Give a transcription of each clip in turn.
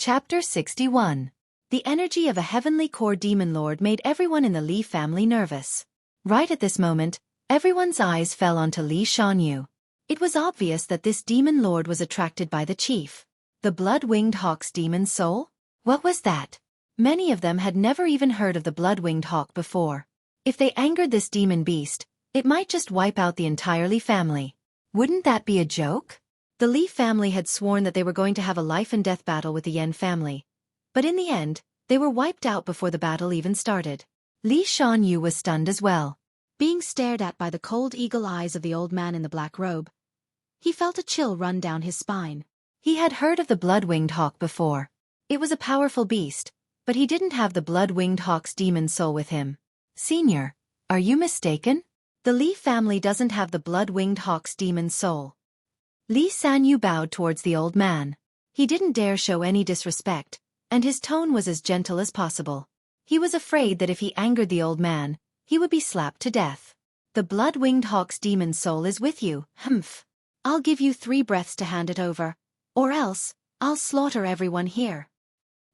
Chapter 61. The energy of a heavenly core demon lord made everyone in the Li family nervous. Right at this moment, everyone's eyes fell onto Li Shanyu. It was obvious that this demon lord was attracted by the chief. The blood-winged hawk's demon soul? What was that? Many of them had never even heard of the blood-winged hawk before. If they angered this demon beast, it might just wipe out the entire Li family. Wouldn't that be a joke? The Li family had sworn that they were going to have a life-and-death battle with the Yan family. But in the end, they were wiped out before the battle even started. Li Shanyu was stunned as well. Being stared at by the cold eagle eyes of the old man in the black robe, he felt a chill run down his spine. He had heard of the blood-winged hawk before. It was a powerful beast, but he didn't have the blood-winged hawk's demon soul with him. Senior, are you mistaken? The Li family doesn't have the blood-winged hawk's demon soul. Li Shanyu bowed towards the old man. He didn't dare show any disrespect, and his tone was as gentle as possible. He was afraid that if he angered the old man, he would be slapped to death. The blood-winged hawk's demon soul is with you, humph. I'll give you 3 breaths to hand it over, or else, I'll slaughter everyone here.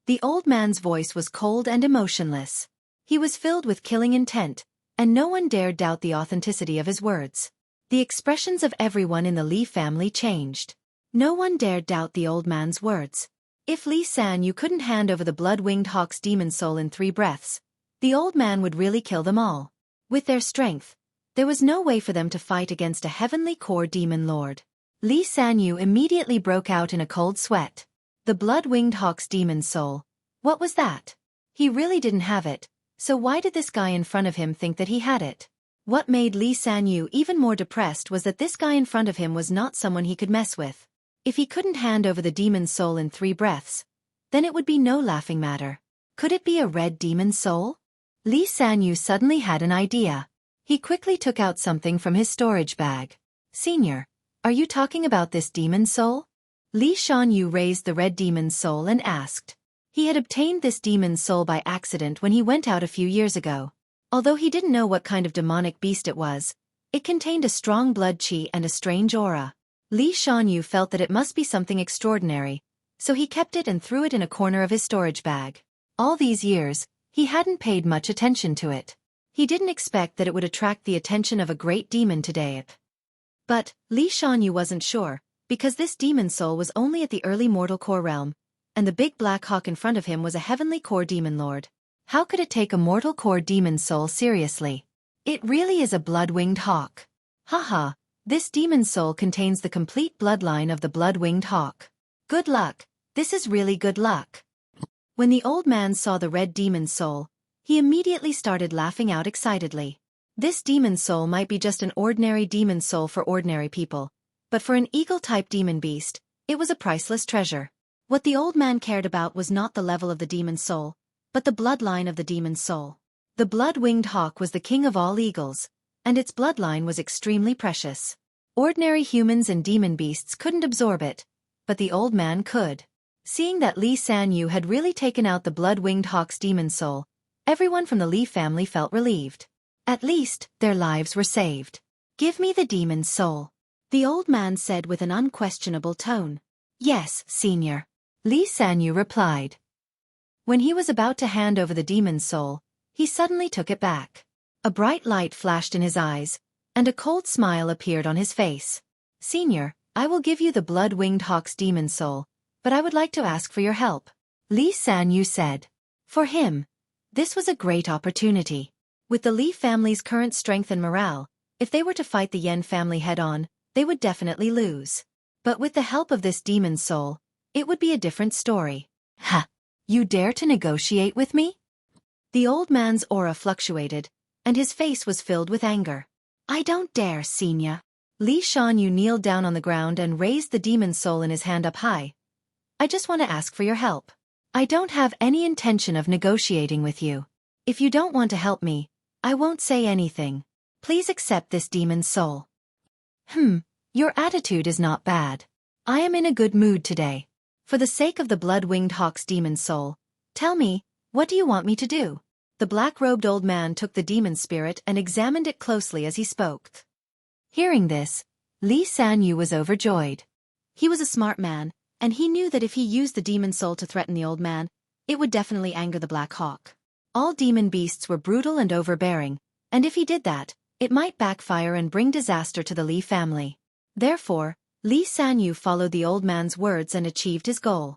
The old man's voice was cold and emotionless. He was filled with killing intent, and no one dared doubt the authenticity of his words. The expressions of everyone in the Li family changed. No one dared doubt the old man's words. If Li Shanyu couldn't hand over the blood-winged hawk's demon soul in 3 breaths, the old man would really kill them all. With their strength, there was no way for them to fight against a heavenly core demon lord. Li Shanyu immediately broke out in a cold sweat. The blood-winged hawk's demon soul. What was that? He really didn't have it, so why did this guy in front of him think that he had it? What made Li Shanyu even more depressed was that this guy in front of him was not someone he could mess with. If he couldn't hand over the demon's soul in 3 breaths, then it would be no laughing matter. Could it be a red demon soul? Li Shanyu suddenly had an idea. He quickly took out something from his storage bag. Senior, are you talking about this demon soul? Li Shanyu raised the red demon's soul and asked. He had obtained this demon's soul by accident when he went out a few years ago. Although he didn't know what kind of demonic beast it was, it contained a strong blood qi and a strange aura. Li Shanyu felt that it must be something extraordinary, so he kept it and threw it in a corner of his storage bag. All these years, he hadn't paid much attention to it. He didn't expect that it would attract the attention of a great demon today. But Li Shanyu wasn't sure, because this demon soul was only at the early mortal core realm, and the big black hawk in front of him was a heavenly core demon lord. How could it take a mortal core demon soul seriously? It really is a blood-winged hawk. Haha, this demon soul contains the complete bloodline of the blood-winged hawk. Good luck, this is really good luck. When the old man saw the red demon soul, he immediately started laughing out excitedly. This demon soul might be just an ordinary demon soul for ordinary people, but for an eagle-type demon beast, it was a priceless treasure. What the old man cared about was not the level of the demon soul, but the bloodline of the demon's soul. The blood-winged hawk was the king of all eagles, and its bloodline was extremely precious. Ordinary humans and demon beasts couldn't absorb it, but the old man could. Seeing that Li Shanyu had really taken out the blood-winged hawk's demon soul, everyone from the Li family felt relieved. At least, their lives were saved. Give me the demon's soul, the old man said with an unquestionable tone. Yes, senior, Li Shanyu replied. When he was about to hand over the demon's soul, he suddenly took it back. A bright light flashed in his eyes, and a cold smile appeared on his face. Senior, I will give you the blood-winged hawk's demon soul, but I would like to ask for your help, Li Shanyu said. For him, this was a great opportunity. With the Li family's current strength and morale, if they were to fight the Yan family head-on, they would definitely lose. But with the help of this demon's soul, it would be a different story. Ha! You dare to negotiate with me? The old man's aura fluctuated, and his face was filled with anger. I don't dare, senior. Li Shanyu kneeled down on the ground and raised the demon's soul in his hand up high. I just want to ask for your help. I don't have any intention of negotiating with you. If you don't want to help me, I won't say anything. Please accept this demon's soul. Your attitude is not bad. I am in a good mood today. For the sake of the blood-winged hawk's demon soul, tell me, what do you want me to do? The black-robed old man took the demon spirit and examined it closely as he spoke. Hearing this, Li Shanyu was overjoyed. He was a smart man, and he knew that if he used the demon soul to threaten the old man, it would definitely anger the Black Hawk. All demon beasts were brutal and overbearing, and if he did that, it might backfire and bring disaster to the Li family. Therefore, Li Sanyu followed the old man's words and achieved his goal.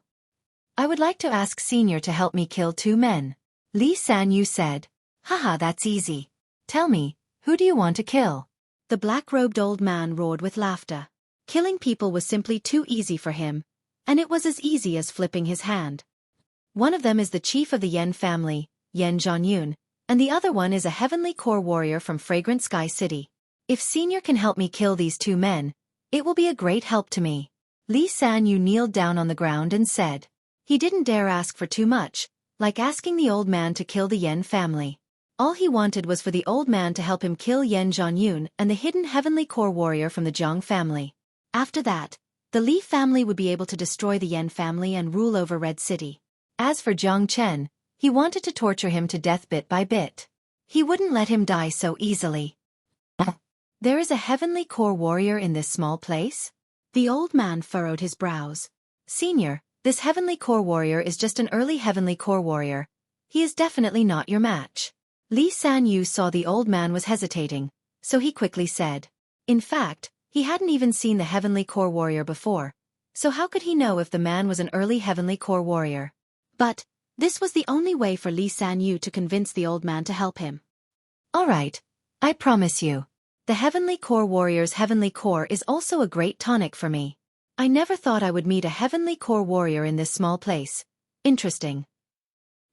"I would like to ask Senior to help me kill 2 men. Li Sanyu said. "Haha, that's easy. Tell me, who do you want to kill?" The black-robed old man roared with laughter. Killing people was simply too easy for him, and it was as easy as flipping his hand. One of them is the chief of the Yen family, Yen Zhanyun, and the other one is a heavenly core warrior from Fragrant Sky City. If Senior can help me kill these 2 men, it will be a great help to me. Li Sanyu kneeled down on the ground and said. He didn't dare ask for too much, like asking the old man to kill the Yen family. All he wanted was for the old man to help him kill Yen Zhanyun and the hidden heavenly core warrior from the Zhang family. After that, the Li family would be able to destroy the Yen family and rule over Red City. As for Zhang Chen, he wanted to torture him to death bit by bit. He wouldn't let him die so easily. There is a heavenly core warrior in this small place? The old man furrowed his brows. Senior, this heavenly core warrior is just an early heavenly core warrior. He is definitely not your match. Li Sanyu saw the old man was hesitating, so he quickly said. In fact, he hadn't even seen the heavenly core warrior before, so how could he know if the man was an early heavenly core warrior? But this was the only way for Li Sanyu to convince the old man to help him. Alright, I promise you. The heavenly core warrior's heavenly core is also a great tonic for me. I never thought I would meet a heavenly core warrior in this small place. Interesting.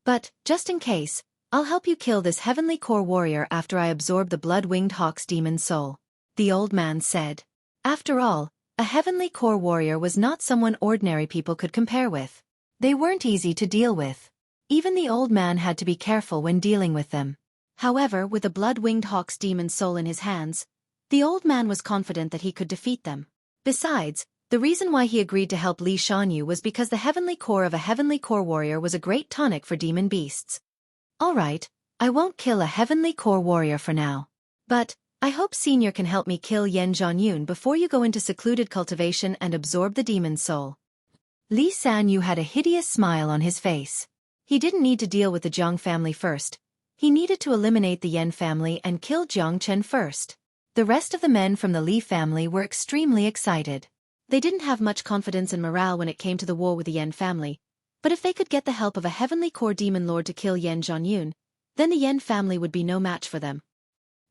But, just in case, I'll help you kill this heavenly core warrior after I absorb the blood-winged hawk's demon soul, the old man said. After all, a heavenly core warrior was not someone ordinary people could compare with. They weren't easy to deal with. Even the old man had to be careful when dealing with them. However, with the blood-winged hawk's demon soul in his hands, the old man was confident that he could defeat them. Besides, the reason why he agreed to help Li Shanyu was because the heavenly core of a heavenly core warrior was a great tonic for demon beasts. Alright, I won't kill a heavenly core warrior for now. But, I hope Senior can help me kill Yen Zhanyun before you go into secluded cultivation and absorb the demon soul. Li Sanyu had a hideous smile on his face. He didn't need to deal with the Zhang family first. He needed to eliminate the Yen family and kill Zhang Chen first. The rest of the men from the Li family were extremely excited. They didn't have much confidence and morale when it came to the war with the Yen family, but if they could get the help of a heavenly core demon lord to kill Yen Zhanyun, then the Yen family would be no match for them.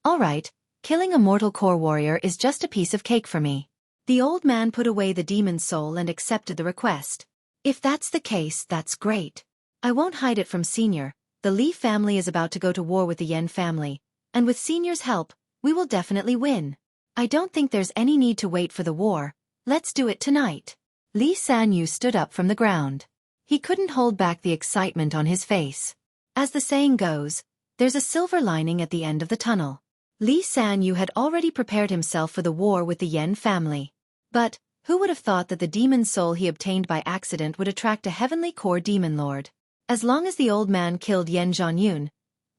Alright, killing a mortal core warrior is just a piece of cake for me. The old man put away the demon soul and accepted the request. If that's the case, that's great. I won't hide it from Senior. The Li family is about to go to war with the Yen family, and with Senior's help, we will definitely win. I don't think there's any need to wait for the war. Let's do it tonight. Li Sanyu stood up from the ground. He couldn't hold back the excitement on his face. As the saying goes, there's a silver lining at the end of the tunnel. Li Sanyu had already prepared himself for the war with the Yen family. But, who would have thought that the demon soul he obtained by accident would attract a heavenly core demon lord? As long as the old man killed Yen Zhanyun,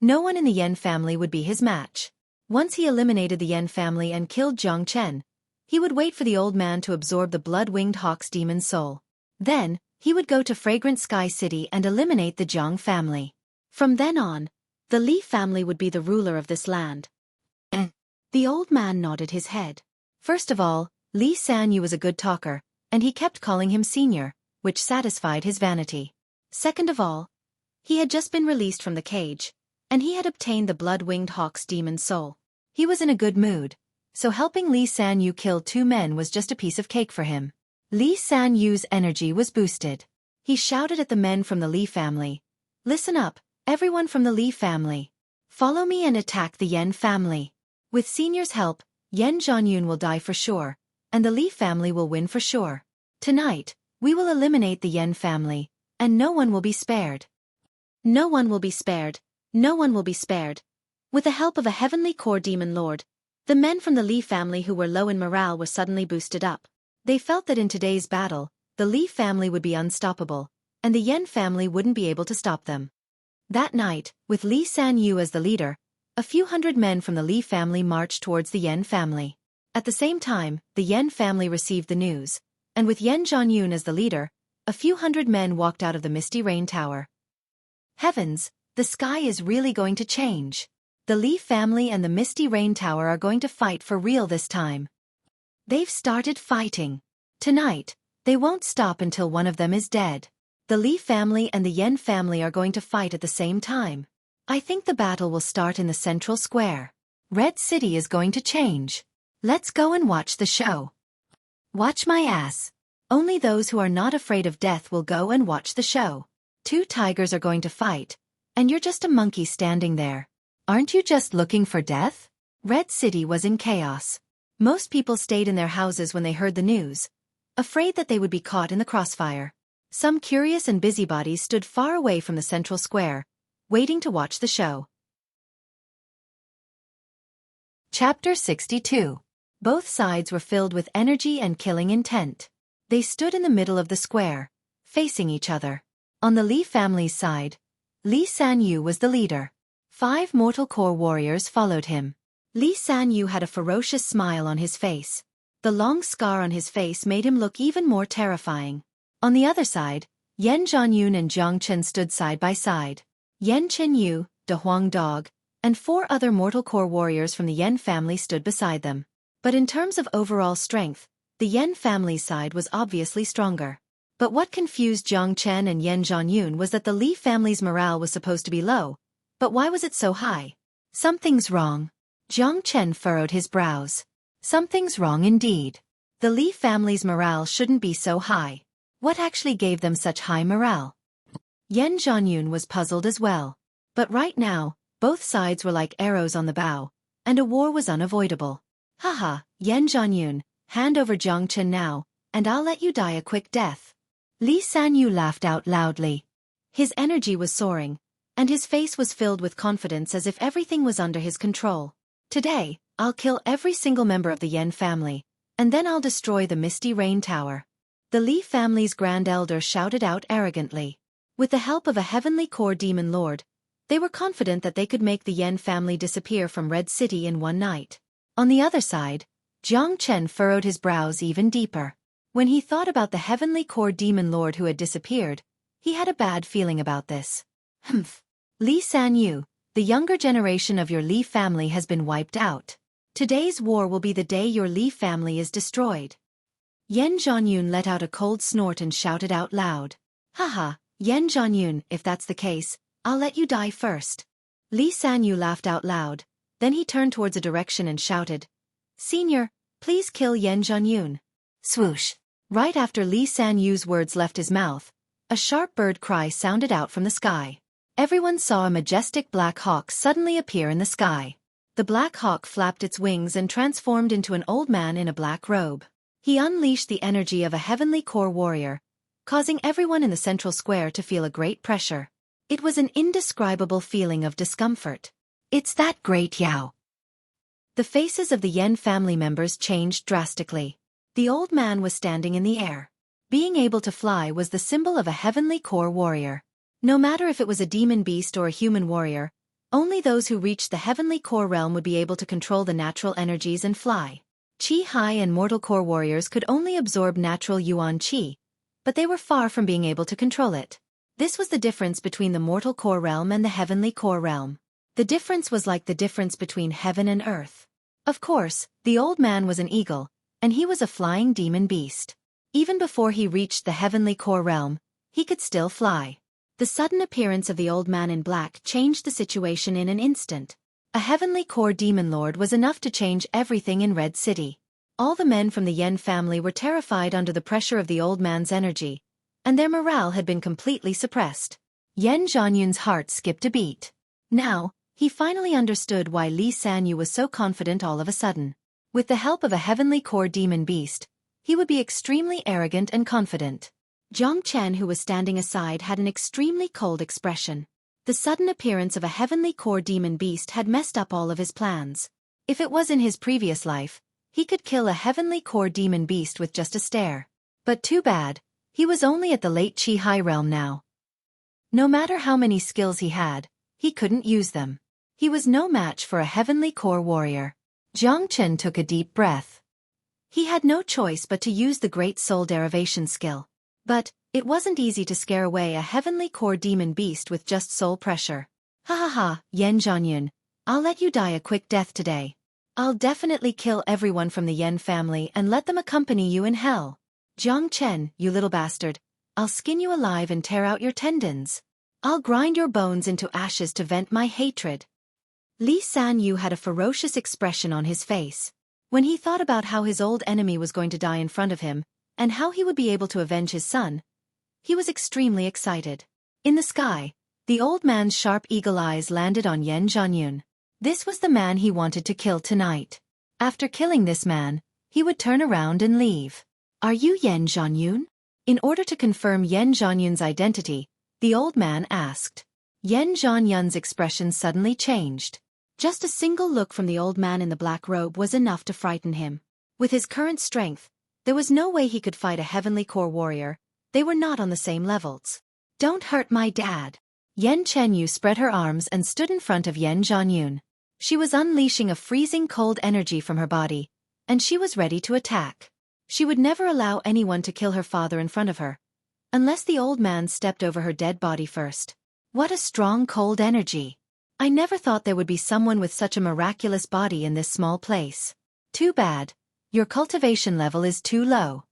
no one in the Yen family would be his match. Once he eliminated the Yen family and killed Zhang Chen, he would wait for the old man to absorb the blood-winged hawk's demon soul. Then, he would go to Fragrant Sky City and eliminate the Zhang family. From then on, the Li family would be the ruler of this land. The old man nodded his head. First of all, Li Sanyu was a good talker, and he kept calling him Senior, which satisfied his vanity. Second of all, he had just been released from the cage, and he had obtained the blood-winged hawk's demon soul. He was in a good mood, so helping Li Sanyu kill 2 men was just a piece of cake for him. Li Sanyu's energy was boosted. He shouted at the men from the Li family. Listen up, everyone from the Li family. Follow me and attack the Yen family. With Senior's help, Yen Zhanyun will die for sure, and the Li family will win for sure. Tonight, we will eliminate the Yen family, and no one will be spared. No one will be spared. No one will be spared. With the help of a heavenly core demon lord, the men from the Li family who were low in morale were suddenly boosted up. They felt that in today's battle, the Li family would be unstoppable, and the Yen family wouldn't be able to stop them. That night, with Li Sanyu as the leader, a few hundred men from the Li family marched towards the Yen family. At the same time, the Yen family received the news. and with Yan Zhanyun as the leader, a few hundred men walked out of the Misty Rain Tower. Heavens, the sky is really going to change. The Li family and the Misty Rain Tower are going to fight for real this time. They've started fighting. Tonight, they won't stop until one of them is dead. The Li family and the Yan family are going to fight at the same time. I think the battle will start in the central square. Red City is going to change. Let's go and watch the show. Watch my ass. Only those who are not afraid of death will go and watch the show. Two tigers are going to fight, and you're just a monkey standing there. Aren't you just looking for death? Red City was in chaos. Most people stayed in their houses when they heard the news, afraid that they would be caught in the crossfire. Some curious and busybodies stood far away from the central square, waiting to watch the show. Chapter 62. Both sides were filled with energy and killing intent. They stood in the middle of the square, facing each other. On the Li family's side, Li Sanyu was the leader. 5 mortal core warriors followed him. Li Sanyu had a ferocious smile on his face. The long scar on his face made him look even more terrifying. On the other side, Yan Zhanyun and Jiang Chen stood side by side. Yan Chenyu, De Huang Dog, and 4 other mortal core warriors from the Yan family stood beside them. But in terms of overall strength, the Yan family's side was obviously stronger. But what confused Jiang Chen and Yan Zhanyun was that the Li family's morale was supposed to be low. But why was it so high? Something's wrong. Jiang Chen furrowed his brows. Something's wrong indeed. The Li family's morale shouldn't be so high. What actually gave them such high morale? Yan Zhanyun was puzzled as well. But right now, both sides were like arrows on the bow, and a war was unavoidable. Haha, Yan Zhanyun, hand over Jiang Chen now, and I'll let you die a quick death. Li Sanyu laughed out loudly. His energy was soaring, and his face was filled with confidence as if everything was under his control. Today, I'll kill every single member of the Yan family, and then I'll destroy the Misty Rain Tower. The Li family's Grand Elder shouted out arrogantly. With the help of a heavenly core demon lord, they were confident that they could make the Yan family disappear from Red City in one night. On the other side, Jiang Chen furrowed his brows even deeper. When he thought about the heavenly core demon lord who had disappeared, he had a bad feeling about this. Humph. Li Sanyu, the younger generation of your Li family has been wiped out. Today's war will be the day your Li family is destroyed. Yan Zhanyun let out a cold snort and shouted out loud. Haha, Yan Zhanyun, if that's the case, I'll let you die first. Li Sanyu laughed out loud, then he turned towards a direction and shouted, Senior, please kill Yan Zhanyun. Swoosh. Right after Li Sanyu's words left his mouth, a sharp bird cry sounded out from the sky. Everyone saw a majestic black hawk suddenly appear in the sky. The black hawk flapped its wings and transformed into an old man in a black robe. He unleashed the energy of a heavenly core warrior, causing everyone in the central square to feel a great pressure. It was an indescribable feeling of discomfort. It's that great Yao. The faces of the Yan family members changed drastically. The old man was standing in the air. Being able to fly was the symbol of a heavenly core warrior. No matter if it was a demon beast or a human warrior, only those who reached the heavenly core realm would be able to control the natural energies and fly. Qi Hai and mortal core warriors could only absorb natural yuan qi, but they were far from being able to control it. This was the difference between the mortal core realm and the heavenly core realm. The difference was like the difference between heaven and earth. Of course, the old man was an eagle, and he was a flying demon beast. Even before he reached the heavenly core realm, he could still fly. The sudden appearance of the old man in black changed the situation in an instant. A heavenly core demon lord was enough to change everything in Red City. All the men from the Yan family were terrified under the pressure of the old man's energy, and their morale had been completely suppressed. Yan Zhanyun's heart skipped a beat. Now, he finally understood why Li Sanyu was so confident all of a sudden. With the help of a heavenly core demon beast, he would be extremely arrogant and confident. Jiang Chen, who was standing aside, had an extremely cold expression. The sudden appearance of a heavenly core demon beast had messed up all of his plans. If it was in his previous life, he could kill a heavenly core demon beast with just a stare. But too bad, he was only at the late Qi Hai realm now. No matter how many skills he had, he couldn't use them. He was no match for a heavenly core warrior. Jiang Chen took a deep breath. He had no choice but to use the great soul derivation skill. But it wasn't easy to scare away a heavenly core demon beast with just soul pressure. Ha ha ha, Yen Zhanyun. I'll let you die a quick death today. I'll definitely kill everyone from the Yen family and let them accompany you in hell. Jiang Chen, you little bastard. I'll skin you alive and tear out your tendons. I'll grind your bones into ashes to vent my hatred. Li San Yu had a ferocious expression on his face. When he thought about how his old enemy was going to die in front of him, and how he would be able to avenge his son, he was extremely excited. In the sky, the old man's sharp eagle eyes landed on Yen Zhanyun. This was the man he wanted to kill tonight. After killing this man, he would turn around and leave. Are you Yen Zhanyun? In order to confirm Yen Zhanyun's identity, the old man asked. Yen Zhanyun's expression suddenly changed. Just a single look from the old man in the black robe was enough to frighten him. With his current strength, there was no way he could fight a heavenly core warrior. They were not on the same levels. Don't hurt my dad. Yen Chenyu spread her arms and stood in front of Yen Zhanyun. She was unleashing a freezing cold energy from her body, and she was ready to attack. She would never allow anyone to kill her father in front of her, unless the old man stepped over her dead body first. What a strong cold energy. I never thought there would be someone with such a miraculous body in this small place. Too bad. Your cultivation level is too low.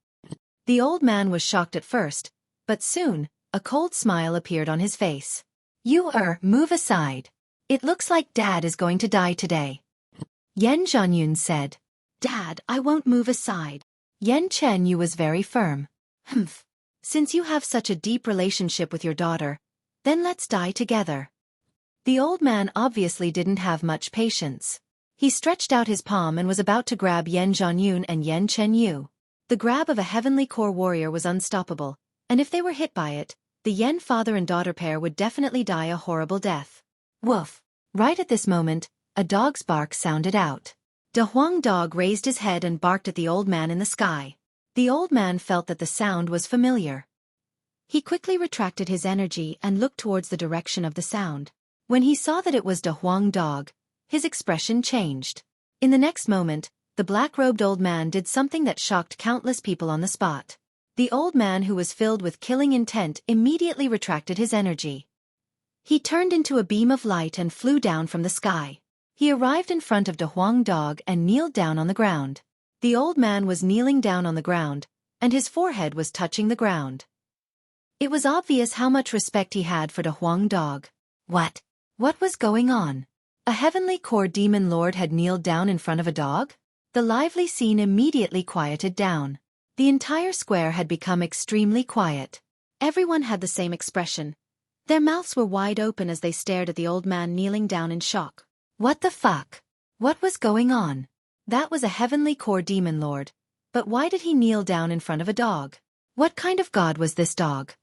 The old man was shocked at first, but soon, a cold smile appeared on his face. Move aside. It looks like Dad is going to die today. Yen Zhanyun said. Dad, I won't move aside. Yen Chenyu was very firm. Humph. Since you have such a deep relationship with your daughter, then let's die together. The old man obviously didn't have much patience. He stretched out his palm and was about to grab Yen Zhanyun and Yen Chenyu. The grab of a heavenly core warrior was unstoppable, and if they were hit by it, the Yen father and daughter pair would definitely die a horrible death. Woof! Right at this moment, a dog's bark sounded out. De Huang dog raised his head and barked at the old man in the sky. The old man felt that the sound was familiar. He quickly retracted his energy and looked towards the direction of the sound. When he saw that it was De Huang dog, his expression changed. In the next moment, the black-robed old man did something that shocked countless people on the spot. The old man, who was filled with killing intent, immediately retracted his energy. He turned into a beam of light and flew down from the sky. He arrived in front of De Huang dog and kneeled down on the ground. The old man was kneeling down on the ground, and his forehead was touching the ground. It was obvious how much respect he had for De Huang dog. What was going on? A heavenly core demon lord had kneeled down in front of a dog? The lively scene immediately quieted down. The entire square had become extremely quiet. Everyone had the same expression. Their mouths were wide open as they stared at the old man kneeling down in shock. What the fuck? What was going on? That was a heavenly core demon lord. But why did he kneel down in front of a dog? What kind of god was this dog?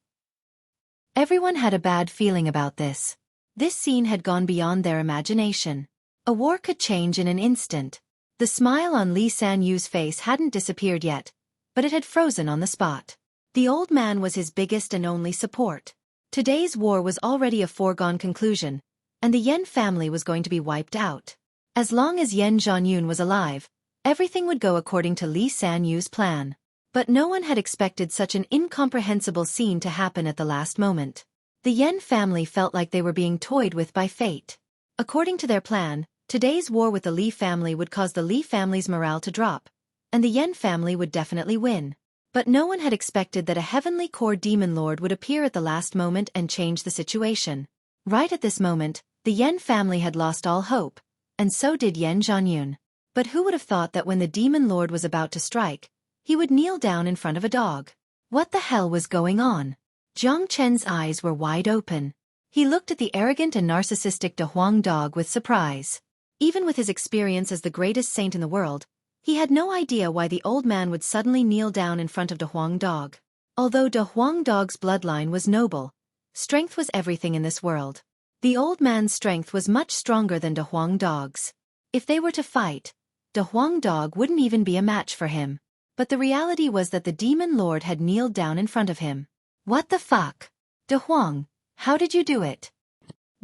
Everyone had a bad feeling about this. This scene had gone beyond their imagination. A war could change in an instant. The smile on Li San Yu's face hadn't disappeared yet, but it had frozen on the spot. The old man was his biggest and only support. Today's war was already a foregone conclusion, and the Yen family was going to be wiped out. As long as Yen Zhanyun was alive, everything would go according to Li San Yu's plan. But no one had expected such an incomprehensible scene to happen at the last moment. The Yen family felt like they were being toyed with by fate. According to their plan, today's war with the Li family would cause the Li family's morale to drop, and the Yen family would definitely win. But no one had expected that a heavenly core demon lord would appear at the last moment and change the situation. Right at this moment, the Yen family had lost all hope, and so did Yen Zhanyun. But who would have thought that when the demon lord was about to strike, he would kneel down in front of a dog? What the hell was going on? Jiang Chen's eyes were wide open. He looked at the arrogant and narcissistic De Huang dog with surprise. Even with his experience as the greatest saint in the world, he had no idea why the old man would suddenly kneel down in front of De Huang dog. Although De Huang dog's bloodline was noble, strength was everything in this world. The old man's strength was much stronger than De Huang dog's. If they were to fight, De Huang dog wouldn't even be a match for him. But the reality was that the demon lord had kneeled down in front of him. What the fuck? De Huang, how did you do it?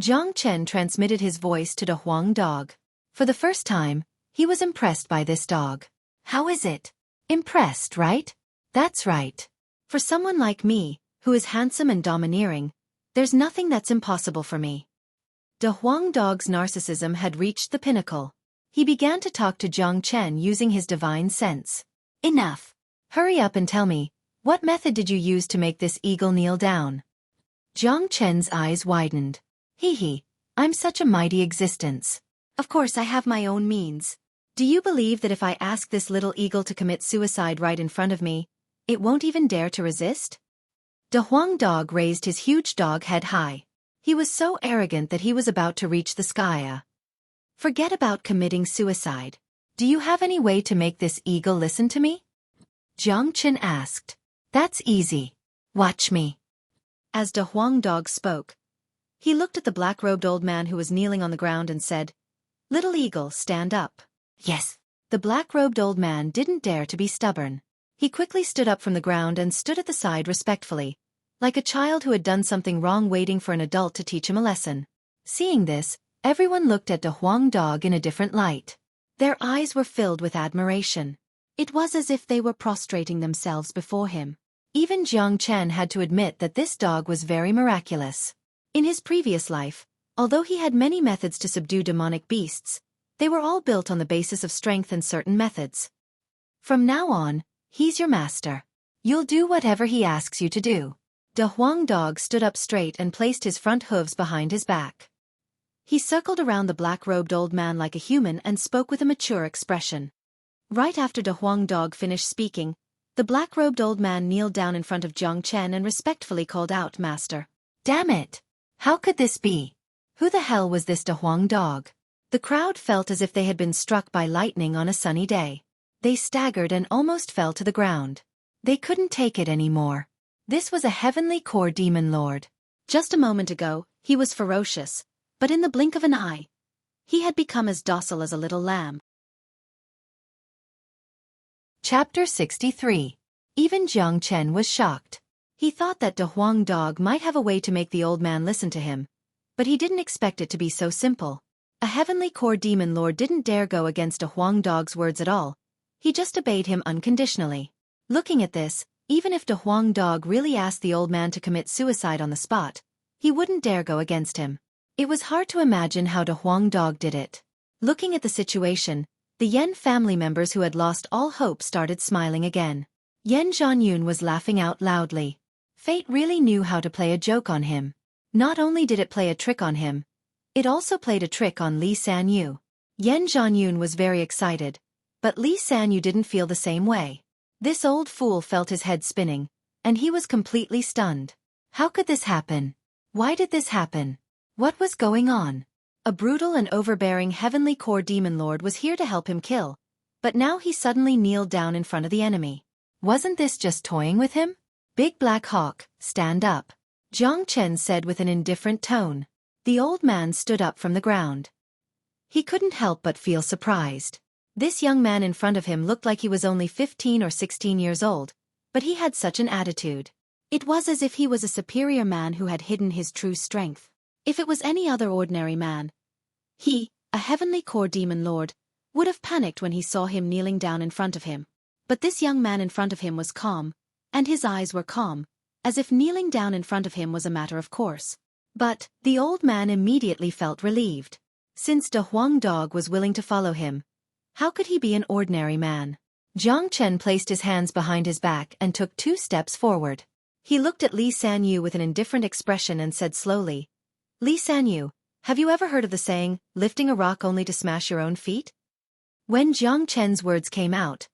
Jiang Chen transmitted his voice to De Huang dog. For the first time, he was impressed by this dog. How is it? Impressed, right? That's right. For someone like me, who is handsome and domineering, there's nothing that's impossible for me. De Huang Dog's narcissism had reached the pinnacle. He began to talk to Jiang Chen using his divine sense. Enough. Hurry up and tell me, what method did you use to make this eagle kneel down? Jiang Chen's eyes widened. Hee, I'm such a mighty existence. Of course I have my own means. Do you believe that if I ask this little eagle to commit suicide right in front of me, it won't even dare to resist? De Huang Dog raised his huge dog head high. He was so arrogant that he was about to reach the sky. Forget about committing suicide. Do you have any way to make this eagle listen to me? Jiang Chen asked. That's easy. Watch me. As De Huang Dog spoke, he looked at the black-robed old man who was kneeling on the ground and said, Little eagle, stand up. Yes. The black-robed old man didn't dare to be stubborn. He quickly stood up from the ground and stood at the side respectfully, like a child who had done something wrong waiting for an adult to teach him a lesson. Seeing this, everyone looked at De Huang Dog in a different light. Their eyes were filled with admiration. It was as if they were prostrating themselves before him. Even Jiang Chen had to admit that this dog was very miraculous. In his previous life, although he had many methods to subdue demonic beasts, they were all built on the basis of strength and certain methods. From now on, he's your master. You'll do whatever he asks you to do. De Huang Dog stood up straight and placed his front hooves behind his back. He circled around the black-robed old man like a human and spoke with a mature expression. Right after De Huang Dog finished speaking, the black-robed old man kneeled down in front of Jiang Chen and respectfully called out, Master. Damn it! How could this be? Who the hell was this De Huang Dog? The crowd felt as if they had been struck by lightning on a sunny day. They staggered and almost fell to the ground. They couldn't take it anymore. This was a heavenly core demon lord. Just a moment ago, he was ferocious, but in the blink of an eye, he had become as docile as a little lamb. Chapter 63. Even Jiang Chen was shocked. He thought that De Huang Dog might have a way to make the old man listen to him, but he didn't expect it to be so simple. A heavenly core demon lord didn't dare go against De Huang Dog's words at all. He just obeyed him unconditionally. Looking at this, even if De Huang Dog really asked the old man to commit suicide on the spot, he wouldn't dare go against him. It was hard to imagine how De Huang Dog did it. Looking at the situation, the Yan family members who had lost all hope started smiling again. Yan Zhanyun was laughing out loudly. Fate really knew how to play a joke on him. Not only did it play a trick on him, it also played a trick on Li Sanyu. Yan Zhanyun was very excited, but Li Sanyu didn't feel the same way. This old fool felt his head spinning, and he was completely stunned. How could this happen? Why did this happen? What was going on? A brutal and overbearing heavenly core demon lord was here to help him kill, but now he suddenly kneeled down in front of the enemy. Wasn't this just toying with him? Big Black Hawk, stand up. Jiang Chen said with an indifferent tone. The old man stood up from the ground. He couldn't help but feel surprised. This young man in front of him looked like he was only 15 or 16 years old, but he had such an attitude. It was as if he was a superior man who had hidden his true strength. If it was any other ordinary man, he, a heavenly core demon lord, would have panicked when he saw him kneeling down in front of him. But this young man in front of him was calm, and his eyes were calm, as if kneeling down in front of him was a matter of course. But the old man immediately felt relieved. Since De Huang Dog was willing to follow him, how could he be an ordinary man? Jiang Chen placed his hands behind his back and took 2 steps forward. He looked at Li Sanyu with an indifferent expression and said slowly, Li Sanyu, have you ever heard of the saying, lifting a rock only to smash your own feet? When Jiang Chen's words came out,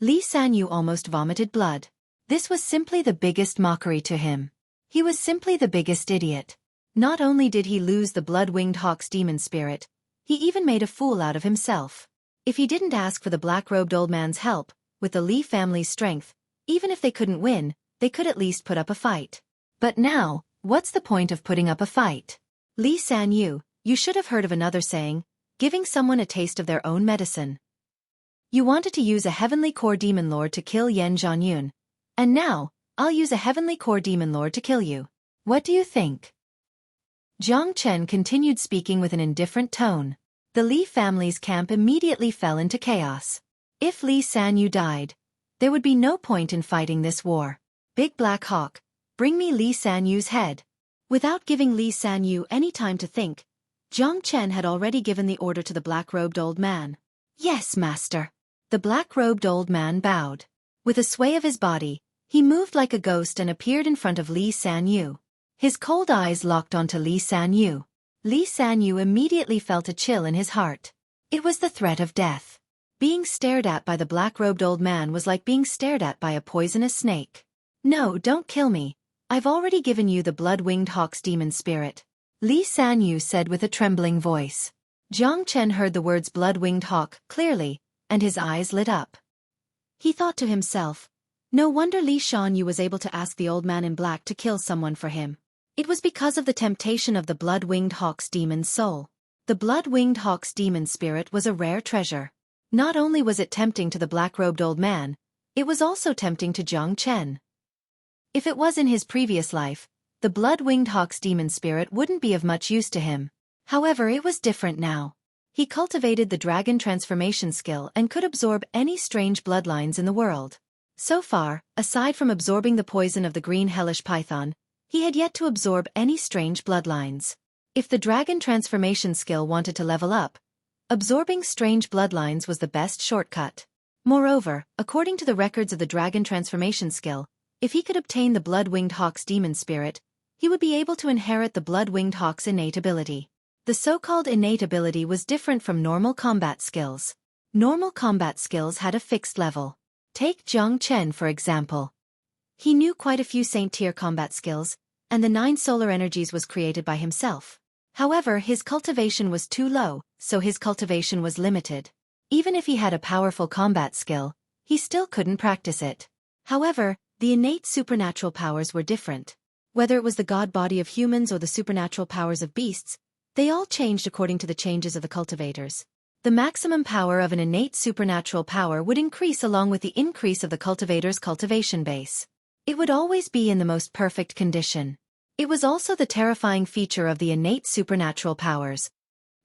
Li Sanyu almost vomited blood. This was simply the biggest mockery to him. He was simply the biggest idiot. Not only did he lose the blood-winged hawk's demon spirit, he even made a fool out of himself. If he didn't ask for the black-robed old man's help, with the Li family's strength, even if they couldn't win, they could at least put up a fight. But now, what's the point of putting up a fight? Li Sanyu, you should have heard of another saying, giving someone a taste of their own medicine. You wanted to use a heavenly core demon lord to kill Yan Zhanyun, and now, I'll use a heavenly core demon lord to kill you. What do you think? Jiang Chen continued speaking with an indifferent tone. The Li family's camp immediately fell into chaos. If Li Sanyu died, There would be no point in fighting this war. Big Black Hawk, bring me Li Sanyu's head. Without giving Li Sanyu any time to think, Jiang Chen had already given the order to the black-robed old man. Yes, master. The black-robed old man bowed. With a sway of his body, he moved like a ghost and appeared in front of Li Sanyu. His cold eyes locked onto Li Sanyu. Li Sanyu immediately felt a chill in his heart. It was the threat of death. Being stared at by the black-robed old man was like being stared at by a poisonous snake. No, don't kill me. I've already given you the blood-winged hawk's demon spirit. Li Sanyu said with a trembling voice. Jiang Chen heard the words blood-winged hawk clearly, and his eyes lit up. He thought to himself, no wonder Li Shanyu was able to ask the old man in black to kill someone for him. It was because of the temptation of the blood-winged hawk's demon soul. The blood-winged hawk's demon spirit was a rare treasure. Not only was it tempting to the black-robed old man, it was also tempting to Jiang Chen. If it was in his previous life, the blood-winged hawk's demon spirit wouldn't be of much use to him. However, it was different now. He cultivated the dragon transformation skill and could absorb any strange bloodlines in the world. So far, aside from absorbing the poison of the green hellish python, he had yet to absorb any strange bloodlines. If the dragon transformation skill wanted to level up, absorbing strange bloodlines was the best shortcut. Moreover, according to the records of the dragon transformation skill, if he could obtain the blood-winged hawk's demon spirit, he would be able to inherit the blood-winged hawk's innate ability. The so-called innate ability was different from normal combat skills. Normal combat skills had a fixed level. Take Jiang Chen for example. He knew quite a few Saint-tier combat skills, and the 9 solar energies was created by himself. However, his cultivation was too low, so his cultivation was limited. Even if he had a powerful combat skill, he still couldn't practice it. However, the innate supernatural powers were different. Whether it was the god body of humans or the supernatural powers of beasts, they all changed according to the changes of the cultivators. The maximum power of an innate supernatural power would increase along with the increase of the cultivator's cultivation base. It would always be in the most perfect condition. It was also the terrifying feature of the innate supernatural powers.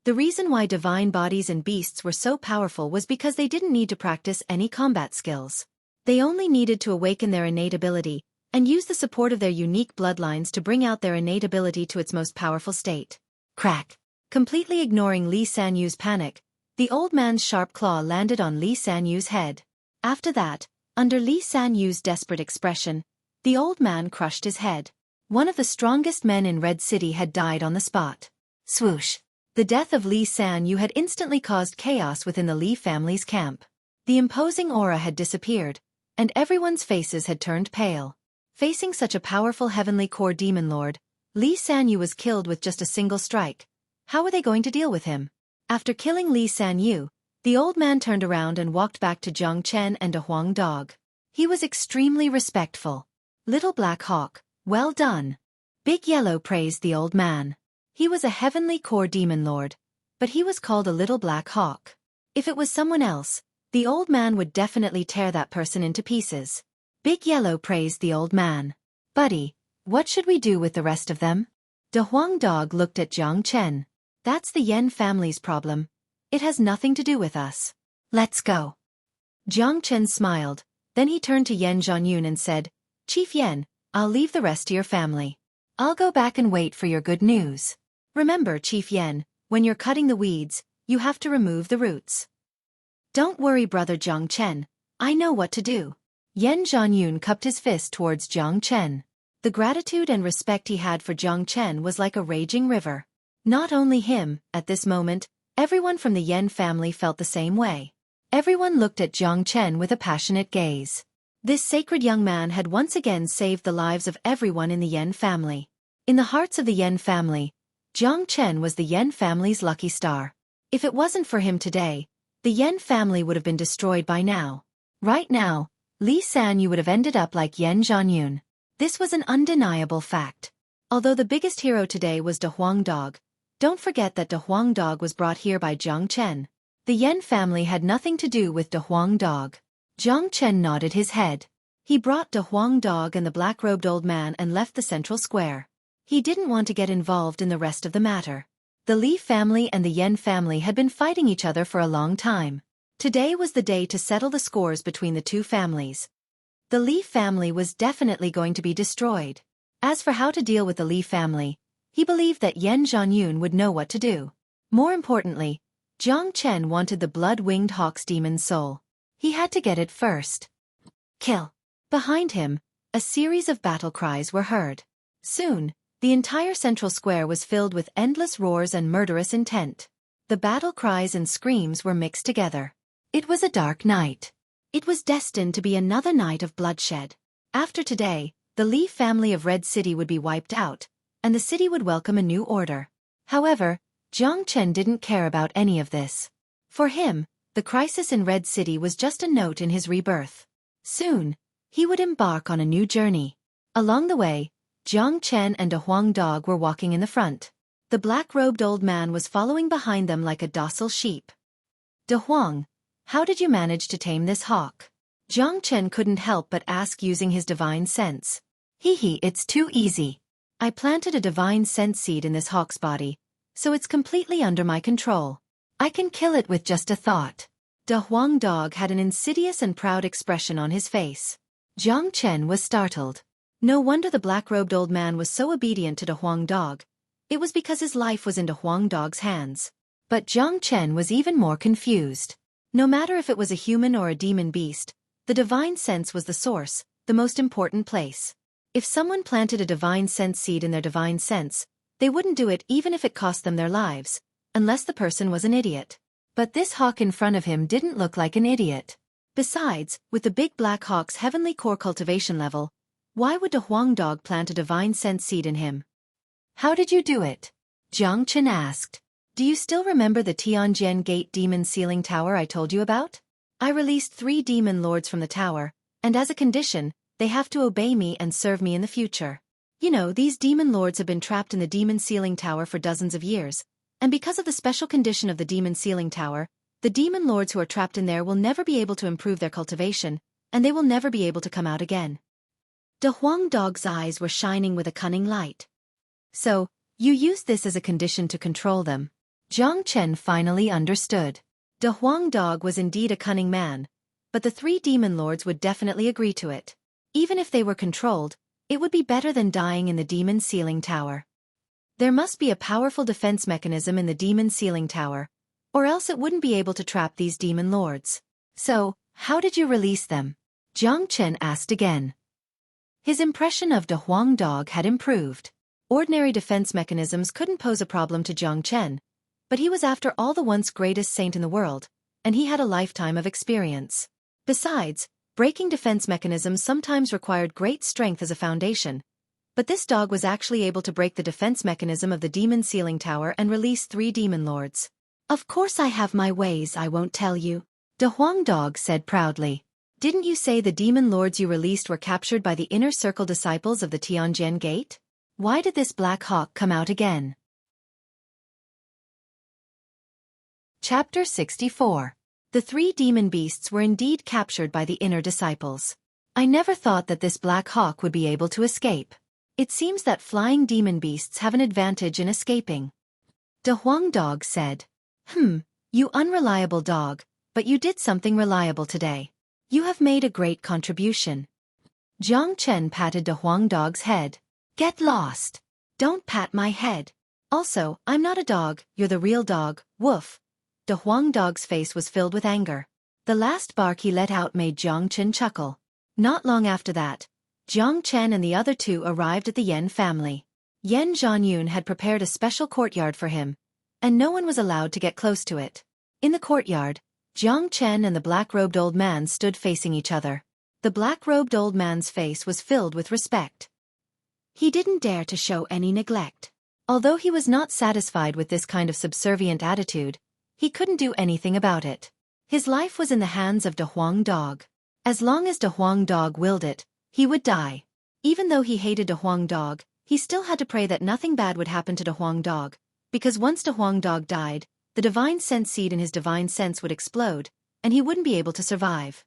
The reason why divine bodies and beasts were so powerful was because they didn't need to practice any combat skills. They only needed to awaken their innate ability, and use the support of their unique bloodlines to bring out their innate ability to its most powerful state. Crack! Completely ignoring Li Sanyu's panic, the old man's sharp claw landed on Li Sanyu's head. After that, under Li Sanyu's desperate expression, the old man crushed his head. One of the strongest men in Red City had died on the spot. Swoosh! The death of Li Sanyu had instantly caused chaos within the Li family's camp. The imposing aura had disappeared, and everyone's faces had turned pale. Facing such a powerful heavenly core demon lord, Li Sanyu was killed with just a single strike. How were they going to deal with him? After killing Li Sanyu, the old man turned around and walked back to Jiang Chen and a Huang dog. He was extremely respectful. Little Black Hawk, well done. Big Yellow praised the old man. He was a heavenly core demon lord, but he was called a Little Black Hawk. If it was someone else, the old man would definitely tear that person into pieces. Big Yellow praised the old man. Buddy, what should we do with the rest of them? De Huang dog looked at Jiang Chen. That's the Yen family's problem. It has nothing to do with us. Let's go. Jiang Chen smiled, then he turned to Yen Zhanyun and said, Chief Yen, I'll leave the rest to your family. I'll go back and wait for your good news. Remember, Chief Yen, when you're cutting the weeds, you have to remove the roots. Don't worry, brother Jiang Chen, I know what to do. Yen Zhanyun cupped his fist towards Jiang Chen. The gratitude and respect he had for Jiang Chen was like a raging river. Not only him, at this moment, everyone from the Yen family felt the same way. Everyone looked at Jiang Chen with a passionate gaze. This sacred young man had once again saved the lives of everyone in the Yen family. In the hearts of the Yen family, Jiang Chen was the Yen family's lucky star. If it wasn't for him today, the Yen family would have been destroyed by now. Right now, Li Sanyu would have ended up like Yen Zhanyun. This was an undeniable fact. Although the biggest hero today was De Huang dog, don't forget that De Huang dog was brought here by Jiang Chen. The Yen family had nothing to do with De Huang dog. Jiang Chen nodded his head. He brought De Huang dog and the black-robed old man and left the central square. He didn't want to get involved in the rest of the matter. The Li family and the Yen family had been fighting each other for a long time. Today was the day to settle the scores between the two families. The Li family was definitely going to be destroyed. As for how to deal with the Li family, he believed that Yan Zhanyun would know what to do. More importantly, Jiang Chen wanted the blood-winged hawk's demon soul. He had to get it first. Kill. Behind him, a series of battle cries were heard. Soon, the entire central square was filled with endless roars and murderous intent. The battle cries and screams were mixed together. It was a dark night. It was destined to be another night of bloodshed. After today, the Li family of Red City would be wiped out, and the city would welcome a new order. However, Jiang Chen didn't care about any of this. For him, the crisis in Red City was just a note in his rebirth. Soon, he would embark on a new journey. Along the way, Jiang Chen and a Huang dog were walking in the front. The black-robed old man was following behind them like a docile sheep. De Huang, how did you manage to tame this hawk? Jiang Chen couldn't help but ask using his divine sense. It's too easy. I planted a divine sense seed in this hawk's body, so it's completely under my control. I can kill it with just a thought. De Huang dog had an insidious and proud expression on his face. Jiang Chen was startled. No wonder the black-robed old man was so obedient to De Huang dog. It was because his life was in De Huang dog's hands. But Jiang Chen was even more confused. No matter if it was a human or a demon beast, the divine sense was the source, the most important place. If someone planted a divine sense seed in their divine sense, they wouldn't do it even if it cost them their lives, unless the person was an idiot. But this hawk in front of him didn't look like an idiot. Besides, with the big black hawk's heavenly core cultivation level, why would De Huang dog plant a divine sense seed in him? How did you do it? Jiang Chen asked. Do you still remember the Tianjian Gate demon ceiling tower I told you about? I released 3 demon lords from the tower, and as a condition, they have to obey me and serve me in the future. You know, these demon lords have been trapped in the demon ceiling tower for dozens of years, and because of the special condition of the demon ceiling tower, the demon lords who are trapped in there will never be able to improve their cultivation, and they will never be able to come out again. De Huang dog's eyes were shining with a cunning light. So, you used this as a condition to control them. Jiang Chen finally understood. De Huang dog was indeed a cunning man, but the 3 demon lords would definitely agree to it. Even if they were controlled, it would be better than dying in the demon ceiling tower. There must be a powerful defense mechanism in the demon ceiling tower, or else it wouldn't be able to trap these demon lords. So, how did you release them? Jiang Chen asked again. His impression of De Huang dog had improved. Ordinary defense mechanisms couldn't pose a problem to Jiang Chen, but he was after all the once greatest saint in the world, and he had a lifetime of experience. Besides, breaking defense mechanisms sometimes required great strength as a foundation, but this dog was actually able to break the defense mechanism of the demon ceiling tower and release 3 demon lords. Of course I have my ways I won't tell you, De Huang dog said proudly. Didn't you say the demon lords you released were captured by the inner circle disciples of the Tianjian Gate? Why did this black hawk come out again? Chapter 64. The 3 demon beasts were indeed captured by the inner disciples. I never thought that this black hawk would be able to escape. It seems that flying demon beasts have an advantage in escaping. De Huang dog said. You unreliable dog, but you did something reliable today. You have made a great contribution. Jiang Chen patted De Huang dog's head. Get lost. Don't pat my head. Also, I'm not a dog, you're the real dog, woof. De Huang dog's face was filled with anger. The last bark he let out made Jiang Chen chuckle. Not long after that, Jiang Chen and the other 2 arrived at the Yan family. Yan Zhanyun had prepared a special courtyard for him, and no one was allowed to get close to it. In the courtyard, Jiang Chen and the black-robed old man stood facing each other. The black-robed old man's face was filled with respect. He didn't dare to show any neglect. Although he was not satisfied with this kind of subservient attitude, he couldn't do anything about it. His life was in the hands of De Huang dog. As long as De Huang dog willed it, he would die. Even though he hated De Huang dog, he still had to pray that nothing bad would happen to De Huang dog, because once De Huang dog died, the divine sense seed in his divine sense would explode, and he wouldn't be able to survive.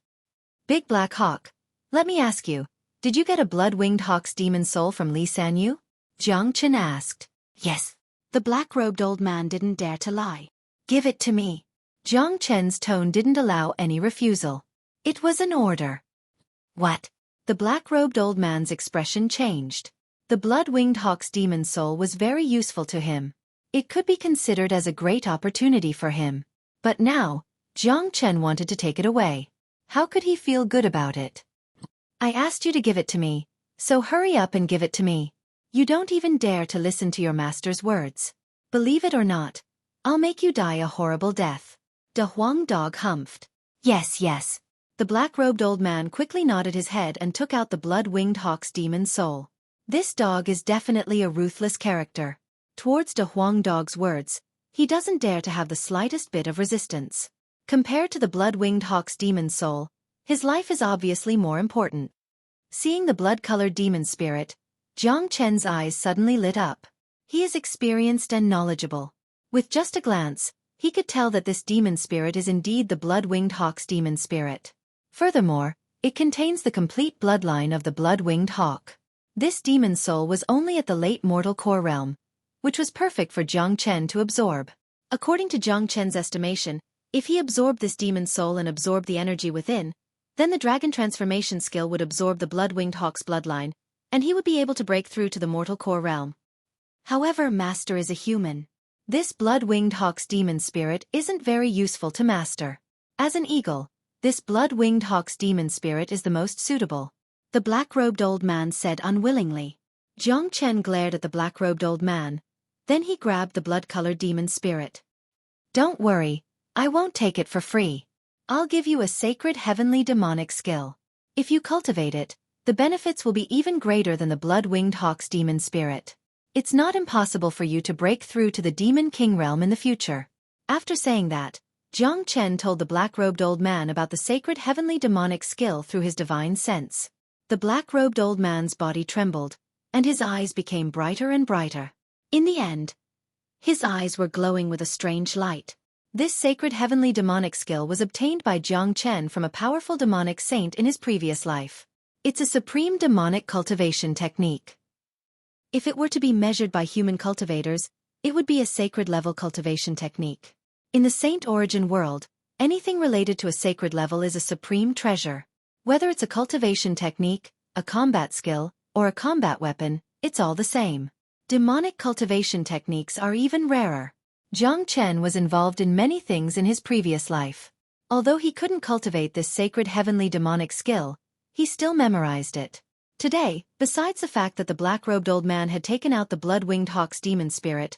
Big Black Hawk, let me ask you, did you get a blood-winged hawk's demon soul from Li Sanyu? Jiang Chen asked. Yes. The black-robed old man didn't dare to lie. Give it to me. Jiang Chen's tone didn't allow any refusal. It was an order. What? The black-robed old man's expression changed. The blood-winged hawk's demon soul was very useful to him. It could be considered as a great opportunity for him. But now, Jiang Chen wanted to take it away. How could he feel good about it? I asked you to give it to me, so hurry up and give it to me. You don't even dare to listen to your master's words. Believe it or not, I'll make you die a horrible death. De Huang Dog humphed. Yes, yes. The black-robed old man quickly nodded his head and took out the blood-winged hawk's demon soul. This dog is definitely a ruthless character. Towards De Huang Dog's words, he doesn't dare to have the slightest bit of resistance. Compared to the blood-winged hawk's demon soul, his life is obviously more important. Seeing the blood-colored demon spirit, Jiang Chen's eyes suddenly lit up. He is experienced and knowledgeable. With just a glance, he could tell that this demon spirit is indeed the blood-winged hawk's demon spirit. Furthermore, it contains the complete bloodline of the blood-winged hawk. This demon soul was only at the late mortal core realm, which was perfect for Jiang Chen to absorb. According to Jiang Chen's estimation, if he absorbed this demon soul and absorbed the energy within, then the dragon transformation skill would absorb the blood-winged hawk's bloodline, and he would be able to break through to the mortal core realm. However, Master is a human. This blood-winged hawk's demon spirit isn't very useful to Master. As an eagle, this blood-winged hawk's demon spirit is the most suitable. The black-robed old man said unwillingly. Jiang Chen glared at the black-robed old man. Then he grabbed the blood-colored demon spirit. Don't worry, I won't take it for free. I'll give you a sacred heavenly demonic skill. If you cultivate it, the benefits will be even greater than the blood-winged hawk's demon spirit. It's not impossible for you to break through to the Demon King realm in the future. After saying that, Jiang Chen told the black-robed old man about the sacred heavenly demonic skill through his divine sense. The black-robed old man's body trembled, and his eyes became brighter and brighter. In the end, his eyes were glowing with a strange light. This sacred heavenly demonic skill was obtained by Jiang Chen from a powerful demonic saint in his previous life. It's a supreme demonic cultivation technique. If it were to be measured by human cultivators, it would be a sacred level cultivation technique. In the saint origin world, anything related to a sacred level is a supreme treasure. Whether it's a cultivation technique, a combat skill, or a combat weapon, it's all the same. Demonic cultivation techniques are even rarer. Jiang Chen was involved in many things in his previous life. Although he couldn't cultivate this sacred heavenly demonic skill, he still memorized it. Today, besides the fact that the black-robed old man had taken out the blood-winged hawk's demon spirit,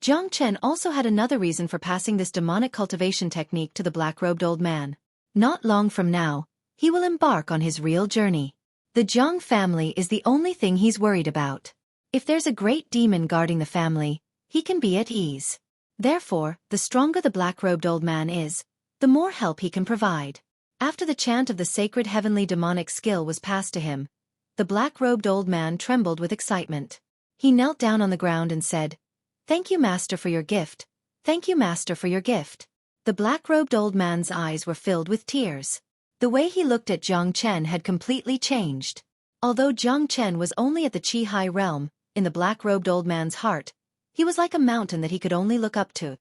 Jiang Chen also had another reason for passing this demonic cultivation technique to the black-robed old man. Not long from now, he will embark on his real journey. The Jiang family is the only thing he's worried about. If there's a great demon guarding the family, he can be at ease. Therefore, the stronger the black-robed old man is, the more help he can provide. After the chant of the sacred heavenly demonic skill was passed to him, the black-robed old man trembled with excitement. He knelt down on the ground and said, "Thank you, Master, for your gift. Thank you, Master, for your gift." The black-robed old man's eyes were filled with tears. The way he looked at Jiang Chen had completely changed. Although Jiang Chen was only at the Qi-Hai realm, in the black-robed old man's heart, he was like a mountain that he could only look up to.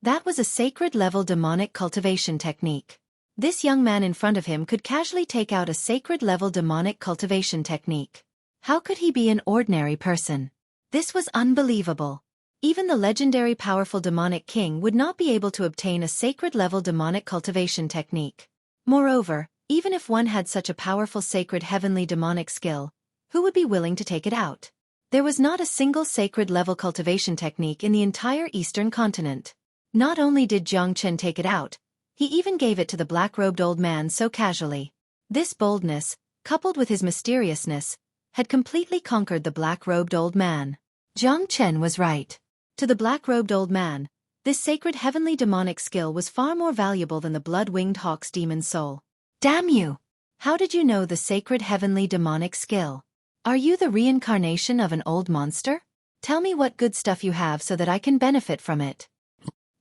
That was a sacred-level demonic cultivation technique. This young man in front of him could casually take out a sacred-level demonic cultivation technique. How could he be an ordinary person? This was unbelievable. Even the legendary powerful demonic king would not be able to obtain a sacred-level demonic cultivation technique. Moreover, even if one had such a powerful sacred heavenly demonic skill, who would be willing to take it out? There was not a single sacred-level cultivation technique in the entire Eastern continent. Not only did Jiang Chen take it out, he even gave it to the black-robed old man so casually. This boldness, coupled with his mysteriousness, had completely conquered the black-robed old man. Jiang Chen was right. To the black-robed old man, this sacred heavenly demonic skill was far more valuable than the blood-winged hawk's demon soul. Damn you! How did you know the sacred heavenly demonic skill? Are you the reincarnation of an old monster? Tell me what good stuff you have so that I can benefit from it.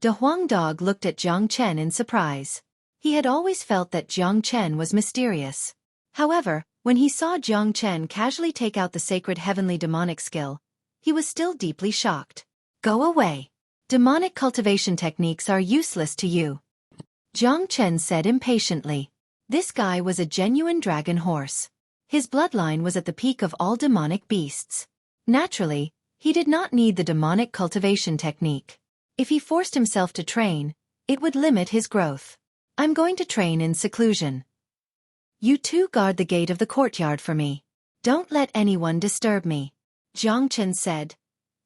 De Huang Dog looked at Jiang Chen in surprise. He had always felt that Jiang Chen was mysterious. However, when he saw Jiang Chen casually take out the sacred heavenly demonic skill, he was still deeply shocked. Go away. Demonic cultivation techniques are useless to you. Jiang Chen said impatiently. This guy was a genuine dragon horse. His bloodline was at the peak of all demonic beasts. Naturally, he did not need the demonic cultivation technique. If he forced himself to train, it would limit his growth. I'm going to train in seclusion. You two guard the gate of the courtyard for me. Don't let anyone disturb me, Jiang Chen said,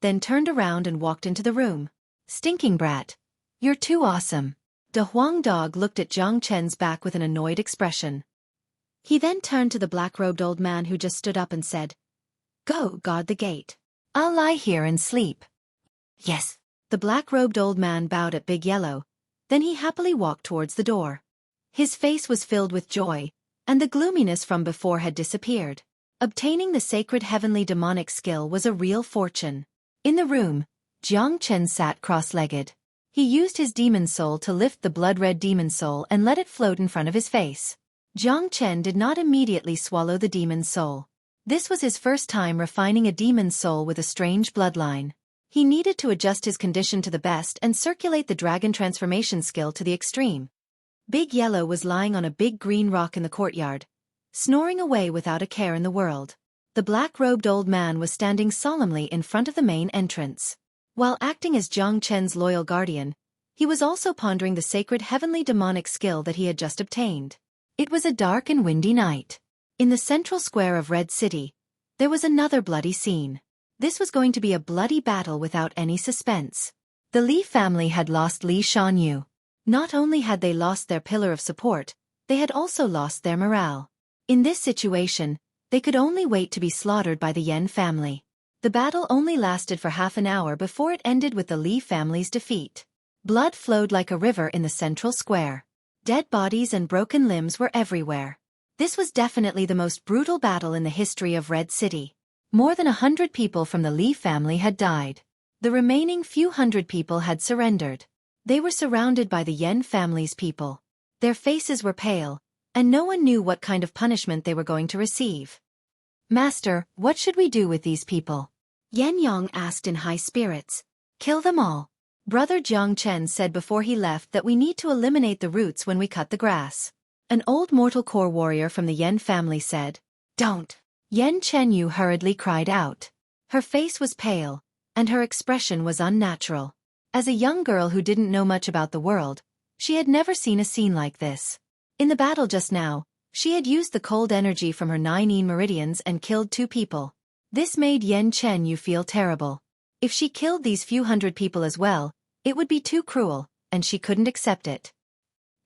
then turned around and walked into the room. Stinking brat. You're too awesome. De Huang Dog looked at Jiang Chen's back with an annoyed expression. He then turned to the black-robed old man who just stood up and said, Go guard the gate. I'll lie here and sleep. Yes. The black-robed old man bowed at Big Yellow, then he happily walked towards the door. His face was filled with joy, and the gloominess from before had disappeared. Obtaining the sacred heavenly demonic skill was a real fortune. In the room, Jiang Chen sat cross-legged. He used his demon soul to lift the blood-red demon soul and let it float in front of his face. Jiang Chen did not immediately swallow the demon soul. This was his first time refining a demon soul with a strange bloodline. He needed to adjust his condition to the best and circulate the dragon transformation skill to the extreme. Big Yellow was lying on a big green rock in the courtyard, snoring away without a care in the world. The black-robed old man was standing solemnly in front of the main entrance. While acting as Jiang Chen's loyal guardian, he was also pondering the sacred heavenly demonic skill that he had just obtained. It was a dark and windy night. In the central square of Red City, there was another bloody scene. This was going to be a bloody battle without any suspense. The Li family had lost Li Shanyu. Not only had they lost their pillar of support, they had also lost their morale. In this situation, they could only wait to be slaughtered by the Yan family. The battle only lasted for half an hour before it ended with the Li family's defeat. Blood flowed like a river in the central square. Dead bodies and broken limbs were everywhere. This was definitely the most brutal battle in the history of Red City. More than 100 people from the Li family had died. The remaining few hundred people had surrendered. They were surrounded by the Yan family's people. Their faces were pale, and no one knew what kind of punishment they were going to receive. Master, what should we do with these people? Yan Yang asked in high spirits. Kill them all. Brother Jiang Chen said before he left that we need to eliminate the roots when we cut the grass. An old mortal core warrior from the Yan family said. Don't. Yan Chenyu hurriedly cried out. Her face was pale, and her expression was unnatural. As a young girl who didn't know much about the world, she had never seen a scene like this. In the battle just now, she had used the cold energy from her 9 yin meridians and killed 2 people. This made Yan Chenyu feel terrible. If she killed these few hundred people as well, it would be too cruel, and she couldn't accept it.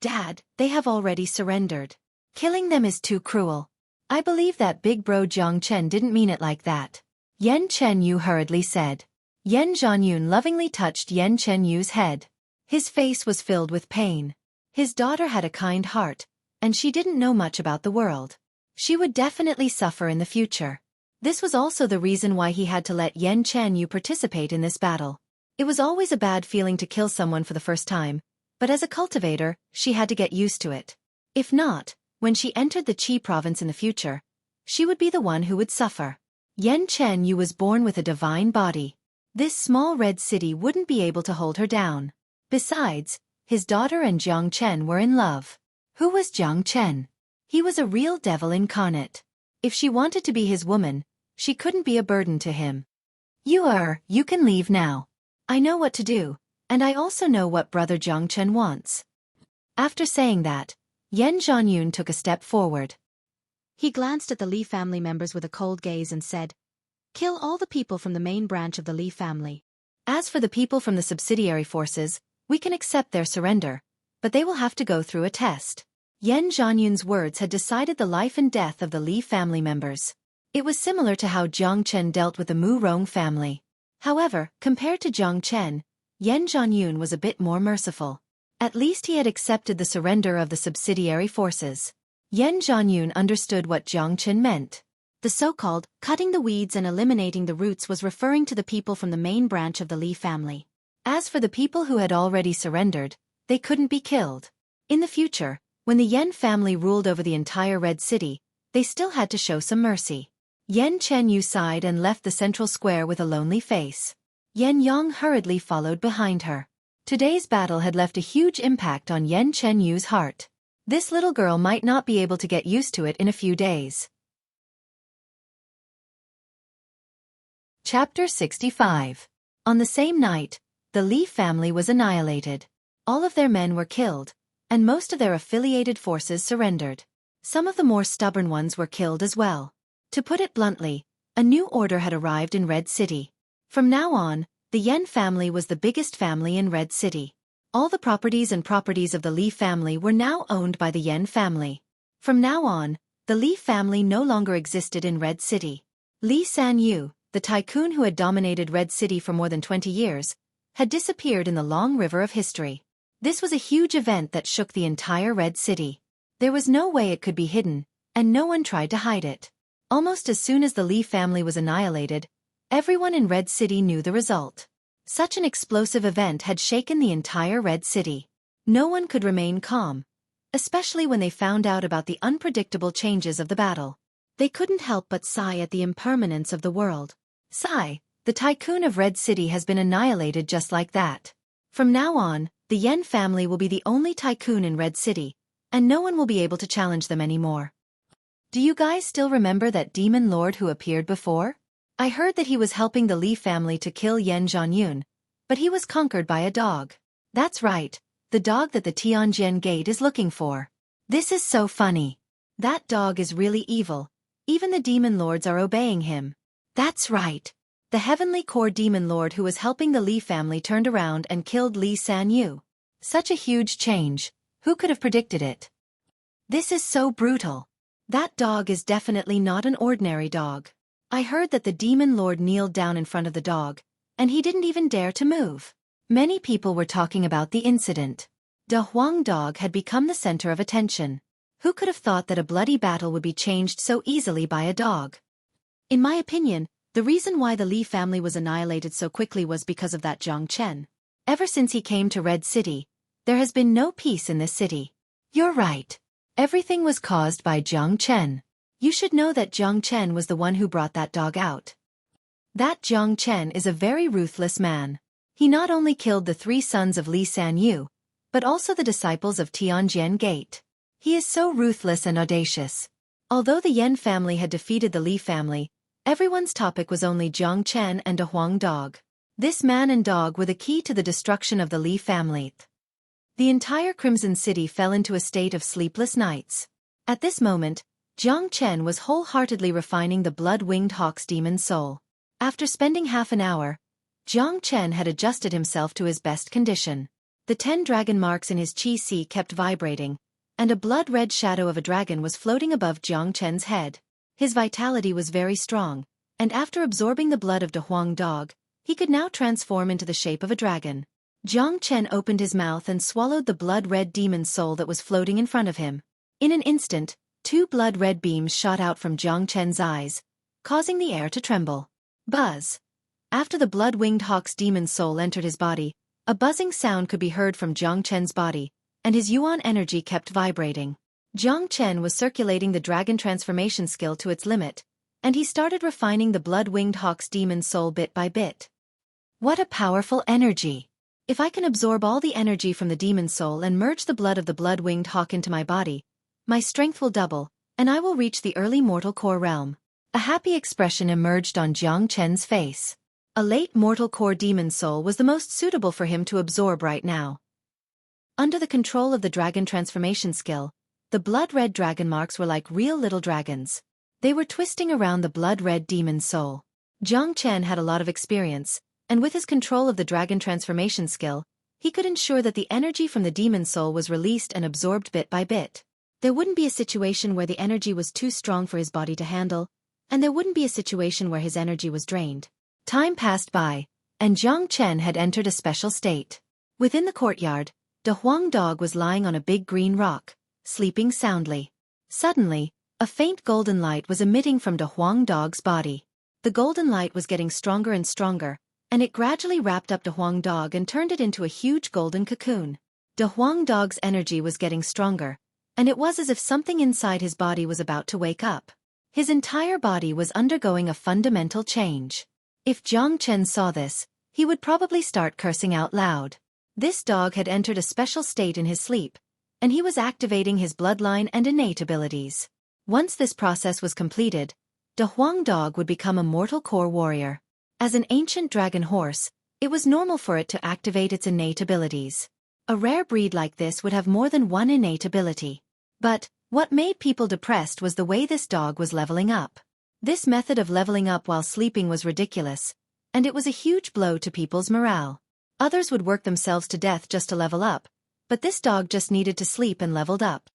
Dad, they have already surrendered. Killing them is too cruel. I believe that big bro Jiang Chen didn't mean it like that. Yan Chenyu hurriedly said. Yan Zhanyun lovingly touched Yan Chenyu's head. His face was filled with pain. His daughter had a kind heart, and she didn't know much about the world. She would definitely suffer in the future. This was also the reason why he had to let Yan Chenyu participate in this battle. It was always a bad feeling to kill someone for the first time, but as a cultivator, she had to get used to it. If not, when she entered the Qi province in the future, she would be the one who would suffer. Yan Chenyu was born with a divine body. This small red city wouldn't be able to hold her down. Besides, his daughter and Jiang Chen were in love. Who was Jiang Chen? He was a real devil incarnate. If she wanted to be his woman, she couldn't be a burden to him. You can leave now. I know what to do, and I also know what brother Jiang Chen wants. After saying that, Yan Zhanyun took a step forward. He glanced at the Li family members with a cold gaze and said, Kill all the people from the main branch of the Li family. As for the people from the subsidiary forces, we can accept their surrender, but they will have to go through a test. Yan Zhanyun's words had decided the life and death of the Li family members. It was similar to how Jiang Chen dealt with the Mu Rong family. However, compared to Jiang Chen, Yan Zhanyun was a bit more merciful. At least he had accepted the surrender of the subsidiary forces. Yan Zhanyun understood what Jiang Chen meant. The so-called cutting the weeds and eliminating the roots was referring to the people from the main branch of the Li family. As for the people who had already surrendered, they couldn't be killed. In the future, when the Yan family ruled over the entire Red City, they still had to show some mercy. Yan Chenyu sighed and left the central square with a lonely face. Yan Yang hurriedly followed behind her. Today's battle had left a huge impact on Yan Chenyu's heart. This little girl might not be able to get used to it in a few days. Chapter 65. On the same night, the Li family was annihilated. All of their men were killed, and most of their affiliated forces surrendered. Some of the more stubborn ones were killed as well. To put it bluntly, a new order had arrived in Red City. From now on, the Yan family was the biggest family in Red City. All the properties of the Li family were now owned by the Yan family. From now on, the Li family no longer existed in Red City. Li Sanyu, the tycoon who had dominated Red City for more than 20 years, had disappeared in the long river of history. This was a huge event that shook the entire Red City. There was no way it could be hidden, and no one tried to hide it. Almost as soon as the Li family was annihilated, everyone in Red City knew the result. Such an explosive event had shaken the entire Red City. No one could remain calm, especially when they found out about the unpredictable changes of the battle. They couldn't help but sigh at the impermanence of the world. Sigh, the tycoon of Red City has been annihilated just like that. From now on, the Yan family will be the only tycoon in Red City, and no one will be able to challenge them anymore. Do you guys still remember that demon lord who appeared before? I heard that he was helping the Li family to kill Yan Zhanyun, but he was conquered by a dog. That's right, the dog that the Tianjian Gate is looking for. This is so funny. That dog is really evil. Even the demon lords are obeying him. That's right. The heavenly core demon lord who was helping the Li family turned around and killed Li Sanyu. Such a huge change. Who could have predicted it? This is so brutal. That dog is definitely not an ordinary dog. I heard that the demon lord kneeled down in front of the dog, and he didn't even dare to move. Many people were talking about the incident. The Huang dog had become the center of attention. Who could have thought that a bloody battle would be changed so easily by a dog? In my opinion, the reason why the Li family was annihilated so quickly was because of that Jiang Chen. Ever since he came to Red City, there has been no peace in this city. You're right. Everything was caused by Jiang Chen. You should know that Jiang Chen was the one who brought that dog out. That Jiang Chen is a very ruthless man. He not only killed the 3 sons of Li Sanyu, but also the disciples of Tianjian Gate. He is so ruthless and audacious. Although the Yan family had defeated the Li family, everyone's topic was only Jiang Chen and a Huang dog. This man and dog were the key to the destruction of the Li family. The entire Crimson City fell into a state of sleepless nights. At this moment, Jiang Chen was wholeheartedly refining the blood-winged hawk's demon soul. After spending half an hour, Jiang Chen had adjusted himself to his best condition. The 10 dragon marks in his qi kept vibrating, and a blood-red shadow of a dragon was floating above Jiang Chen's head. His vitality was very strong, and after absorbing the blood of the Huang dog, he could now transform into the shape of a dragon. Jiang Chen opened his mouth and swallowed the blood-red demon soul that was floating in front of him. In an instant, 2 blood-red beams shot out from Jiang Chen's eyes, causing the air to tremble. Buzz! After the blood-winged hawk's demon soul entered his body, a buzzing sound could be heard from Jiang Chen's body, and his yuan energy kept vibrating. Jiang Chen was circulating the dragon transformation skill to its limit, and he started refining the blood-winged hawk's demon soul bit by bit. What a powerful energy! If I can absorb all the energy from the demon soul and merge the blood of the blood-winged hawk into my body, my strength will double, and I will reach the early mortal core realm. A happy expression emerged on Jiang Chen's face. A late mortal core demon soul was the most suitable for him to absorb right now. Under the control of the dragon transformation skill, the blood-red dragon marks were like real little dragons. They were twisting around the blood-red demon soul. Jiang Chen had a lot of experience, and with his control of the dragon transformation skill, he could ensure that the energy from the demon soul was released and absorbed bit by bit. There wouldn't be a situation where the energy was too strong for his body to handle, and there wouldn't be a situation where his energy was drained. Time passed by, and Jiang Chen had entered a special state. Within the courtyard, the Huang dog was lying on a big green rock, sleeping soundly. Suddenly, a faint golden light was emitting from the Huang dog's body. The golden light was getting stronger and stronger, and it gradually wrapped up the Huang dog and turned it into a huge golden cocoon. The Huang dog's energy was getting stronger, and it was as if something inside his body was about to wake up. His entire body was undergoing a fundamental change. If Jiang Chen saw this, he would probably start cursing out loud. This dog had entered a special state in his sleep, and he was activating his bloodline and innate abilities. Once this process was completed, the Huang dog would become a mortal core warrior. As an ancient dragon horse, it was normal for it to activate its innate abilities. A rare breed like this would have more than one innate ability. But what made people depressed was the way this dog was leveling up. This method of leveling up while sleeping was ridiculous, and it was a huge blow to people's morale. Others would work themselves to death just to level up, but this dog just needed to sleep and leveled up.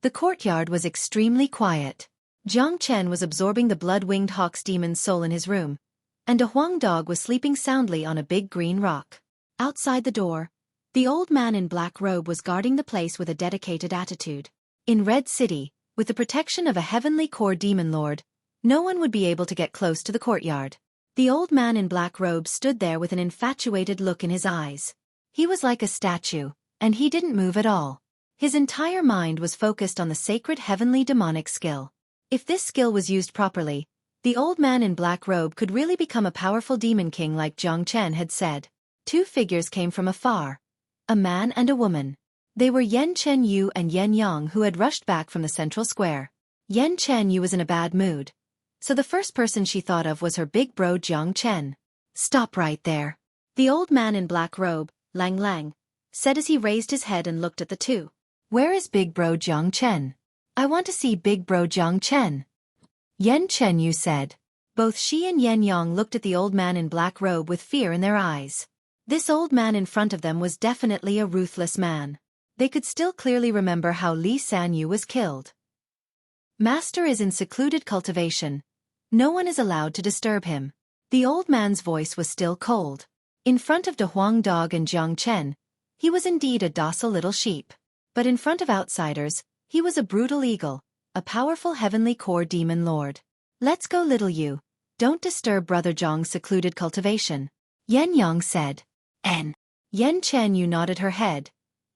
The courtyard was extremely quiet. Jiang Chen was absorbing the blood-winged hawk's demon's soul in his room, and a Huang dog was sleeping soundly on a big green rock. Outside the door, the old man in black robe was guarding the place with a dedicated attitude. In Red City, with the protection of a heavenly core demon lord, no one would be able to get close to the courtyard. The old man in black robe stood there with an infatuated look in his eyes. He was like a statue, and he didn't move at all. His entire mind was focused on the sacred heavenly demonic skill. If this skill was used properly, the old man in black robe could really become a powerful demon king like Jiang Chen had said. Two figures came from afar. A man and a woman. They were Yen Chen Yu and Yen Yang, who had rushed back from the central square. Yen Chen Yu was in a bad mood, so the first person she thought of was her big bro Jiang Chen. "Stop right there," the old man in black robe, Lang Lang, said as he raised his head and looked at the two. "Where is big bro Jiang Chen? I want to see big bro Jiang Chen," Yen Chen Yu said. Both she and Yen Yang looked at the old man in black robe with fear in their eyes. This old man in front of them was definitely a ruthless man. They could still clearly remember how Li Sanyu was killed. "Master is in secluded cultivation. No one is allowed to disturb him." The old man's voice was still cold. In front of De Huang dog and Jiang Chen, he was indeed a docile little sheep. But in front of outsiders, he was a brutal eagle, a powerful heavenly core demon lord. "Let's go, little you. Don't disturb Brother Zhang's secluded cultivation," Yen Yang said. Yen Chen Yu nodded her head.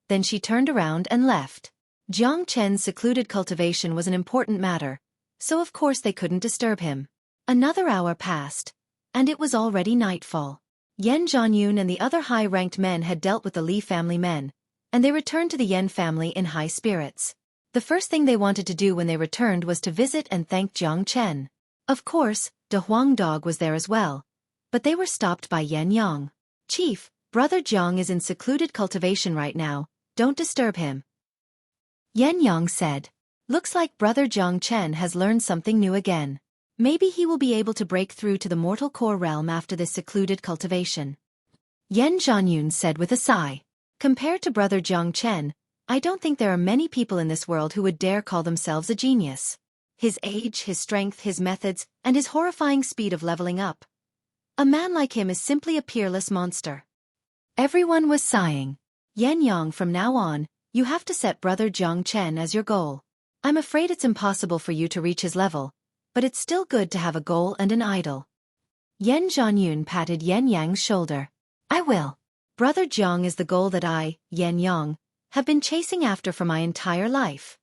Then she turned around and left. Jiang Chen's secluded cultivation was an important matter, so of course they couldn't disturb him. Another hour passed, and it was already nightfall. Yen Zhanyun and the other high-ranked men had dealt with the Li family men, and they returned to the Yen family in high spirits. The first thing they wanted to do when they returned was to visit and thank Jiang Chen. Of course, De Huang dog was there as well, but they were stopped by Yen Yang. "Chief, Brother Jiang is in secluded cultivation right now, don't disturb him," Yen Yang said. "Looks like Brother Jiang Chen has learned something new again. Maybe he will be able to break through to the mortal core realm after this secluded cultivation," Yen Zhanyun said with a sigh. "Compared to Brother Jiang Chen, I don't think there are many people in this world who would dare call themselves a genius. His age, his strength, his methods, and his horrifying speed of leveling up. A man like him is simply a peerless monster." Everyone was sighing. "Yen Yang, from now on, you have to set Brother Jiang Chen as your goal. I'm afraid it's impossible for you to reach his level, but it's still good to have a goal and an idol." Yen Zhanyun patted Yen Yang's shoulder. "I will. Brother Jiang is the goal that I, Yen Yang, have been chasing after for my entire life."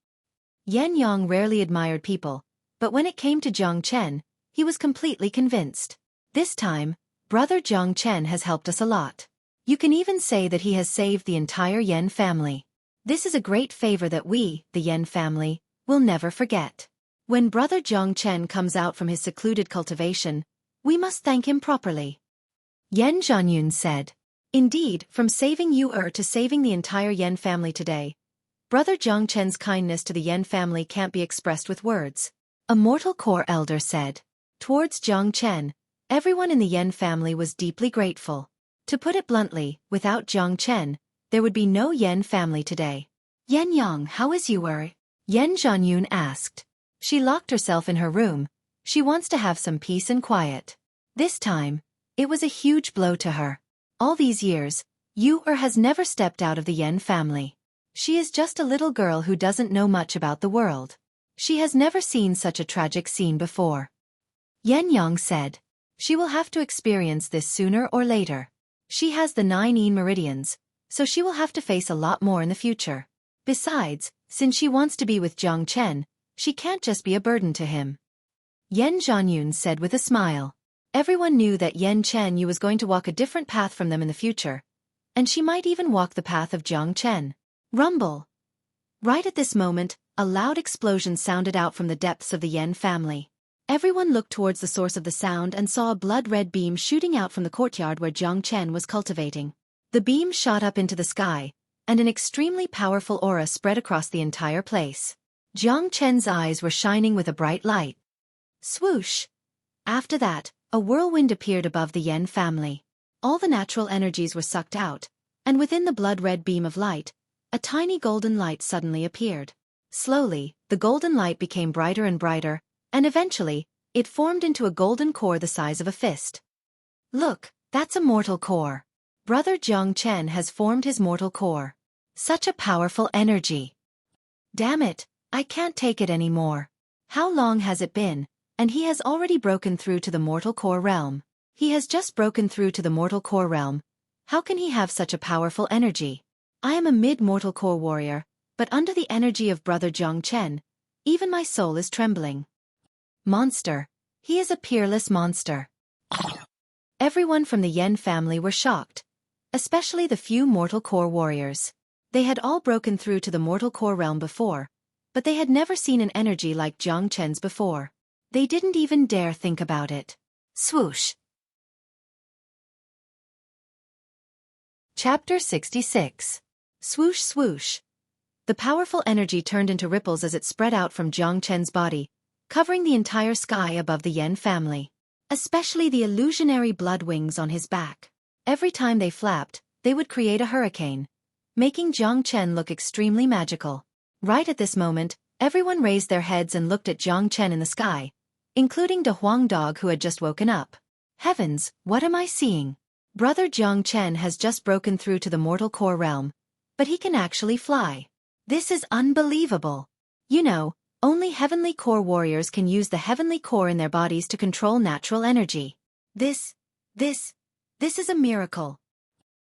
Yen Yang rarely admired people, but when it came to Jiang Chen, he was completely convinced. "This time, Brother Jiang Chen has helped us a lot. You can even say that he has saved the entire Yen family. This is a great favor that we, the Yen family, will never forget. When Brother Jiang Chen comes out from his secluded cultivation, we must thank him properly," Yen Zhanyun said. "Indeed, from saving you to saving the entire Yen family today, Brother Jiang Chen's kindness to the Yen family can't be expressed with words," a mortal core elder said. Towards Jiang Chen, everyone in the Yen family was deeply grateful. To put it bluntly, without Jiang Chen, there would be no Yen family today. "Yen Yang, how is you?" Yen Zhanyun asked. She locked herself in her room. She wants to have some peace and quiet. This time, it was a huge blow to her. All these years, Yu has never stepped out of the Yen family. She is just a little girl who doesn't know much about the world. She has never seen such a tragic scene before. Yen Yang said. She will have to experience this sooner or later. She has the 9 Yin meridians, so she will have to face a lot more in the future. Besides, since she wants to be with Jiang Chen, she can't just be a burden to him. Yen Zhanyun said with a smile. Everyone knew that Yen Chen Yu was going to walk a different path from them in the future, and she might even walk the path of Jiang Chen. Rumble! Right at this moment, a loud explosion sounded out from the depths of the Yen family. Everyone looked towards the source of the sound and saw a blood-red beam shooting out from the courtyard where Jiang Chen was cultivating. The beam shot up into the sky, and an extremely powerful aura spread across the entire place. Jiang Chen's eyes were shining with a bright light. Swoosh! After that, a whirlwind appeared above the Yen family. All the natural energies were sucked out, and within the blood-red beam of light, a tiny golden light suddenly appeared. Slowly, the golden light became brighter and brighter, and eventually, it formed into a golden core the size of a fist. Look, that's a mortal core. Brother Jiang Chen has formed his mortal core. Such a powerful energy. Damn it, I can't take it anymore. How long has it been? And he has already broken through to the mortal core realm. He has just broken through to the mortal core realm. How can he have such a powerful energy? I am a mid-mortal core warrior, but under the energy of Brother Jiang Chen, even my soul is trembling. Monster. He is a peerless monster. Everyone from the Yen family were shocked, especially the few mortal core warriors. They had all broken through to the mortal core realm before, but they had never seen an energy like Jiang Chen's before. They didn't even dare think about it. Swoosh. Chapter 66. Swoosh swoosh. The powerful energy turned into ripples as it spread out from Jiang Chen's body, covering the entire sky above the Yen family. Especially the illusionary blood wings on his back. Every time they flapped, they would create a hurricane, making Jiang Chen look extremely magical. Right at this moment, everyone raised their heads and looked at Jiang Chen in the sky, including De Huang Dog who had just woken up. Heavens, what am I seeing? Brother Jiang Chen has just broken through to the mortal core realm, but he can actually fly. This is unbelievable. You know, only heavenly core warriors can use the heavenly core in their bodies to control natural energy. This is a miracle.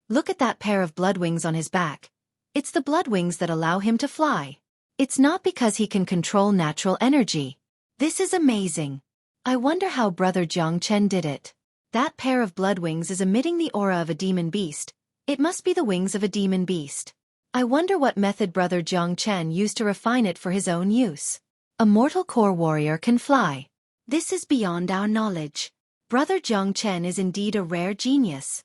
Look at that pair of blood wings on his back. It's the blood wings that allow him to fly. It's not because he can control natural energy. This is amazing. I wonder how Brother Jiang Chen did it. That pair of blood wings is emitting the aura of a demon beast. It must be the wings of a demon beast. I wonder what method Brother Jiang Chen used to refine it for his own use. A mortal core warrior can fly. This is beyond our knowledge. Brother Jiang Chen is indeed a rare genius.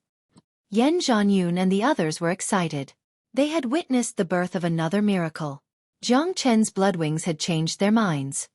Yan Zhanyun and the others were excited. They had witnessed the birth of another miracle. Jiang Chen's blood wings had changed their minds.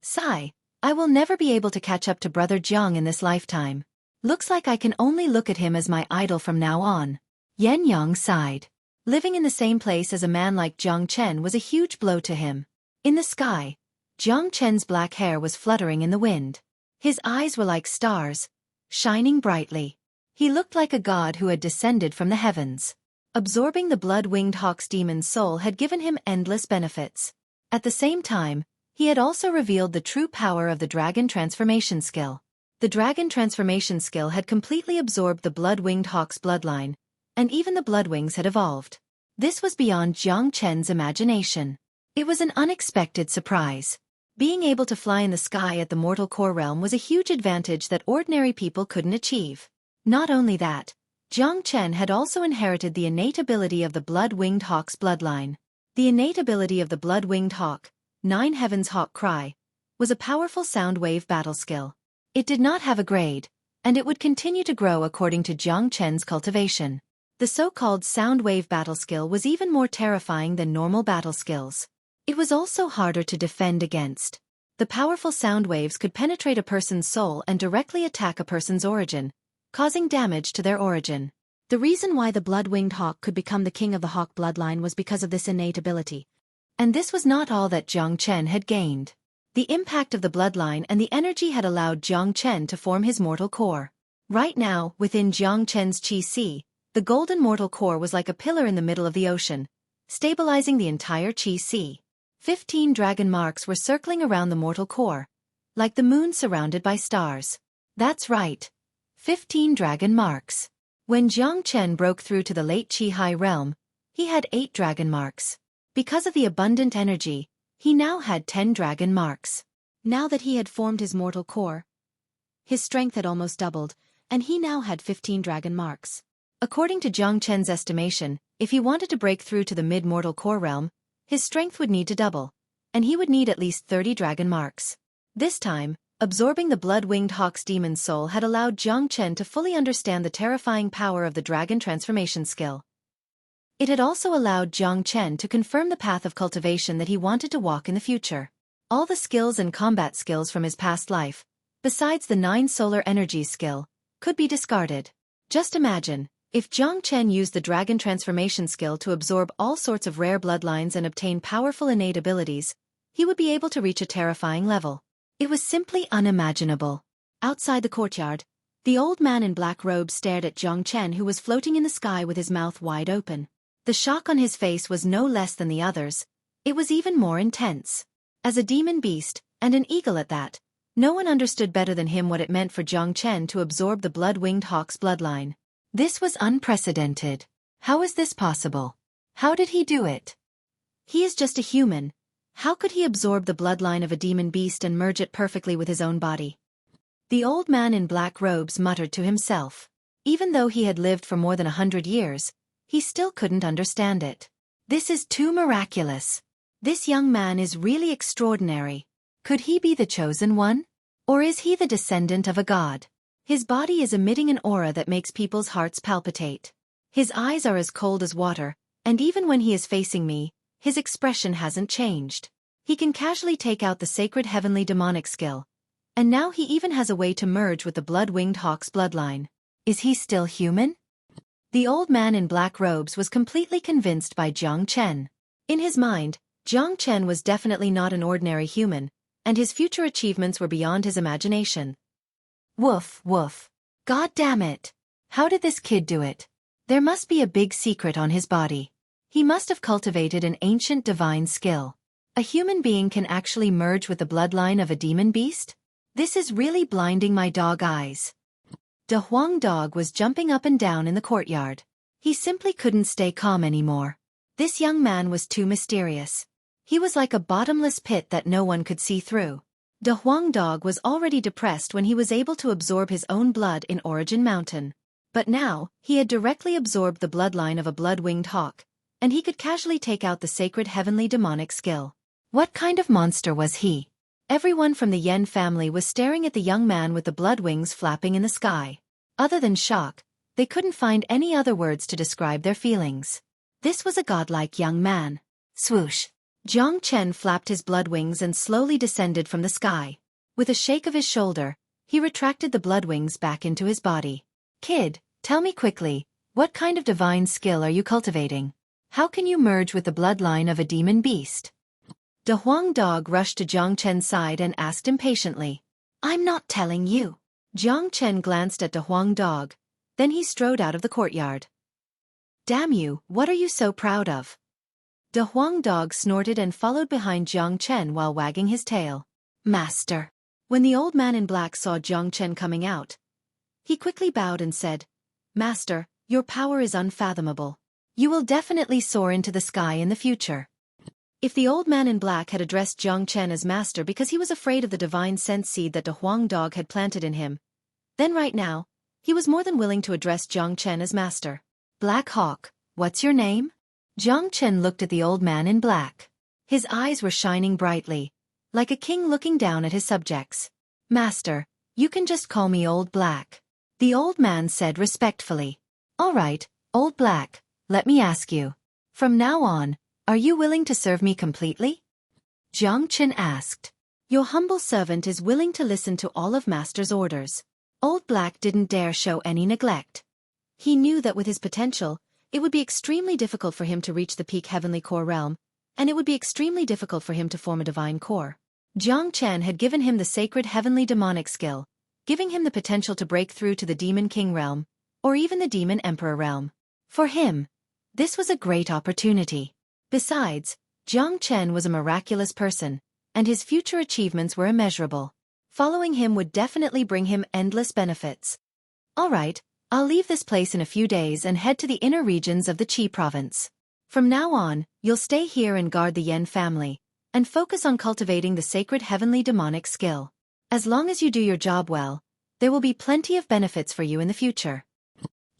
Sigh, I will never be able to catch up to Brother Jiang in this lifetime. Looks like I can only look at him as my idol from now on. Yan Yang sighed. Living in the same place as a man like Jiang Chen was a huge blow to him. In the sky, Jiang Chen's black hair was fluttering in the wind. His eyes were like stars, shining brightly. He looked like a god who had descended from the heavens. Absorbing the blood-winged hawk's demon's soul had given him endless benefits. At the same time, he had also revealed the true power of the dragon transformation skill. The dragon transformation skill had completely absorbed the blood-winged hawk's bloodline, and even the bloodwings had evolved. This was beyond Jiang Chen's imagination. It was an unexpected surprise. Being able to fly in the sky at the mortal core realm was a huge advantage that ordinary people couldn't achieve. Not only that, Jiang Chen had also inherited the innate ability of the blood-winged hawk's bloodline. The innate ability of the blood-winged hawk, Nine Heavens Hawk Cry, was a powerful sound wave battle skill. It did not have a grade, and it would continue to grow according to Jiang Chen's cultivation. The so-called sound wave battle skill was even more terrifying than normal battle skills. It was also harder to defend against. The powerful sound waves could penetrate a person's soul and directly attack a person's origin, causing damage to their origin. The reason why the blood-winged hawk could become the king of the hawk bloodline was because of this innate ability. And this was not all that Jiang Chen had gained. The impact of the bloodline and the energy had allowed Jiang Chen to form his mortal core. Right now, within Jiang Chen's Qi, the golden mortal core was like a pillar in the middle of the ocean, stabilizing the entire Qi. 15 dragon marks were circling around the mortal core, like the moon surrounded by stars. That's right. 15 dragon marks. When Jiang Chen broke through to the late Qi High realm, he had 8 dragon marks. Because of the abundant energy, he now had 10 dragon marks. Now that he had formed his mortal core, his strength had almost doubled, and he now had 15 dragon marks. According to Jiang Chen's estimation, if he wanted to break through to the mid-mortal core realm, his strength would need to double, and he would need at least 30 dragon marks. This time, absorbing the blood-winged hawk's demon soul had allowed Jiang Chen to fully understand the terrifying power of the dragon transformation skill. It had also allowed Jiang Chen to confirm the path of cultivation that he wanted to walk in the future. All the skills and combat skills from his past life, besides the 9 solar energies skill, could be discarded. Just imagine, if Jiang Chen used the dragon transformation skill to absorb all sorts of rare bloodlines and obtain powerful innate abilities, he would be able to reach a terrifying level. It was simply unimaginable. Outside the courtyard, the old man in black robes stared at Jiang Chen, who was floating in the sky with his mouth wide open. The shock on his face was no less than the others. It was even more intense. As a demon beast, and an eagle at that, no one understood better than him what it meant for Jiang Chen to absorb the blood-winged hawk's bloodline. This was unprecedented. How is this possible? How did he do it? He is just a human. How could he absorb the bloodline of a demon beast and merge it perfectly with his own body? The old man in black robes muttered to himself. Even though he had lived for more than 100 years, he still couldn't understand it. This is too miraculous. This young man is really extraordinary. Could he be the chosen one? Or is he the descendant of a god? His body is emitting an aura that makes people's hearts palpitate. His eyes are as cold as water, and even when he is facing me, his expression hasn't changed. He can casually take out the sacred heavenly demonic skill. And now he even has a way to merge with the blood-winged hawk's bloodline. Is he still human? The old man in black robes was completely convinced by Jiang Chen. In his mind, Jiang Chen was definitely not an ordinary human, and his future achievements were beyond his imagination. Woof, woof. God damn it. How did this kid do it? There must be a big secret on his body. He must have cultivated an ancient divine skill. A human being can actually merge with the bloodline of a demon beast? This is really blinding my dog eyes. De Huang Dog was jumping up and down in the courtyard. He simply couldn't stay calm anymore. This young man was too mysterious. He was like a bottomless pit that no one could see through. De Huang Dog was already depressed when he was able to absorb his own blood in Origin Mountain. But now, he had directly absorbed the bloodline of a blood-winged hawk, and he could casually take out the sacred heavenly demonic skill. What kind of monster was he? Everyone from the Yen family was staring at the young man with the blood wings flapping in the sky. Other than shock, they couldn't find any other words to describe their feelings. This was a godlike young man. Swoosh! Jiang Chen flapped his blood wings and slowly descended from the sky. With a shake of his shoulder, he retracted the blood wings back into his body. Kid, tell me quickly, what kind of divine skill are you cultivating? How can you merge with the bloodline of a demon beast? De Huang Dog rushed to Jiang Chen's side and asked impatiently. I'm not telling you. Jiang Chen glanced at De Huang Dog, then he strode out of the courtyard. Damn you, what are you so proud of? De Huang Dog snorted and followed behind Jiang Chen while wagging his tail. Master. When the old man in black saw Jiang Chen coming out, he quickly bowed and said, Master, your power is unfathomable. You will definitely soar into the sky in the future. If the old man in black had addressed Jiang Chen as master because he was afraid of the divine sense seed that De Huang Dog had planted in him, then right now, he was more than willing to address Jiang Chen as master. Black Hawk, what's your name? Jiang Chen looked at the old man in black. His eyes were shining brightly, like a king looking down at his subjects. Master, you can just call me Old Black. The old man said respectfully. All right, Old Black, let me ask you. From now on, are you willing to serve me completely? Jiang Chen asked. Your humble servant is willing to listen to all of Master's orders. Old Black didn't dare show any neglect. He knew that with his potential, it would be extremely difficult for him to reach the peak heavenly core realm, and it would be extremely difficult for him to form a divine core. Jiang Chen had given him the sacred heavenly demonic skill, giving him the potential to break through to the Demon King realm, or even the Demon Emperor realm. For him, this was a great opportunity. Besides, Jiang Chen was a miraculous person, and his future achievements were immeasurable. Following him would definitely bring him endless benefits. All right, I'll leave this place in a few days and head to the inner regions of the Qi province. From now on, you'll stay here and guard the Yen family, and focus on cultivating the sacred heavenly demonic skill. As long as you do your job well, there will be plenty of benefits for you in the future.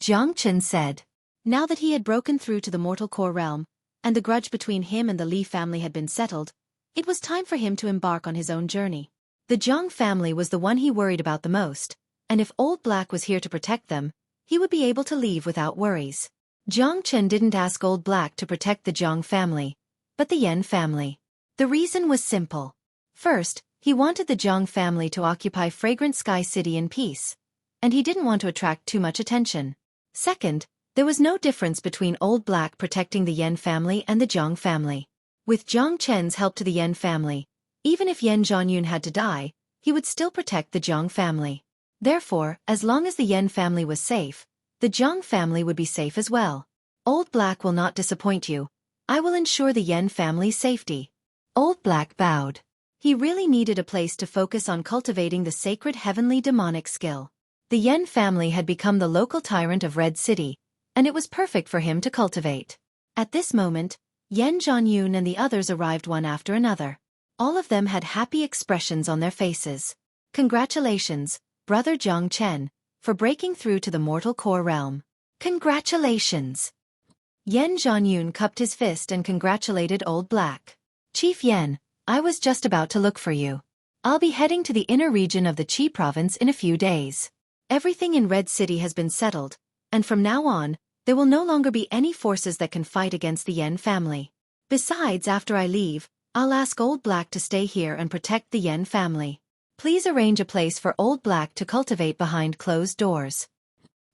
Jiang Chen said. Now that he had broken through to the mortal core realm, and the grudge between him and the Li family had been settled, it was time for him to embark on his own journey. The Jiang family was the one he worried about the most, and if Old Black was here to protect them, he would be able to leave without worries. Jiang Chen didn't ask Old Black to protect the Jiang family, but the Yan family. The reason was simple. First, he wanted the Jiang family to occupy Fragrant Sky City in peace, and he didn't want to attract too much attention. Second, there was no difference between Old Black protecting the Yan family and the Jiang family. With Jiang Chen's help to the Yan family, even if Yan Zhanyun had to die, he would still protect the Jiang family. Therefore, as long as the Yan family was safe, the Jiang family would be safe as well. Old Black will not disappoint you. I will ensure the Yan family's safety. Old Black bowed. He really needed a place to focus on cultivating the sacred heavenly demonic skill. The Yan family had become the local tyrant of Red City, and it was perfect for him to cultivate. At this moment, Yan Zhanyun and the others arrived one after another. All of them had happy expressions on their faces. Congratulations, Brother Jiang Chen, for breaking through to the mortal core realm. Congratulations! Yan Zhanyun cupped his fist and congratulated Old Black. Chief Yan, I was just about to look for you. I'll be heading to the inner region of the Qi province in a few days. Everything in Red City has been settled, and from now on, there will no longer be any forces that can fight against the Yan family. Besides, after I leave, I'll ask Old Black to stay here and protect the Yan family. Please arrange a place for Old Black to cultivate behind closed doors.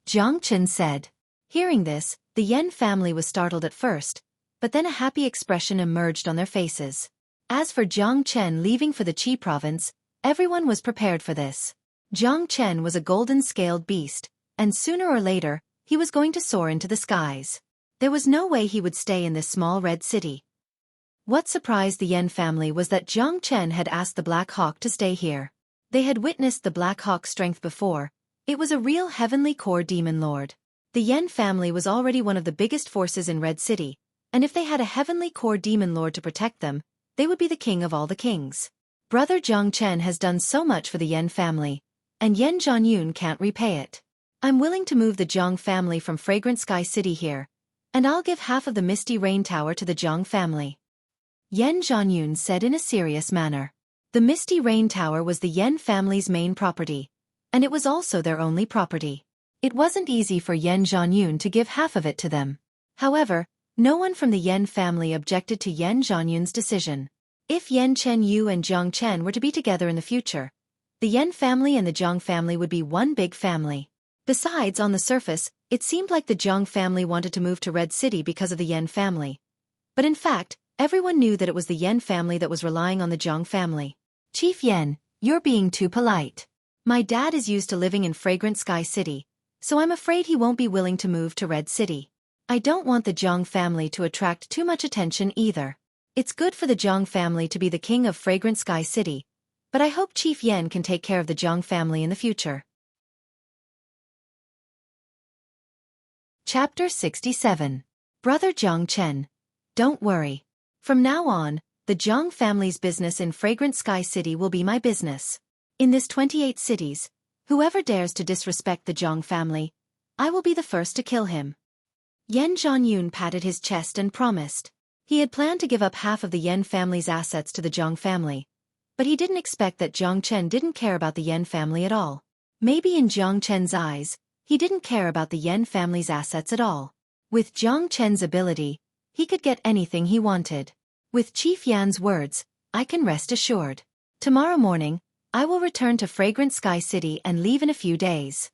Jiang Chen said. Hearing this, the Yan family was startled at first, but then a happy expression emerged on their faces. As for Jiang Chen leaving for the Qi province, everyone was prepared for this. Jiang Chen was a golden-scaled beast, and sooner or later, he was going to soar into the skies. There was no way he would stay in this small red city. What surprised the Yan family was that Jiang Chen had asked the Black Hawk to stay here. They had witnessed the Black Hawk's strength before. It was a real heavenly core demon lord. The Yan family was already one of the biggest forces in Red City, and if they had a heavenly core demon lord to protect them, they would be the king of all the kings. Brother Jiang Chen has done so much for the Yan family, and Yan Zhanyun can't repay it. I'm willing to move the Jiang family from Fragrant Sky City here, and I'll give half of the Misty Rain Tower to the Jiang family. Yan Zhanyun said in a serious manner. The Misty Rain Tower was the Yan family's main property, and it was also their only property. It wasn't easy for Yan Zhanyun to give half of it to them. However, no one from the Yan family objected to Yan Zhanyun's decision. If Yan Chen Yu and Jiang Chen were to be together in the future, the Yan family and the Jiang family would be one big family. Besides, on the surface, it seemed like the Jiang family wanted to move to Red City because of the Yan family. But in fact, everyone knew that it was the Yan family that was relying on the Jiang family. Chief Yan, you're being too polite. My dad is used to living in Fragrant Sky City, so I'm afraid he won't be willing to move to Red City. I don't want the Jiang family to attract too much attention either. It's good for the Jiang family to be the king of Fragrant Sky City, but I hope Chief Yan can take care of the Jiang family in the future. Chapter 67. Brother Jiang Chen. Don't worry. From now on, the Jiang family's business in Fragrant Sky City will be my business. In this 28 cities, whoever dares to disrespect the Jiang family, I will be the first to kill him. Yan Zhanyun patted his chest and promised. He had planned to give up half of the Yan family's assets to the Jiang family, but he didn't expect that Jiang Chen didn't care about the Yan family at all. Maybe in Jiang Chen's eyes, he didn't care about the Yan family's assets at all. With Jiang Chen's ability, he could get anything he wanted. With Chief Yan's words, I can rest assured. Tomorrow morning, I will return to Fragrant Sky City and leave in a few days.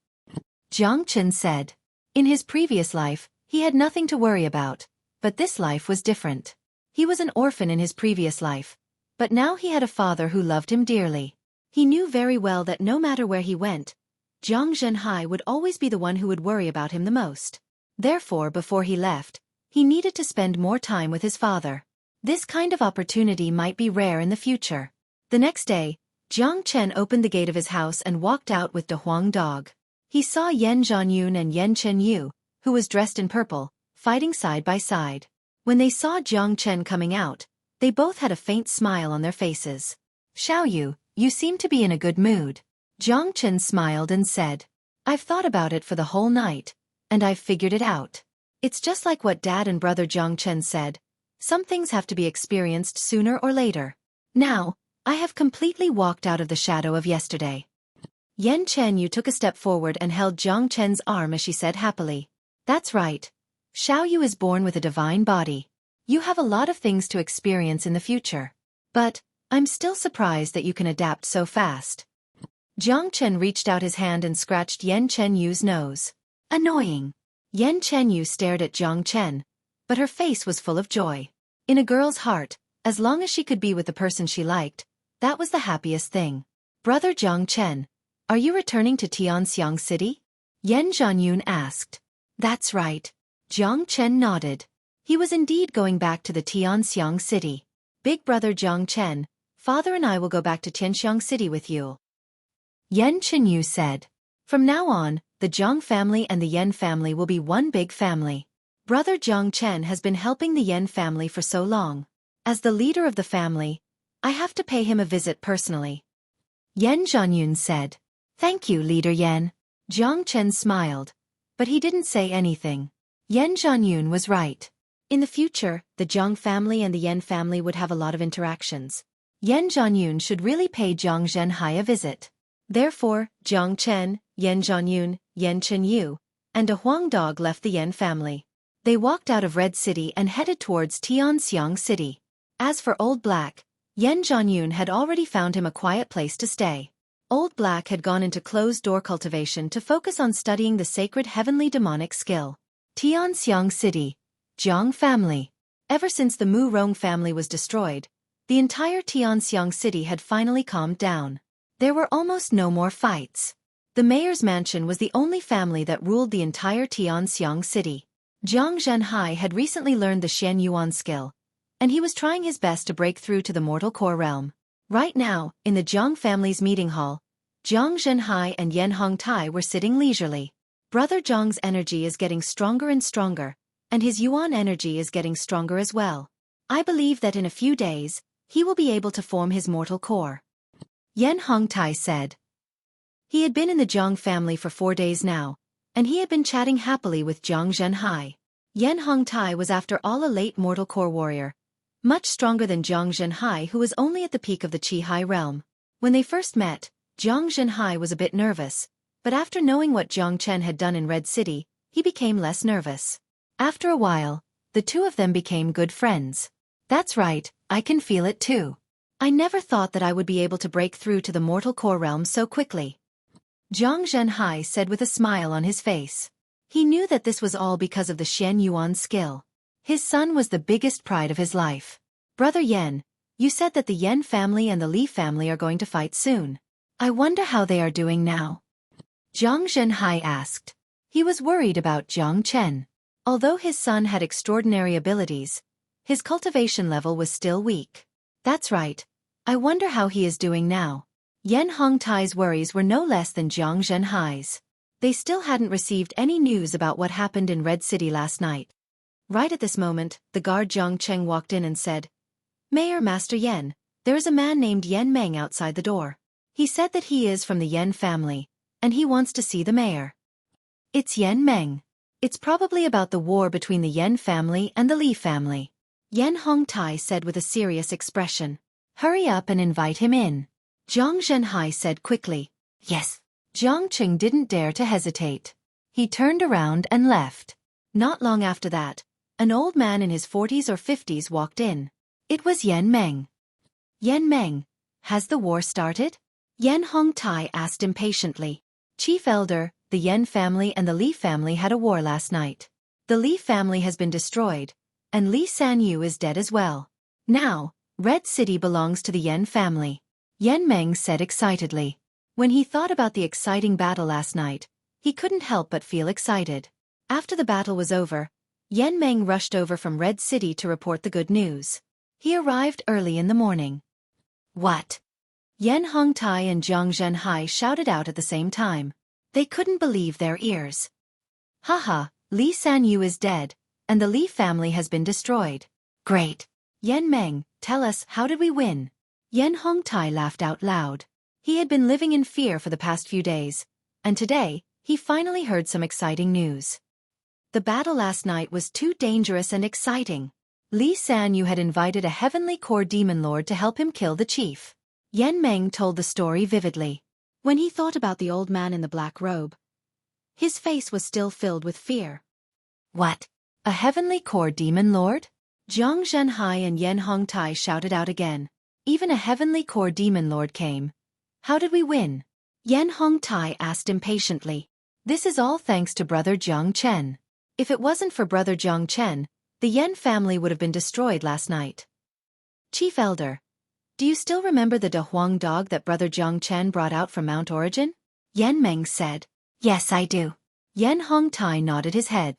Jiang Chen said. In his previous life, he had nothing to worry about, but this life was different. He was an orphan in his previous life, but now he had a father who loved him dearly. He knew very well that no matter where he went, Jiang Zhenhai would always be the one who would worry about him the most. Therefore, before he left, he needed to spend more time with his father. This kind of opportunity might be rare in the future. The next day, Jiang Chen opened the gate of his house and walked out with De Huang Dog. He saw Yan Zhanyun and Yan Chen Yu, who was dressed in purple, fighting side by side. When they saw Jiang Chen coming out, they both had a faint smile on their faces. Xiaoyu, you seem to be in a good mood. Jiang Chen smiled and said, I've thought about it for the whole night, and I've figured it out. It's just like what Dad and brother Jiang Chen said. Some things have to be experienced sooner or later. Now, I have completely walked out of the shadow of yesterday. Yan Chenyu took a step forward and held Jiang Chen's arm as she said happily. That's right. Xiaoyu is born with a divine body. You have a lot of things to experience in the future. But, I'm still surprised that you can adapt so fast. Jiang Chen reached out his hand and scratched Yan Chenyu's nose. Annoying. Yan Chenyu stared at Jiang Chen, but her face was full of joy. In a girl's heart, as long as she could be with the person she liked, that was the happiest thing. Brother Jiang Chen, are you returning to Tianxiang City? Yan Zhanyun asked. That's right. Jiang Chen nodded. He was indeed going back to the Tianxiang City. Big brother Jiang Chen, father and I will go back to Tianxiang City with you. Yan Chenyu said. From now on, the Jiang family and the Yan family will be one big family. Brother Jiang Chen has been helping the Yan family for so long. As the leader of the family, I have to pay him a visit personally. Yan Zhanyun said. Thank you, Leader Yan. Jiang Chen smiled, but he didn't say anything. Yan Zhanyun was right. In the future, the Jiang family and the Yan family would have a lot of interactions. Yan Zhanyun should really pay Jiang Zhenhai a visit. Therefore, Jiang Chen, Yan Zhanyun, Yan Chenyu, and a Huang dog left the Yan family. They walked out of Red City and headed towards Tianxiang City. As for Old Black, Yan Zhanyun had already found him a quiet place to stay. Old Black had gone into closed-door cultivation to focus on studying the sacred heavenly demonic skill. Tianxiang City, Jiang family. Ever since the Mu Rong family was destroyed, the entire Tianxiang City had finally calmed down. There were almost no more fights. The mayor's mansion was the only family that ruled the entire Tianxiang City. Jiang Zhenhai had recently learned the Xian Yuan skill, and he was trying his best to break through to the mortal core realm. Right now, in the Jiang family's meeting hall, Jiang Zhenhai and Yan Hongtai were sitting leisurely. Brother Jiang's energy is getting stronger and stronger, and his Yuan energy is getting stronger as well. I believe that in a few days, he will be able to form his mortal core. Yan Hongtai said. He had been in the Jiang family for 4 days now, and he had been chatting happily with Jiang Zhenhai. Yan Hongtai was after all a late mortal core warrior, much stronger than Jiang Zhenhai, who was only at the peak of the Qi Hai realm. When they first met, Jiang Zhenhai was a bit nervous, but after knowing what Jiang Chen had done in Red City, he became less nervous. After a while, the two of them became good friends. That's right, I can feel it too. I never thought that I would be able to break through to the mortal core realm so quickly. Jiang Zhenhai said with a smile on his face. He knew that this was all because of the Xian Yuan skill. His son was the biggest pride of his life. Brother Yan, you said that the Yan family and the Li family are going to fight soon. I wonder how they are doing now. Jiang Zhenhai asked. He was worried about Jiang Chen. Although his son had extraordinary abilities, his cultivation level was still weak. That's right. I wonder how he is doing now. Yan Hongtai's worries were no less than Jiang Zhenhai's. They still hadn't received any news about what happened in Red City last night. Right at this moment, the guard Jiang Cheng walked in and said, Mayor Master Yan, there is a man named Yan Meng outside the door. He said that he is from the Yan family, and he wants to see the mayor. It's Yan Meng. It's probably about the war between the Yan family and the Li family. Yan Hongtai said with a serious expression. Hurry up and invite him in. Jiang Zhenhai said quickly. Yes. Jiang Qing didn't dare to hesitate. He turned around and left. Not long after that, an old man in his 40s or 50s walked in. It was Yan Meng. Yan Meng, has the war started? Yan Hongtai asked impatiently. Chief Elder, the Yan family and the Li family had a war last night. The Li family has been destroyed, and Li Sanyu is dead as well. Now, Red City belongs to the Yan family. Yan Meng said excitedly. When he thought about the exciting battle last night, he couldn't help but feel excited. After the battle was over, Yan Meng rushed over from Red City to report the good news. He arrived early in the morning. What? Yan Hongtai and Jiang Zhenhai shouted out at the same time. They couldn't believe their ears. Haha, Li Sanyu is dead, and the Li family has been destroyed. Great. Yan Meng, tell us, how did we win? Yan Hongtai laughed out loud. He had been living in fear for the past few days, and today, he finally heard some exciting news. The battle last night was too dangerous and exciting. Li Sanyu had invited a heavenly core demon lord to help him kill the chief. Yan Meng told the story vividly. When he thought about the old man in the black robe, his face was still filled with fear. What? A heavenly core demon lord? Zhang Zhenhai and Yan Hongtai shouted out again. Even a heavenly core demon lord came. How did we win? Yan Hongtai asked impatiently. This is all thanks to brother Jiang Chen. If it wasn't for brother Jiang Chen, the Yan family would have been destroyed last night. Chief Elder, do you still remember the De Huang dog that brother Jiang Chen brought out from Mount Origin? Yan Meng said. Yes, I do. Yan Hongtai nodded his head.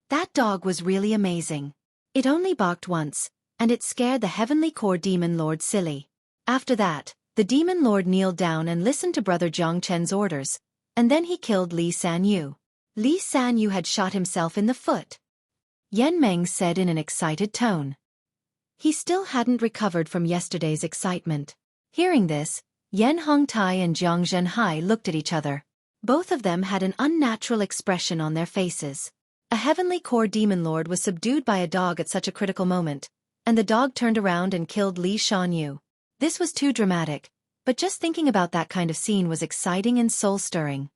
That dog was really amazing. It only barked once, and it scared the heavenly core demon lord silly. After that, the demon lord kneeled down and listened to brother Jiang Chen's orders, and then he killed Li Sanyu. Li Sanyu had shot himself in the foot. Yan Meng said in an excited tone. He still hadn't recovered from yesterday's excitement. Hearing this, Yan Hongtai and Zhang Zhenhai looked at each other. Both of them had an unnatural expression on their faces. A heavenly core demon lord was subdued by a dog at such a critical moment, and the dog turned around and killed Li Shanyu. This was too dramatic, but just thinking about that kind of scene was exciting and soul-stirring.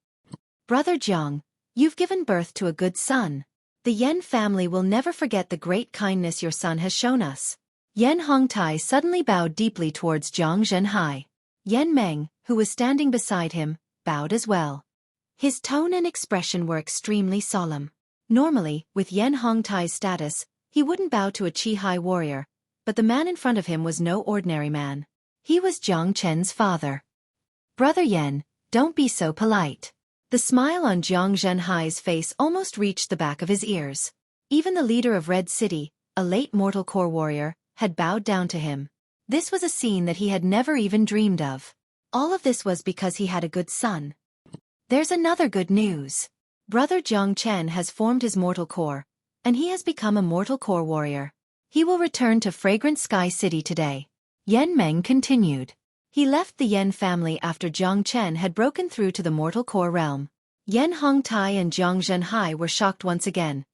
Brother Jiang, you've given birth to a good son. The Yan family will never forget the great kindness your son has shown us. Yan Hongtai suddenly bowed deeply towards Zhang Zhenhai. Yan Meng, who was standing beside him, bowed as well. His tone and expression were extremely solemn. Normally, with Yan Hongtai's status, he wouldn't bow to a Qi-Hai warrior, but the man in front of him was no ordinary man. He was Jiang Chen's father. Brother Yan, don't be so polite. The smile on Zhang Zhenhai's face almost reached the back of his ears. Even the leader of Red City, a late mortal core warrior, had bowed down to him. This was a scene that he had never even dreamed of. All of this was because he had a good son. There's another good news. Brother Jiang Chen has formed his mortal core, and he has become a mortal core warrior. He will return to Fragrant Sky City today. Yan Meng continued. He left the Yan family after Jiang Chen had broken through to the mortal core realm. Yan Hongtai and Zhang Zhenhai were shocked once again,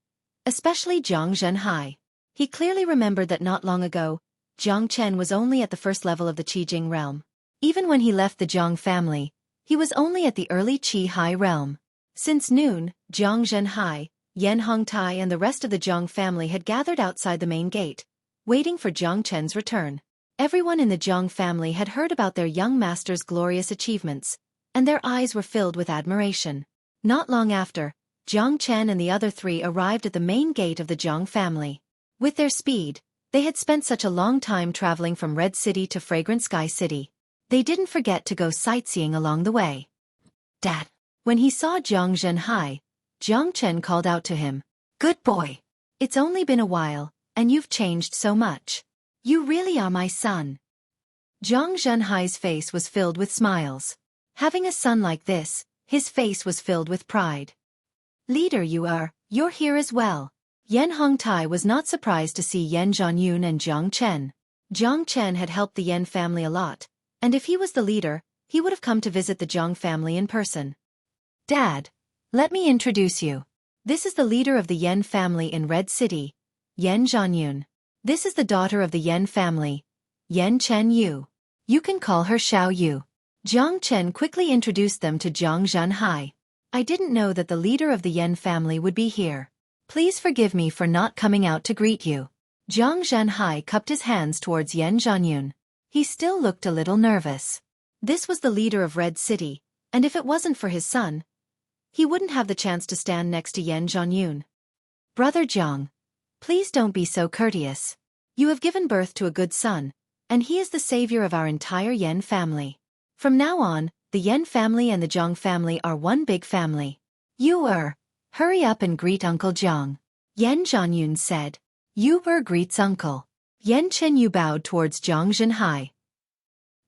especially Zhang Zhenhai. He clearly remembered that not long ago, Jiang Chen was only at the first level of the Qijing realm. Even when he left the Jiang family, he was only at the early Qi-Hai realm. Since noon, Zhang Zhenhai, Yan Hongtai and the rest of the Jiang family had gathered outside the main gate, waiting for Jiang Chen's return. Everyone in the Jiang family had heard about their young master's glorious achievements, and their eyes were filled with admiration. Not long after, Jiang Chen and the other three arrived at the main gate of the Jiang family. With their speed, they had spent such a long time traveling from Red City to Fragrant Sky City. They didn't forget to go sightseeing along the way. Dad. When he saw Zhang Zhenhai, Jiang Chen called out to him. Good boy. It's only been a while, and you've changed so much. You really are my son. Zhang Zhenhai's face was filled with smiles. Having a son like this, his face was filled with pride. Leader, you're here as well. Yan Hongtai was not surprised to see Yan Zhanyun and Jiang Chen. Jiang Chen had helped the Yan family a lot, and if he was the leader, he would have come to visit the Jiang family in person. Dad, let me introduce you. This is the leader of the Yan family in Red City, Yan Zhanyun. This is the daughter of the Yan family, Yan Chen Yu. You can call her Xiao Yu. Jiang Chen quickly introduced them to Zhang Zhenhai. I didn't know that the leader of the Yan family would be here. Please forgive me for not coming out to greet you. Zhang Zhenhai cupped his hands towards Yan Zhanyun. He still looked a little nervous. This was the leader of Red City, and if it wasn't for his son, he wouldn't have the chance to stand next to Yan Zhanyun. Brother Jiang, please don't be so courteous. You have given birth to a good son, and he is the savior of our entire Yan family. From now on, the Yan family and the Jiang family are one big family. Hurry up and greet Uncle Jiang. Yan Zhanyun said. Greets uncle. Yan Chenyu bowed towards Zhang Zhenhai.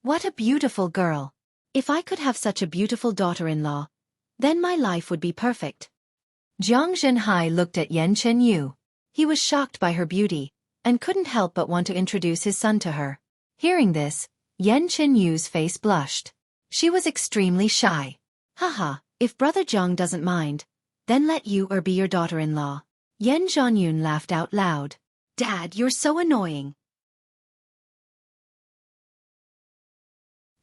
What a beautiful girl. If I could have such a beautiful daughter-in-law, then my life would be perfect. Zhang Zhenhai looked at Yan Chenyu. He was shocked by her beauty, and couldn't help but want to introduce his son to her. Hearing this, Yan Chenyu's face blushed. She was extremely shy. Haha, if Brother Jiang doesn't mind, then let you be your daughter-in-law. Yan Zhanyun laughed out loud. Dad, you're so annoying.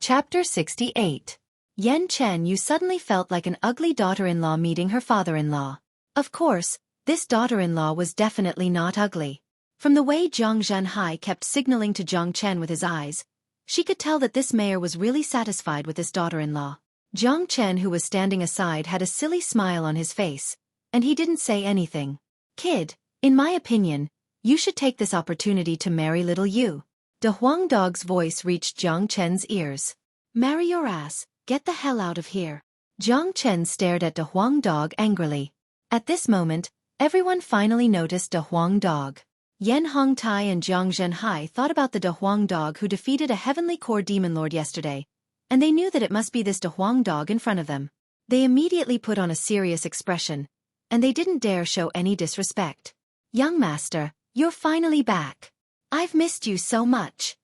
Chapter 68. Yan Chen Yu suddenly felt like an ugly daughter-in-law meeting her father-in-law. Of course, this daughter-in-law was definitely not ugly. From the way Zhang Zhanhai kept signaling to Zhang Chen with his eyes, she could tell that this mayor was really satisfied with this daughter-in-law. Zhang Chen, who was standing aside, had a silly smile on his face, and he didn't say anything. Kid, in my opinion, you should take this opportunity to marry little Yu. De Huang Dog's voice reached Zhang Chen's ears. Marry your ass, get the hell out of here. Zhang Chen stared at De Huang Dog angrily. At this moment, everyone finally noticed De Huang Dog. Yan Hongtai and Zhang Zhenhai thought about the De Huang Dog who defeated a heavenly core demon lord yesterday, and they knew that it must be this De Huang Dog in front of them. They immediately put on a serious expression, and they didn't dare show any disrespect. Young master, you're finally back. I've missed you so much.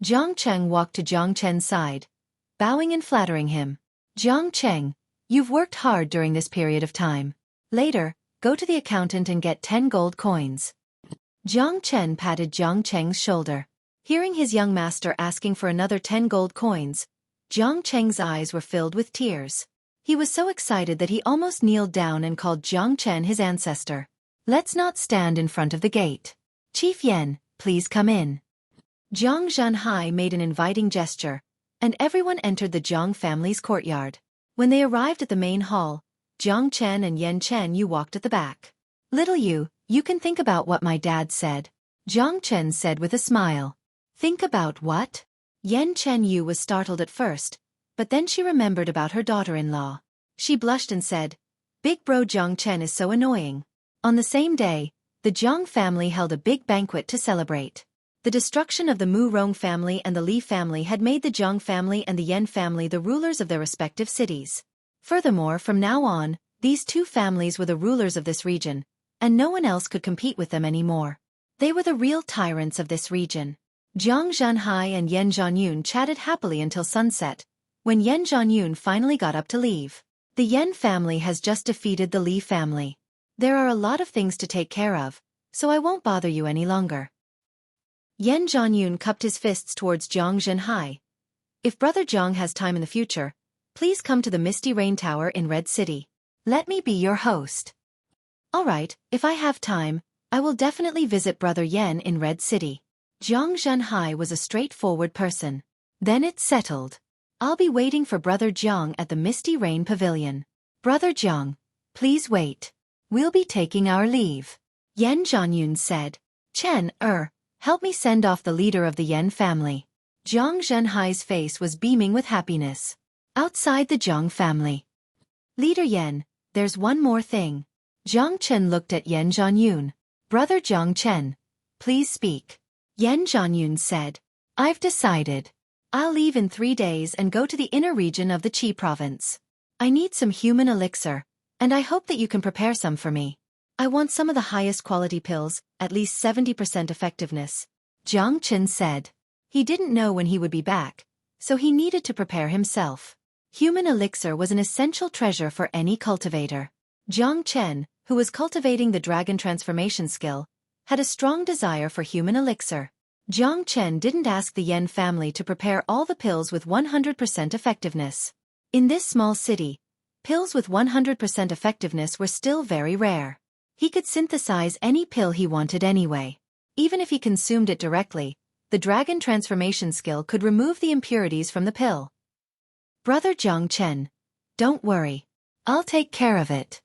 Zhang Cheng walked to Zhang Chen's side, bowing and flattering him. Zhang Cheng, you've worked hard during this period of time. Later, go to the accountant and get 10 gold coins. Zhang Chen patted Zhang Cheng's shoulder. Hearing his young master asking for another 10 gold coins, Zhang Cheng's eyes were filled with tears. He was so excited that he almost kneeled down and called Zhang Chen his ancestor. Let's not stand in front of the gate. Chief Yan, please come in. Zhang Zhanhai made an inviting gesture, and everyone entered the Zhang family's courtyard. When they arrived at the main hall, Zhang Chen and Yan Chen Yu walked at the back. Little Yu, you can think about what my dad said. Zhang Chen said with a smile. Think about what? Yan Chen Yu was startled at first, but then she remembered about her daughter-in-law. She blushed and said, Big bro Zhang Chen is so annoying. On the same day, the Zhang family held a big banquet to celebrate. The destruction of the Mu Rong family and the Li family had made the Zhang family and the Yan family the rulers of their respective cities. Furthermore, from now on, these two families were the rulers of this region, and no one else could compete with them anymore. They were the real tyrants of this region. Zhang Zhanhai and Yan Zhanyun chatted happily until sunset, when Yan Zhanyun finally got up to leave. The Yan family has just defeated the Li family. There are a lot of things to take care of, so I won't bother you any longer. Yan Zhanyun cupped his fists towards Zhang Zhenhai. If Brother Zhang has time in the future, please come to the Misty Rain Tower in Red City. Let me be your host. All right, if I have time, I will definitely visit Brother Yan in Red City. Zhang Zhenhai was a straightforward person. Then it's settled. I'll be waiting for Brother Zhang at the Misty Rain Pavilion. Brother Zhang, please wait. We'll be taking our leave. Yan Zhanyun said. Chen, help me send off the leader of the Yan family. Zhang Zhenhai's face was beaming with happiness. Outside the Zhang family. Leader Yan, there's one more thing. Zhang Chen looked at Yan Zhanyun. Brother Zhang Chen, please speak. Yan Zhanyun said. I've decided. I'll leave in 3 days and go to the inner region of the Qi province. I need some human elixir, and I hope that you can prepare some for me. I want some of the highest quality pills, at least 70% effectiveness. Zhang Chen said. He didn't know when he would be back, so he needed to prepare himself. Human elixir was an essential treasure for any cultivator. Zhang Chen, who was cultivating the dragon transformation skill, had a strong desire for human elixir. Zhang Chen didn't ask the Yan family to prepare all the pills with 100% effectiveness. In this small city, pills with 100% effectiveness were still very rare. He could synthesize any pill he wanted anyway. Even if he consumed it directly, the dragon transformation skill could remove the impurities from the pill. Brother Zhang Chen, don't worry. I'll take care of it.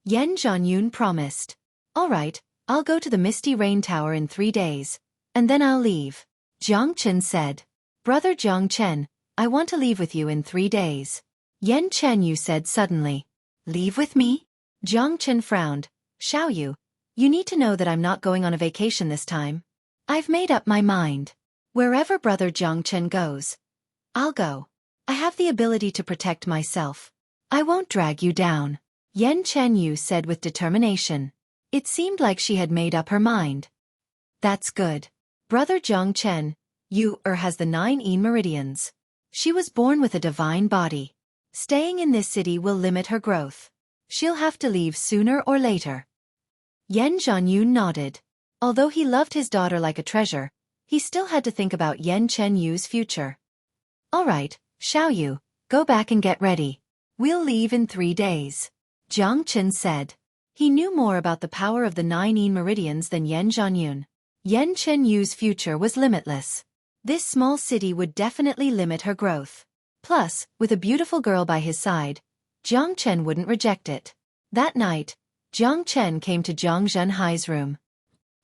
Yan Zhanyun promised. All right, I'll go to the Misty Rain Tower in 3 days, and then I'll leave. Zhang Chen said. Brother Zhang Chen, I want to leave with you in 3 days. Yan Chenyu said suddenly. Leave with me? Zhang Chen frowned. Xiaoyu, you need to know that I'm not going on a vacation this time. I've made up my mind. Wherever Brother Zhang Chen goes, I'll go. I have the ability to protect myself. I won't drag you down. Yan Chenyu said with determination. It seemed like she had made up her mind. That's good. Brother Zhang Chen, has the 9 Yin meridians. She was born with a divine body. Staying in this city will limit her growth. She'll have to leave sooner or later. Yan Zhanyu nodded. Although he loved his daughter like a treasure, he still had to think about Yan Chenyu's future. All right, Xiaoyu, go back and get ready. We'll leave in 3 days. Jiang Chen said. He knew more about the power of the 9 yin meridians than Yan Zhanyun. Yan Chenyu's future was limitless. This small city would definitely limit her growth. Plus, with a beautiful girl by his side, Jiang Chen wouldn't reject it. That night, Jiang Chen came to Jiang Zhenhai's room.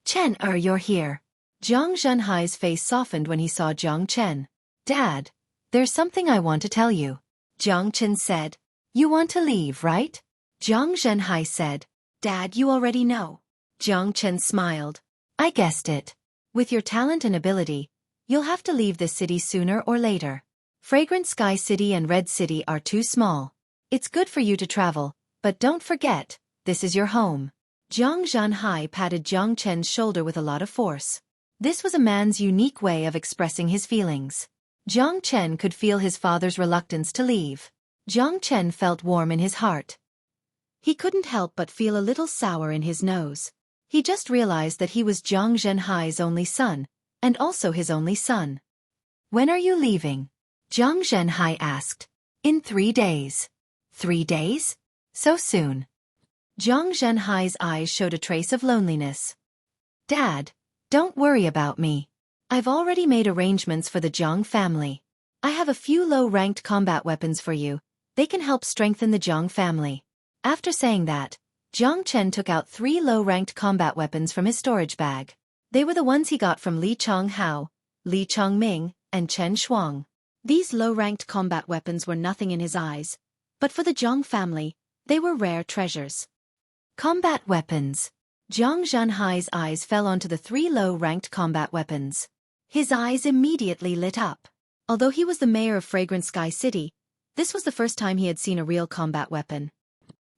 Chen, you're here. Jiang Zhenhai's face softened when he saw Jiang Chen. Dad, there's something I want to tell you. Jiang Chen said. You want to leave, right? Jiang Zhenhai said. Dad, you already know. Jiang Chen smiled. I guessed it. With your talent and ability, you'll have to leave this city sooner or later. Fragrant Sky City and Red City are too small. It's good for you to travel, but don't forget, this is your home. Jiang Zhenhai patted Jiang Chen's shoulder with a lot of force. This was a man's unique way of expressing his feelings. Jiang Chen could feel his father's reluctance to leave. Jiang Chen felt warm in his heart. He couldn't help but feel a little sour in his nose. He just realized that he was Jiang Zhenhai's only son, and also his only son. When are you leaving? Jiang Zhenhai asked. In 3 days. 3 days? So soon. Jiang Zhenhai's eyes showed a trace of loneliness. Dad, don't worry about me. I've already made arrangements for the Jiang family. I have a few low-ranked combat weapons for you. They can help strengthen the Jiang family. After saying that, Jiang Chen took out 3 low-ranked combat weapons from his storage bag. They were the ones he got from Li Changhao, Li Changming, and Chen Shuang. These low-ranked combat weapons were nothing in his eyes, but for the Jiang family, they were rare treasures. Combat weapons. Jiang Zhenhai's eyes fell onto the 3 low-ranked combat weapons. His eyes immediately lit up. Although he was the mayor of Fragrant Sky City, this was the first time he had seen a real combat weapon.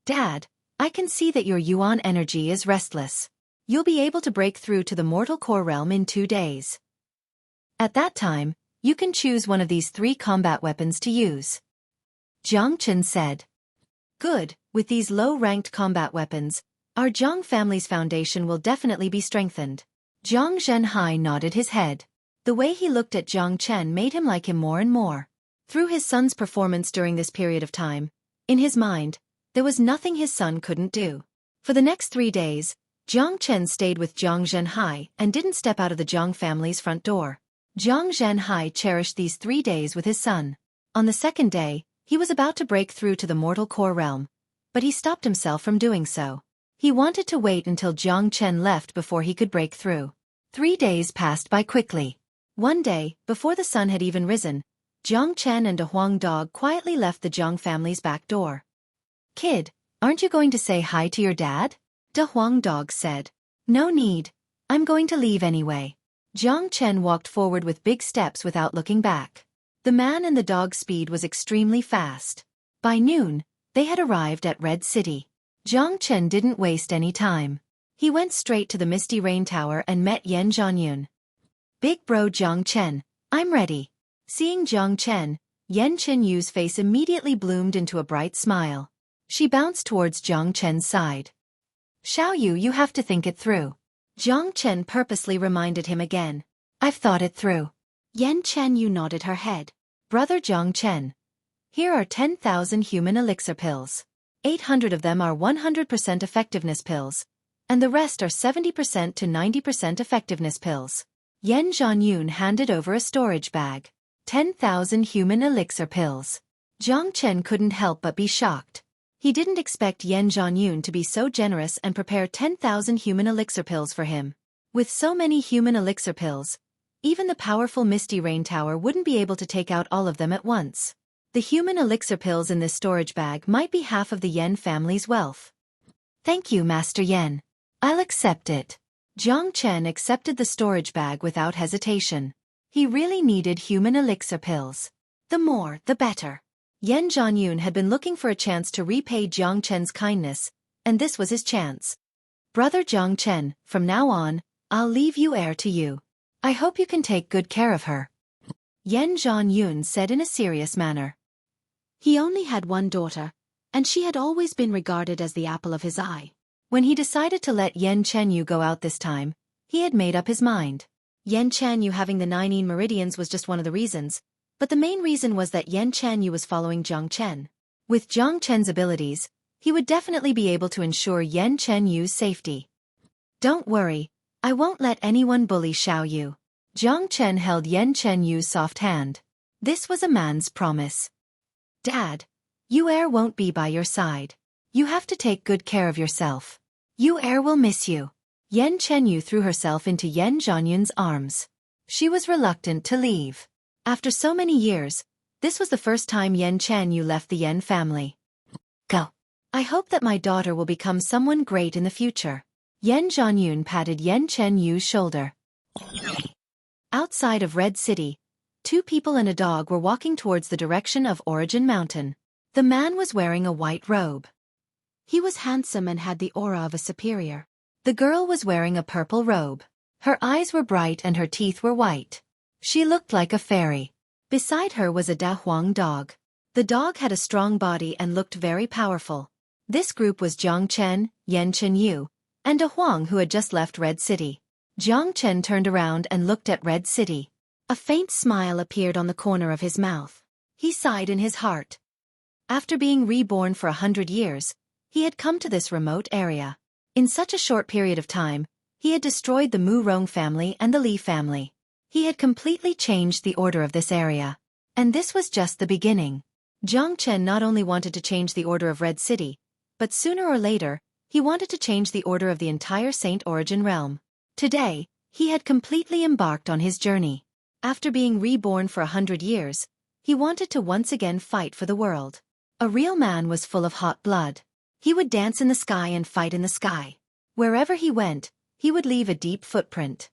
Dad, I can see that your Yuan energy is restless. You'll be able to break through to the mortal core realm in 2 days. At that time, you can choose one of these 3 combat weapons to use. Jiang Chen said. Good, with these low-ranked combat weapons, our Jiang family's foundation will definitely be strengthened. Jiang Zhenhai nodded his head. The way he looked at Jiang Chen made him like him more and more. Through his son's performance during this period of time, in his mind, there was nothing his son couldn't do. For the next 3 days, Jiang Chen stayed with Jiang Zhenhai and didn't step out of the Jiang family's front door. Jiang Zhenhai cherished these 3 days with his son. On the 2nd day, he was about to break through to the mortal core realm, but he stopped himself from doing so. He wanted to wait until Jiang Chen left before he could break through. 3 days passed by quickly. One day, before the sun had even risen, Jiang Chen and a Huang dog quietly left the Jiang family's back door. Kid, aren't you going to say hi to your dad? De Huang dog said. No need. I'm going to leave anyway. Jiang Chen walked forward with big steps without looking back. The man and the dog's speed was extremely fast. By noon, they had arrived at Red City. Jiang Chen didn't waste any time. He went straight to the Misty Rain Tower and met Yan Zhanyun. Big bro Jiang Chen, I'm ready. Seeing Jiang Chen, Yan Chenyu's face immediately bloomed into a bright smile. She bounced towards Jiang Chen's side. Xiaoyu, you have to think it through. Jiang Chen purposely reminded him again. I've thought it through. Yan Chenyu nodded her head. Brother Jiang Chen. Here are 10,000 human elixir pills. 800 of them are 100% effectiveness pills, and the rest are 70% to 90% effectiveness pills. Yan Zhanyun handed over a storage bag. 10,000 human elixir pills. Jiang Chen couldn't help but be shocked. He didn't expect Yan Zhanyun to be so generous and prepare 10,000 human elixir pills for him. With so many human elixir pills, even the powerful Misty Rain Tower wouldn't be able to take out all of them at once. The human elixir pills in this storage bag might be half of the Yan family's wealth. Thank you, Master Yan. I'll accept it. Jiang Chen accepted the storage bag without hesitation. He really needed human elixir pills. The more, the better. Yan Zhanyun had been looking for a chance to repay Jiang Chen's kindness, and this was his chance. Brother Jiang Chen, from now on, I'll leave you heir to you. I hope you can take good care of her. Yan Zhanyun said in a serious manner. He only had one daughter, and she had always been regarded as the apple of his eye. When he decided to let Yan Chenyu go out this time, he had made up his mind. Yan Chenyu having the 9 meridians was just one of the reasons, but the main reason was that Yan Chenyu was following Jiang Chen. With Jiang Chen's abilities, he would definitely be able to ensure Yan Chenyu's safety. Don't worry, I won't let anyone bully Xiaoyu. Jiang Chen held Yan Chenyu's soft hand. This was a man's promise. Dad, Yu won't be by your side. You have to take good care of yourself. Yu will miss you. Yan Chenyu threw herself into Yan Zhanyun's arms. She was reluctant to leave. After so many years, this was the first time Yan Chenyu left the Yan family. Go. I hope that my daughter will become someone great in the future. Yan Zhanyun patted Yan Chenyu's shoulder. Outside of Red City, 2 people and a dog were walking towards the direction of Origin Mountain. The man was wearing a white robe. He was handsome and had the aura of a superior. The girl was wearing a purple robe. Her eyes were bright and her teeth were white. She looked like a fairy. Beside her was a Dahuang dog. The dog had a strong body and looked very powerful. This group was Jiang Chen, Yan Chenyu, and Dahuang who had just left Red City. Jiang Chen turned around and looked at Red City. A faint smile appeared on the corner of his mouth. He sighed in his heart. After being reborn for 100 years, he had come to this remote area. In such a short period of time, he had destroyed the Mu Rong family and the Li family. He had completely changed the order of this area. And this was just the beginning. Jiang Chen not only wanted to change the order of Red City, but sooner or later, he wanted to change the order of the entire Saint Origin realm. Today, he had completely embarked on his journey. After being reborn for 100 years, he wanted to once again fight for the world. A real man was full of hot blood. He would dance in the sky and fight in the sky. Wherever he went, he would leave a deep footprint.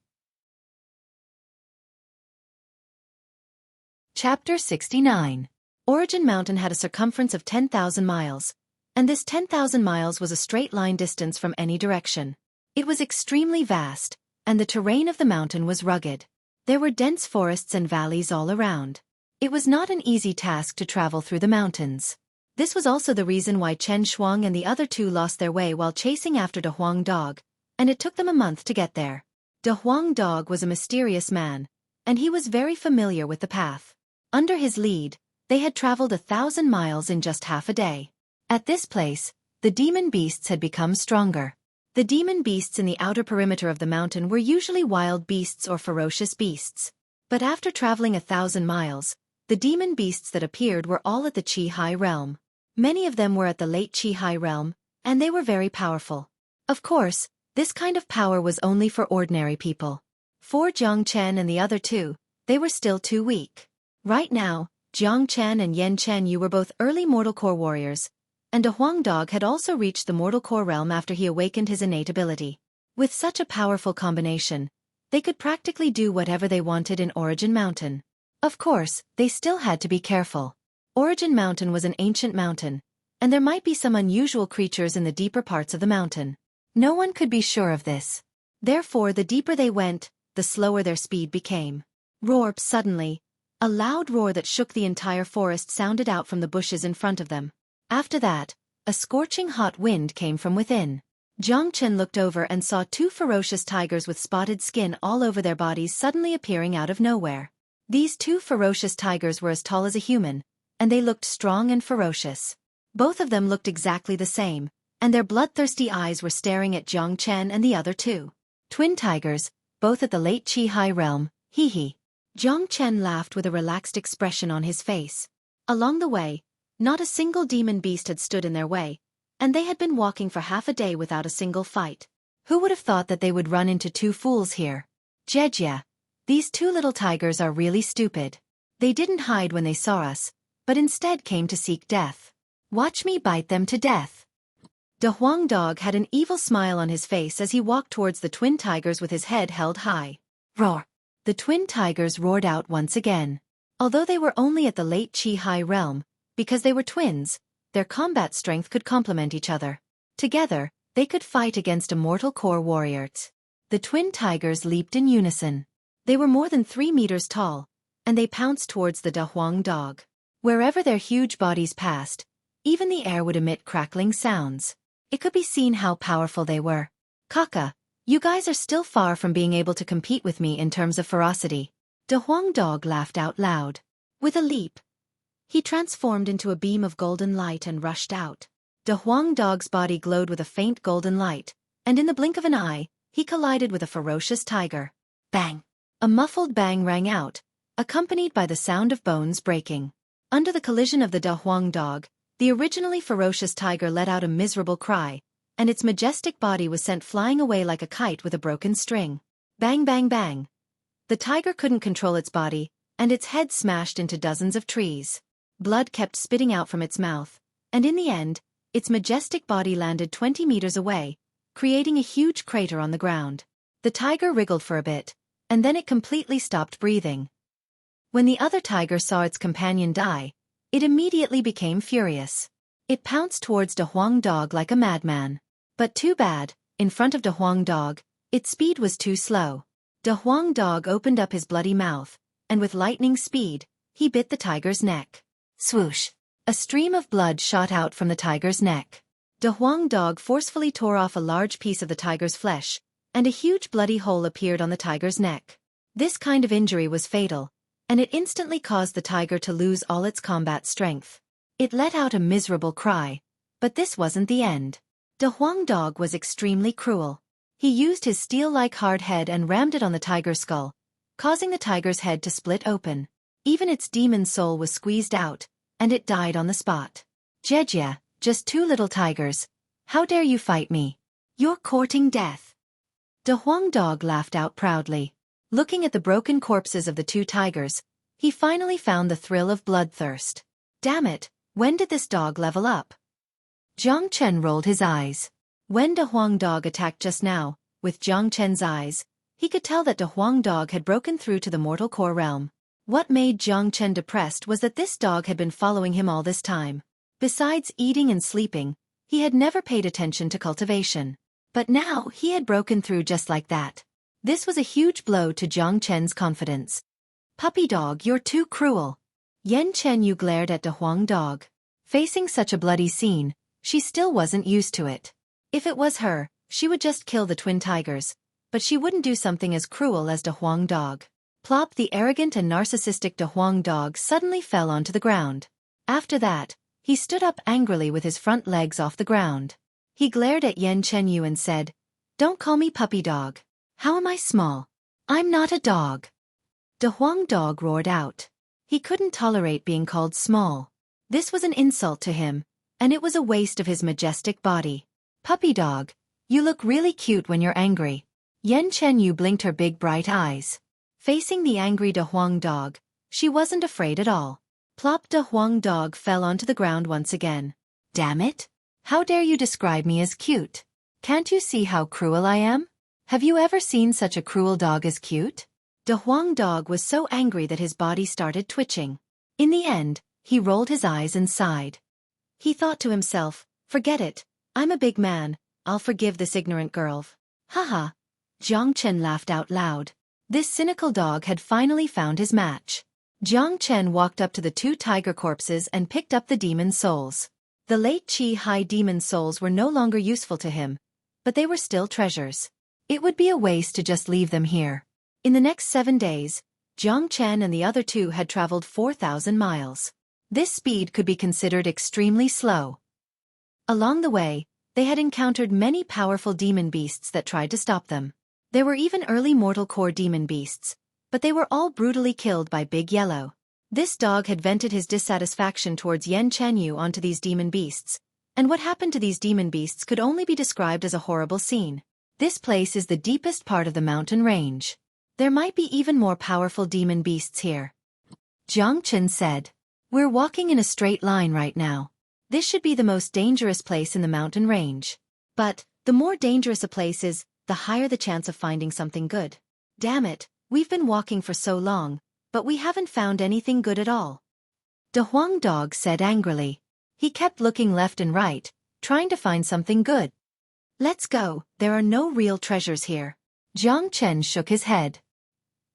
Chapter 69. Origin Mountain had a circumference of 10,000 miles, and this 10,000 miles was a straight line distance from any direction. It was extremely vast, and the terrain of the mountain was rugged. There were dense forests and valleys all around. It was not an easy task to travel through the mountains. This was also the reason why Chen Shuang and the other 2 lost their way while chasing after De Huang Dog, and it took them a month to get there. De Huang Dog was a mysterious man, and he was very familiar with the path. Under his lead, they had traveled 1,000 miles in just half a day. At this place, the demon beasts had become stronger. The demon beasts in the outer perimeter of the mountain were usually wild beasts or ferocious beasts. But after traveling 1,000 miles, the demon beasts that appeared were all at the Qi-Hai realm. Many of them were at the late Qi-Hai realm, and they were very powerful. Of course, this kind of power was only for ordinary people. For Jiang Chen and the other 2, they were still too weak. Right now, Jiang Chen and Yan Chenyu were both early Mortal Core warriors, and De Huang Dog had also reached the Mortal Core realm after he awakened his innate ability. With such a powerful combination, they could practically do whatever they wanted in Origin Mountain. Of course, they still had to be careful. Origin Mountain was an ancient mountain, and there might be some unusual creatures in the deeper parts of the mountain. No one could be sure of this. Therefore, the deeper they went, the slower their speed became. Roar! Suddenly, a loud roar that shook the entire forest sounded out from the bushes in front of them. After that, a scorching hot wind came from within. Jiang Chen looked over and saw 2 ferocious tigers with spotted skin all over their bodies suddenly appearing out of nowhere. These 2 ferocious tigers were as tall as a human, and they looked strong and ferocious. Both of them looked exactly the same, and their bloodthirsty eyes were staring at Jiang Chen and the other 2. Twin tigers, both at the late Qi-Hai realm, hee. Jiang Chen laughed with a relaxed expression on his face. Along the way, not a single demon beast had stood in their way, and they had been walking for half a day without a single fight. Who would have thought that they would run into 2 fools here? Jejia, these 2 little tigers are really stupid. They didn't hide when they saw us, but instead came to seek death. Watch me bite them to death. De Huang Dog had an evil smile on his face as he walked towards the twin tigers with his head held high. Roar! The twin tigers roared out once again. Although they were only at the late Qi-Hai realm, because they were twins, their combat strength could complement each other. Together, they could fight against a Mortal Core warrior. The twin tigers leaped in unison. They were more than 3 meters tall, and they pounced towards the De Huang Dog. Wherever their huge bodies passed, even the air would emit crackling sounds. It could be seen how powerful they were. Kaka, you guys are still far from being able to compete with me in terms of ferocity. De Huang Dog laughed out loud. With a leap, he transformed into a beam of golden light and rushed out. De Huang Dog's body glowed with a faint golden light, and in the blink of an eye, he collided with a ferocious tiger. Bang! A muffled bang rang out, accompanied by the sound of bones breaking. Under the collision of the De Huang Dog, the originally ferocious tiger let out a miserable cry, and its majestic body was sent flying away like a kite with a broken string. Bang bang bang! The tiger couldn't control its body, and its head smashed into dozens of trees. Blood kept spitting out from its mouth, and in the end, its majestic body landed 20 meters away, creating a huge crater on the ground. The tiger wriggled for a bit, and then it completely stopped breathing. When the other tiger saw its companion die, it immediately became furious. It pounced towards De Huang Dog like a madman. But too bad, in front of De Huang Dog, its speed was too slow. De Huang Dog opened up his bloody mouth, and with lightning speed, he bit the tiger's neck. Swoosh! A stream of blood shot out from the tiger's neck. De Huang Dog forcefully tore off a large piece of the tiger's flesh, and a huge bloody hole appeared on the tiger's neck. This kind of injury was fatal, and it instantly caused the tiger to lose all its combat strength. It let out a miserable cry, but this wasn't the end. De Huang Dog was extremely cruel. He used his steel-like hard head and rammed it on the tiger's skull, causing the tiger's head to split open. Even its demon soul was squeezed out, and it died on the spot. Jejia, just two little tigers. How dare you fight me? You're courting death. De Huang Dog laughed out proudly. Looking at the broken corpses of the two tigers, he finally found the thrill of bloodthirst. Damn it, when did this dog level up? Jiang Chen rolled his eyes. When De Huang Dog attacked just now, with Jiang Chen's eyes, he could tell that De Huang Dog had broken through to the mortal core realm. What made Jiang Chen depressed was that this dog had been following him all this time. Besides eating and sleeping, he had never paid attention to cultivation. But now he had broken through just like that. This was a huge blow to Jiang Chen's confidence. Puppy dog, you're too cruel. Yan Chen Yu glared at De Huang Dog. Facing such a bloody scene, she still wasn't used to it. If it was her, she would just kill the twin tigers, but she wouldn't do something as cruel as De Huang Dog. Plop! The arrogant and narcissistic De Huang Dog suddenly fell onto the ground. After that, he stood up angrily with his front legs off the ground. He glared at Yan Chen Yu and said, "Don't call me puppy dog. How am I small? I'm not a dog." De Huang Dog roared out. He couldn't tolerate being called small. This was an insult to him, and it was a waste of his majestic body. Puppy dog, you look really cute when you're angry. Yan Chen Yu blinked her big bright eyes. Facing the angry De Huang Dog, she wasn't afraid at all. Plop! De Huang Dog fell onto the ground once again. Damn it! How dare you describe me as cute? Can't you see how cruel I am? Have you ever seen such a cruel dog as cute? De Huang Dog was so angry that his body started twitching. In the end, he rolled his eyes and sighed. He thought to himself, forget it, I'm a big man, I'll forgive this ignorant girl. Haha. Jiang Chen laughed out loud. This cynical dog had finally found his match. Jiang Chen walked up to the two tiger corpses and picked up the demon souls. The late Qi Hai demon souls were no longer useful to him, but they were still treasures. It would be a waste to just leave them here. In the next 7 days, Jiang Chen and the other two had traveled 4,000 miles. This speed could be considered extremely slow. Along the way, they had encountered many powerful demon beasts that tried to stop them. There were even early mortal core demon beasts, but they were all brutally killed by Big Yellow. This dog had vented his dissatisfaction towards Yan Chen Yu onto these demon beasts, and what happened to these demon beasts could only be described as a horrible scene. This place is the deepest part of the mountain range. There might be even more powerful demon beasts here. Jiang Chen said. We're walking in a straight line right now. This should be the most dangerous place in the mountain range. But, the more dangerous a place is, the higher the chance of finding something good. Damn it, we've been walking for so long, but we haven't found anything good at all. De Huang Dog said angrily. He kept looking left and right, trying to find something good. Let's go, there are no real treasures here. Jiang Chen shook his head.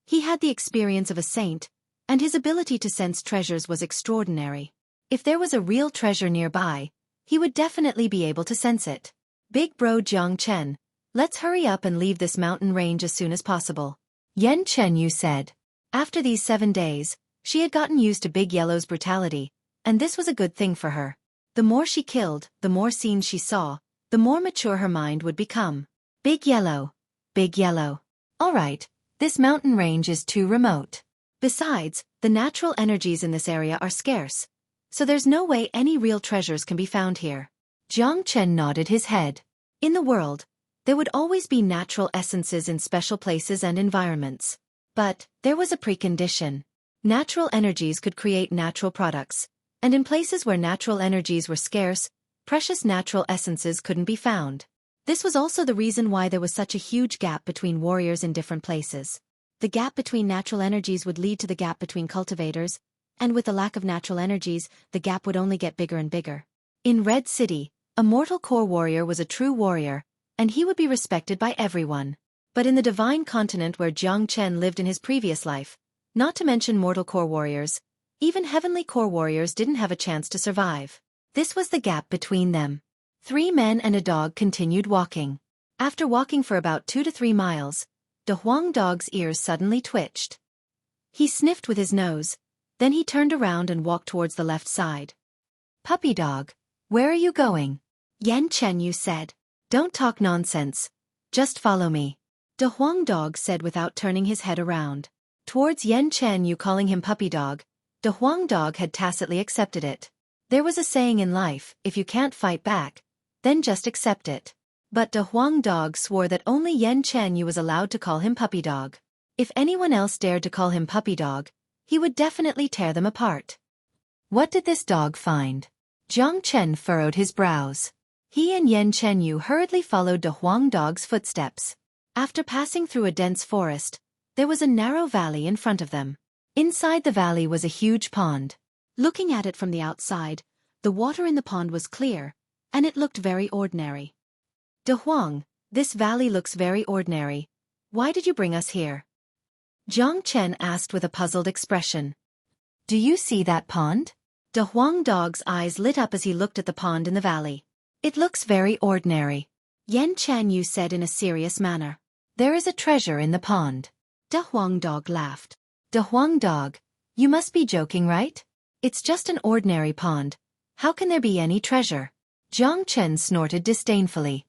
He had the experience of a saint, and his ability to sense treasures was extraordinary. If there was a real treasure nearby, he would definitely be able to sense it. Big bro Jiang Chen, let's hurry up and leave this mountain range as soon as possible. Yan Chenyu said. After these 7 days, she had gotten used to Big Yellow's brutality, and this was a good thing for her. The more she killed, the more scenes she saw, the more mature her mind would become. Big Yellow. Big Yellow. Alright, this mountain range is too remote. Besides, the natural energies in this area are scarce, so there's no way any real treasures can be found here. Jiang Chen nodded his head. In the world, there would always be natural essences in special places and environments. But there was a precondition. Natural energies could create natural products, and in places where natural energies were scarce, precious natural essences couldn't be found. This was also the reason why there was such a huge gap between warriors in different places. The gap between natural energies would lead to the gap between cultivators, and with the lack of natural energies, the gap would only get bigger and bigger. In Red City, a mortal core warrior was a true warrior, and he would be respected by everyone. But in the divine continent where Jiang Chen lived in his previous life, not to mention mortal core warriors, even heavenly core warriors didn't have a chance to survive. This was the gap between them. 3 men and a dog continued walking. After walking for about 2 to 3 miles, the Huang dog's ears suddenly twitched. He sniffed with his nose, then he turned around and walked towards the left side. Puppy dog, where are you going? Yan Chenyu said. Don't talk nonsense. Just follow me. The Huang dog said without turning his head around. Towards Yan Chenyu calling him puppy dog, the Huang dog had tacitly accepted it. There was a saying in life, if you can't fight back, then just accept it. But the Huang dog swore that only Yan Chenyu was allowed to call him puppy dog. If anyone else dared to call him puppy dog, he would definitely tear them apart. What did this dog find? Jiang Chen furrowed his brows. He and Yan Chenyu hurriedly followed the Huang dog's footsteps. After passing through a dense forest, there was a narrow valley in front of them. Inside the valley was a huge pond. Looking at it from the outside, the water in the pond was clear, and it looked very ordinary. De Huang, this valley looks very ordinary. Why did you bring us here? Jiang Chen asked with a puzzled expression. Do you see that pond? De Huang dog's eyes lit up as he looked at the pond in the valley. It looks very ordinary. Yan Chenyu said in a serious manner. There is a treasure in the pond. De Huang dog laughed. De Huang dog, you must be joking, right? It's just an ordinary pond. How can there be any treasure? Jiang Chen snorted disdainfully.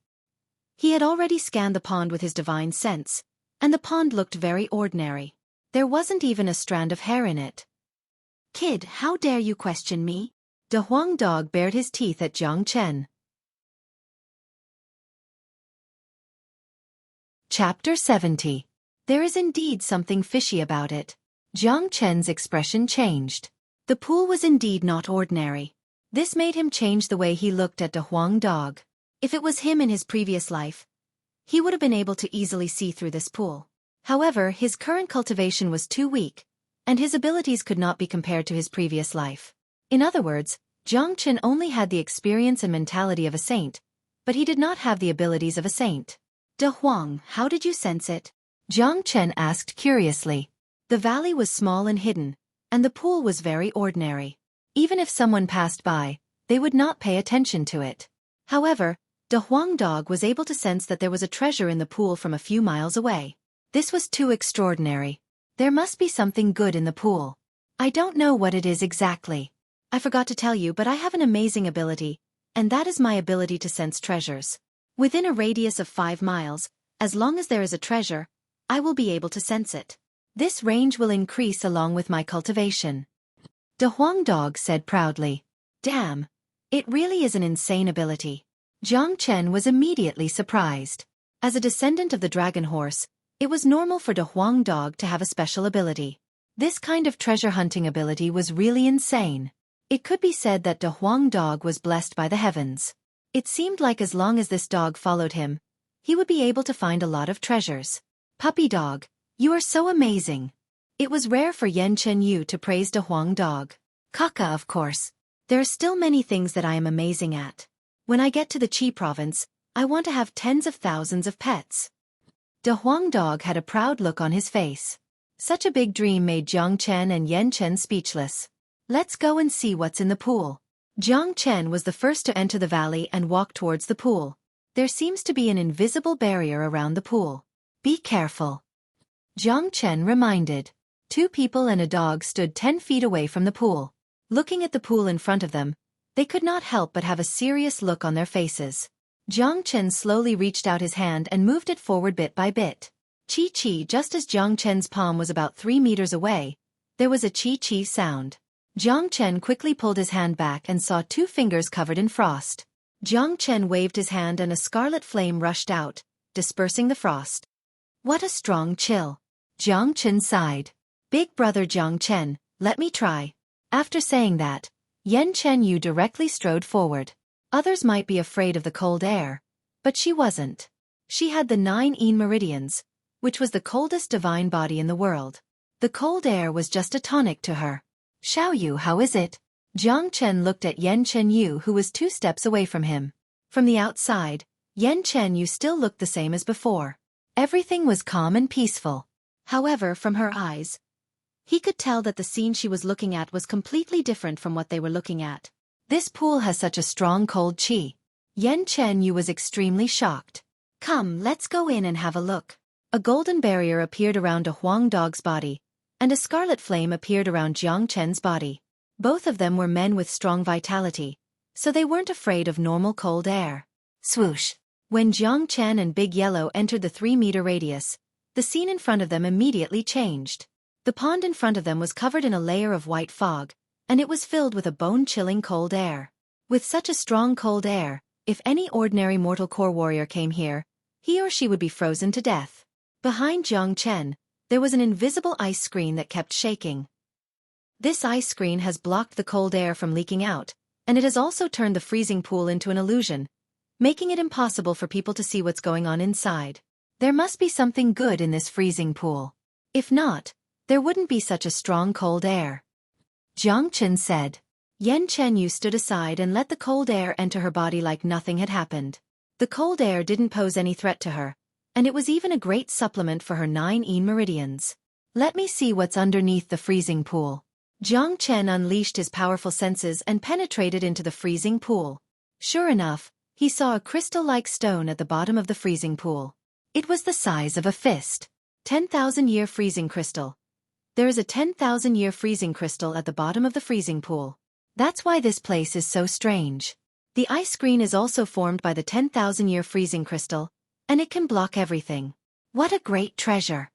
He had already scanned the pond with his divine sense, and the pond looked very ordinary. There wasn't even a strand of hair in it. Kid, how dare you question me? De Huang dog bared his teeth at Jiang Chen. Chapter 70. There is indeed something fishy about it. Jiang Chen's expression changed. The pool was indeed not ordinary. This made him change the way he looked at the Huang dog. If it was him in his previous life, he would have been able to easily see through this pool. However, his current cultivation was too weak, and his abilities could not be compared to his previous life. In other words, Jiang Chen only had the experience and mentality of a saint, but he did not have the abilities of a saint. De Huang, how did you sense it? Jiang Chen asked curiously. The valley was small and hidden, and the pool was very ordinary. Even if someone passed by, they would not pay attention to it. However, De Huang dog was able to sense that there was a treasure in the pool from a few miles away. This was too extraordinary. There must be something good in the pool. I don't know what it is exactly. I forgot to tell you, but I have an amazing ability, and that is my ability to sense treasures. Within a radius of 5 miles, as long as there is a treasure, I will be able to sense it. This range will increase along with my cultivation. De Huang dog said proudly. Damn, it really is an insane ability. Jiang Chen was immediately surprised. As a descendant of the dragon horse, it was normal for De Huang dog to have a special ability. This kind of treasure hunting ability was really insane. It could be said that De Huang dog was blessed by the heavens. It seemed like as long as this dog followed him, he would be able to find a lot of treasures. Puppy dog, you are so amazing. It was rare for Yan Chenyu to praise De Huang dog. Kaka, of course. There are still many things that I am amazing at. When I get to the Qi province, I want to have tens of thousands of pets. De Huang dog had a proud look on his face. Such a big dream made Jiang Chen and Yan Chen speechless. Let's go and see what's in the pool. Jiang Chen was the first to enter the valley and walk towards the pool. There seems to be an invisible barrier around the pool. Be careful. Jiang Chen reminded. 2 people and a dog stood 10 feet away from the pool. Looking at the pool in front of them, they could not help but have a serious look on their faces. Jiang Chen slowly reached out his hand and moved it forward bit by bit. Chi-chi, just as Jiang Chen's palm was about 3 meters away, there was a chi-chi sound. Jiang Chen quickly pulled his hand back and saw 2 fingers covered in frost. Jiang Chen waved his hand and a scarlet flame rushed out, dispersing the frost. What a strong chill. Jiang Chen sighed. Big brother Jiang Chen, let me try. After saying that, Yan Chen Yu directly strode forward. Others might be afraid of the cold air, but she wasn't. She had the 9 Yin meridians, which was the coldest divine body in the world. The cold air was just a tonic to her. Xiaoyu, how is it? Jiang Chen looked at Yan Chen Yu, who was 2 steps away from him. From the outside, Yan Chen Yu still looked the same as before. Everything was calm and peaceful. However, from her eyes, he could tell that the scene she was looking at was completely different from what they were looking at. This pool has such a strong cold chi. Yan Chen Yu was extremely shocked. Come, let's go in and have a look. A golden barrier appeared around a Huang dog's body, and a scarlet flame appeared around Jiang Chen's body. Both of them were men with strong vitality, so they weren't afraid of normal cold air. Swoosh! When Jiang Chen and Big Yellow entered the 3-meter radius, the scene in front of them immediately changed. The pond in front of them was covered in a layer of white fog, and it was filled with a bone-chilling cold air. With such a strong cold air, if any ordinary mortal core warrior came here, he or she would be frozen to death. Behind Jiang Chen, there was an invisible ice screen that kept shaking. This ice screen has blocked the cold air from leaking out, and it has also turned the freezing pool into an illusion, making it impossible for people to see what's going on inside. There must be something good in this freezing pool. If not, there wouldn't be such a strong cold air. Jiang Chen said. Yan Chen Yu stood aside and let the cold air enter her body like nothing had happened. The cold air didn't pose any threat to her, and it was even a great supplement for her 9 Yin meridians. Let me see what's underneath the freezing pool. Jiang Chen unleashed his powerful senses and penetrated into the freezing pool. Sure enough, he saw a crystal-like stone at the bottom of the freezing pool. It was the size of a fist. 10,000-year freezing crystal. There is a 10,000-year freezing crystal at the bottom of the freezing pool. That's why this place is so strange. The ice screen is also formed by the 10,000-year freezing crystal, and it can block everything. What a great treasure!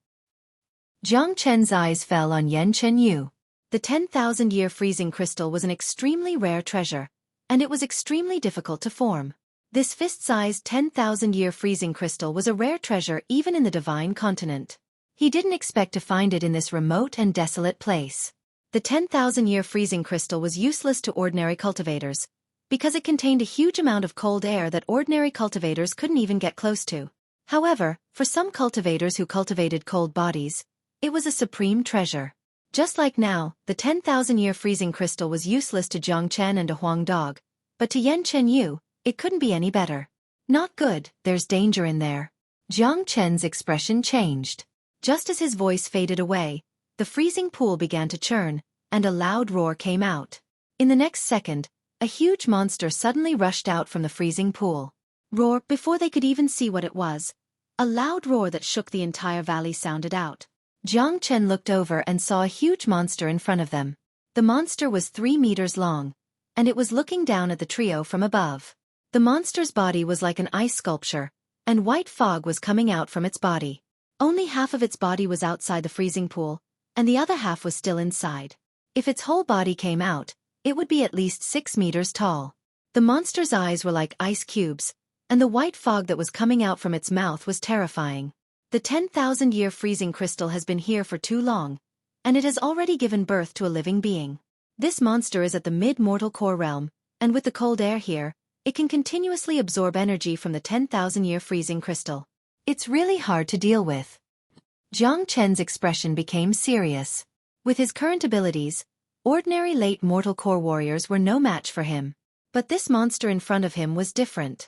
Jiang Chen's eyes fell on Yan Chen Yu. The 10,000-year freezing crystal was an extremely rare treasure, and it was extremely difficult to form. This fist-sized 10,000-year freezing crystal was a rare treasure even in the divine continent. He didn't expect to find it in this remote and desolate place. The 10,000-year freezing crystal was useless to ordinary cultivators, because it contained a huge amount of cold air that ordinary cultivators couldn't even get close to. However, for some cultivators who cultivated cold bodies, it was a supreme treasure. Just like now, the 10,000-year freezing crystal was useless to Jiang Chen and a Huang dog, but to Yan Chen Yu, it couldn't be any better. Not good, there's danger in there. Jiang Chen's expression changed. Just as his voice faded away, the freezing pool began to churn, and a loud roar came out. In the next second, a huge monster suddenly rushed out from the freezing pool. Roar, before they could even see what it was. A loud roar that shook the entire valley sounded out. Jiang Chen looked over and saw a huge monster in front of them. The monster was 3 meters long, and it was looking down at the trio from above. The monster's body was like an ice sculpture, and white fog was coming out from its body. Only half of its body was outside the freezing pool, and the other half was still inside. If its whole body came out, it would be at least 6 meters tall. The monster's eyes were like ice cubes, and the white fog that was coming out from its mouth was terrifying. The 10,000-year freezing crystal has been here for too long, and it has already given birth to a living being. This monster is at the mid-mortal core realm, and with the cold air here, it can continuously absorb energy from the 10,000-year freezing crystal. It's really hard to deal with. Jiang Chen's expression became serious. With his current abilities, ordinary late mortal core warriors were no match for him. But this monster in front of him was different.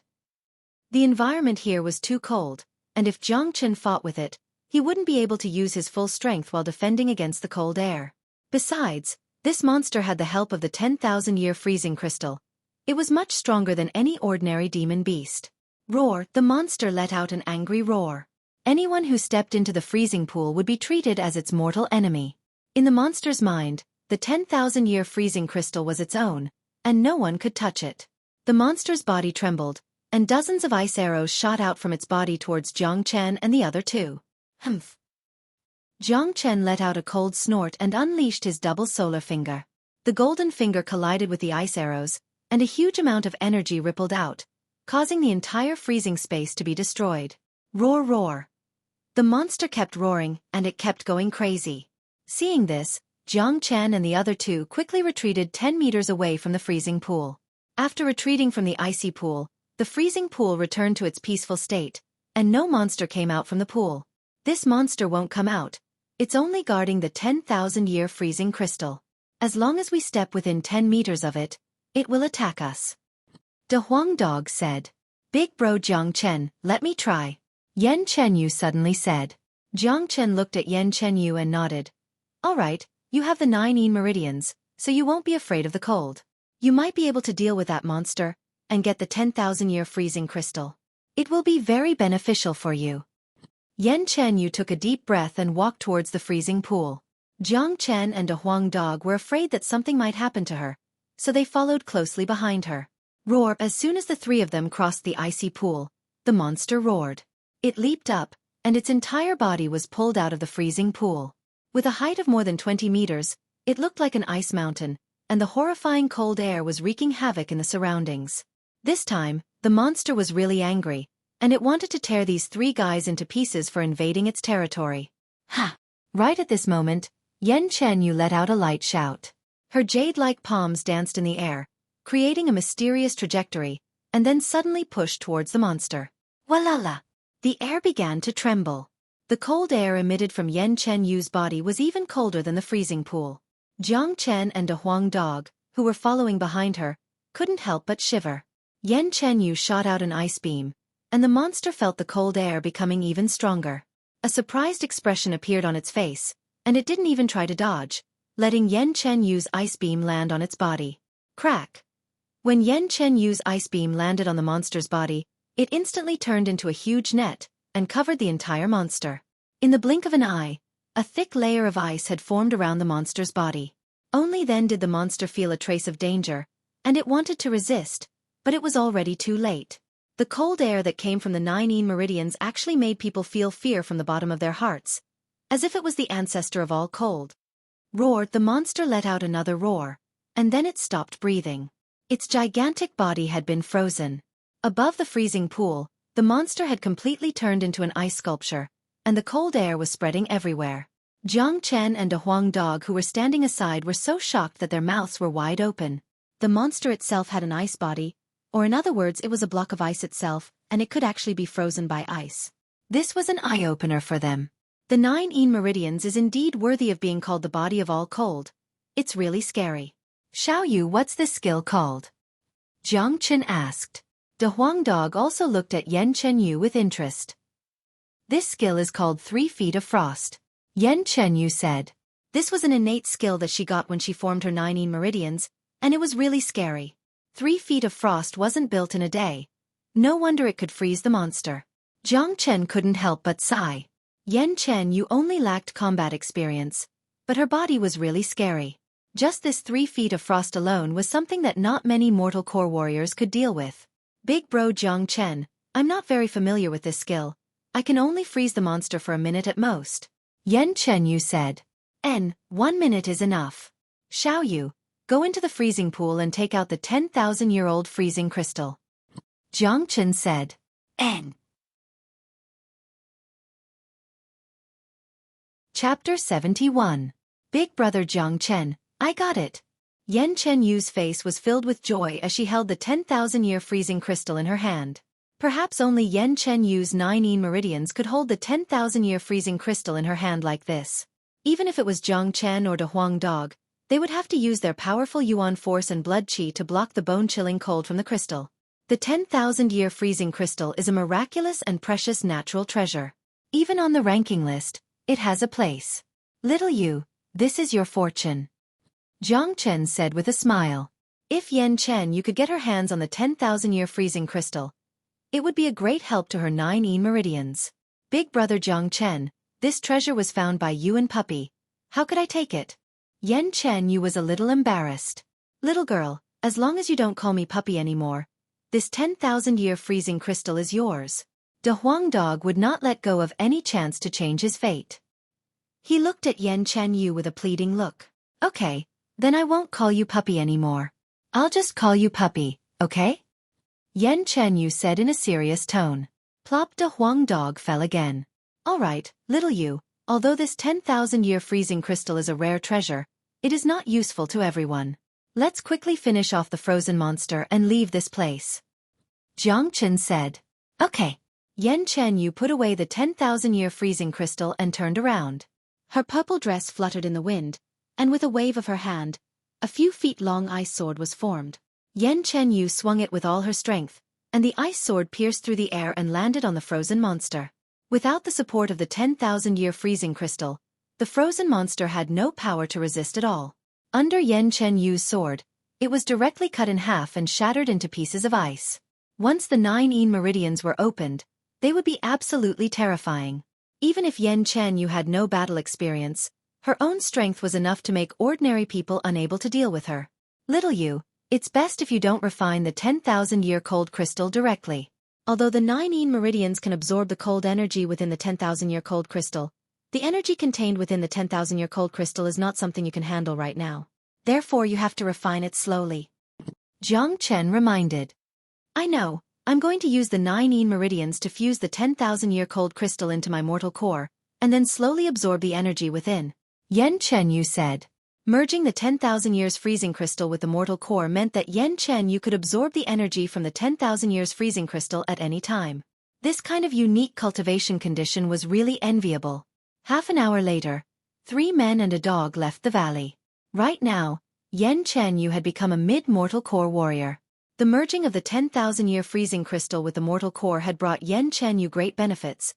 The environment here was too cold, and if Jiang Chen fought with it, he wouldn't be able to use his full strength while defending against the cold air. Besides, this monster had the help of the 10,000-year freezing crystal. It was much stronger than any ordinary demon beast. Roar, the monster let out an angry roar. Anyone who stepped into the freezing pool would be treated as its mortal enemy. In the monster's mind, the 10,000-year freezing crystal was its own, and no one could touch it. The monster's body trembled, and dozens of ice arrows shot out from its body towards Jiang Chen and the other two. Humph. Jiang Chen let out a cold snort and unleashed his double solar finger. The golden finger collided with the ice arrows, and a huge amount of energy rippled out, causing the entire freezing space to be destroyed. Roar, roar. The monster kept roaring, and it kept going crazy. Seeing this, Jiang Chen and the other two quickly retreated 10 meters away from the freezing pool. After retreating from the icy pool, the freezing pool returned to its peaceful state, and no monster came out from the pool. This monster won't come out. It's only guarding the 10,000-year freezing crystal. As long as we step within 10 meters of it, it will attack us. De Huang Dog said. Big bro Jiang Chen, let me try. Yan Chenyu suddenly said. Jiang Chen looked at Yan Chenyu and nodded. All right, you have the 9 meridians, so you won't be afraid of the cold. You might be able to deal with that monster, and get the 10,000-year freezing crystal. It will be very beneficial for you. Yan Chenyu took a deep breath and walked towards the freezing pool. Jiang Chen and De Huang Dog were afraid that something might happen to her, so they followed closely behind her. Roar! As soon as the three of them crossed the icy pool, the monster roared. It leaped up, and its entire body was pulled out of the freezing pool. With a height of more than 20 meters, it looked like an ice mountain, and the horrifying cold air was wreaking havoc in the surroundings. This time, the monster was really angry, and it wanted to tear these three guys into pieces for invading its territory. Ha! Right at this moment, Yan Chenyu let out a light shout. Her jade-like palms danced in the air, creating a mysterious trajectory, and then suddenly pushed towards the monster. Walala! The air began to tremble. The cold air emitted from Yan Chenyu's body was even colder than the freezing pool. Jiang Chen and De Huang Dog, who were following behind her, couldn't help but shiver. Yan Chenyu shot out an ice beam, and the monster felt the cold air becoming even stronger. A surprised expression appeared on its face, and it didn't even try to dodge, letting Yan Chenyu's ice beam land on its body. Crack! When Yan Chenyu's ice beam landed on the monster's body, it instantly turned into a huge net, and covered the entire monster. In the blink of an eye, a thick layer of ice had formed around the monster's body. Only then did the monster feel a trace of danger, and it wanted to resist, but it was already too late. The cold air that came from the 9 meridians actually made people feel fear from the bottom of their hearts, as if it was the ancestor of all cold. Roar! The monster let out another roar, and then it stopped breathing. Its gigantic body had been frozen. Above the freezing pool, the monster had completely turned into an ice sculpture, and the cold air was spreading everywhere. Jiang Chen and De Huang Dog, who were standing aside, were so shocked that their mouths were wide open. The monster itself had an ice body, or in other words, it was a block of ice itself, and it could actually be frozen by ice. This was an eye-opener for them. The 9 meridians is indeed worthy of being called the body of all cold. It's really scary. Xiaoyu, what's this skill called? Jiang Chen asked. De Huang Dog also looked at Yan Chenyu with interest. This skill is called 3 Feet of Frost. Yan Chenyu said. This was an innate skill that she got when she formed her 9 meridians, and it was really scary. 3 Feet of Frost wasn't built in a day. No wonder it could freeze the monster. Jiang Chen couldn't help but sigh. Yan Chenyu only lacked combat experience, but her body was really scary. Just this 3 Feet of Frost alone was something that not many mortal core warriors could deal with. Big bro Jiang Chen, I'm not very familiar with this skill. I can only freeze the monster for a minute at most. Yan Chenyu said. 1 minute is enough. Xiaoyu, go into the freezing pool and take out the 10,000-year-old freezing crystal. Jiang Chen said. Chapter 71. Big brother Jiang Chen, I got it. Yan Chenyu's face was filled with joy as she held the 10,000-year freezing crystal in her hand. Perhaps only Yan Chenyu's 9 meridians could hold the 10,000-year freezing crystal in her hand like this. Even if it was Jiang Chen or De Huang Dog, they would have to use their powerful yuan force and blood qi to block the bone-chilling cold from the crystal. The 10,000-year freezing crystal is a miraculous and precious natural treasure. Even on the ranking list, it has a place. Little you, this is your fortune. Jiang Chen said with a smile. If Yan Chen you could get her hands on the 10,000-year freezing crystal, It would be a great help to her 9 meridians. Big brother Jiang Chen, this treasure was found by you and Puppy. How could I take it? Yen Chen Yu was a little embarrassed. Little girl, as long as you don't call me Puppy anymore, this 10,000-year freezing crystal is yours. De Huang Dog would not let go of any chance to change his fate. He looked at Yen Chen Yu with a pleading look. Okay, then I won't call you Puppy anymore. I'll just call you Puppy, okay? Yen Chen Yu said in a serious tone. Plop. De Huang Dog fell again. All right, little you, although this 10,000-year freezing crystal is a rare treasure, it is not useful to everyone. Let's quickly finish off the frozen monster and leave this place. Jiang Chen said. Okay. Yen Chen Yu put away the 10,000-year freezing crystal and turned around. Her purple dress fluttered in the wind, and with a wave of her hand, a few feet-long ice sword was formed. Yen Chen Yu swung it with all her strength, and the ice sword pierced through the air and landed on the frozen monster. Without the support of the 10,000-year freezing crystal, the frozen monster had no power to resist at all. Under Yen Chen Yu's sword, it was directly cut in half and shattered into pieces of ice. Once the 9 meridians were opened, they would be absolutely terrifying. Even if Yen Chen Yu had no battle experience, her own strength was enough to make ordinary people unable to deal with her. Little you, it's best if you don't refine the 10,000-year cold crystal directly. Although the 9 meridians can absorb the cold energy within the 10,000-year cold crystal, the energy contained within the 10,000-year cold crystal is not something you can handle right now. Therefore you have to refine it slowly. Jiang Chen reminded. I know, I'm going to use the 9 meridians to fuse the 10,000-year cold crystal into my mortal core, and then slowly absorb the energy within. Yen Chen Yu said. Merging the 10,000 years freezing crystal with the mortal core meant that Yen Chen Yu could absorb the energy from the 10,000 years freezing crystal at any time. This kind of unique cultivation condition was really enviable. Half an hour later, 3 men and a dog left the valley. Right now, Yen Chen Yu had become a mid-mortal core warrior. The merging of the 10,000-year freezing crystal with the mortal core had brought Yen Chen Yu great benefits,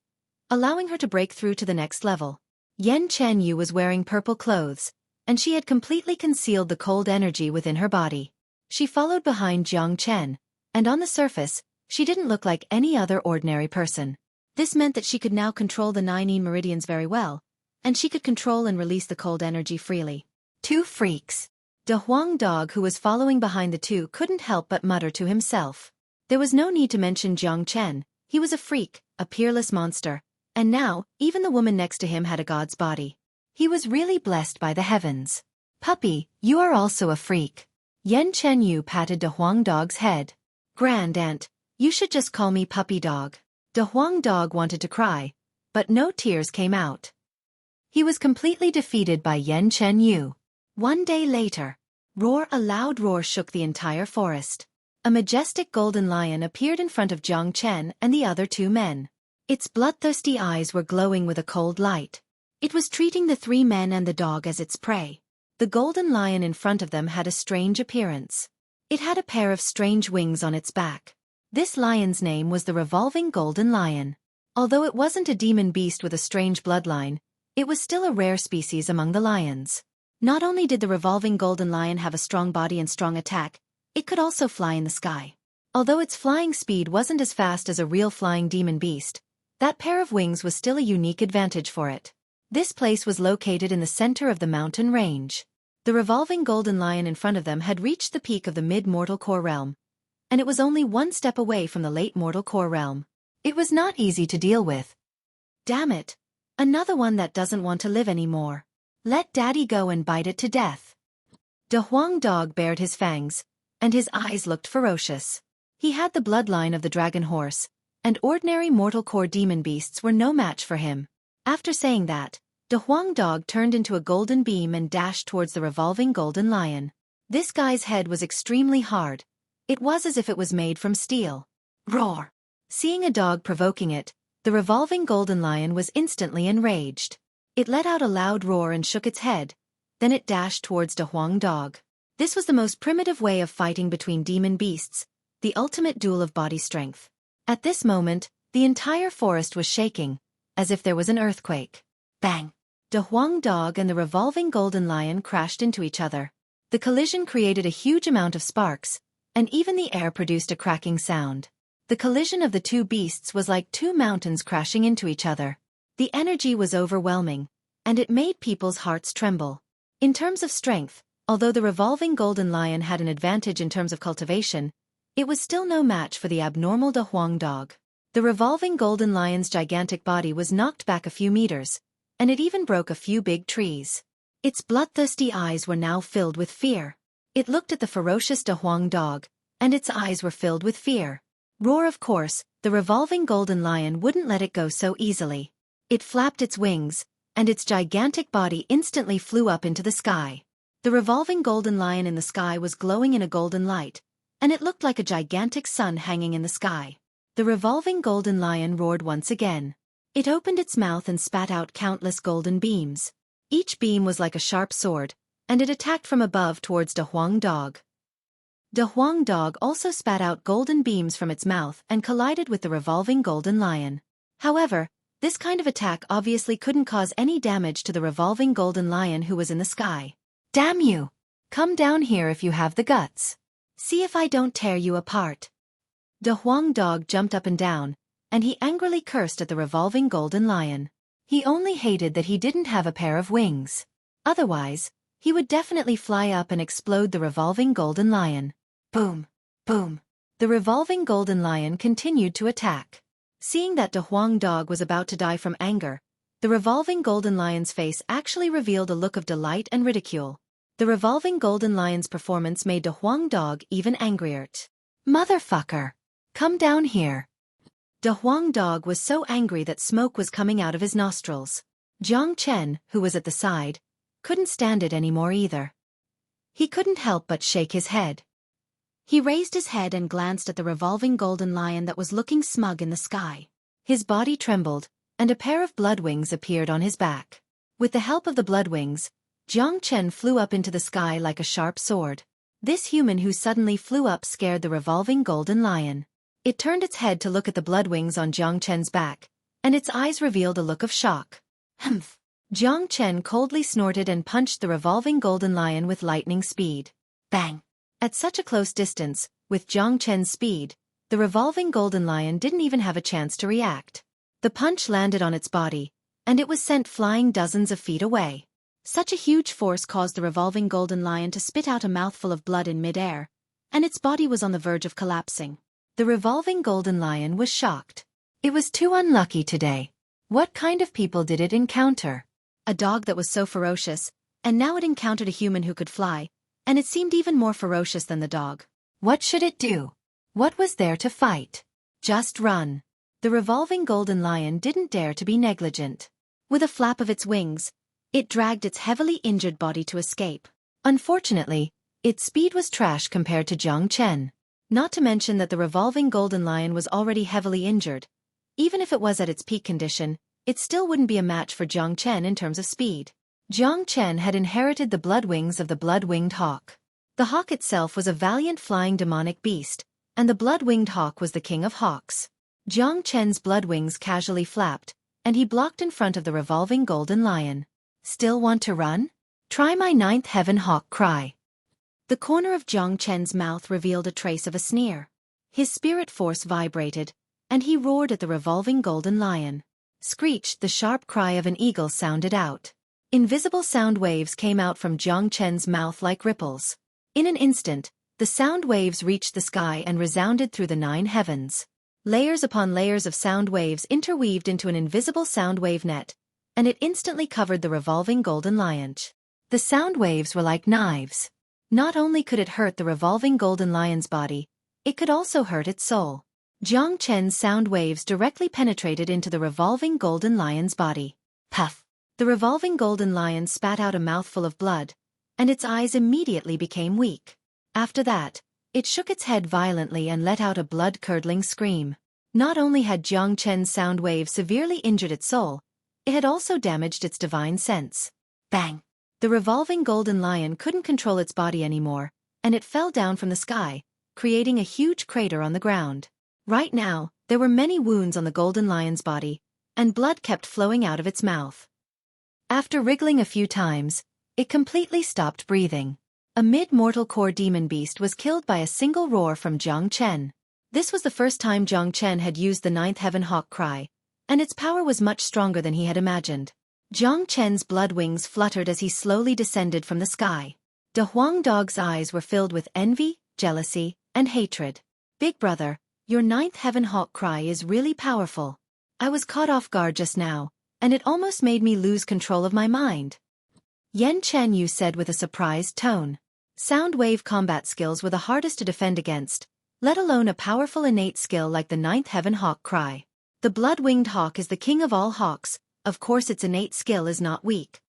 allowing her to break through to the next level. Yen Chen Yu was wearing purple clothes, and she had completely concealed the cold energy within her body. She followed behind Jiang Chen, and on the surface, she didn't look like any other ordinary person. This meant that she could now control the 9 meridians very well, and she could control and release the cold energy freely. 2 freaks. De Huang Dog, who was following behind the two, couldn't help but mutter to himself. There was no need to mention Jiang Chen. He was a freak, a peerless monster, and now, even the woman next to him had a god's body. He was really blessed by the heavens. Puppy, you are also a freak. Yen Chen Yu patted De Huang Dog's head. Grand Aunt, you should just call me Puppy Dog. De Huang Dog wanted to cry, but no tears came out. He was completely defeated by Yen Chen Yu. One day later, a loud roar shook the entire forest. A majestic golden lion appeared in front of Jiang Chen and the other 2 men. Its bloodthirsty eyes were glowing with a cold light. It was treating the 3 men and the dog as its prey. The golden lion in front of them had a strange appearance. It had a pair of strange wings on its back. This lion's name was the Revolving Golden Lion. Although it wasn't a demon beast with a strange bloodline, it was still a rare species among the lions. Not only did the Revolving Golden Lion have a strong body and strong attack, it could also fly in the sky. Although its flying speed wasn't as fast as a real flying demon beast, that pair of wings was still a unique advantage for it. This place was located in the center of the mountain range. The Revolving Golden Lion in front of them had reached the peak of the mid-mortal core realm, and it was only 1 step away from the late mortal core realm. It was not easy to deal with. Damn it! Another one that doesn't want to live anymore. Let Daddy go and bite it to death. De Huang Dog bared his fangs, and his eyes looked ferocious. He had the bloodline of the dragon horse, and ordinary mortal core demon beasts were no match for him. After saying that, De Huang Dog turned into a golden beam and dashed towards the Revolving Golden Lion. This guy's head was extremely hard. It was as if it was made from steel. Roar! Seeing a dog provoking it, the Revolving Golden Lion was instantly enraged. It let out a loud roar and shook its head. Then it dashed towards De Huang Dog. This was the most primitive way of fighting between demon beasts, the ultimate duel of body strength. At this moment, the entire forest was shaking, as if there was an earthquake. Bang! De Huang Dog and the Revolving Golden Lion crashed into each other. The collision created a huge amount of sparks, and even the air produced a cracking sound. The collision of the two beasts was like two mountains crashing into each other. The energy was overwhelming, and it made people's hearts tremble. In terms of strength, although the revolving golden lion had an advantage in terms of cultivation, it was still no match for the abnormal De Huang dog. The revolving golden lion's gigantic body was knocked back a few meters, and it even broke a few big trees. Its bloodthirsty eyes were now filled with fear. It looked at the ferocious De Huang dog, and its eyes were filled with fear. Roar, of course, the revolving golden lion wouldn't let it go so easily. It flapped its wings, and its gigantic body instantly flew up into the sky. The revolving golden lion in the sky was glowing in a golden light, and it looked like a gigantic sun hanging in the sky. The revolving golden lion roared once again. It opened its mouth and spat out countless golden beams. Each beam was like a sharp sword, and it attacked from above towards De Huang dog. De Huang dog also spat out golden beams from its mouth and collided with the revolving golden lion. However, this kind of attack obviously couldn't cause any damage to the revolving golden lion who was in the sky. Damn you! Come down here if you have the guts. See if I don't tear you apart. De Huang dog jumped up and down, and he angrily cursed at the revolving golden lion. He only hated that he didn't have a pair of wings. Otherwise, he would definitely fly up and explode the revolving golden lion. Boom! Boom! The revolving golden lion continued to attack. Seeing that De Huang dog was about to die from anger, the revolving golden lion's face actually revealed a look of delight and ridicule. The revolving golden lion's performance made De Huang dog even angrier. Motherfucker! Come down here. De Huang dog was so angry that smoke was coming out of his nostrils. Jiang Chen, who was at the side, couldn't stand it anymore either. He couldn't help but shake his head. He raised his head and glanced at the revolving golden lion that was looking smug in the sky. His body trembled, and a pair of blood wings appeared on his back. With the help of the blood wings, Jiang Chen flew up into the sky like a sharp sword. This human who suddenly flew up scared the revolving golden lion. It turned its head to look at the blood wings on Jiang Chen's back, and its eyes revealed a look of shock. Humph! Jiang Chen coldly snorted and punched the revolving golden lion with lightning speed. Bang! At such a close distance, with Jiang Chen's speed, the revolving golden lion didn't even have a chance to react. The punch landed on its body, and it was sent flying dozens of feet away. Such a huge force caused the revolving golden lion to spit out a mouthful of blood in midair, and its body was on the verge of collapsing. The revolving golden lion was shocked. It was too unlucky today. What kind of people did it encounter? A dog that was so ferocious, and now it encountered a human who could fly, and it seemed even more ferocious than the dog. What should it do? What was there to fight? Just run. The revolving golden lion didn't dare to be negligent. With a flap of its wings, it dragged its heavily injured body to escape. Unfortunately, its speed was trash compared to Jiang Chen. Not to mention that the revolving golden lion was already heavily injured. Even if it was at its peak condition, it still wouldn't be a match for Jiang Chen in terms of speed. Jiang Chen had inherited the blood wings of the blood-winged hawk. The hawk itself was a valiant flying demonic beast, and the blood-winged hawk was the king of hawks. Jiang Chen's blood wings casually flapped, and he blocked in front of the revolving golden lion. Still want to run? Try my ninth heaven hawk cry. The corner of Jiang Chen's mouth revealed a trace of a sneer. His spirit force vibrated, and he roared at the revolving golden lion. Screeched, the sharp cry of an eagle sounded out. Invisible sound waves came out from Jiang Chen's mouth like ripples. In an instant, the sound waves reached the sky and resounded through the 9 heavens. Layers upon layers of sound waves interweaved into an invisible sound wave net, and it instantly covered the revolving golden lion. The sound waves were like knives. Not only could it hurt the revolving golden lion's body, it could also hurt its soul. Jiang Chen's sound waves directly penetrated into the revolving golden lion's body. Puff! The revolving golden lion spat out a mouthful of blood, and its eyes immediately became weak. After that, it shook its head violently and let out a blood-curdling scream. Not only had Jiang Chen's sound wave severely injured its soul, it had also damaged its divine sense. Bang! The revolving golden lion couldn't control its body anymore, and it fell down from the sky, creating a huge crater on the ground. Right now, there were many wounds on the golden lion's body, and blood kept flowing out of its mouth. After wriggling a few times, it completely stopped breathing. A mid-mortal core demon beast was killed by a single roar from Jiang Chen. This was the first time Jiang Chen had used the ninth heaven hawk cry, and its power was much stronger than he had imagined. Jiang Chen's blood wings fluttered as he slowly descended from the sky. De Huang Dog's eyes were filled with envy, jealousy, and hatred. Big brother, your ninth heaven hawk cry is really powerful. I was caught off guard just now, and it almost made me lose control of my mind. Yan Chenyu said with a surprised tone. Sound wave combat skills were the hardest to defend against, let alone a powerful innate skill like the ninth heaven hawk cry. The blood-winged hawk is the king of all hawks, of course its innate skill is not weak.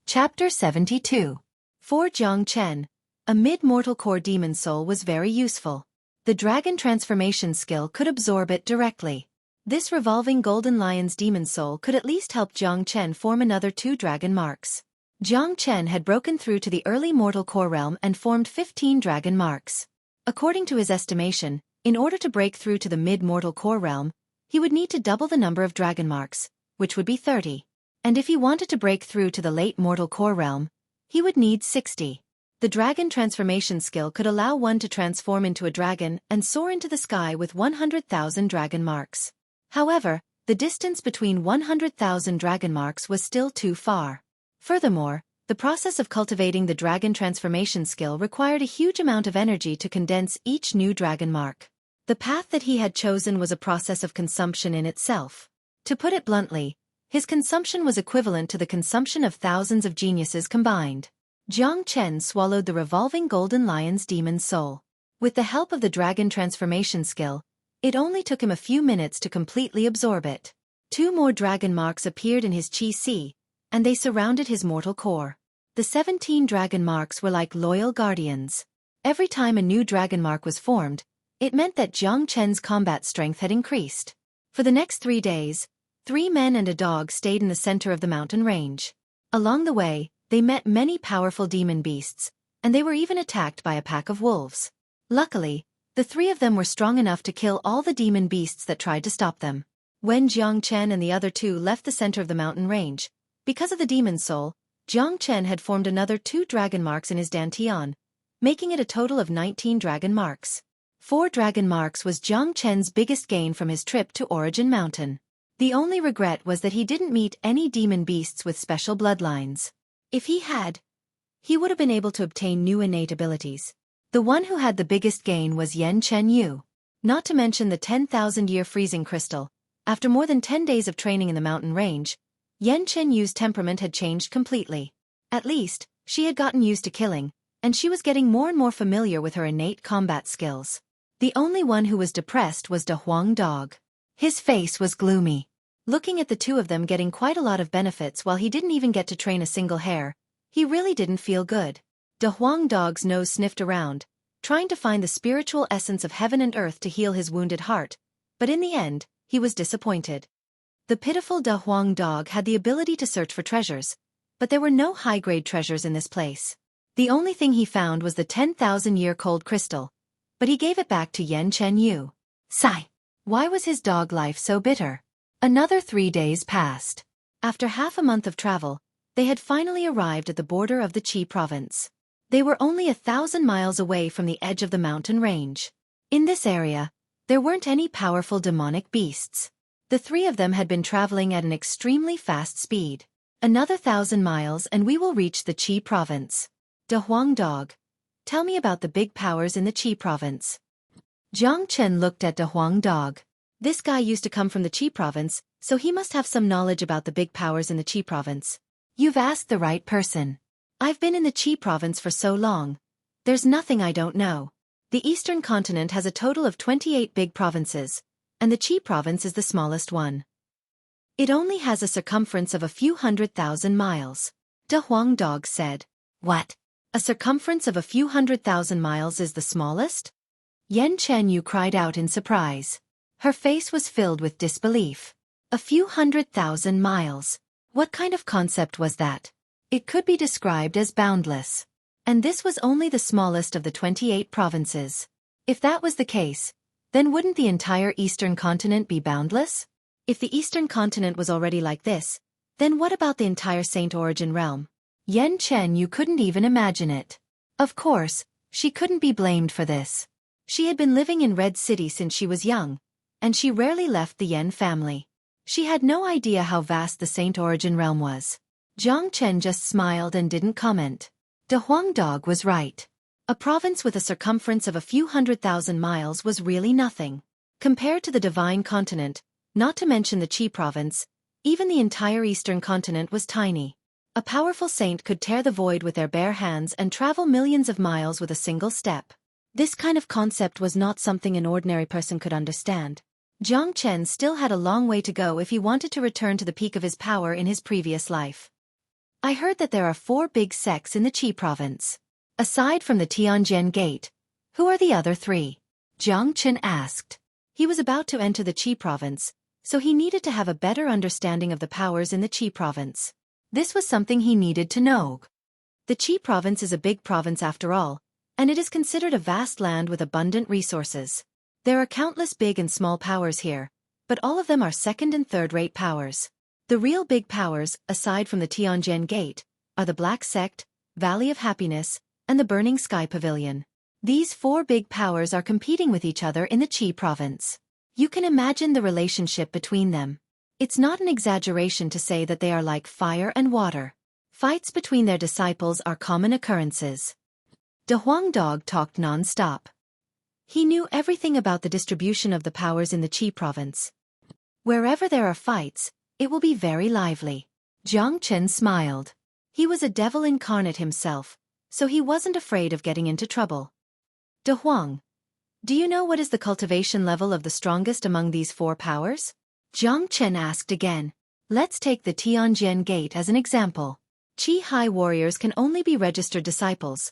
Chapter 72. For Jiang Chen, a mid-mortal core demon soul was very useful. The dragon transformation skill could absorb it directly. This revolving golden lion's demon soul could at least help Jiang Chen form another 2 dragon marks. Jiang Chen had broken through to the early mortal core realm and formed 15 dragon marks. According to his estimation, in order to break through to the mid-mortal core realm, he would need to double the number of dragon marks, which would be 30. And if he wanted to break through to the late mortal core realm, he would need 60. The dragon transformation skill could allow one to transform into a dragon and soar into the sky with 100,000 dragon marks. However, the distance between 100,000 dragon marks was still too far. Furthermore, the process of cultivating the dragon transformation skill required a huge amount of energy to condense each new dragon mark. The path that he had chosen was a process of consumption in itself. To put it bluntly, his consumption was equivalent to the consumption of thousands of geniuses combined. Jiang Chen swallowed the revolving golden lion's demon soul. With the help of the dragon transformation skill, it only took him a few minutes to completely absorb it. 2 more dragon marks appeared in his Qi Si, and they surrounded his mortal core. The 17 dragon marks were like loyal guardians. Every time a new dragon mark was formed, it meant that Jiang Chen's combat strength had increased. For the next 3 days, 3 men and a dog stayed in the center of the mountain range. Along the way, they met many powerful demon beasts, and they were even attacked by a pack of wolves. Luckily, the 3 of them were strong enough to kill all the demon beasts that tried to stop them. When Jiang Chen and the other 2 left the center of the mountain range, because of the demon soul, Jiang Chen had formed another 2 dragon marks in his dantian, making it a total of 19 dragon marks. 4 dragon marks was Jiang Chen's biggest gain from his trip to Origin Mountain. The only regret was that he didn't meet any demon beasts with special bloodlines. If he had, he would have been able to obtain new innate abilities. The one who had the biggest gain was Yan Chenyu. Not to mention the 10,000-year freezing crystal. After more than 10 days of training in the mountain range, Yan Chenyu's temperament had changed completely. At least, she had gotten used to killing, and she was getting more and more familiar with her innate combat skills. The only one who was depressed was De Huang Dog. His face was gloomy. Looking at the 2 of them getting quite a lot of benefits while he didn't even get to train a single hair, he really didn't feel good. De Huang Dog's nose sniffed around, trying to find the spiritual essence of heaven and earth to heal his wounded heart, but in the end, he was disappointed. The pitiful De Huang Dog had the ability to search for treasures, but there were no high-grade treasures in this place. The only thing he found was the 10,000-year cold crystal, but he gave it back to Yan Chenyu. Sigh. Why was his dog life so bitter? Another 3 days passed. After half a month of travel, they had finally arrived at the border of the Qi province. They were only 1,000 miles away from the edge of the mountain range. In this area, there weren't any powerful demonic beasts. The 3 of them had been traveling at an extremely fast speed. Another 1,000 miles and we will reach the Qi province. De Huang Dog, tell me about the big powers in the Qi province. Jiang Chen looked at De Huang Dog. This guy used to come from the Qi province, so he must have some knowledge about the big powers in the Qi province. You've asked the right person. I've been in the Qi province for so long. There's nothing I don't know. The eastern continent has a total of 28 big provinces, and the Qi province is the smallest one. It only has a circumference of a few 100,000 miles. De Huang Dog said. What? A circumference of a few 100,000 miles is the smallest? Yan Chenyu cried out in surprise. Her face was filled with disbelief. A few 100,000 miles. What kind of concept was that? It could be described as boundless. And this was only the smallest of the 28 provinces. If that was the case, then wouldn't the entire eastern continent be boundless? If the eastern continent was already like this, then what about the entire Saint Origin realm? Yan Chen, you couldn't even imagine it. Of course, She couldn't be blamed for this. She had been living in Red City since she was young, and she rarely left the Yen family. She had no idea how vast the Saint Origin realm was. Jiang Chen just smiled and didn't comment. De Huang Dog was right. A province with a circumference of a few 100,000 miles was really nothing. Compared to the Divine Continent, not to mention the Qi province, even the entire Eastern continent was tiny. A powerful saint could tear the void with their bare hands and travel millions of miles with a single step. This kind of concept was not something an ordinary person could understand. Jiang Chen still had a long way to go if he wanted to return to the peak of his power in his previous life. I heard that there are 4 big sects in the Qi province. Aside from the Tianjin Gate, who are the other 3? Jiang Chen asked. He was about to enter the Qi province, so he needed to have a better understanding of the powers in the Qi province. This was something he needed to know. The Qi province is a big province after all, and it is considered a vast land with abundant resources. There are countless big and small powers here, but all of them are second and third-rate powers. The real big powers, aside from the Tianjin Gate, are the Black Sect, Valley of Happiness, and the Burning Sky Pavilion. These 4 big powers are competing with each other in the Qi province. You can imagine the relationship between them. It's not an exaggeration to say that they are like fire and water. Fights between their disciples are common occurrences. De Huang Dog talked non-stop. He knew everything about the distribution of the powers in the Qi province. Wherever there are fights, it will be very lively. Jiang Chen smiled. He was a devil incarnate himself, so he wasn't afraid of getting into trouble. De Huang, do you know what is the cultivation level of the strongest among these 4 powers? Jiang Chen asked again. Let's take the Tianjin Gate as an example. Qi High warriors can only be registered disciples.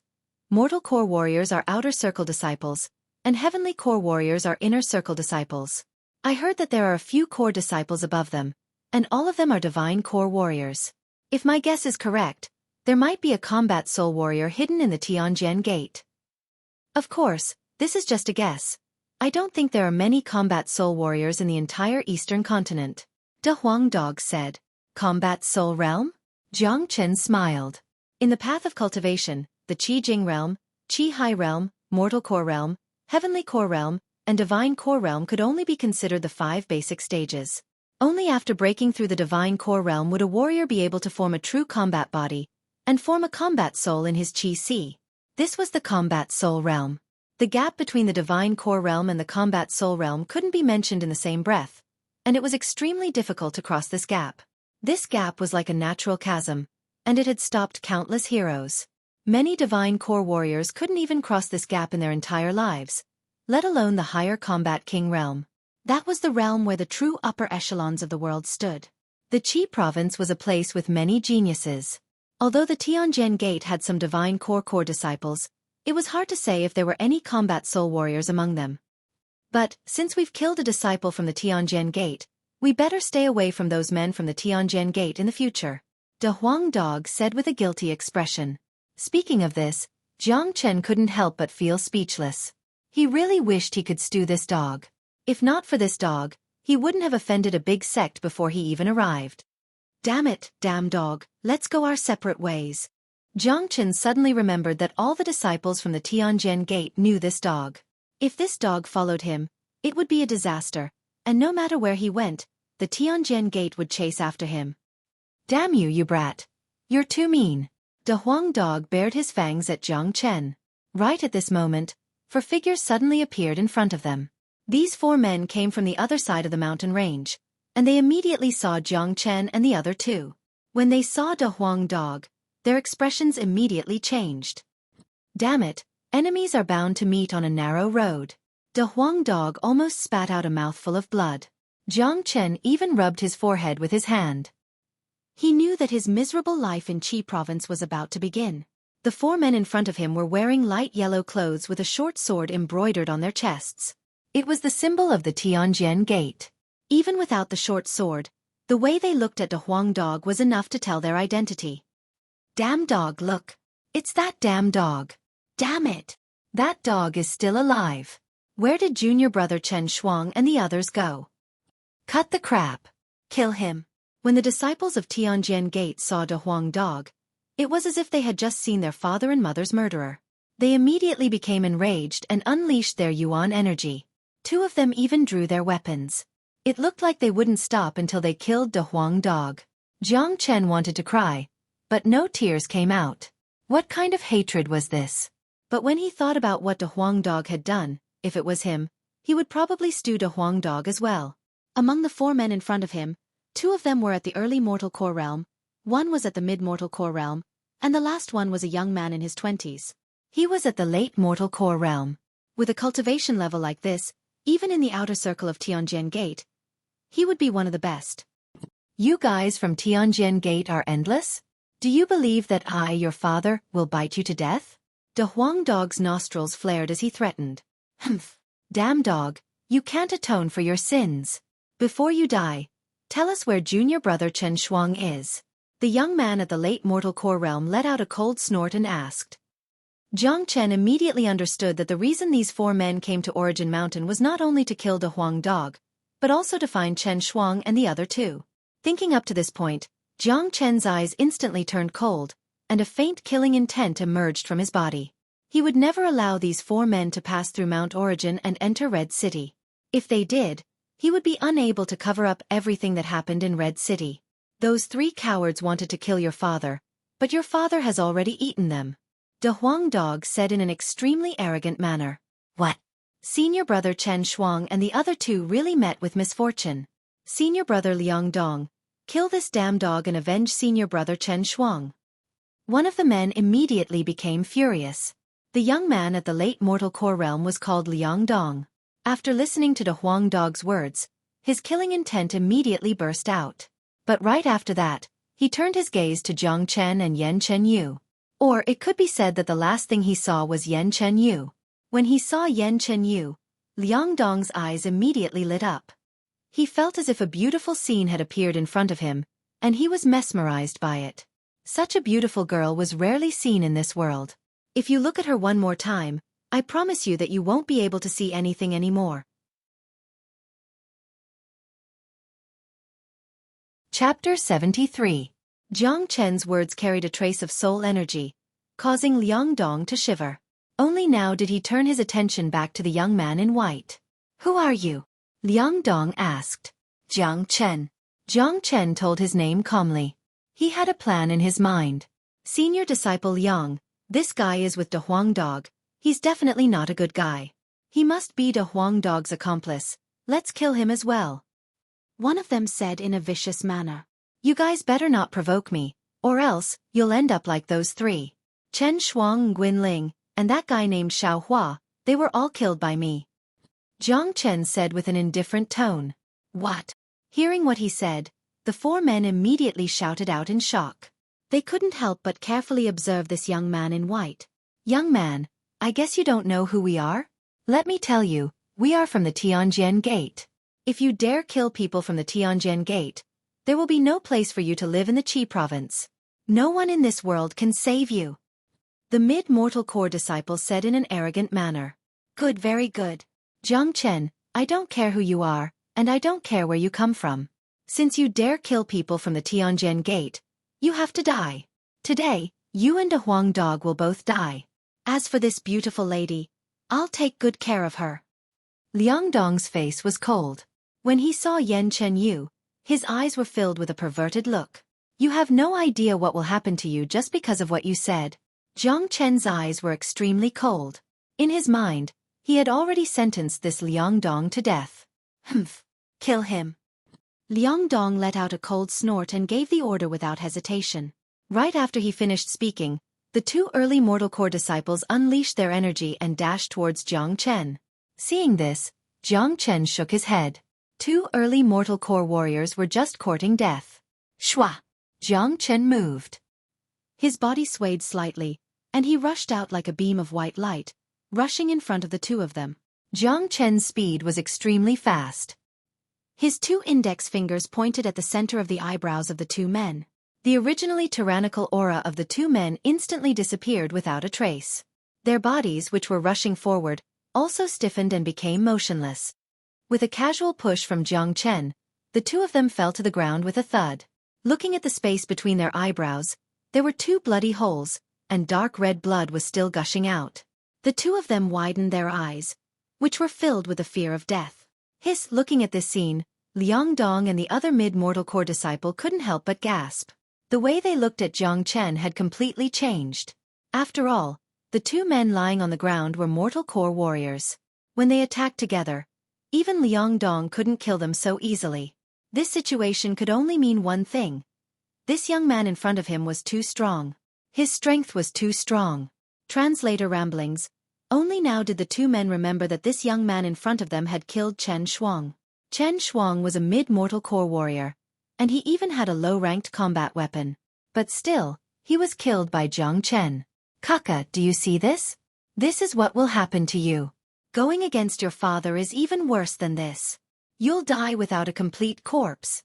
Mortal core warriors are outer circle disciples, and heavenly core warriors are inner circle disciples. I heard that there are a few core disciples above them, and all of them are divine core warriors. If my guess is correct, there might be a combat soul warrior hidden in the Tianjin Gate. Of course, this is just a guess. I don't think there are many combat soul warriors in the entire Eastern continent. De Huang Dog said. Combat soul realm? Jiang Chen smiled. In the path of cultivation, the Qi Jing realm, Qi High realm, mortal core realm, heavenly core realm, and divine core realm could only be considered the 5 basic stages. Only after breaking through the divine core realm would a warrior be able to form a true combat body, and form a combat soul in his Qi Si. This was the combat soul realm. The gap between the divine core realm and the combat soul realm couldn't be mentioned in the same breath, and it was extremely difficult to cross this gap. This gap was like a natural chasm, and it had stopped countless heroes. Many divine core warriors couldn't even cross this gap in their entire lives, let alone the higher combat king realm. That was the realm where the true upper echelons of the world stood. The Qi province was a place with many geniuses. Although the Tianjin Gate had some divine core disciples, it was hard to say if there were any combat soul warriors among them. But, since we've killed a disciple from the Tianjin Gate, we better stay away from those men from the Tianjin Gate in the future. De Huang Dog said with a guilty expression. Speaking of this, Jiang Chen couldn't help but feel speechless. He really wished he could stew this dog. If not for this dog, he wouldn't have offended a big sect before he even arrived. Damn it, damn dog, let's go our separate ways. Jiang Chen suddenly remembered that all the disciples from the Tianjin Gate knew this dog. If this dog followed him, it would be a disaster, and no matter where he went, the Tianjin Gate would chase after him. Damn you, you brat. You're too mean. De Huang Dog bared his fangs at Jiang Chen. Right at this moment, 4 figures suddenly appeared in front of them. These 4 men came from the other side of the mountain range, and they immediately saw Jiang Chen and the other 2. When they saw De Huang Dog, their expressions immediately changed. Damn it, enemies are bound to meet on a narrow road. De Huang Dog almost spat out a mouthful of blood. Jiang Chen even rubbed his forehead with his hand. He knew that his miserable life in Qi province was about to begin. The 4 men in front of him were wearing light yellow clothes with a short sword embroidered on their chests. It was the symbol of the Tianjin Gate. Even without the short sword, the way they looked at De Huang Dog was enough to tell their identity. Damn dog, look. It's that damn dog. Damn it. That dog is still alive. Where did junior brother Chen Shuang and the others go? Cut the crap. Kill him. When the disciples of Tianjin Gate saw De Huang Dog, it was as if they had just seen their father and mother's murderer. They immediately became enraged and unleashed their yuan energy. Two of them even drew their weapons. It looked like they wouldn't stop until they killed the Huang dog. Jiang Chen wanted to cry, but no tears came out. What kind of hatred was this? But when he thought about what the Huang dog had done, if it was him, he would probably stew the Huang dog as well. Among the 4 men in front of him, 2 of them were at the early mortal core realm, 1 was at the mid-mortal core realm, and the last one was a young man in his 20s. He was at the late mortal core realm. With a cultivation level like this, even in the outer circle of Tianjin Gate, he would be one of the best. You guys from Tianjin Gate are endless? Do you believe that I, your father, will bite you to death? The Huang dog's nostrils flared as he threatened. Humph. Damn dog, you can't atone for your sins. Before you die, tell us where junior brother Chen Shuang is. The young man at the late mortal core realm let out a cold snort and asked. Jiang Chen immediately understood that the reason these 4 men came to Origin Mountain was not only to kill the Huang dog, but also to find Chen Shuang and the other 2. Thinking up to this point, Jiang Chen's eyes instantly turned cold, and a faint killing intent emerged from his body. He would never allow these 4 men to pass through Mount Origin and enter Red City. If they did, he would be unable to cover up everything that happened in Red City. Those 3 cowards wanted to kill your father, but your father has already eaten them. The Huang dog said in an extremely arrogant manner. What? Senior brother Chen Shuang and the other 2 really met with misfortune. Senior brother Liang Dong, kill this damn dog and avenge senior brother Chen Shuang. One of the men immediately became furious. The young man at the late mortal core realm was called Liang Dong. After listening to the Huang dog's words, his killing intent immediately burst out. But right after that, he turned his gaze to Jiang Chen and Yan Chenyu. Or it could be said that the last thing he saw was Yan Chenyu. When he saw Yan Chenyu, Liang Dong's eyes immediately lit up. He felt as if a beautiful scene had appeared in front of him, and he was mesmerized by it. Such a beautiful girl was rarely seen in this world. If you look at her one more time, I promise you that you won't be able to see anything anymore. Chapter 73. Jiang Chen's words carried a trace of soul energy, causing Liang Dong to shiver. Only now did he turn his attention back to the young man in white. Who are you? Liang Dong asked. Jiang Chen. Jiang Chen told his name calmly. He had a plan in his mind. Senior disciple Liang, this guy is with the Huang dog. He's definitely not a good guy. He must be the Huang dog's accomplice. Let's kill him as well. One of them said in a vicious manner. You guys better not provoke me, or else you'll end up like those 3. Chen Shuang, Guin Ling, and that guy named Xiao Hua, they were all killed by me. Jiang Chen said with an indifferent tone. What? Hearing what he said, the 4 men immediately shouted out in shock. They couldn't help but carefully observe this young man in white. Young man, I guess you don't know who we are? Let me tell you, we are from the Tianjin Gate. If you dare kill people from the Tianjin Gate, there will be no place for you to live in the Qi province. No one in this world can save you. The mid-mortal core disciple said in an arrogant manner. Good, very good. Jiang Chen, I don't care who you are, and I don't care where you come from. Since you dare kill people from the Tianjin Gate, you have to die. Today, you and a Huang dog will both die. As for this beautiful lady, I'll take good care of her. Liang Dong's face was cold. When he saw Yan Chenyu, his eyes were filled with a perverted look. You have no idea what will happen to you just because of what you said. Jiang Chen's eyes were extremely cold. In his mind, he had already sentenced this Liang Dong to death. Humph. Kill him. Liang Dong let out a cold snort and gave the order without hesitation. Right after he finished speaking, the 2 early mortal core disciples unleashed their energy and dashed towards Jiang Chen. Seeing this, Jiang Chen shook his head. 2 early mortal core warriors were just courting death. Shwa! Jiang Chen moved. His body swayed slightly, and he rushed out like a beam of white light, rushing in front of the 2 of them. Jiang Chen's speed was extremely fast. His 2 index fingers pointed at the center of the eyebrows of the 2 men. The originally tyrannical aura of the 2 men instantly disappeared without a trace. Their bodies, which were rushing forward, also stiffened and became motionless. With a casual push from Jiang Chen, the 2 of them fell to the ground with a thud. Looking at the space between their eyebrows, there were 2 bloody holes, and dark red blood was still gushing out. The two of them widened their eyes, which were filled with the fear of death. Looking at this scene, Liang Dong and the other mid-mortal core disciple couldn't help but gasp. The way they looked at Jiang Chen had completely changed. After all, the two men lying on the ground were mortal core warriors. When they attacked together, even Liang Dong couldn't kill them so easily. This situation could only mean one thing. This young man in front of him was too strong. His strength was too strong. Translator ramblings. Only now did the two men remember that this young man in front of them had killed Chen Shuang. Chen Shuang was a mid-mortal core warrior, and he even had a low-ranked combat weapon. But still, he was killed by Jiang Chen. Kaka, do you see this? This is what will happen to you. Going against your father is even worse than this. You'll die without a complete corpse.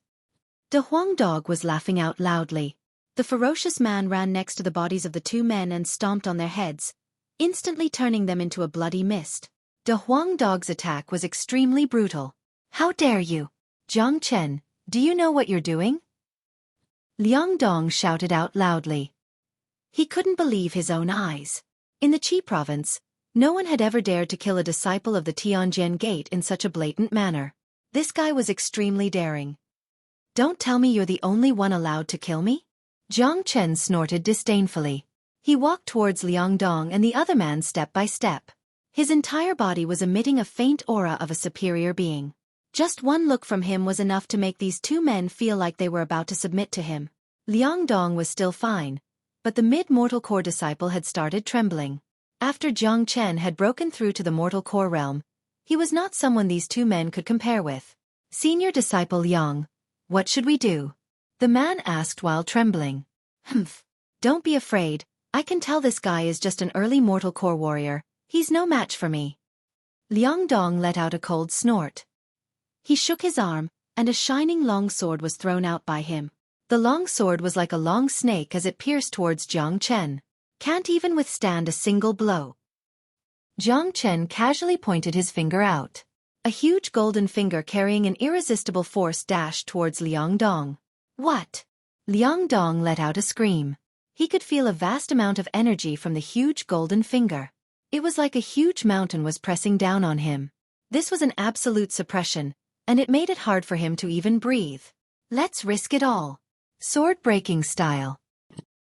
De Huang Dog was laughing out loudly. The ferocious man ran next to the bodies of the two men and stomped on their heads, instantly turning them into a bloody mist. De Huang Dog's attack was extremely brutal. How dare you? Jiang Chen, do you know what you're doing? Liang Dong shouted out loudly. He couldn't believe his own eyes. In the Qi province, no one had ever dared to kill a disciple of the Tianjin Gate in such a blatant manner. This guy was extremely daring. Don't tell me you're the only one allowed to kill me? Jiang Chen snorted disdainfully. He walked towards Liang Dong and the other man step by step. His entire body was emitting a faint aura of a superior being. Just one look from him was enough to make these two men feel like they were about to submit to him. Liang Dong was still fine, but the mid-mortal core disciple had started trembling. After Jiang Chen had broken through to the mortal core realm, he was not someone these two men could compare with. Senior disciple Liang, what should we do? The man asked while trembling. Don't be afraid, I can tell this guy is just an early mortal core warrior, he's no match for me. Liang Dong let out a cold snort. He shook his arm, and a shining long sword was thrown out by him. The long sword was like a long snake as it pierced towards Jiang Chen. Can't even withstand a single blow. Jiang Chen casually pointed his finger out. A huge golden finger carrying an irresistible force dashed towards Liang Dong. What? Liang Dong let out a scream. He could feel a vast amount of energy from the huge golden finger. It was like a huge mountain was pressing down on him. This was an absolute suppression, and it made it hard for him to even breathe. Let's risk it all. Sword-breaking style.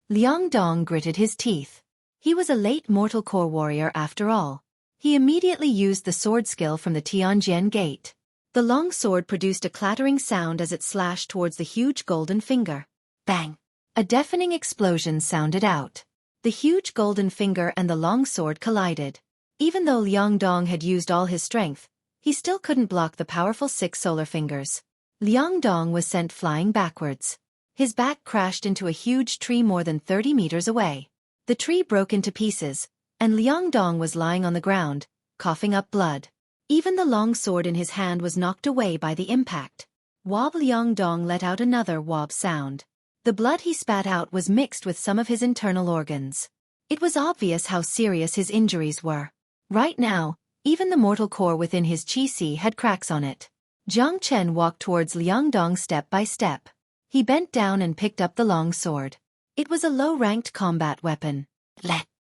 Liang Dong gritted his teeth. He was a late mortal core warrior after all. He immediately used the sword skill from the Tianjin Gate. The long sword produced a clattering sound as it slashed towards the huge golden finger. Bang! A deafening explosion sounded out. The huge golden finger and the long sword collided. Even though Liang Dong had used all his strength, he still couldn't block the powerful 6 solar fingers. Liang Dong was sent flying backwards. His back crashed into a huge tree more than 30 meters away. The tree broke into pieces, and Liang Dong was lying on the ground, coughing up blood. Even the long sword in his hand was knocked away by the impact. Wob. Liang Dong let out another wob sound. The blood he spat out was mixed with some of his internal organs. It was obvious how serious his injuries were. Right now, even the mortal core within his qi had cracks on it. Jiang Chen walked towards Liang Dong step by step. He bent down and picked up the long sword. It was a low-ranked combat weapon.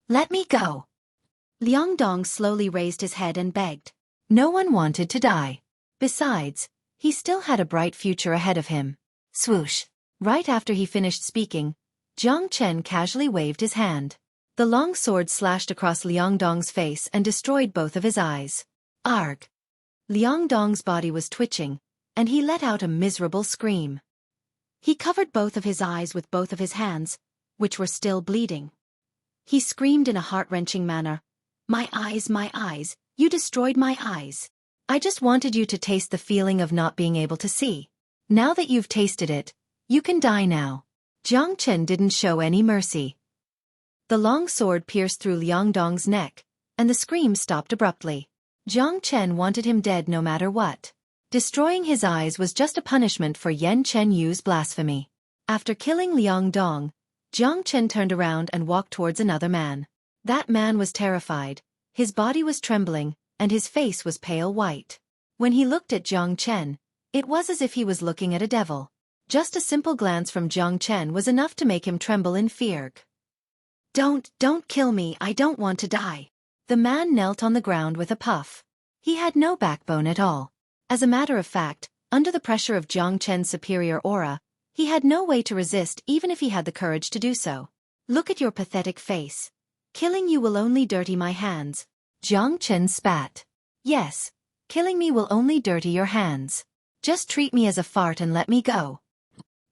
Let me go. Liang Dong slowly raised his head and begged. No one wanted to die. Besides, he still had a bright future ahead of him. Swoosh. Right after he finished speaking, Jiang Chen casually waved his hand. The long sword slashed across Liang Dong's face and destroyed both of his eyes. Arg! Liang Dong's body was twitching, and he let out a miserable scream. He covered both of his eyes with both of his hands, which were still bleeding. He screamed in a heart-wrenching manner, my eyes, you destroyed my eyes. I just wanted you to taste the feeling of not being able to see. Now that you've tasted it, you can die now." Jiang Chen didn't show any mercy. The long sword pierced through Liang Dong's neck, and the scream stopped abruptly. Jiang Chen wanted him dead no matter what. Destroying his eyes was just a punishment for Yan Chen Yu's blasphemy. After killing Liang Dong, Jiang Chen turned around and walked towards another man. That man was terrified, his body was trembling, and his face was pale white. When he looked at Jiang Chen, it was as if he was looking at a devil. Just a simple glance from Jiang Chen was enough to make him tremble in fear. Don't kill me, I don't want to die. The man knelt on the ground with a puff. He had no backbone at all. As a matter of fact, under the pressure of Jiang Chen's superior aura, he had no way to resist even if he had the courage to do so. Look at your pathetic face. Killing you will only dirty my hands. Jiang Chen spat. Yes, killing me will only dirty your hands. Just treat me as a fart and let me go.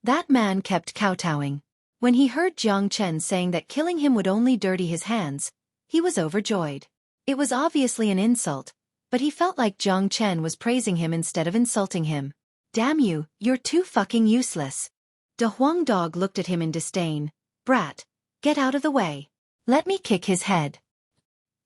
That man kept kowtowing. When he heard Jiang Chen saying that killing him would only dirty his hands, he was overjoyed. It was obviously an insult, but he felt like Jiang Chen was praising him instead of insulting him. Damn you, you're too fucking useless. De Huang Dog looked at him in disdain. Brat, get out of the way. Let me kick his head.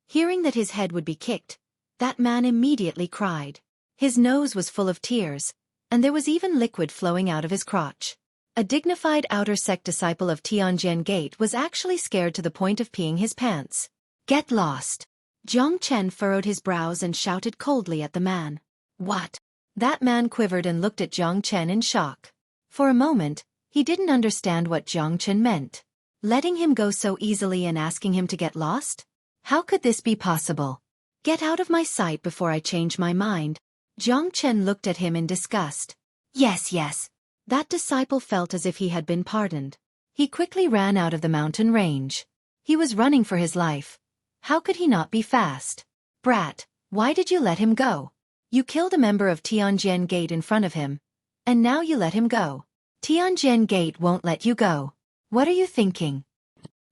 Hearing that his head would be kicked, that man immediately cried. His nose was full of tears, and there was even liquid flowing out of his crotch. A dignified outer sect disciple of Tianjin Gate was actually scared to the point of peeing his pants. Get lost. Jiang Chen furrowed his brows and shouted coldly at the man. What? That man quivered and looked at Jiang Chen in shock. For a moment, he didn't understand what Jiang Chen meant. Letting him go so easily and asking him to get lost? How could this be possible? Get out of my sight before I change my mind. Jiang Chen looked at him in disgust. Yes, yes. That disciple felt as if he had been pardoned. He quickly ran out of the mountain range. He was running for his life. How could he not be fast? Brat, why did you let him go? You killed a member of Tianjin Gate in front of him, and now you let him go. Tianjin Gate won't let you go. What are you thinking?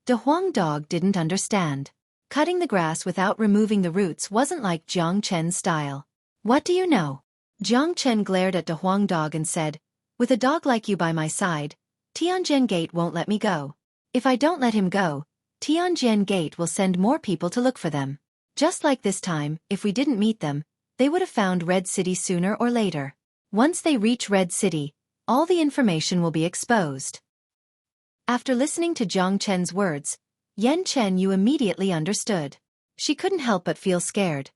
De Huang Dog didn't understand. Cutting the grass without removing the roots wasn't like Jiang Chen's style. What do you know? Jiang Chen glared at De Huang Dog and said, with a dog like you by my side, Tianjin Gate won't let me go. If I don't let him go, Tianjin Gate will send more people to look for them. Just like this time, if we didn't meet them, they would have found Red City sooner or later. Once they reach Red City, all the information will be exposed. After listening to Jiang Chen's words, Yan Chen Yu immediately understood. She couldn't help but feel scared.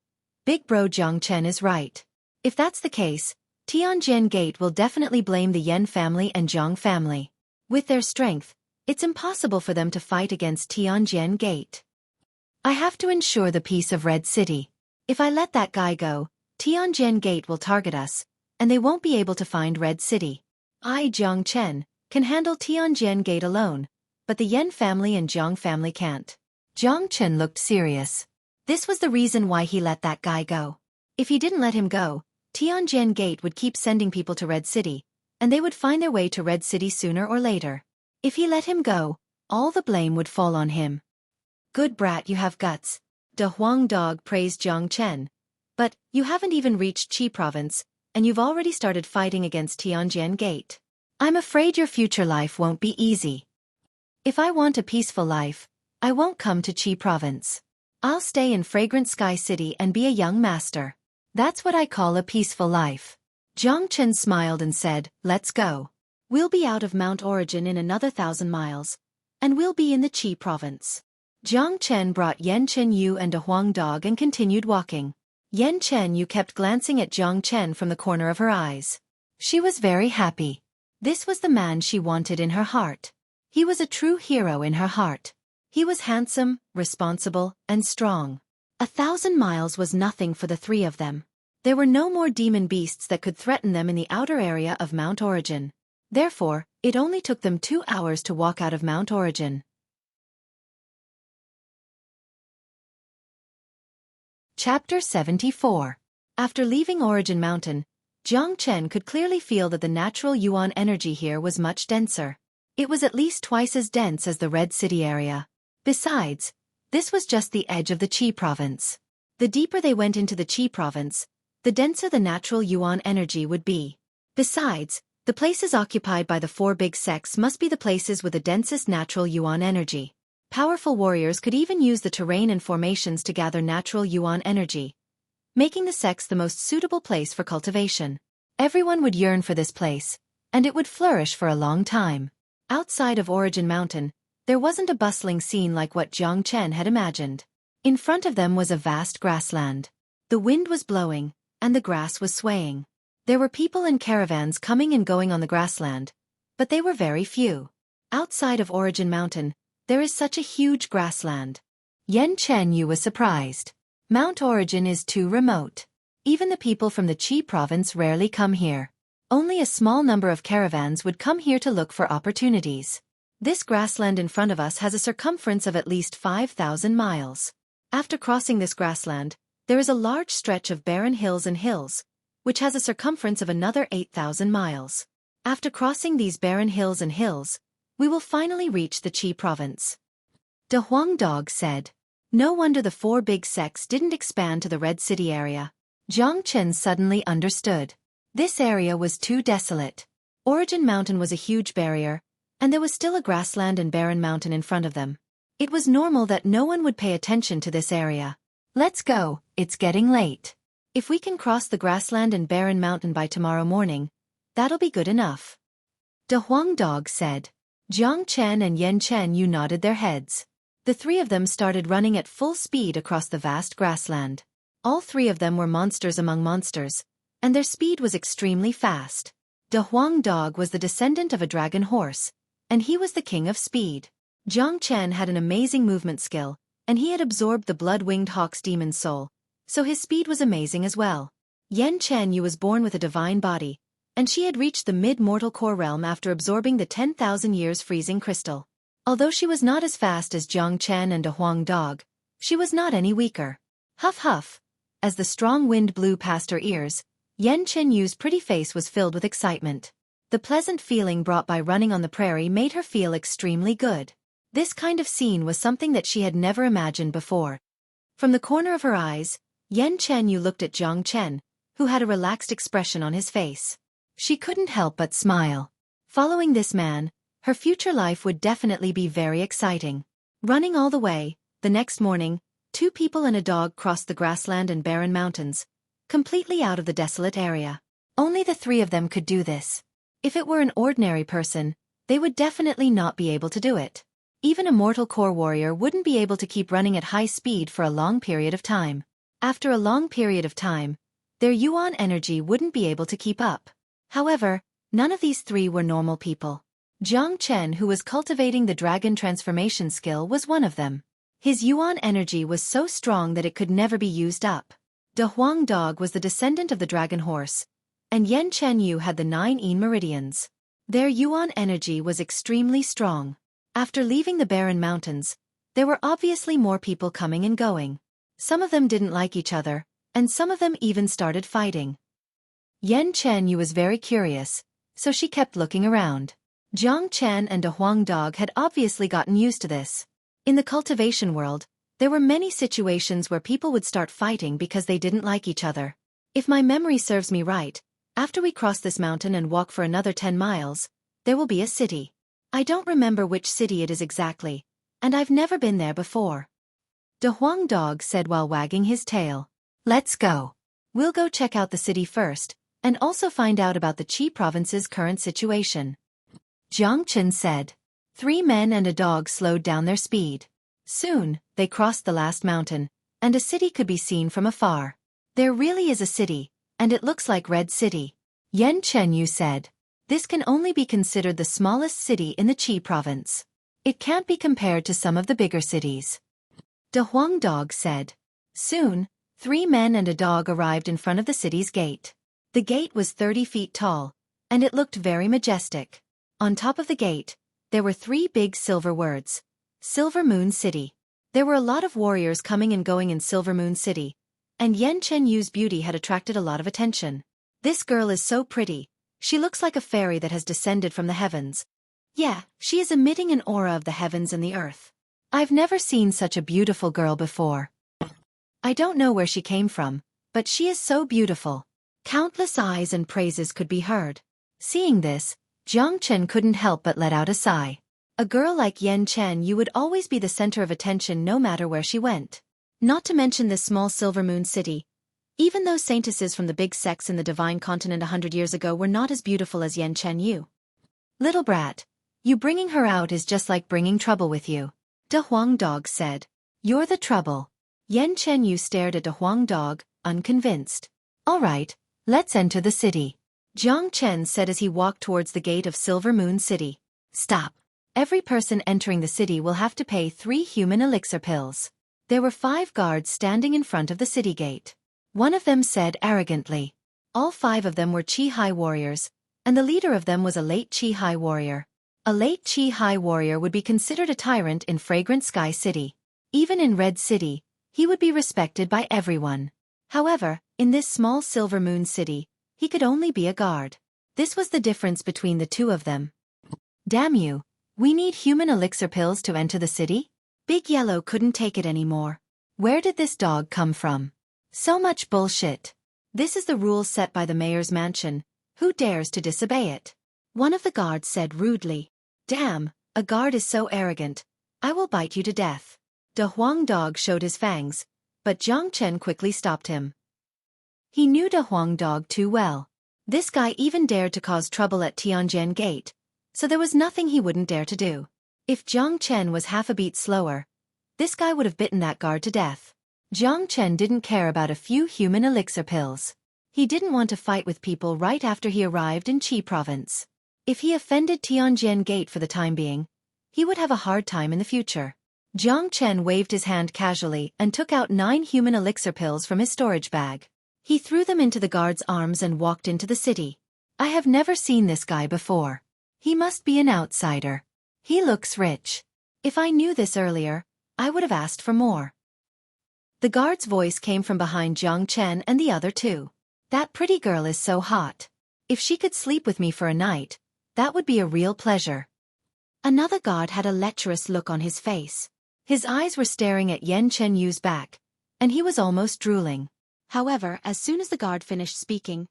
Big bro Jiang Chen is right. If that's the case, Tianjin Gate will definitely blame the Yan family and Jiang family. With their strength, it's impossible for them to fight against Tianjin Gate. I have to ensure the peace of Red City. If I let that guy go, Tianjin Gate will target us, and they won't be able to find Red City. I, Jiang Chen, can handle Tianjin Gate alone, but the Yan family and Jiang family can't. Jiang Chen looked serious. This was the reason why he let that guy go. If he didn't let him go, Tianjin Gate would keep sending people to Red City, and they would find their way to Red City sooner or later. If he let him go, all the blame would fall on him. Good brat, you have guts. De Huang Dog praised Jiang Chen. But, you haven't even reached Qi province, and you've already started fighting against Tianjin Gate. I'm afraid your future life won't be easy. If I want a peaceful life, I won't come to Qi province. I'll stay in Fragrant Sky City and be a young master. That's what I call a peaceful life. Jiang Chen smiled and said, let's go. We'll be out of Mount Origin in another 1,000 miles, and we'll be in the Qi province. Jiang Chen brought Yan Chen Yu and a Huang Dog and continued walking. Yan Chen Yu kept glancing at Jiang Chen from the corner of her eyes. She was very happy. This was the man she wanted in her heart. He was a true hero in her heart. He was handsome, responsible, and strong. 1,000 miles was nothing for the three of them. There were no more demon beasts that could threaten them in the outer area of Mount Origin. Therefore, it only took them 2 hours to walk out of Mount Origin. Chapter 74. After leaving Origin Mountain, Jiang Chen could clearly feel that the natural yuan energy here was much denser. It was at least twice as dense as the Red City area. Besides, this was just the edge of the Qi province. The deeper they went into the Qi province, the denser the natural yuan energy would be. Besides, the places occupied by the 4 big sects must be the places with the densest natural yuan energy. Powerful warriors could even use the terrain and formations to gather natural yuan energy, making the sects the most suitable place for cultivation. Everyone would yearn for this place, and it would flourish for a long time. Outside of Origin Mountain, there wasn't a bustling scene like what Jiang Chen had imagined. In front of them was a vast grassland. The wind was blowing, and the grass was swaying. There were people in caravans coming and going on the grassland, but they were very few. Outside of Origin Mountain, there is such a huge grassland. Yen Chenyu was surprised. Mount Origin is too remote. Even the people from the Qi province rarely come here. Only a small number of caravans would come here to look for opportunities. This grassland in front of us has a circumference of at least 5,000 miles. After crossing this grassland, there is a large stretch of barren hills and hills, which has a circumference of another 8,000 miles. After crossing these barren hills and hills, we will finally reach the Qi province. De Huang Dog said. No wonder the 4 big sects didn't expand to the Red City area. Jiang Chen suddenly understood. This area was too desolate. Origin Mountain was a huge barrier, and there was still a grassland and barren mountain in front of them. It was normal that no one would pay attention to this area. Let's go, it's getting late. If we can cross the grassland and barren mountain by tomorrow morning, that'll be good enough. De Huang Dog said. Jiang Chen and Yen Chenyu nodded their heads. The 3 of them started running at full speed across the vast grassland. All 3 of them were monsters among monsters, and their speed was extremely fast. De Huang Dog was the descendant of a dragon horse, and he was the king of speed. Jiang Chen had an amazing movement skill, and he had absorbed the blood-winged hawk's demon soul, so his speed was amazing as well. Yen Chenyu was born with a divine body, and she had reached the mid-mortal core realm after absorbing the 10,000 years freezing crystal. Although she was not as fast as Jiang Chen and De Huang Dog, she was not any weaker. Huff huff. As the strong wind blew past her ears, Yen Chenyu's pretty face was filled with excitement. The pleasant feeling brought by running on the prairie made her feel extremely good. This kind of scene was something that she had never imagined before. From the corner of her eyes, Yen Chenyu looked at Jiang Chen, who had a relaxed expression on his face. She couldn't help but smile. Following this man, her future life would definitely be very exciting. Running all the way, the next morning, 2 people and a dog crossed the grassland and barren mountains, completely out of the desolate area. Only the 3 of them could do this. If it were an ordinary person, they would definitely not be able to do it. Even a mortal core warrior wouldn't be able to keep running at high speed for a long period of time. After a long period of time, their yuan energy wouldn't be able to keep up. However, none of these 3 were normal people. Jiang Chen, who was cultivating the dragon transformation skill, was one of them. His yuan energy was so strong that it could never be used up. De Huang Dog was the descendant of the dragon horse, and Yen Chenyu had the 9 Yin meridians. Their yuan energy was extremely strong. After leaving the barren mountains, there were obviously more people coming and going. Some of them didn't like each other, and some of them even started fighting. Yen Chenyu was very curious, so she kept looking around. Jiang Chen and De Huang Dog had obviously gotten used to this. In the cultivation world, there were many situations where people would start fighting because they didn't like each other. If my memory serves me right, after we cross this mountain and walk for another 10 miles, there will be a city. I don't remember which city it is exactly, and I've never been there before. De Huang Dog said while wagging his tail. Let's go. We'll go check out the city first, and also find out about the Qi province's current situation. Jiang Chen said. 3 men and a dog slowed down their speed. Soon, they crossed the last mountain, and a city could be seen from afar. There really is a city, and it looks like Red City. Yen Chenyu said. This can only be considered the smallest city in the Qi province. It can't be compared to some of the bigger cities. De Huang Dog said. Soon, 3 men and a dog arrived in front of the city's gate. The gate was 30 feet tall, and it looked very majestic. On top of the gate, there were 3 big silver words. Silver Moon City. There were a lot of warriors coming and going in Silver Moon City, and Yen Chenyu's beauty had attracted a lot of attention. This girl is so pretty. She looks like a fairy that has descended from the heavens. Yeah, she is emitting an aura of the heavens and the earth. I've never seen such a beautiful girl before. I don't know where she came from, but she is so beautiful. Countless eyes and praises could be heard. Seeing this, Jiang Chen couldn't help but let out a sigh. A girl like Yen Chenyu would always be the center of attention no matter where she went. Not to mention this small Silver Moon City. Even those saintesses from the big sects in the Divine Continent 100 years ago were not as beautiful as Yen Chenyu. Little brat, you bringing her out is just like bringing trouble with you. De Huang Dog said. You're the trouble. Yen Chenyu stared at De Huang Dog, unconvinced. All right, let's enter the city. Jiang Chen said as he walked towards the gate of Silver Moon City. Stop. Every person entering the city will have to pay 3 human elixir pills. There were 5 guards standing in front of the city gate. One of them said arrogantly. All 5 of them were Qi High warriors, and the leader of them was a late Qi High warrior. A late Qi High warrior would be considered a tyrant in Fragrant Sky City. Even in Red City, he would be respected by everyone. However, in this small Silver Moon City, he could only be a guard. This was the difference between the two of them. Damn you, we need human elixir pills to enter the city? Big Yellow couldn't take it anymore. Where did this dog come from? So much bullshit. This is the rule set by the mayor's mansion. Who dares to disobey it? One of the guards said rudely. Damn, a guard is so arrogant. I will bite you to death. De Huang Dog showed his fangs, but Jiang Chen quickly stopped him. He knew De Huang Dog too well. This guy even dared to cause trouble at Tianjin Gate, so there was nothing he wouldn't dare to do. If Jiang Chen was half a beat slower, this guy would have bitten that guard to death. Jiang Chen didn't care about a few human elixir pills. He didn't want to fight with people right after he arrived in Qi Province. If he offended Tianjin Gate for the time being, he would have a hard time in the future. Jiang Chen waved his hand casually and took out 9 human elixir pills from his storage bag. He threw them into the guard's arms and walked into the city. I have never seen this guy before. He must be an outsider. He looks rich. If I knew this earlier, I would have asked for more. The guard's voice came from behind Jiang Chen and the other 2. That pretty girl is so hot. If she could sleep with me for a night, that would be a real pleasure. Another guard had a lecherous look on his face. His eyes were staring at Yan Chenyu's back, and he was almost drooling. However, as soon as the guard finished speaking,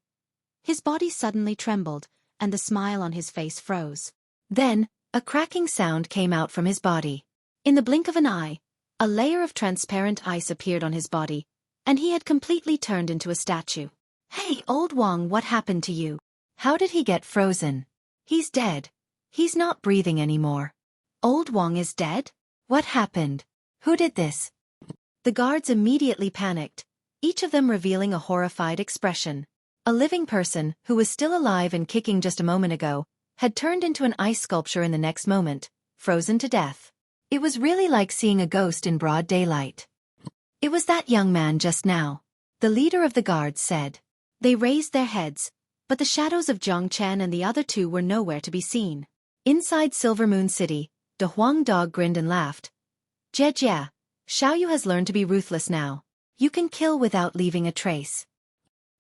his body suddenly trembled, and the smile on his face froze. Then, a cracking sound came out from his body. In the blink of an eye, a layer of transparent ice appeared on his body, and he had completely turned into a statue. Hey, old Wang, what happened to you? How did he get frozen? He's dead. He's not breathing anymore. Old Wang is dead? What happened? Who did this? The guards immediately panicked, each of them revealing a horrified expression. A living person, who was still alive and kicking just a moment ago, had turned into an ice sculpture in the next moment, frozen to death. It was really like seeing a ghost in broad daylight. It was that young man just now, the leader of the guards said. They raised their heads, but the shadows of Jiang Chen and the other 2 were nowhere to be seen. Inside Silver Moon City, De Huang Dog grinned and laughed. Jie, Xiaoyu has learned to be ruthless now. You can kill without leaving a trace.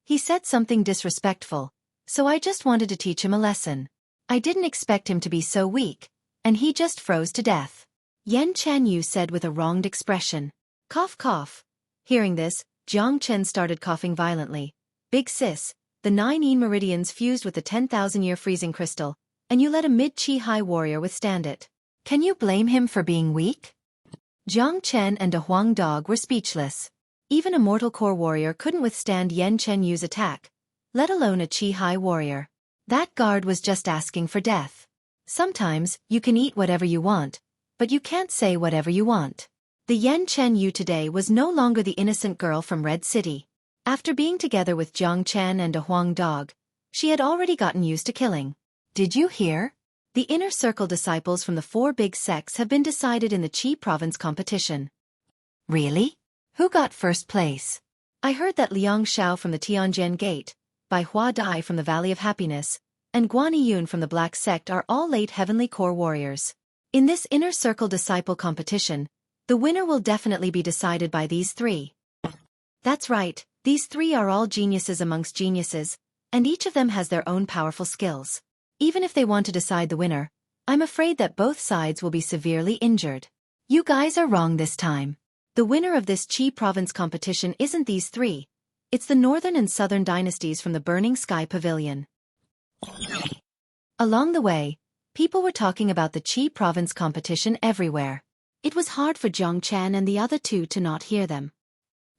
He said something disrespectful, so I just wanted to teach him a lesson. I didn't expect him to be so weak, and he just froze to death. Yan Chanyu said with a wronged expression. Cough cough. Hearing this, Jiang Chen started coughing violently. Big sis, the 9 Yin meridians fused with the 10,000-year freezing crystal, and you let a mid-Qi High warrior withstand it. Can you blame him for being weak? Jiang Chen and De Huang Dog were speechless. Even a mortal core warrior couldn't withstand Yan Chenyu's attack, let alone a Qi High warrior. That guard was just asking for death. Sometimes, you can eat whatever you want, but you can't say whatever you want. The Yan Chenyu today was no longer the innocent girl from Red City. After being together with Jiang Chen and De Huang Dog, she had already gotten used to killing. Did you hear? The inner circle disciples from the 4 big sects have been decided in the Qi province competition. Really? Who got first place? I heard that Liang Xiao from the Tianjin Gate, Bai Hua Dai from the Valley of Happiness, and Guan Yun from the Black Sect are all late Heavenly Core warriors. In this inner circle disciple competition, the winner will definitely be decided by these 3. That's right, these 3 are all geniuses amongst geniuses, and each of them has their own powerful skills. Even if they want to decide the winner, I'm afraid that both sides will be severely injured. You guys are wrong this time. The winner of this Qi province competition isn't these 3. It's the northern and southern dynasties from the Burning Sky Pavilion. Along the way, people were talking about the Qi province competition everywhere. It was hard for Jiang Chen and the other 2 to not hear them.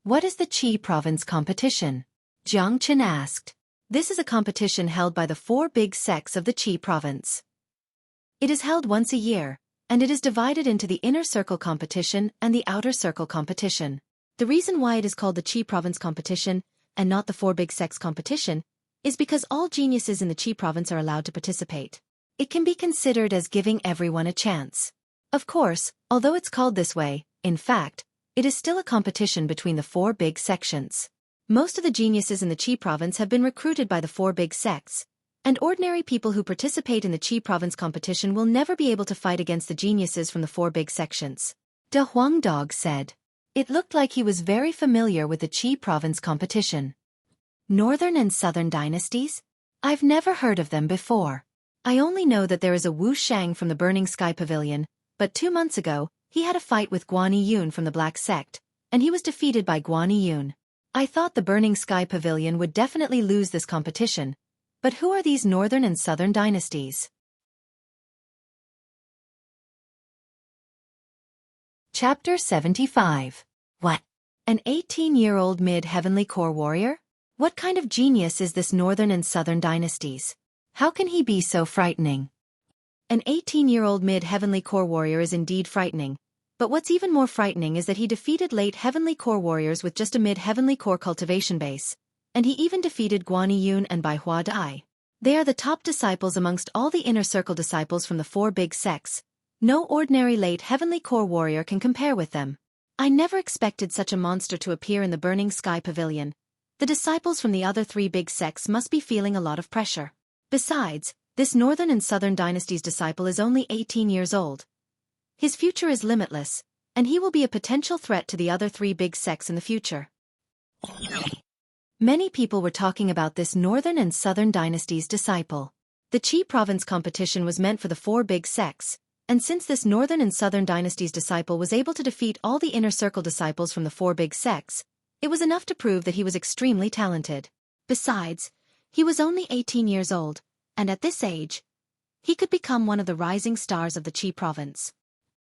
What is the Qi province competition? Jiang Chen asked. This is a competition held by the 4 big sects of the Qi province. It is held once a year, and it is divided into the inner circle competition and the outer circle competition. The reason why it is called the Qi province competition and not the 4 big sects competition is because all geniuses in the Qi province are allowed to participate. It can be considered as giving everyone a chance. Of course, although it's called this way, in fact, it is still a competition between the four big sections. Most of the geniuses in the Qi province have been recruited by the four big sects, and ordinary people who participate in the Qi province competition will never be able to fight against the geniuses from the four big sections. De Huang Dog said. It looked like he was very familiar with the Qi province competition. Northern and Southern dynasties? I've never heard of them before. I only know that there is a Wu Shang from the Burning Sky Pavilion, but 2 months ago, he had a fight with Guan Yun from the Black Sect, and he was defeated by Guan Yun. I thought the Burning Sky Pavilion would definitely lose this competition, but who are these Northern and Southern dynasties? Chapter 75. What? An 18-year-old mid-heavenly core warrior? What kind of genius is this Northern and Southern dynasties? How can he be so frightening? An 18-year-old mid-heavenly core warrior is indeed frightening, but what's even more frightening is that he defeated late heavenly core warriors with just a mid-heavenly core cultivation base, and he even defeated Guan Yun and Bai Hua Dai. They are the top disciples amongst all the inner circle disciples from the four big sects. No ordinary late heavenly core warrior can compare with them. I never expected such a monster to appear in the Burning Sky Pavilion. The disciples from the other three big sects must be feeling a lot of pressure. Besides, this Northern and Southern dynasties disciple is only 18 years old. His future is limitless, and he will be a potential threat to the other three big sects in the future. Many people were talking about this Northern and Southern dynasties disciple. The Qi province competition was meant for the four big sects, and since this Northern and Southern dynasties disciple was able to defeat all the inner circle disciples from the four big sects, it was enough to prove that he was extremely talented. Besides, he was only 18 years old, and at this age, he could become one of the rising stars of the Qi province.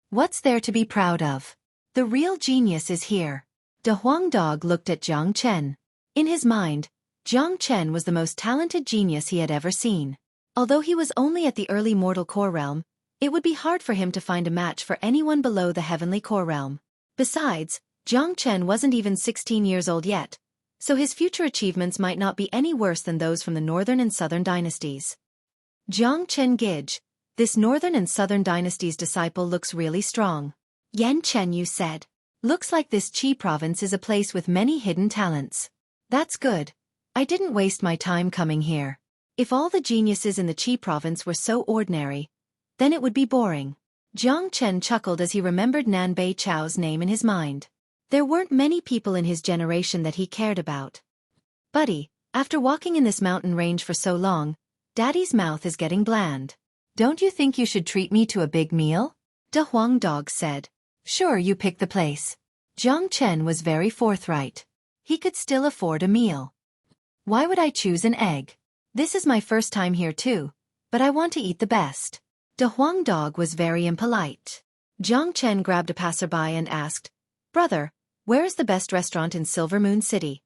What's there to be proud of? The real genius is here. De Huang Dog looked at Jiang Chen. In his mind, Jiang Chen was the most talented genius he had ever seen. Although he was only at the early mortal core realm, it would be hard for him to find a match for anyone below the heavenly core realm. Besides, Jiang Chen wasn't even 16 years old yet, so his future achievements might not be any worse than those from the Northern and Southern dynasties. Jiang Chen Gij, this Northern and Southern dynasties disciple looks really strong. Yan Chen Yu said. Looks like this Qi province is a place with many hidden talents. That's good. I didn't waste my time coming here. If all the geniuses in the Qi province were so ordinary, then it would be boring. Jiang Chen chuckled as he remembered Nan Bei Chao's name in his mind. There weren't many people in his generation that he cared about. Buddy, after walking in this mountain range for so long, Daddy's mouth is getting bland. Don't you think you should treat me to a big meal? De Huang Dog said. Sure, you pick the place. Jiang Chen was very forthright. He could still afford a meal. Why would I choose an egg? This is my first time here too, but I want to eat the best. De Huang Dog was very impolite. Jiang Chen grabbed a passerby and asked, Brother, where is the best restaurant in Silver Moon City?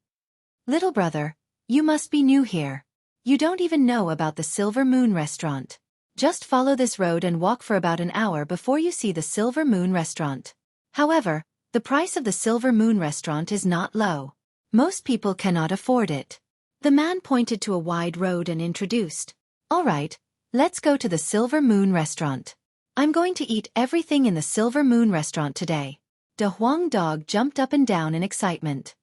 Little brother, you must be new here. You don't even know about the Silver Moon restaurant. Just follow this road and walk for about an hour before you see the Silver Moon restaurant. However, the price of the Silver Moon restaurant is not low. Most people cannot afford it. The man pointed to a wide road and introduced. All right, let's go to the Silver Moon restaurant. I'm going to eat everything in the Silver Moon restaurant today. De Huang Dog jumped up and down in excitement.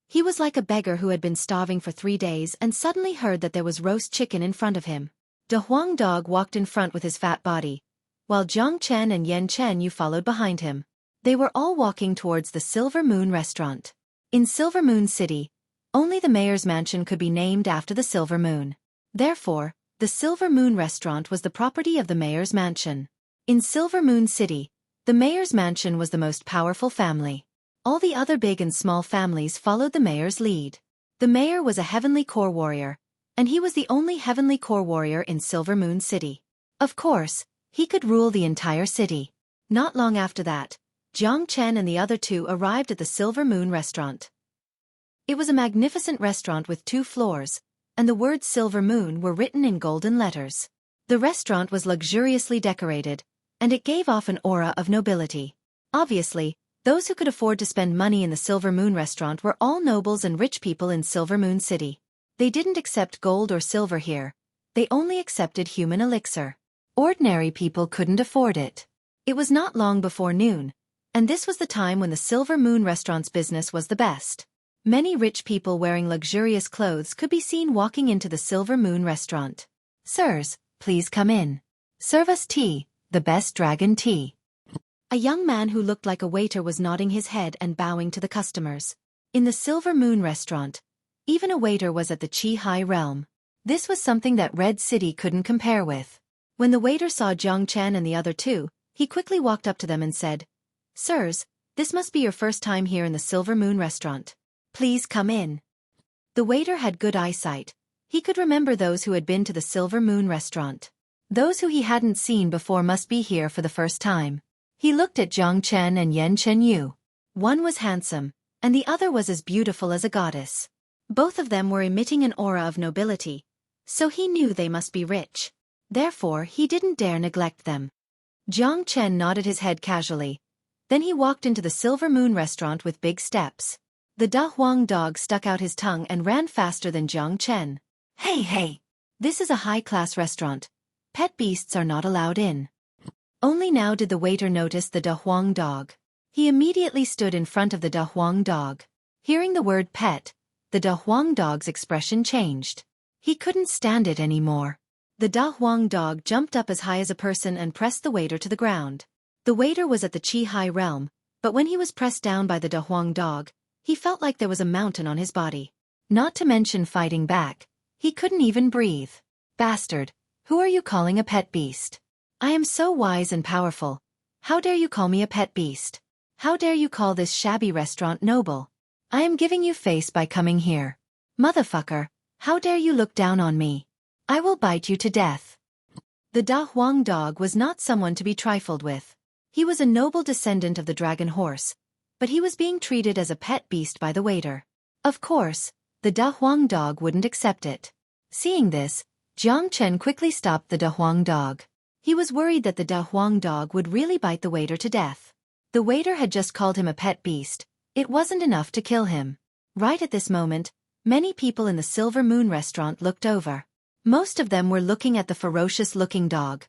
He was like a beggar who had been starving for 3 days and suddenly heard that there was roast chicken in front of him. De Huang Dog walked in front with his fat body, while Jiang Chen and Yan Chen Yu followed behind him. They were all walking towards the Silver Moon restaurant. In Silver Moon City, only the mayor's mansion could be named after the Silver Moon. Therefore, the Silver Moon restaurant was the property of the mayor's mansion. In Silver Moon City, the mayor's mansion was the most powerful family. All the other big and small families followed the mayor's lead. The mayor was a heavenly core warrior, and he was the only heavenly core warrior in Silver Moon City. Of course, he could rule the entire city. Not long after that, Jiang Chen and the other two arrived at the Silver Moon restaurant. It was a magnificent restaurant with 2 floors, and the words Silver Moon were written in golden letters. The restaurant was luxuriously decorated, and it gave off an aura of nobility. Obviously, those who could afford to spend money in the Silver Moon restaurant were all nobles and rich people in Silver Moon City. They didn't accept gold or silver here. They only accepted human elixir. Ordinary people couldn't afford it. It was not long before noon, And this was the time when the Silver Moon restaurant's business was the best. Many rich people wearing luxurious clothes could be seen walking into the Silver Moon restaurant. "Sirs, please come in. Serve us tea, the best dragon tea." A young man who looked like a waiter was nodding his head and bowing to the customers. In the Silver Moon restaurant, even a waiter was at the Xueqi realm. This was something that Red City couldn't compare with. When the waiter saw Jiang Chen and the other two, he quickly walked up to them and said, "Sirs, this must be your first time here in the Silver Moon restaurant. Please come in." The waiter had good eyesight. He could remember those who had been to the Silver Moon restaurant. Those who he hadn't seen before must be here for the first time. He looked at Jiang Chen and Yan Chenyu. One was handsome, and the other was as beautiful as a goddess. Both of them were emitting an aura of nobility, so he knew they must be rich. Therefore, he didn't dare neglect them. Jiang Chen nodded his head casually. Then he walked into the Silver Moon restaurant with big steps. The Da Huang dog stuck out his tongue and ran faster than Jiang Chen. Hey! This is a high-class restaurant. Pet beasts are not allowed in." Only now did the waiter notice the Da Huang dog. He immediately stood in front of the Da Huang dog. Hearing the word pet, the Da Huang dog's expression changed. He couldn't stand it anymore. The Da Huang dog jumped up as high as a person and pressed the waiter to the ground. The waiter was at the Xueqi realm, but when he was pressed down by the Da Huang dog, he felt like there was a mountain on his body. Not to mention fighting back, he couldn't even breathe. "Bastard, who are you calling a pet beast? I am so wise and powerful. How dare you call me a pet beast? How dare you call this shabby restaurant noble? I am giving you face by coming here. Motherfucker, how dare you look down on me? I will bite you to death." The Da Huang dog was not someone to be trifled with. He was a noble descendant of the dragon horse, but he was being treated as a pet beast by the waiter. Of course, the Da Huang dog wouldn't accept it. Seeing this, Jiang Chen quickly stopped the Da Huang dog. He was worried that the Da Huang dog would really bite the waiter to death. The waiter had just called him a pet beast. It wasn't enough to kill him. Right at this moment, many people in the Silver Moon restaurant looked over. Most of them were looking at the ferocious-looking dog.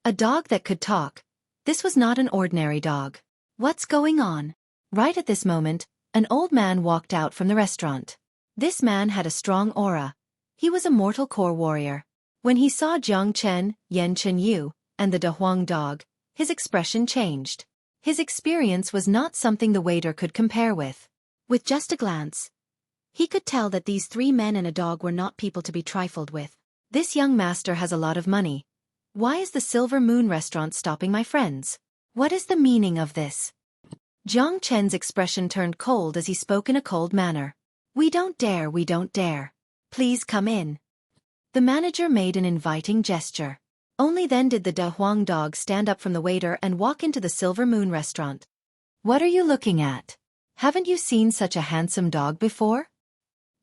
A dog that could talk. This was not an ordinary dog. What's going on? Right at this moment, an old man walked out from the restaurant. This man had a strong aura. He was a mortal core warrior. When he saw Jiang Chen, Yan Chenyu, and the Da Huang dog, his expression changed. His experience was not something the waiter could compare with. With just a glance, he could tell that these three men and a dog were not people to be trifled with. This young master has a lot of money. Why is the Silver Moon restaurant stopping my friends? What is the meaning of this? Jiang Chen's expression turned cold as he spoke in a cold manner. We don't dare. Please come in." The manager made an inviting gesture. Only then did the Da Huang dog stand up from the waiter and walk into the Silver Moon restaurant. "What are you looking at? Haven't you seen such a handsome dog before?"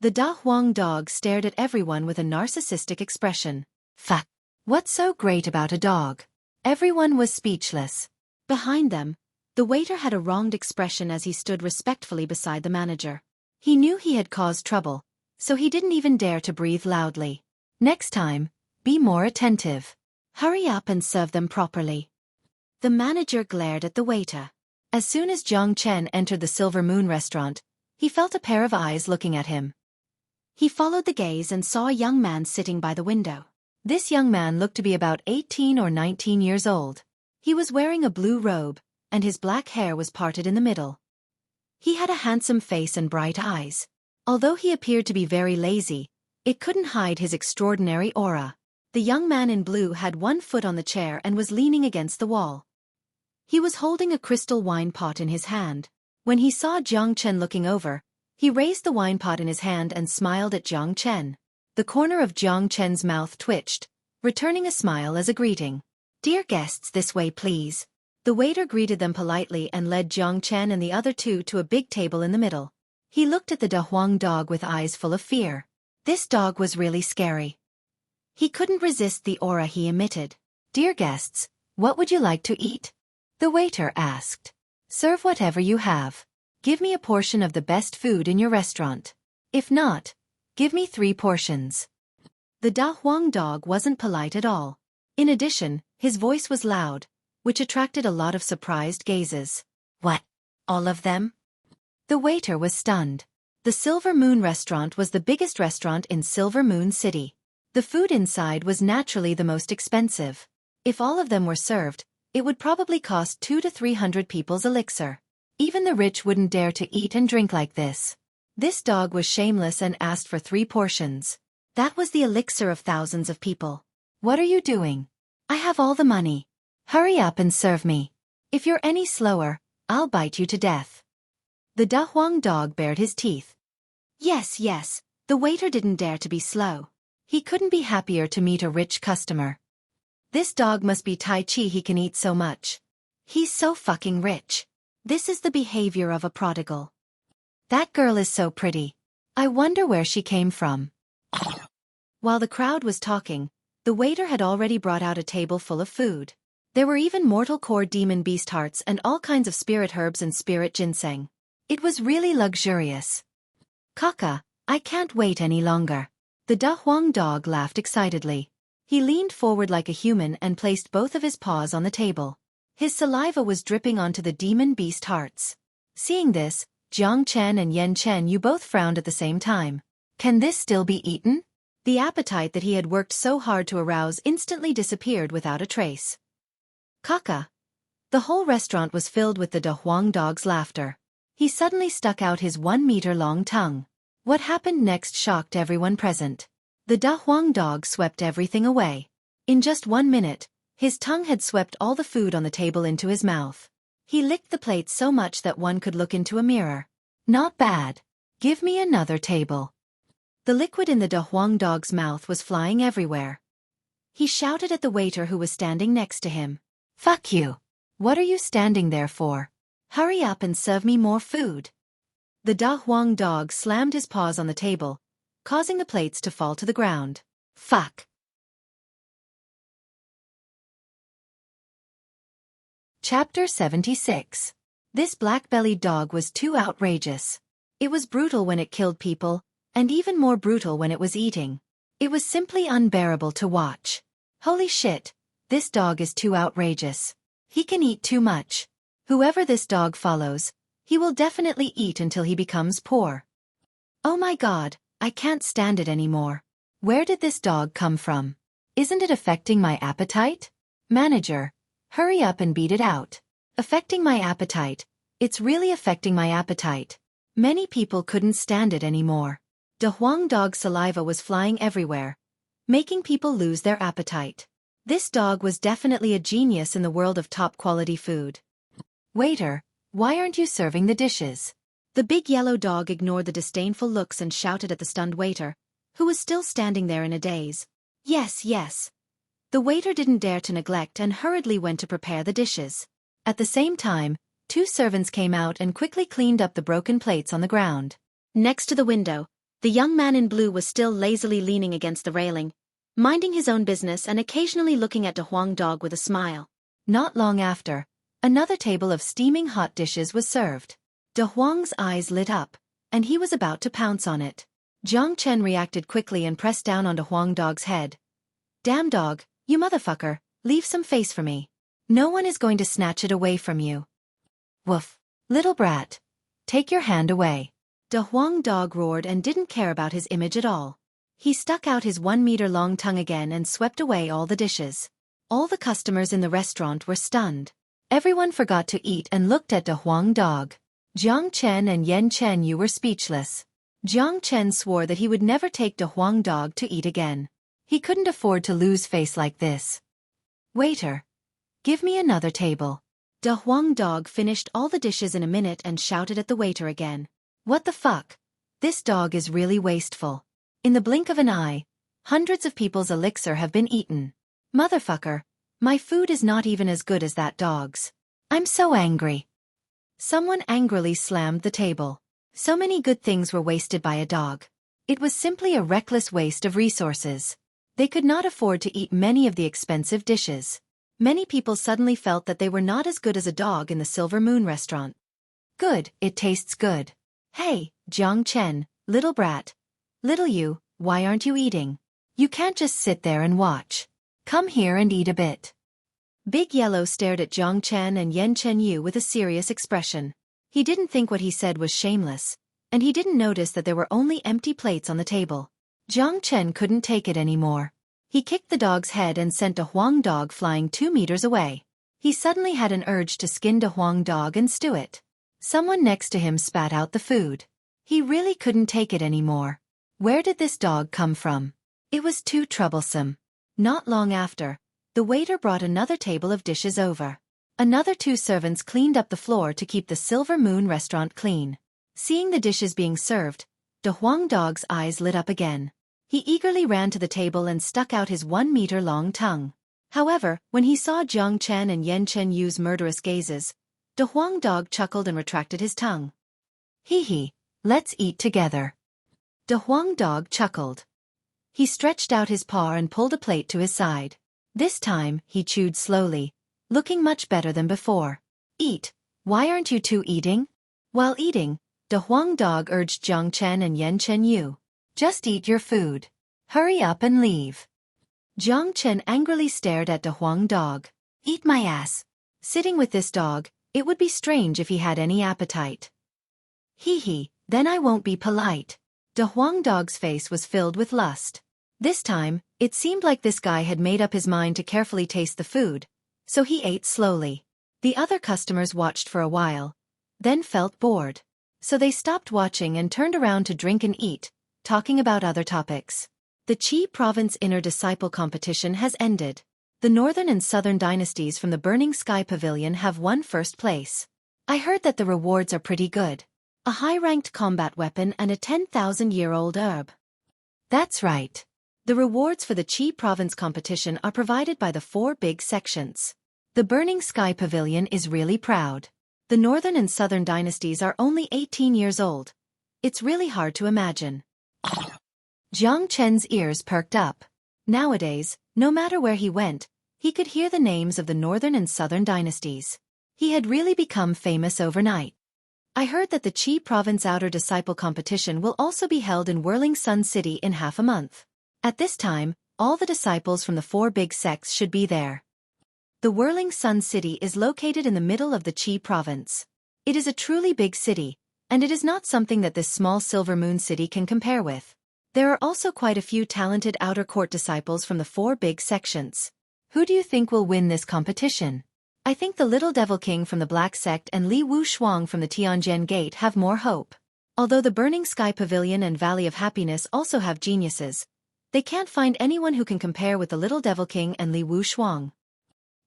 The Da Huang dog stared at everyone with a narcissistic expression. Fuck. What's so great about a dog? Everyone was speechless. Behind them, the waiter had a wronged expression as he stood respectfully beside the manager. He knew he had caused trouble, so he didn't even dare to breathe loudly. Next time, be more attentive. Hurry up and serve them properly. The manager glared at the waiter. As soon as Jiang Chen entered the Silver Moon restaurant, he felt a pair of eyes looking at him. He followed the gaze and saw a young man sitting by the window. This young man looked to be about 18 or 19 years old. He was wearing a blue robe, and his black hair was parted in the middle. He had a handsome face and bright eyes. Although he appeared to be very lazy, it couldn't hide his extraordinary aura. The young man in blue had one foot on the chair and was leaning against the wall. He was holding a crystal wine pot in his hand. When he saw Jiang Chen looking over, he raised the wine pot in his hand and smiled at Jiang Chen. The corner of Jiang Chen's mouth twitched, returning a smile as a greeting. "Dear guests, this way please." The waiter greeted them politely and led Jiang Chen and the other two to a big table in the middle. He looked at the Da Huang dog with eyes full of fear. This dog was really scary. He couldn't resist the aura he emitted. "Dear guests, what would you like to eat?" the waiter asked. "Serve whatever you have. Give me a portion of the best food in your restaurant. If not, give me 3 portions. The Da Huang dog wasn't polite at all. In addition, his voice was loud, which attracted a lot of surprised gazes. What? All of them? The waiter was stunned. The Silver Moon restaurant was the biggest restaurant in Silver Moon City. The food inside was naturally the most expensive. If all of them were served, it would probably cost 200 to 300 people's elixir. Even the rich wouldn't dare to eat and drink like this. This dog was shameless and asked for 3 portions. That was the elixir of thousands of people. What are you doing? I have all the money. Hurry up and serve me. If you're any slower, I'll bite you to death. The Da Huang dog bared his teeth. Yes, the waiter didn't dare to be slow. He couldn't be happier to meet a rich customer. This dog must be Tai Chi, he can eat so much. He's so fucking rich. This is the behavior of a prodigal. That girl is so pretty. I wonder where she came from. While the crowd was talking, the waiter had already brought out a table full of food. There were even mortal core demon beast hearts and all kinds of spirit herbs and spirit ginseng. It was really luxurious. Kaka, I can't wait any longer. The Da Huang dog laughed excitedly. He leaned forward like a human and placed both of his paws on the table. His saliva was dripping onto the demon beast hearts. Seeing this, Jiang Chen and Yen Chen Yu both frowned at the same time. Can this still be eaten? The appetite that he had worked so hard to arouse instantly disappeared without a trace. Kaka. The whole restaurant was filled with the Da Huang dog's laughter. He suddenly stuck out his 1-meter-long tongue. What happened next shocked everyone present. The Da Huang dog swept everything away. In just 1 minute, his tongue had swept all the food on the table into his mouth. He licked the plate so much that one could look into a mirror. Not bad. Give me another table. The liquid in the Da Huang dog's mouth was flying everywhere. He shouted at the waiter who was standing next to him. Fuck you. What are you standing there for? Hurry up and serve me more food. The Da Huang dog slammed his paws on the table, causing the plates to fall to the ground. Fuck. Chapter 76. This black-bellied dog was too outrageous. It was brutal when it killed people, and even more brutal when it was eating. It was simply unbearable to watch. Holy shit, this dog is too outrageous. He can eat too much. Whoever this dog follows, he will definitely eat until he becomes poor. Oh my god, I can't stand it anymore. Where did this dog come from? Isn't it affecting my appetite? Manager, hurry up and beat it out. Affecting my appetite. It's really affecting my appetite. Many people couldn't stand it anymore. Da Huang dog's saliva was flying everywhere, making people lose their appetite. This dog was definitely a genius in the world of top-quality food. Waiter, why aren't you serving the dishes? The big yellow dog ignored the disdainful looks and shouted at the stunned waiter, who was still standing there in a daze. Yes. The waiter didn't dare to neglect and hurriedly went to prepare the dishes. At the same time, 2 servants came out and quickly cleaned up the broken plates on the ground. Next to the window, the young man in blue was still lazily leaning against the railing, minding his own business and occasionally looking at Da Huang dog with a smile. Not long after, another table of steaming hot dishes was served. Da Huang's eyes lit up, and he was about to pounce on it. Jiang Chen reacted quickly and pressed down on Da Huang dog's head. Damn dog, you motherfucker, leave some face for me. No one is going to snatch it away from you. Woof. Little brat. Take your hand away. Da Huang dog roared and didn't care about his image at all. He stuck out his 1-meter-long tongue again and swept away all the dishes. All the customers in the restaurant were stunned. Everyone forgot to eat and looked at Da Huang dog. Jiang Chen and Yen Chen Yu were speechless. Jiang Chen swore that he would never take Da Huang dog to eat again. He couldn't afford to lose face like this. Waiter. Give me another table. Da Huang dog finished all the dishes in a minute and shouted at the waiter again. What the fuck? This dog is really wasteful. In the blink of an eye, hundreds of people's elixir have been eaten. Motherfucker, my food is not even as good as that dog's. I'm so angry. Someone angrily slammed the table. So many good things were wasted by a dog. It was simply a reckless waste of resources. They could not afford to eat many of the expensive dishes. Many people suddenly felt that they were not as good as a dog in the Silver Moon restaurant. Good, it tastes good. Hey, Jiang Chen, little brat. Little you, why aren't you eating? You can't just sit there and watch. Come here and eat a bit. Big Yellow stared at Jiang Chen and Yen Chen Yu with a serious expression. He didn't think what he said was shameless, and he didn't notice that there were only empty plates on the table. Jiang Chen couldn't take it anymore. He kicked the dog's head and sent a Huang dog flying 2 meters away. He suddenly had an urge to skin the Huang dog and stew it. Someone next to him spat out the food. He really couldn't take it anymore. Where did this dog come from? It was too troublesome. Not long after, the waiter brought another table of dishes over. Another 2 servants cleaned up the floor to keep the Silver Moon restaurant clean. Seeing the dishes being served, the Huang dog's eyes lit up again. He eagerly ran to the table and stuck out his 1-meter-long tongue. However, when he saw Jiang Chen and Yen Chen Yu's murderous gazes, the Huang dog chuckled and retracted his tongue. Hee, let's eat together. The Huang dog chuckled. He stretched out his paw and pulled a plate to his side. This time, he chewed slowly, looking much better than before. Eat. Why aren't you two eating? While eating, the Huang dog urged Jiang Chen and Yen Chen Yu. Just eat your food. Hurry up and leave. Jiang Chen angrily stared at the Huang dog. Eat my ass. Sitting with this dog, it would be strange if he had any appetite. Hee, then I won't be polite. The Huang dog's face was filled with lust. This time, it seemed like this guy had made up his mind to carefully taste the food, so he ate slowly. The other customers watched for a while, then felt bored. So they stopped watching and turned around to drink and eat, talking about other topics. The Qi province inner disciple competition has ended. The northern and southern dynasties from the Burning Sky Pavilion have won first place. I heard that the rewards are pretty good. A high-ranked combat weapon and a 10,000-year-old herb. That's right. The rewards for the Qi province competition are provided by the 4 big sections. The Burning Sky Pavilion is really proud. The northern and southern dynasties are only 18 years old. It's really hard to imagine. Jiang Chen's ears perked up. Nowadays, no matter where he went, he could hear the names of the northern and southern dynasties. He had really become famous overnight. I heard that the Qi province outer disciple competition will also be held in Whirling Sun City in half a month. At this time, all the disciples from the 4 big sects should be there. The Whirling Sun City is located in the middle of the Qi province. It is a truly big city, and it is not something that this small Silver Moon city can compare with. There are also quite a few talented outer court disciples from the 4 big sections. Who do you think will win this competition? I think the Little Devil King from the Black Sect and Li Wu Shuang from the Tianjin Gate have more hope. Although the Burning Sky Pavilion and Valley of Happiness also have geniuses, they can't find anyone who can compare with the Little Devil King and Li Wu Shuang.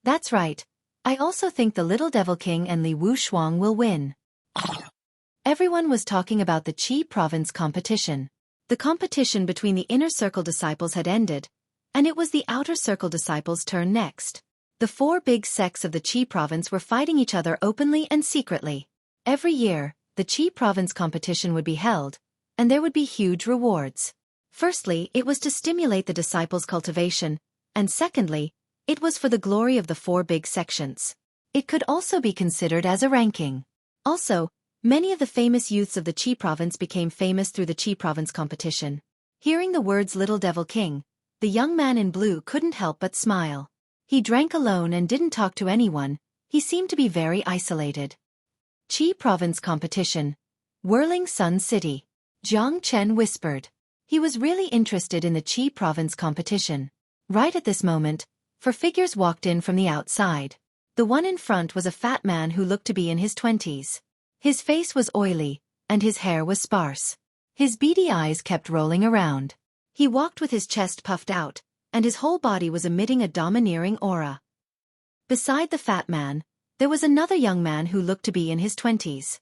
That's right. I also think the Little Devil King and Li Wu Shuang will win. Everyone was talking about the Qi province competition. The competition between the inner circle disciples had ended, and it was the outer circle disciples' turn next. The 4 big sects of the Qi province were fighting each other openly and secretly. Every year, the Qi province competition would be held, and there would be huge rewards. Firstly, it was to stimulate the disciples' cultivation, and secondly, it was for the glory of the 4 big sections. It could also be considered as a ranking. Also, many of the famous youths of the Qi province became famous through the Qi province competition. Hearing the words Little Devil King, the young man in blue couldn't help but smile. He drank alone and didn't talk to anyone. He seemed to be very isolated. Qi province competition. Whirling Sun City. Jiang Chen whispered. He was really interested in the Qi province competition. Right at this moment, 4 figures walked in from the outside. The one in front was a fat man who looked to be in his 20s. His face was oily, and his hair was sparse. His beady eyes kept rolling around. He walked with his chest puffed out, and his whole body was emitting a domineering aura. Beside the fat man, there was another young man who looked to be in his 20s.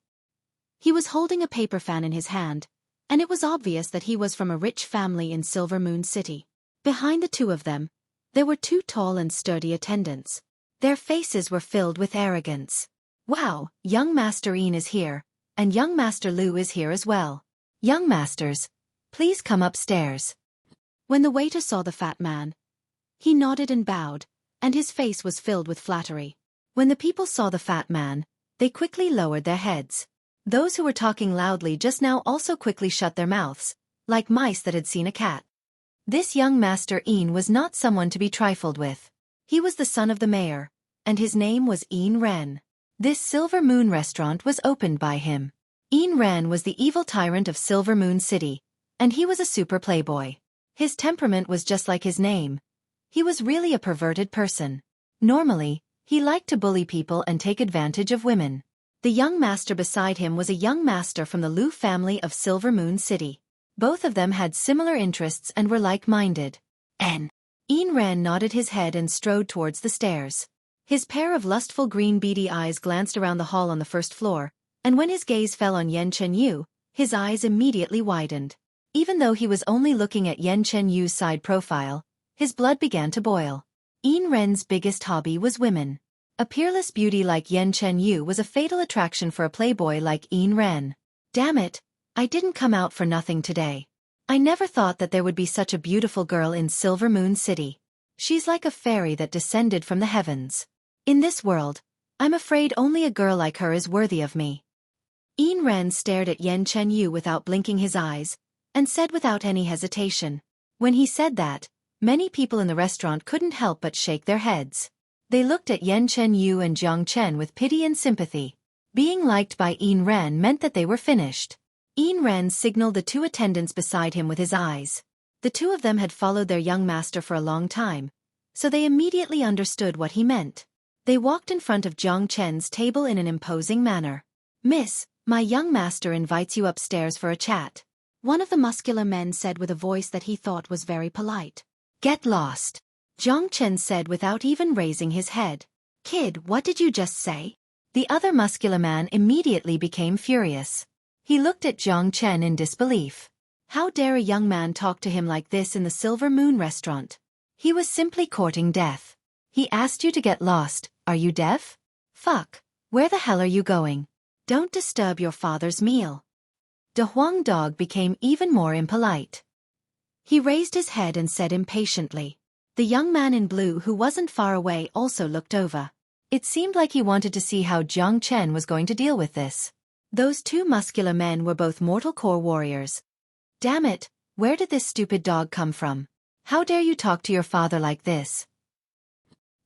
He was holding a paper fan in his hand, and it was obvious that he was from a rich family in Silver Moon City. Behind the 2 of them, there were 2 tall and sturdy attendants. Their faces were filled with arrogance. Wow, young Master Yin is here, and young Master Lu is here as well. Young masters, please come upstairs. When the waiter saw the fat man, he nodded and bowed, and his face was filled with flattery. When the people saw the fat man, they quickly lowered their heads. Those who were talking loudly just now also quickly shut their mouths, like mice that had seen a cat. This young Master Yin was not someone to be trifled with. He was the son of the mayor, and his name was Een Ren. This Silver Moon restaurant was opened by him. Een Ren was the evil tyrant of Silver Moon City, and he was a super playboy. His temperament was just like his name. He was really a perverted person. Normally, he liked to bully people and take advantage of women. The young master beside him was a young master from the Liu family of Silver Moon City. Both of them had similar interests and were like-minded. Een Ren nodded his head and strode towards the stairs. His pair of lustful green beady eyes glanced around the hall on the first floor, and when his gaze fell on Yan Chenyu, his eyes immediately widened. Even though he was only looking at Yan Chenyu's side profile, his blood began to boil. Een Ren's biggest hobby was women. A peerless beauty like Yan Chenyu was a fatal attraction for a playboy like Een Ren. Damn it, I didn't come out for nothing today. I never thought that there would be such a beautiful girl in Silver Moon City. She's like a fairy that descended from the heavens. In this world, I'm afraid only a girl like her is worthy of me. Een Ren stared at Yan Chenyu without blinking his eyes, and said without any hesitation. When he said that, many people in the restaurant couldn't help but shake their heads. They looked at Yan Chenyu and Jiang Chen with pity and sympathy. Being liked by Een Ren meant that they were finished. Een Ren signaled the two attendants beside him with his eyes. The two of them had followed their young master for a long time, so they immediately understood what he meant. They walked in front of Jiang Chen's table in an imposing manner. "Miss, my young master invites you upstairs for a chat," one of the muscular men said with a voice that he thought was very polite. "Get lost," Jiang Chen said without even raising his head. "Kid, what did you just say?" The other muscular man immediately became furious. He looked at Jiang Chen in disbelief. How dare a young man talk to him like this in the Silver Moon restaurant? He was simply courting death. "He asked you to get lost, are you deaf? Fuck, where the hell are you going? Don't disturb your father's meal." De Huang Dog became even more impolite. He raised his head and said impatiently. The young man in blue who wasn't far away also looked over. It seemed like he wanted to see how Jiang Chen was going to deal with this. Those two muscular men were both mortal core warriors. Damn it, where did this stupid dog come from? How dare you talk to your father like this?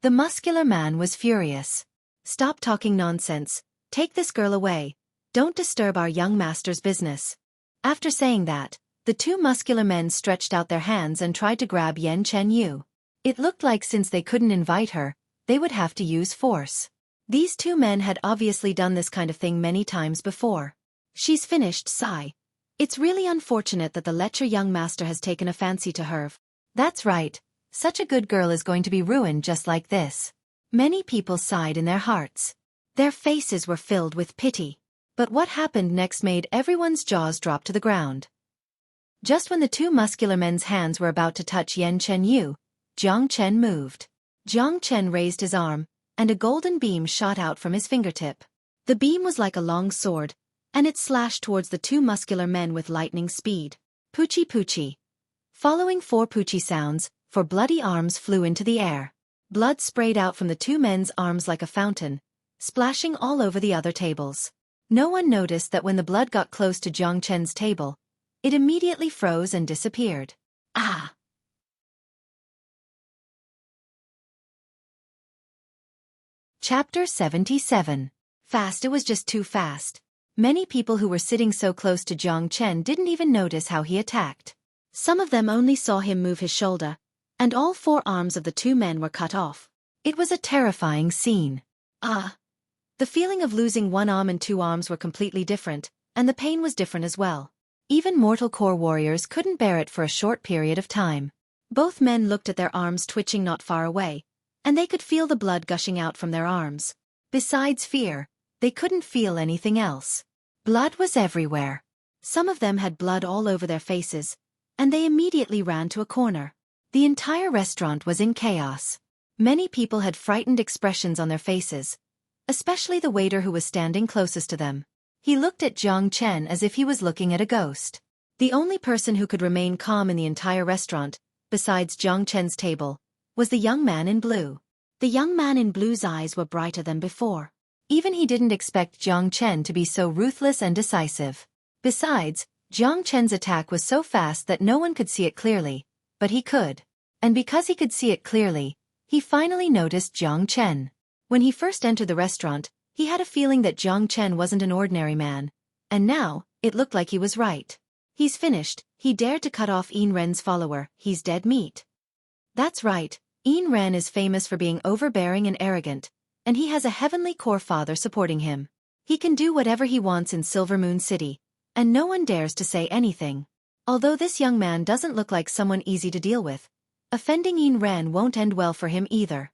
The muscular man was furious. "Stop talking nonsense, take this girl away, don't disturb our young master's business." After saying that, the two muscular men stretched out their hands and tried to grab Yan Chenyu. It looked like since they couldn't invite her, they would have to use force. These two men had obviously done this kind of thing many times before. "She's finished, sigh. It's really unfortunate that the lecher young master has taken a fancy to her." That's right, such a good girl is going to be ruined just like this. Many people sighed in their hearts. Their faces were filled with pity. But what happened next made everyone's jaws drop to the ground. Just when the two muscular men's hands were about to touch Yan Chenyu, Jiang Chen moved. Jiang Chen raised his arm, and a golden beam shot out from his fingertip. The beam was like a long sword, and it slashed towards the two muscular men with lightning speed. Poochie poochie. Following four poochie sounds, four bloody arms flew into the air. Blood sprayed out from the two men's arms like a fountain, splashing all over the other tables. No one noticed that when the blood got close to Jiang Chen's table, it immediately froze and disappeared. Ah! Chapter 77. Fast. It was just too fast. Many people who were sitting so close to Jiang Chen didn't even notice how he attacked. Some of them only saw him move his shoulder, and all four arms of the two men were cut off. It was a terrifying scene. Ah! The feeling of losing one arm and two arms were completely different, and the pain was different as well. Even mortal core warriors couldn't bear it for a short period of time. Both men looked at their arms twitching not far away, and they could feel the blood gushing out from their arms. Besides fear, they couldn't feel anything else. Blood was everywhere. Some of them had blood all over their faces, and they immediately ran to a corner. The entire restaurant was in chaos. Many people had frightened expressions on their faces, especially the waiter who was standing closest to them. He looked at Jiang Chen as if he was looking at a ghost. The only person who could remain calm in the entire restaurant, besides Jiang Chen's table, was the young man in blue. The young man in blue's eyes were brighter than before. Even he didn't expect Jiang Chen to be so ruthless and decisive. Besides, Jiang Chen's attack was so fast that no one could see it clearly, but he could. And because he could see it clearly, he finally noticed Jiang Chen. When he first entered the restaurant, he had a feeling that Jiang Chen wasn't an ordinary man. And now, it looked like he was right. He's finished, he dared to cut off Yin Ren's follower, he's dead meat. That's right, Yin Ren is famous for being overbearing and arrogant, and he has a heavenly core father supporting him. He can do whatever he wants in Silver Moon City, and no one dares to say anything. Although this young man doesn't look like someone easy to deal with, offending Yin Ren won't end well for him either.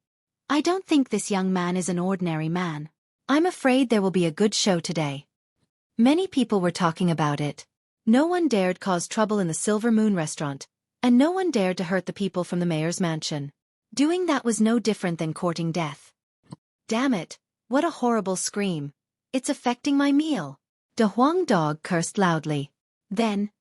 I don't think this young man is an ordinary man. I'm afraid there will be a good show today. Many people were talking about it. No one dared cause trouble in the Silver Moon restaurant, and no one dared to hurt the people from the mayor's mansion. Doing that was no different than courting death. Damn it, what a horrible scream. It's affecting my meal. De Huang dog cursed loudly. Then,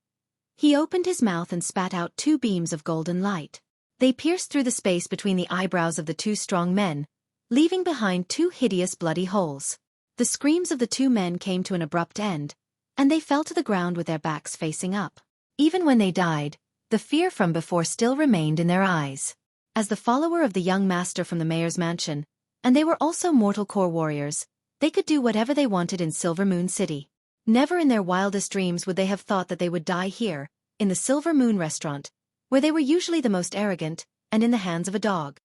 he opened his mouth and spat out 2 beams of golden light. They pierced through the space between the eyebrows of the 2 strong men, leaving behind 2 hideous bloody holes. The screams of the 2 men came to an abrupt end, and they fell to the ground with their backs facing up. Even when they died, the fear from before still remained in their eyes. As the follower of the young master from the mayor's mansion, and they were also mortal core warriors, they could do whatever they wanted in Silver Moon City. Never in their wildest dreams would they have thought that they would die here, in the Silver Moon restaurant, where they were usually the most arrogant, and in the hands of a dog.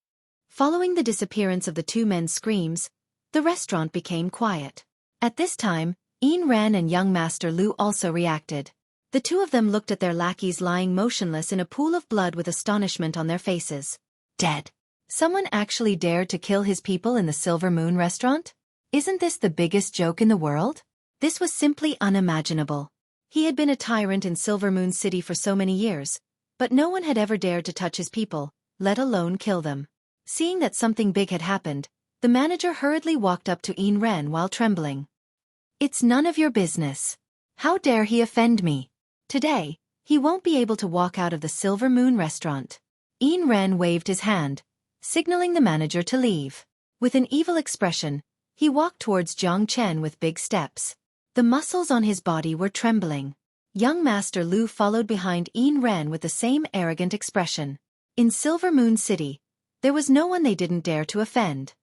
Following the disappearance of the 2 men's screams, the restaurant became quiet. At this time, Yin Ren and young Master Lu also reacted. The 2 of them looked at their lackeys lying motionless in a pool of blood with astonishment on their faces. Dead. Someone actually dared to kill his people in the Silver Moon restaurant? Isn't this the biggest joke in the world? This was simply unimaginable. He had been a tyrant in Silver Moon City for so many years, but no one had ever dared to touch his people, let alone kill them. Seeing that something big had happened, the manager hurriedly walked up to Yin Ren while trembling. It's none of your business. How dare he offend me? Today, he won't be able to walk out of the Silver Moon restaurant. Yin Ren waved his hand, signaling the manager to leave. With an evil expression, he walked towards Jiang Chen with big steps. The muscles on his body were trembling. Young Master Lu followed behind Yin Ren with the same arrogant expression. In Silver Moon City, there was no one they didn't dare to offend.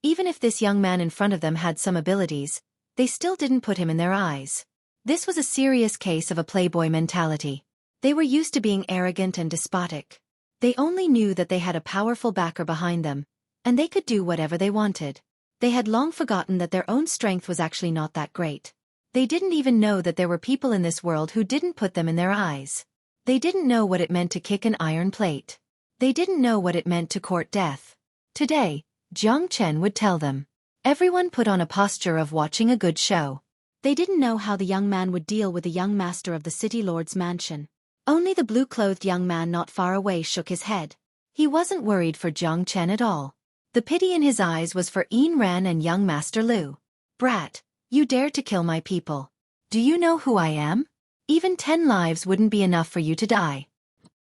Even if this young man in front of them had some abilities, they still didn't put him in their eyes. This was a serious case of a playboy mentality. They were used to being arrogant and despotic. They only knew that they had a powerful backer behind them, and they could do whatever they wanted. They had long forgotten that their own strength was actually not that great. They didn't even know that there were people in this world who didn't put them in their eyes. They didn't know what it meant to kick an iron plate. They didn't know what it meant to court death. Today, Jiang Chen would tell them. Everyone put on a posture of watching a good show. They didn't know how the young man would deal with the young master of the city lord's mansion. Only the blue-clothed young man not far away shook his head. He wasn't worried for Jiang Chen at all. The pity in his eyes was for Yin Ren and young Master Lu. Brat, you dared to kill my people. Do you know who I am? Even 10 lives wouldn't be enough for you to die.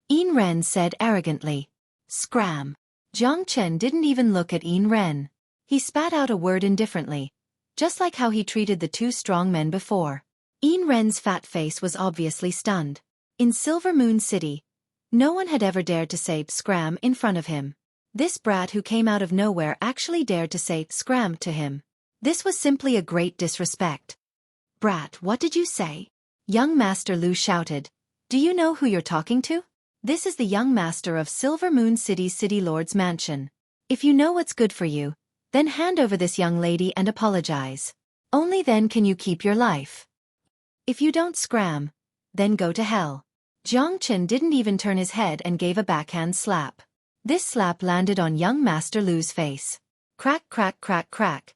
Yin Ren said arrogantly. Scram. Jiang Chen didn't even look at Yin Ren. He spat out a word indifferently, just like how he treated the 2 strong men before. Yin Ren's fat face was obviously stunned. In Silver Moon City, no one had ever dared to say scram in front of him. This brat who came out of nowhere actually dared to say scram to him. This was simply a great disrespect. Brat, what did you say? Young Master Lu shouted. Do you know who you're talking to? This is the young master of Silver Moon City's City Lord's mansion. If you know what's good for you, then hand over this young lady and apologize. Only then can you keep your life. If you don't scram, then go to hell. Jiang Chen didn't even turn his head and gave a backhand slap. This slap landed on young Master Lu's face. Crack, crack, crack, crack.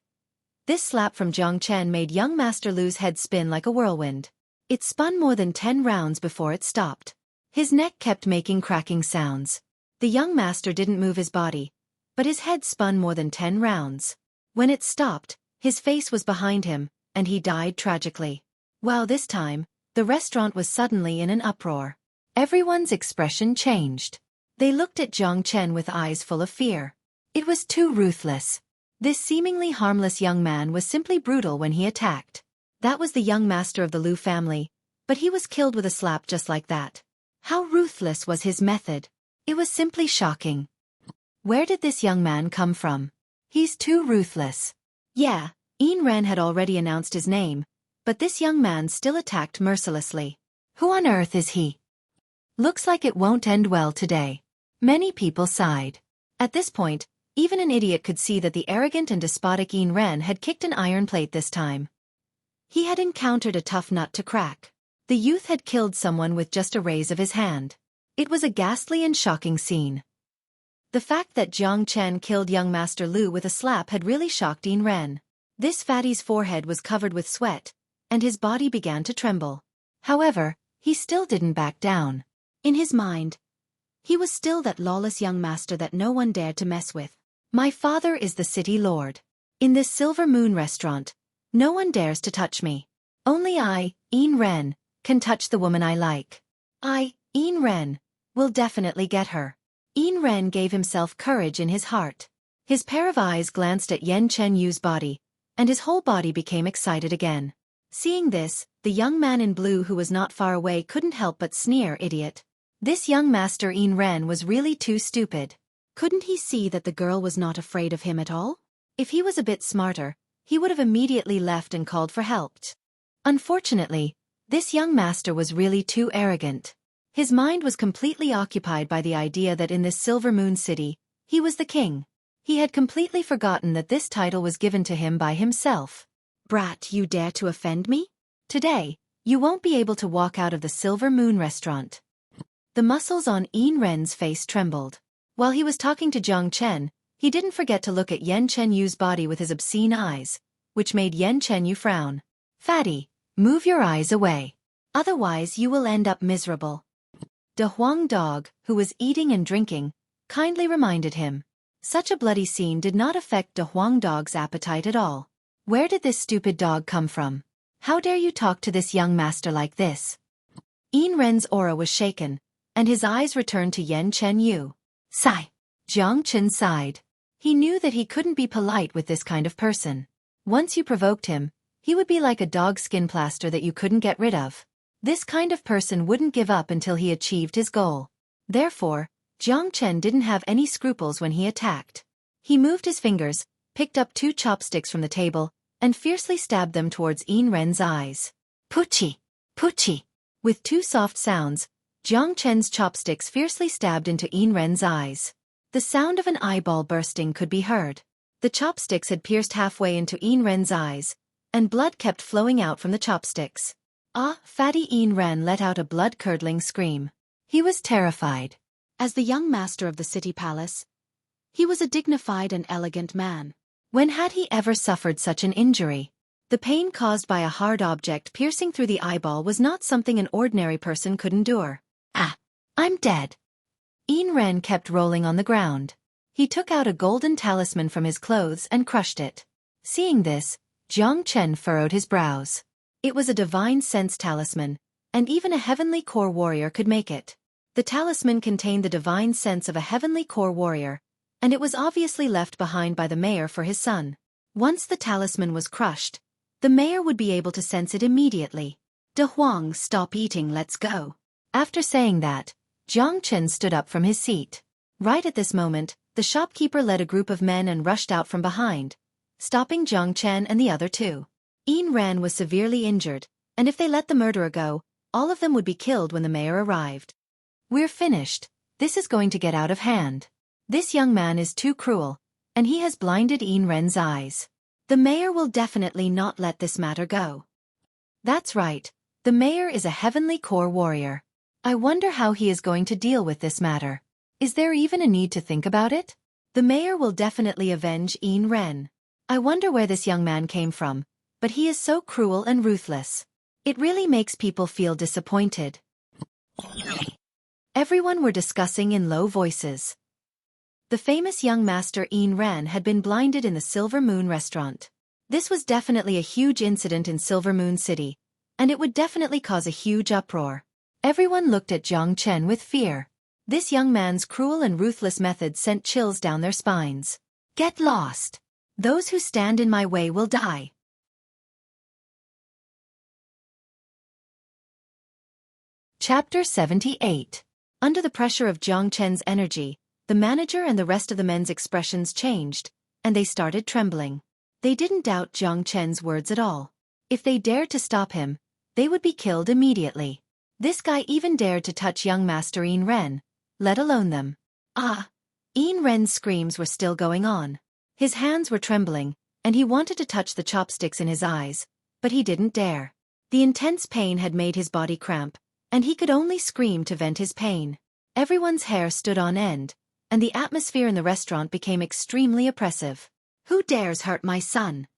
This slap from Jiang Chen made young Master Lu's head spin like a whirlwind. It spun more than 10 rounds before it stopped. His neck kept making cracking sounds. The young master didn't move his body, but his head spun more than 10 rounds. When it stopped, his face was behind him, and he died tragically. Wow, this time, the restaurant was suddenly in an uproar. Everyone's expression changed. They looked at Jiang Chen with eyes full of fear. It was too ruthless. This seemingly harmless young man was simply brutal when he attacked. That was the young master of the Lu family, but he was killed with a slap just like that. How ruthless was his method? It was simply shocking. Where did this young man come from? He's too ruthless. Yeah, Ain Ren had already announced his name, but this young man still attacked mercilessly. Who on earth is he? Looks like it won't end well today. Many people sighed. At this point, even an idiot could see that the arrogant and despotic Ain Ren had kicked an iron plate this time. He had encountered a tough nut to crack. The youth had killed someone with just a raise of his hand. It was a ghastly and shocking scene. The fact that Jiang Chen killed young Master Lu with a slap had really shocked Ain Ren. This fatty's forehead was covered with sweat, and his body began to tremble. However, he still didn't back down. In his mind, he was still that lawless young master that no one dared to mess with. My father is the city lord. In this Silver Moon restaurant, no one dares to touch me. Only I, Ain Ren, can touch the woman I like. I, Ain Ren, will definitely get her. Ain Ren gave himself courage in his heart. His pair of eyes glanced at Yen Chen Yu's body, and his whole body became excited again. Seeing this, the young man in blue who was not far away couldn't help but sneer, idiot. This young master Ain Ren was really too stupid. Couldn't he see that the girl was not afraid of him at all? If he was a bit smarter, he would have immediately left and called for help. Unfortunately, this young master was really too arrogant. His mind was completely occupied by the idea that in this Silver Moon city, he was the king. He had completely forgotten that this title was given to him by himself. Brat, you dare to offend me? Today, you won't be able to walk out of the Silver Moon restaurant. The muscles on Ain Ren's face trembled. While he was talking to Jiang Chen, he didn't forget to look at Yen Chen Yu's body with his obscene eyes, which made Yen Chen Yu frown. Fatty, move your eyes away. Otherwise you will end up miserable. De Huang Dog, who was eating and drinking, kindly reminded him. Such a bloody scene did not affect De Huang Dog's appetite at all. Where did this stupid dog come from? How dare you talk to this young master like this? Ain Ren's aura was shaken, and his eyes returned to Yen Chen Yu. Sigh. Jiang Chen sighed. He knew that he couldn't be polite with this kind of person. Once you provoked him, he would be like a dog skin plaster that you couldn't get rid of. This kind of person wouldn't give up until he achieved his goal. Therefore, Jiang Chen didn't have any scruples when he attacked. He moved his fingers, picked up 2 chopsticks from the table, and fiercely stabbed them towards Ain Ren's eyes. Puchi! Puchi! With 2 soft sounds, Jiang Chen's chopsticks fiercely stabbed into Ain Ren's eyes. The sound of an eyeball bursting could be heard. The chopsticks had pierced halfway into Ain Ren's eyes, and blood kept flowing out from the chopsticks. Fatty Ain Ren let out a blood-curdling scream. He was terrified. As the young master of the city palace, he was a dignified and elegant man. When had he ever suffered such an injury? The pain caused by a hard object piercing through the eyeball was not something an ordinary person could endure. I'm dead. Ain Ren kept rolling on the ground. He took out a golden talisman from his clothes and crushed it. Seeing this, Jiang Chen furrowed his brows. It was a divine sense talisman, and even a heavenly core warrior could make it. The talisman contained the divine sense of a heavenly core warrior, and it was obviously left behind by the mayor for his son. Once the talisman was crushed, the mayor would be able to sense it immediately. De Huang, stop eating, let's go. After saying that, Jiang Chen stood up from his seat. Right at this moment, the shopkeeper led a group of men and rushed out from behind, stopping Jiang Chen and the other 2. Ain Ren was severely injured, and if they let the murderer go, all of them would be killed when the mayor arrived. We're finished. This is going to get out of hand. This young man is too cruel, and he has blinded Ain Ren's eyes. The mayor will definitely not let this matter go. That's right, the mayor is a heavenly core warrior. I wonder how he is going to deal with this matter. Is there even a need to think about it? The mayor will definitely avenge Ain Ren. I wonder where this young man came from, but he is so cruel and ruthless. It really makes people feel disappointed. Everyone were discussing in low voices. The famous young master Ain Ren had been blinded in the Silver Moon restaurant. This was definitely a huge incident in Silver Moon City, and it would definitely cause a huge uproar. Everyone looked at Jiang Chen with fear. This young man's cruel and ruthless methods sent chills down their spines. Get lost. Those who stand in my way will die. Chapter 78. Under the pressure of Jiang Chen's energy, the manager and the rest of the men's expressions changed, and they started trembling. They didn't doubt Jiang Chen's words at all. If they dared to stop him, they would be killed immediately. This guy even dared to touch young Master Yin Ren, let alone them. Ah! Yin Ren's screams were still going on. His hands were trembling, and he wanted to touch the chopsticks in his eyes, but he didn't dare. The intense pain had made his body cramp, and he could only scream to vent his pain. Everyone's hair stood on end, and the atmosphere in the restaurant became extremely oppressive. Who dares hurt my son?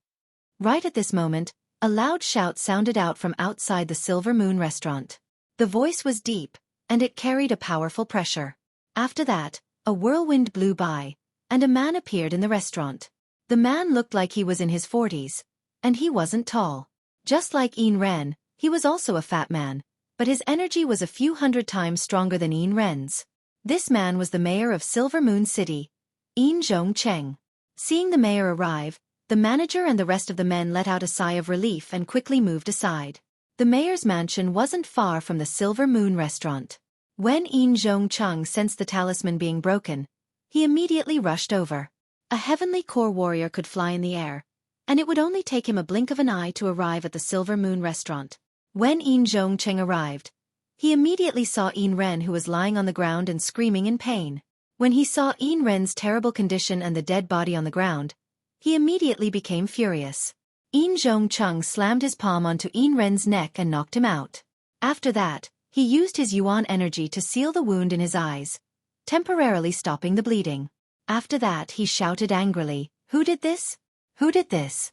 Right at this moment, a loud shout sounded out from outside the Silver Moon restaurant. The voice was deep, and it carried a powerful pressure. After that, a whirlwind blew by, and a man appeared in the restaurant. The man looked like he was in his 40s, and he wasn't tall. Just like Yin Ren, he was also a fat man, but his energy was a few hundred times stronger than Yin Ren's. This man was the mayor of Silver Moon City, Yin Zhongcheng. Seeing the mayor arrive, the manager and the rest of the men let out a sigh of relief and quickly moved aside. The mayor's mansion wasn't far from the Silver Moon restaurant. When Yin Zhongcheng sensed the talisman being broken, he immediately rushed over. A heavenly core warrior could fly in the air, and it would only take him a blink of an eye to arrive at the Silver Moon restaurant. When Yin Zhongcheng arrived, he immediately saw Yin Ren, who was lying on the ground and screaming in pain. When he saw Yin Ren's terrible condition and the dead body on the ground, he immediately became furious. Yin Zhongcheng slammed his palm onto Yin Ren's neck and knocked him out. After that, he used his yuan energy to seal the wound in his eyes, temporarily stopping the bleeding. After that he shouted angrily, "Who did this? Who did this?"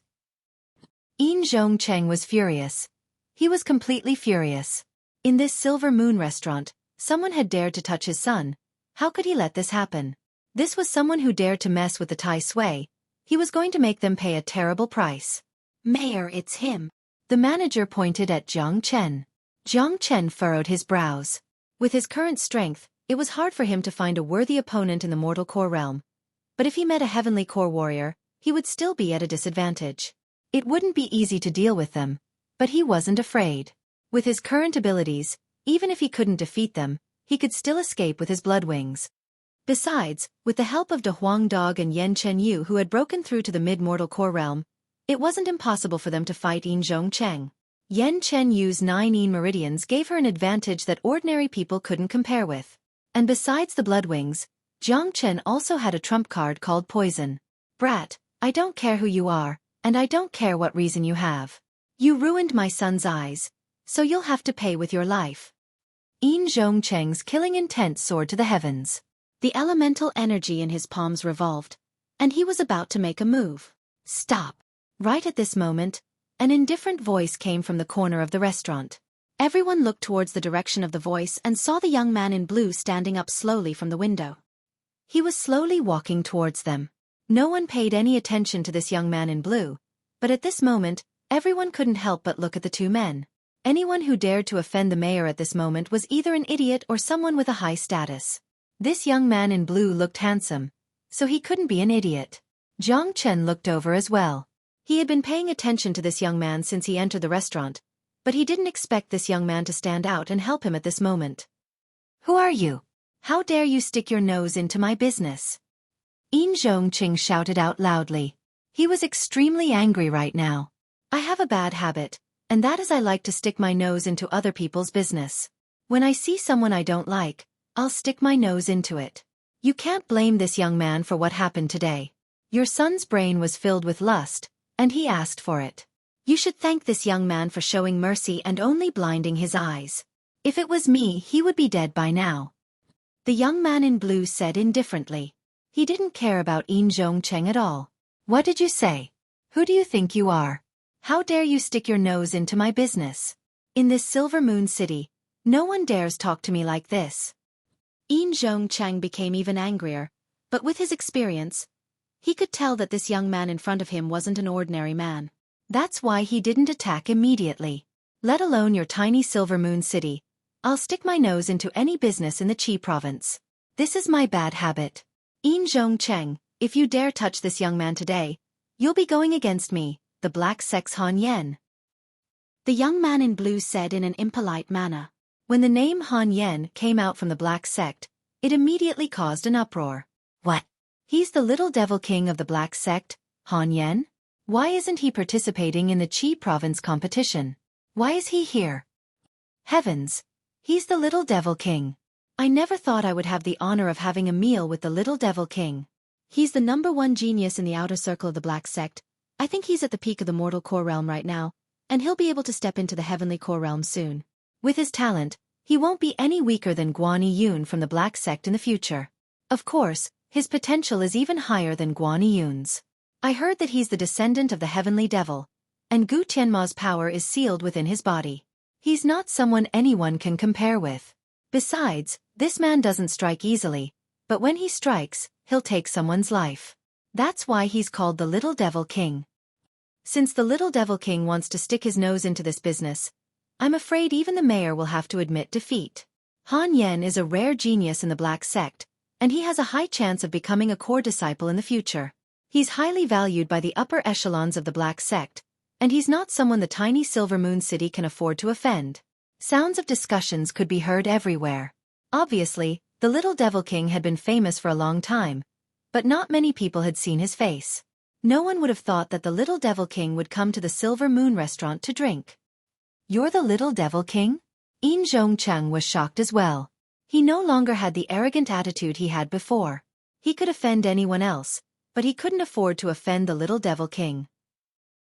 Yin Zhongcheng was furious. He was completely furious. In this Silver Moon restaurant, someone had dared to touch his son. How could he let this happen? This was someone who dared to mess with the Tai Sui. He was going to make them pay a terrible price. "Mayor, it's him." The manager pointed at Jiang Chen. Jiang Chen furrowed his brows. With his current strength, it was hard for him to find a worthy opponent in the mortal core realm. But if he met a heavenly core warrior, he would still be at a disadvantage. It wouldn't be easy to deal with them, but he wasn't afraid. With his current abilities, even if he couldn't defeat them, he could still escape with his blood wings. Besides, with the help of De Huang Dog and Yen Chen Yu, who had broken through to the mid-mortal core realm, it wasn't impossible for them to fight Yin Zhongcheng. Yen Chen Yu's 9 Yin meridians gave her an advantage that ordinary people couldn't compare with. And besides the blood wings, Jiang Chen also had a trump card called Poison. "Brat, I don't care who you are, and I don't care what reason you have. You ruined my son's eyes, so you'll have to pay with your life." Yin Zhongcheng's killing intent soared to the heavens. The elemental energy in his palms revolved, and he was about to make a move. "Stop!" Right at this moment, an indifferent voice came from the corner of the restaurant. Everyone looked towards the direction of the voice and saw the young man in blue standing up slowly from the window. He was slowly walking towards them. No one paid any attention to this young man in blue, but at this moment, everyone couldn't help but look at the two men. Anyone who dared to offend the mayor at this moment was either an idiot or someone with a high status. This young man in blue looked handsome, so he couldn't be an idiot. Jiang Chen looked over as well. He had been paying attention to this young man since he entered the restaurant, but he didn't expect this young man to stand out and help him at this moment. "Who are you? How dare you stick your nose into my business?" Yin Zhongcheng shouted out loudly. He was extremely angry right now. "I have a bad habit, and that is I like to stick my nose into other people's business. When I see someone I don't like, I'll stick my nose into it. You can't blame this young man for what happened today. Your son's brain was filled with lust, and he asked for it. You should thank this young man for showing mercy and only blinding his eyes. If it was me, he would be dead by now." The young man in blue said indifferently. He didn't care about Yin Zhongcheng at all. "What did you say? Who do you think you are? How dare you stick your nose into my business? In this Silver Moon City, no one dares talk to me like this." Yin Zhongcheng became even angrier, but with his experience, he could tell that this young man in front of him wasn't an ordinary man. That's why he didn't attack immediately. "Let alone your tiny Silver Moon City, I'll stick my nose into any business in the Qi province. This is my bad habit. Yin Zhongcheng, if you dare touch this young man today, you'll be going against me, the Black Sect's Han Yen." The young man in blue said in an impolite manner. When the name Han Yen came out from the Black Sect, it immediately caused an uproar. "What? He's the little devil king of the black sect, Han Yen? Why isn't he participating in the Qi province competition? Why is he here? Heavens! He's the little devil king. I never thought I would have the honor of having a meal with the little devil king. He's the #1 genius in the outer circle of the black sect. I think he's at the peak of the mortal core realm right now, and he'll be able to step into the heavenly core realm soon. With his talent, he won't be any weaker than Guan Yun from the black sect in the future. Of course, his potential is even higher than Guan Yun's. I heard that he's the descendant of the heavenly devil, and Gu Tianma's power is sealed within his body. He's not someone anyone can compare with. Besides, this man doesn't strike easily, but when he strikes, he'll take someone's life. That's why he's called the Little Devil King. Since the Little Devil King wants to stick his nose into this business, I'm afraid even the mayor will have to admit defeat. Han Yen is a rare genius in the black sect, and he has a high chance of becoming a core disciple in the future. He's highly valued by the upper echelons of the black sect, and he's not someone the tiny Silver Moon City can afford to offend. Sounds of discussions could be heard everywhere. Obviously, the Little Devil King had been famous for a long time, but not many people had seen his face. No one would have thought that the Little Devil King would come to the Silver Moon restaurant to drink. You're the Little Devil King? Yin Zhongcheng was shocked as well. He no longer had the arrogant attitude he had before. He could offend anyone else, but he couldn't afford to offend the Little Devil King.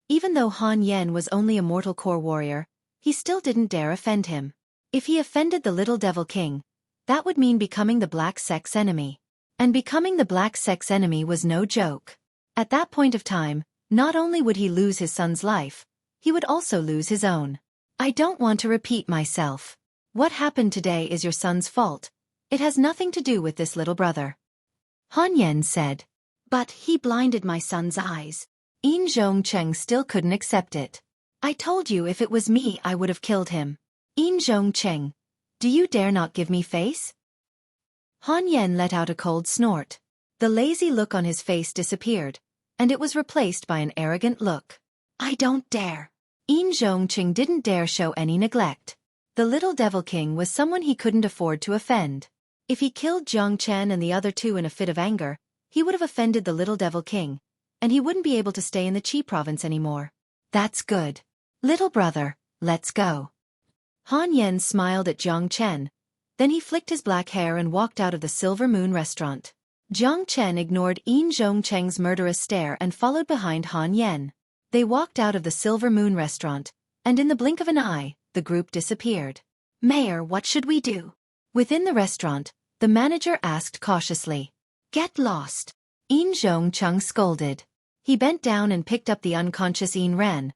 Even though Han Yen was only a mortal core warrior, he still didn't dare offend him. If he offended the Little Devil King, that would mean becoming the black sect's enemy. And becoming the black sect's enemy was no joke. At that point of time, not only would he lose his son's life, he would also lose his own. I don't want to repeat myself. What happened today is your son's fault. It has nothing to do with this little brother. Han Yen said. But he blinded my son's eyes. Yin Zhongcheng still couldn't accept it. I told you if it was me I would have killed him. Yin Zhongcheng, do you dare not give me face? Han Yen let out a cold snort. The lazy look on his face disappeared, and it was replaced by an arrogant look. I don't dare. Yin Zhongcheng didn't dare show any neglect. The Little Devil King was someone he couldn't afford to offend. If he killed Jiang Chen and the other two in a fit of anger, he would have offended the Little Devil King, and he wouldn't be able to stay in the Qi province anymore. That's good. Little brother, let's go. Han Yen smiled at Jiang Chen. Then he flicked his black hair and walked out of the Silver Moon restaurant. Jiang Chen ignored Yin Zhongcheng's murderous stare and followed behind Han Yen. They walked out of the Silver Moon restaurant, and in the blink of an eye, the group disappeared. Mayor, what should we do? Within the restaurant, the manager asked cautiously. Get lost. Yin Zhongcheng scolded. He bent down and picked up the unconscious Yin Ran.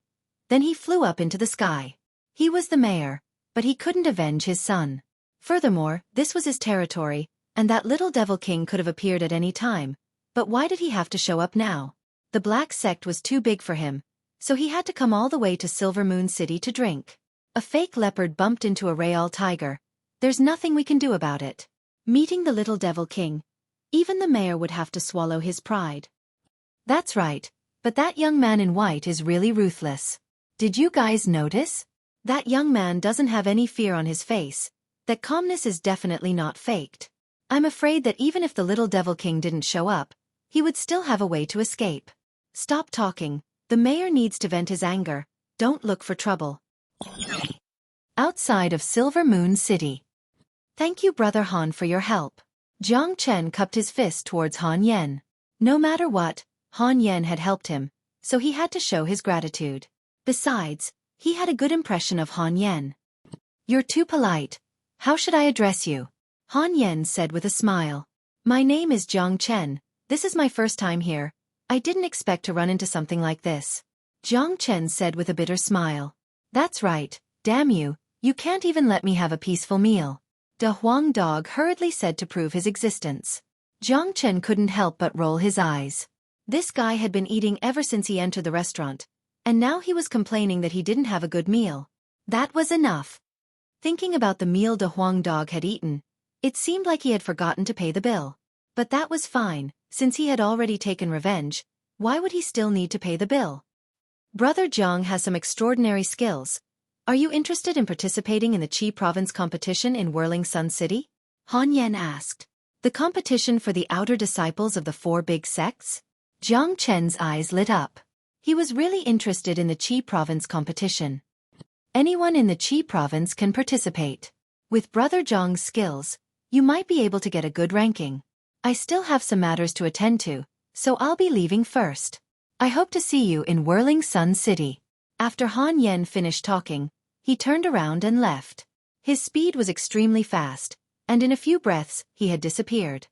Then he flew up into the sky. He was the mayor, but he couldn't avenge his son. Furthermore, this was his territory, and that Little Devil King could have appeared at any time. But why did he have to show up now? The black sect was too big for him, so he had to come all the way to Silver Moon City to drink. A fake leopard bumped into a real tiger. There's nothing we can do about it. Meeting the Little Devil King, even the mayor would have to swallow his pride. That's right, but that young man in white is really ruthless. Did you guys notice? That young man doesn't have any fear on his face. That calmness is definitely not faked. I'm afraid that even if the Little Devil King didn't show up, he would still have a way to escape. Stop talking. The mayor needs to vent his anger. Don't look for trouble. Outside of Silver Moon City. Thank you, Brother Han, for your help. Jiang Chen cupped his fist towards Han Yen. No matter what, Han Yen had helped him, so he had to show his gratitude. Besides, he had a good impression of Han Yen. You're too polite. How should I address you? Han Yen said with a smile. My name is Jiang Chen. This is my first time here. I didn't expect to run into something like this. Jiang Chen said with a bitter smile. That's right, damn you, you can't even let me have a peaceful meal. De Huang Dog hurriedly said to prove his existence. Jiang Chen couldn't help but roll his eyes. This guy had been eating ever since he entered the restaurant, and now he was complaining that he didn't have a good meal. That was enough. Thinking about the meal De Huang Dog had eaten, it seemed like he had forgotten to pay the bill. But that was fine, since he had already taken revenge. Why would he still need to pay the bill? Brother Jiang has some extraordinary skills. Are you interested in participating in the Qi province competition in Whirling Sun City? Han Yen asked. The competition for the outer disciples of the four big sects? Jiang Chen's eyes lit up. He was really interested in the Qi province competition. Anyone in the Qi province can participate. With Brother Zhang's skills, you might be able to get a good ranking. I still have some matters to attend to, so I'll be leaving first. I hope to see you in Whirling Sun City. After Han Yen finished talking, he turned around and left. His speed was extremely fast, and in a few breaths, he had disappeared.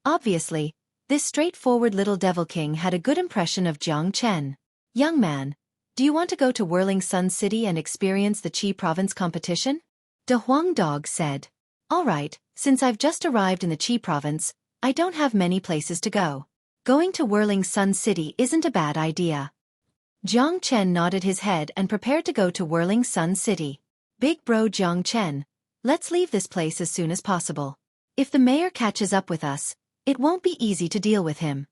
Obviously, this straightforward little devil king had a good impression of Jiang Chen. Young man, do you want to go to Whirling Sun City and experience the Qi province competition? De Huang Dog said. All right, since I've just arrived in the Qi province, I don't have many places to go. Going to Whirling Sun City isn't a bad idea. Jiang Chen nodded his head and prepared to go to Whirling Sun City. Big bro Jiang Chen, let's leave this place as soon as possible. If the mayor catches up with us, it won't be easy to deal with him.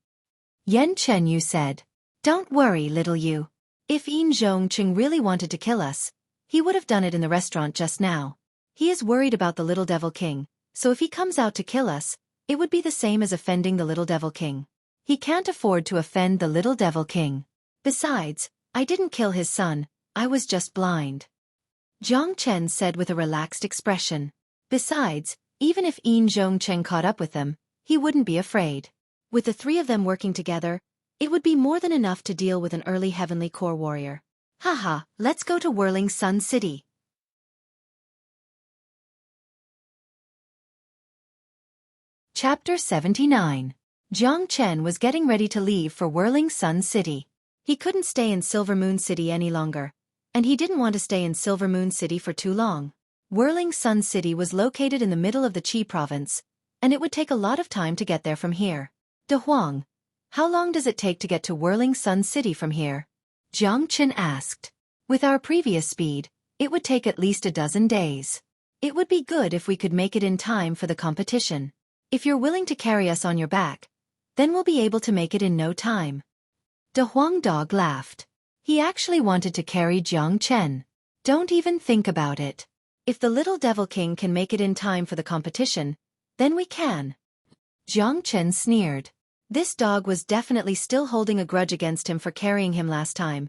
Yan Chenyu said. Don't worry, little you. If Yin Zhongqing really wanted to kill us, he would have done it in the restaurant just now. He is worried about the little devil king, so if he comes out to kill us, it would be the same as offending the little devil king. He can't afford to offend the little devil king. Besides, I didn't kill his son, I was just blind. Jiang Chen said with a relaxed expression. Besides, even if Yin Zhongqing caught up with them, he wouldn't be afraid. With the three of them working together, it would be more than enough to deal with an early heavenly core warrior. Haha, let's go to Whirling Sun City. Chapter 79. Jiang Chen was getting ready to leave for Whirling Sun City. He couldn't stay in Silver Moon City any longer, and he didn't want to stay in Silver Moon City for too long. Whirling Sun City was located in the middle of the Qi province, and it would take a lot of time to get there from here. De Huang, how long does it take to get to Whirling Sun City from here? Jiang Chen asked. With our previous speed, it would take at least a dozen days. It would be good if we could make it in time for the competition. If you're willing to carry us on your back, then we'll be able to make it in no time. De Huang Dog laughed. He actually wanted to carry Jiang Chen. Don't even think about it. If the little devil king can make it in time for the competition, then we can. Jiang Chen sneered. This dog was definitely still holding a grudge against him for carrying him last time,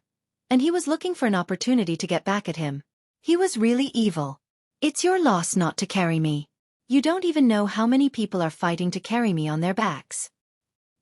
and he was looking for an opportunity to get back at him. He was really evil. It's your loss not to carry me. You don't even know how many people are fighting to carry me on their backs.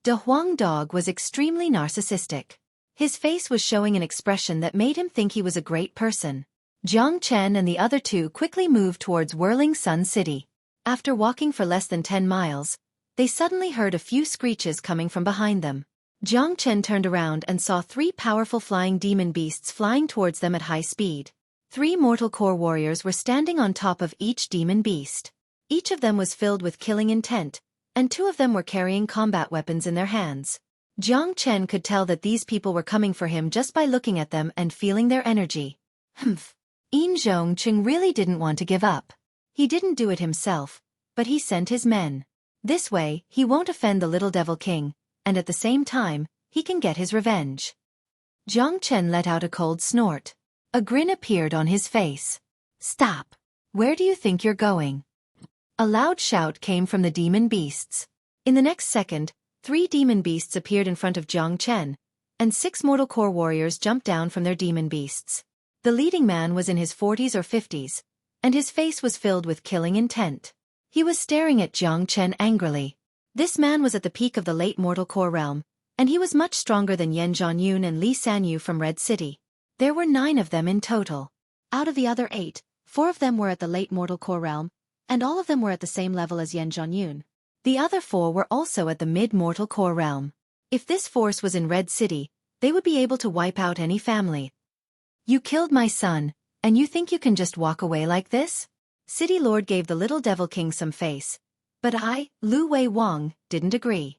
De Huang Dog was extremely narcissistic. His face was showing an expression that made him think he was a great person. Jiang Chen and the other two quickly moved towards Whirling Sun City. After walking for less than 10 miles, they suddenly heard a few screeches coming from behind them. Jiang Chen turned around and saw 3 powerful flying demon beasts flying towards them at high speed. 3 mortal core warriors were standing on top of each demon beast. Each of them was filled with killing intent, and 2 of them were carrying combat weapons in their hands. Jiang Chen could tell that these people were coming for him just by looking at them and feeling their energy. Humph. Yin Zhongqing really didn't want to give up. He didn't do it himself, but he sent his men. This way, he won't offend the little devil king, and at the same time, he can get his revenge. Jiang Chen let out a cold snort. A grin appeared on his face. Stop. Where do you think you're going? A loud shout came from the demon beasts. In the next second, 3 demon beasts appeared in front of Jiang Chen, and 6 mortal core warriors jumped down from their demon beasts. The leading man was in his 40s or 50s, and his face was filled with killing intent. He was staring at Jiang Chen angrily. This man was at the peak of the late mortal core realm, and he was much stronger than Yan Zhanyun and Li Sanyu from Red City. There were 9 of them in total. Out of the other 8, 4 of them were at the late mortal core realm, and all of them were at the same level as Yan Zhanyun. The other 4 were also at the mid-mortal core realm. If this force was in Red City, they would be able to wipe out any family. You killed my son, and you think you can just walk away like this? City Lord gave the little devil king some face, but I, Lu Wei Wang, didn't agree.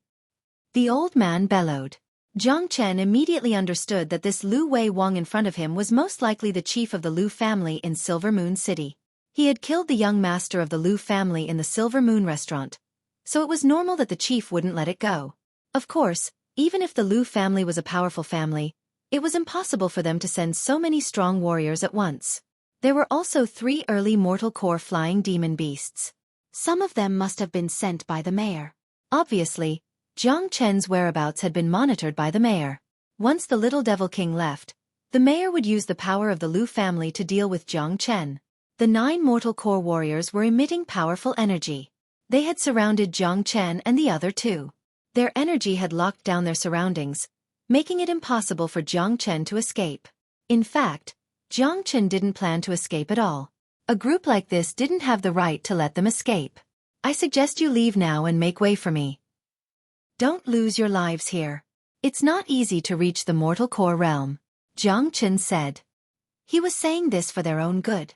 The old man bellowed. Jiang Chen immediately understood that this Lu Wei Wang in front of him was most likely the chief of the Lu family in Silver Moon City. He had killed the young master of the Lu family in the Silver Moon restaurant, so it was normal that the chief wouldn't let it go. Of course, even if the Lu family was a powerful family, it was impossible for them to send so many strong warriors at once. There were also 3 early mortal core flying demon beasts. Some of them must have been sent by the mayor. Obviously, Jiang Chen's whereabouts had been monitored by the mayor. Once the little devil king left, the mayor would use the power of the Lu family to deal with Jiang Chen. The 9 mortal core warriors were emitting powerful energy. They had surrounded Jiang Chen and the other 2. Their energy had locked down their surroundings, making it impossible for Jiang Chen to escape. In fact, Jiang Chen didn't plan to escape at all. A group like this didn't have the right to let them escape. I suggest you leave now and make way for me. Don't lose your lives here. It's not easy to reach the mortal core realm, Jiang Chen said. He was saying this for their own good.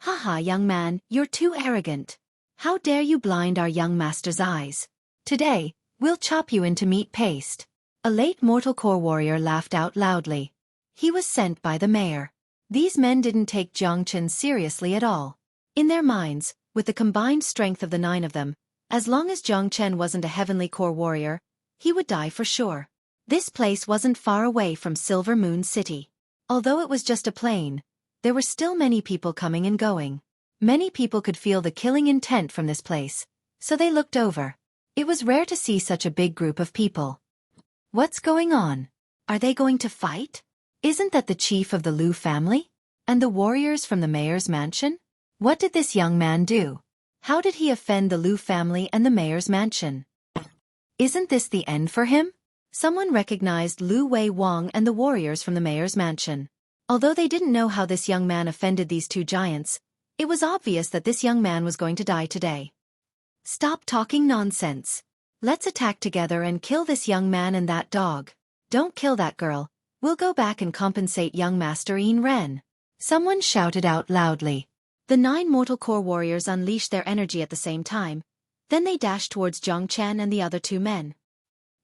Haha, young man, you're too arrogant. How dare you blind our young master's eyes? Today, we'll chop you into meat paste. A late mortal core warrior laughed out loudly. He was sent by the mayor. These men didn't take Jiang Chen seriously at all. In their minds, with the combined strength of the 9 of them, as long as Jiang Chen wasn't a heavenly core warrior, he would die for sure. This place wasn't far away from Silver Moon City. Although it was just a plain, there were still many people coming and going. Many people could feel the killing intent from this place, so they looked over. It was rare to see such a big group of people. What's going on? Are they going to fight? Isn't that the chief of the Lu family? And the warriors from the mayor's mansion? What did this young man do? How did he offend the Lu family and the mayor's mansion? Isn't this the end for him? Someone recognized Lu Wei Wang and the warriors from the mayor's mansion. Although they didn't know how this young man offended these 2 giants, it was obvious that this young man was going to die today. Stop talking nonsense. Let's attack together and kill this young man and that dog. Don't kill that girl. We'll go back and compensate young Master Yin Ren. Someone shouted out loudly. The 9 mortal core warriors unleashed their energy at the same time. Then they dashed towards Jiang Chen and the other 2 men.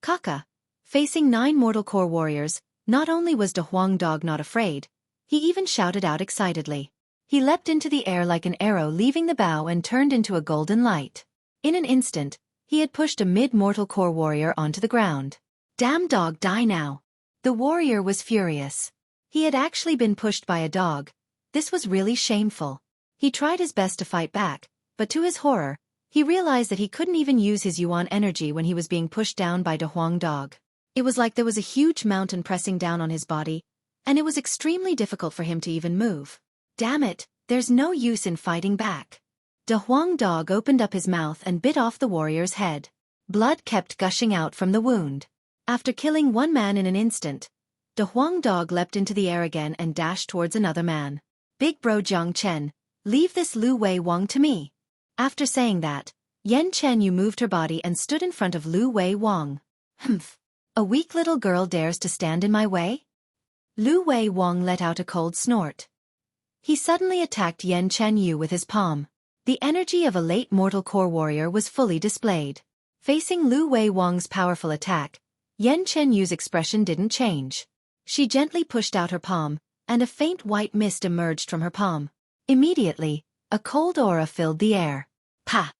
Kaka. Facing 9 mortal core warriors, not only was De Huang Dog not afraid, he even shouted out excitedly. He leapt into the air like an arrow, leaving the bow and turned into a golden light. In an instant, he had pushed a mid-mortal core warrior onto the ground. Damn dog, die now. The warrior was furious. He had actually been pushed by a dog. This was really shameful. He tried his best to fight back, but to his horror, he realized that he couldn't even use his yuan energy when he was being pushed down by De Huang Dog. It was like there was a huge mountain pressing down on his body, and it was extremely difficult for him to even move. Damn it, there's no use in fighting back. De Huang Dog opened up his mouth and bit off the warrior's head. Blood kept gushing out from the wound. After killing 1 man in an instant, De Huang Dog leapt into the air again and dashed towards another man. Big bro Jiang Chen, leave this Lu Wei Wang to me. After saying that, Yen Chen Yu moved her body and stood in front of Lu Wei Wang. Humph. A weak little girl dares to stand in my way? Lu Wei Wang let out a cold snort. He suddenly attacked Yen Chen Yu with his palm. The energy of a late mortal core warrior was fully displayed. Facing Lu Wei Wang's powerful attack, Yen Chen Yu's expression didn't change. She gently pushed out her palm, and a faint white mist emerged from her palm. Immediately, a cold aura filled the air. Pa!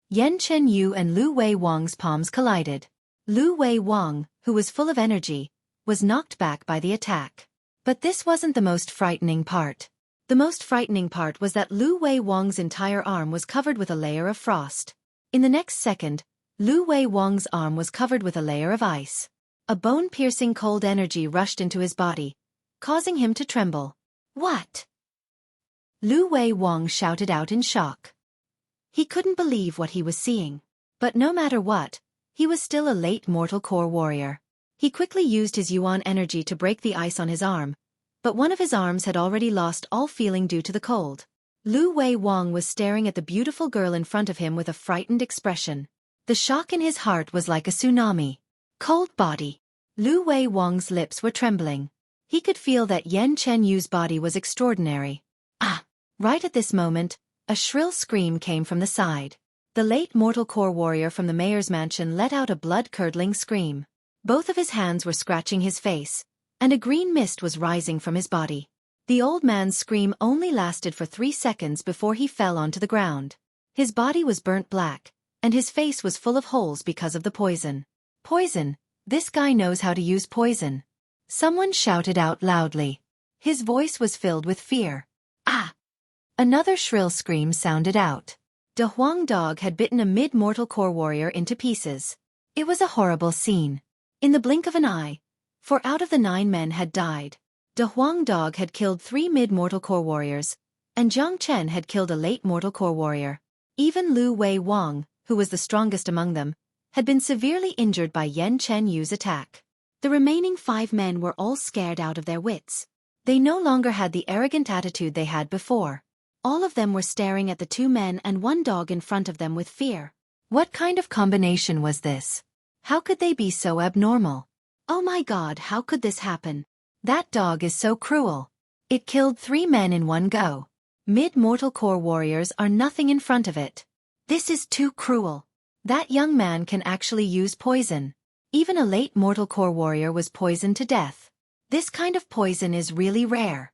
Yen Chen Yu and Lu Wei Wang's palms collided. Lu Wei Wang, who was full of energy, was knocked back by the attack. But this wasn't the most frightening part. The most frightening part was that Lu Wei Wang's entire arm was covered with a layer of frost. In the next second, Lu Wei Wang's arm was covered with a layer of ice. A bone-piercing cold energy rushed into his body, causing him to tremble. What? Lu Wei Wang shouted out in shock. He couldn't believe what he was seeing. But no matter what, he was still a late mortal core warrior. He quickly used his yuan energy to break the ice on his arm, but one of his arms had already lost all feeling due to the cold. Lu Wei Wang was staring at the beautiful girl in front of him with a frightened expression. The shock in his heart was like a tsunami. Cold body. Lu Wei Wang's lips were trembling. He could feel that Yen Chen Yu's body was extraordinary. Ah! Right at this moment, a shrill scream came from the side. The late mortal core warrior from the mayor's mansion let out a blood-curdling scream. Both of his hands were scratching his face, and a green mist was rising from his body. The old man's scream only lasted for 3 seconds before he fell onto the ground. His body was burnt black, and his face was full of holes because of the poison. Poison! This guy knows how to use poison. Someone shouted out loudly. His voice was filled with fear. Ah! Another shrill scream sounded out. De Huang dog had bitten a mid-mortal core warrior into pieces. It was a horrible scene. In the blink of an eye, 4 out of the 9 men had died. De Huang dog had killed 3 mid-mortal core warriors, and Jiang Chen had killed a late mortal core warrior. Even Lu Wei Wang, who was the strongest among them, had been severely injured by Yan Chen Yu's attack. The remaining 5 men were all scared out of their wits. They no longer had the arrogant attitude they had before. All of them were staring at the 2 men and 1 dog in front of them with fear. What kind of combination was this? How could they be so abnormal? Oh my God, how could this happen? That dog is so cruel. It killed 3 men in one go. Mid-mortal core warriors are nothing in front of it. This is too cruel. That young man can actually use poison. Even a late mortal core warrior was poisoned to death. This kind of poison is really rare.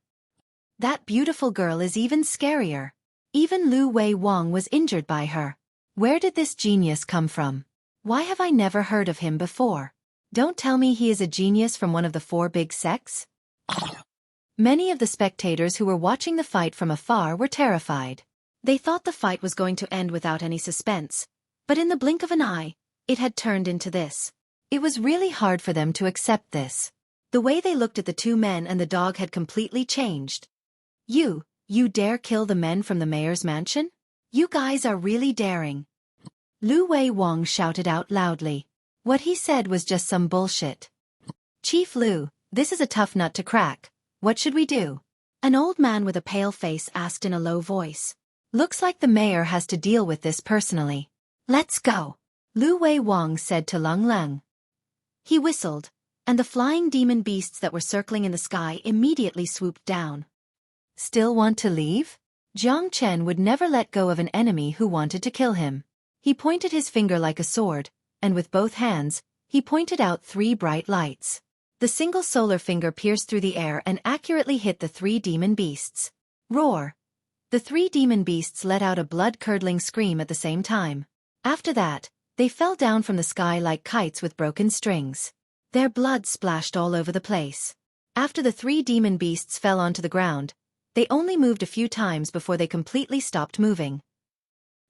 That beautiful girl is even scarier. Even Lu Wei Wang was injured by her. Where did this genius come from? Why have I never heard of him before? Don't tell me he is a genius from one of the 4 big sects? Many of the spectators who were watching the fight from afar were terrified. They thought the fight was going to end without any suspense, but in the blink of an eye, it had turned into this. It was really hard for them to accept this. The way they looked at the 2 men and the dog had completely changed. You dare kill the men from the mayor's mansion? You guys are really daring. Lu Wei Wang shouted out loudly. What he said was just some bullshit. Chief Lu, this is a tough nut to crack. What should we do? An old man with a pale face asked in a low voice. Looks like the mayor has to deal with this personally. Let's go, Lu Wei Wang said to Lung Leng. He whistled, and the flying demon beasts that were circling in the sky immediately swooped down. Still want to leave? Jiang Chen would never let go of an enemy who wanted to kill him. He pointed his finger like a sword, and with both hands, he pointed out 3 bright lights. The single solar finger pierced through the air and accurately hit the 3 demon beasts. Roar! The 3 demon beasts let out a blood-curdling scream at the same time. After that, they fell down from the sky like kites with broken strings. Their blood splashed all over the place. After the 3 demon beasts fell onto the ground, they only moved a few times before they completely stopped moving.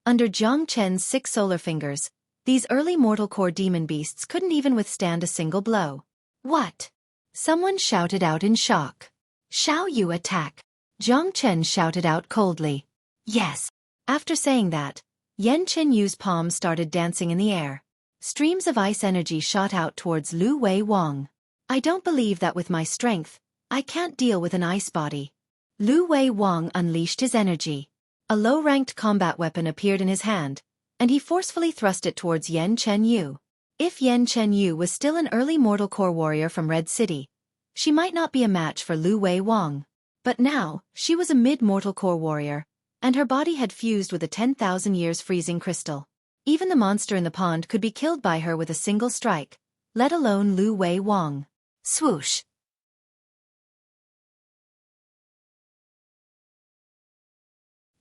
Under Jiang Chen's 6 solar fingers, these early mortal core demon beasts couldn't even withstand a single blow. What? Someone shouted out in shock. Shall you attack? Jiang Chen shouted out coldly. Yes. After saying that, Yan Chen Yu's palms started dancing in the air. Streams of ice energy shot out towards Lu Wei Wang. I don't believe that with my strength, I can't deal with an ice body. Lu Wei Wang unleashed his energy. A low-ranked combat weapon appeared in his hand, and he forcefully thrust it towards Yan Chen Yu. If Yan Chen Yu was still an early mortal core warrior from Red City, she might not be a match for Lu Wei Wang. But now, she was a mid-mortal core warrior, and her body had fused with a 10,000 years freezing crystal. Even the monster in the pond could be killed by her with a single strike, let alone Lu Wei Wang. Swoosh!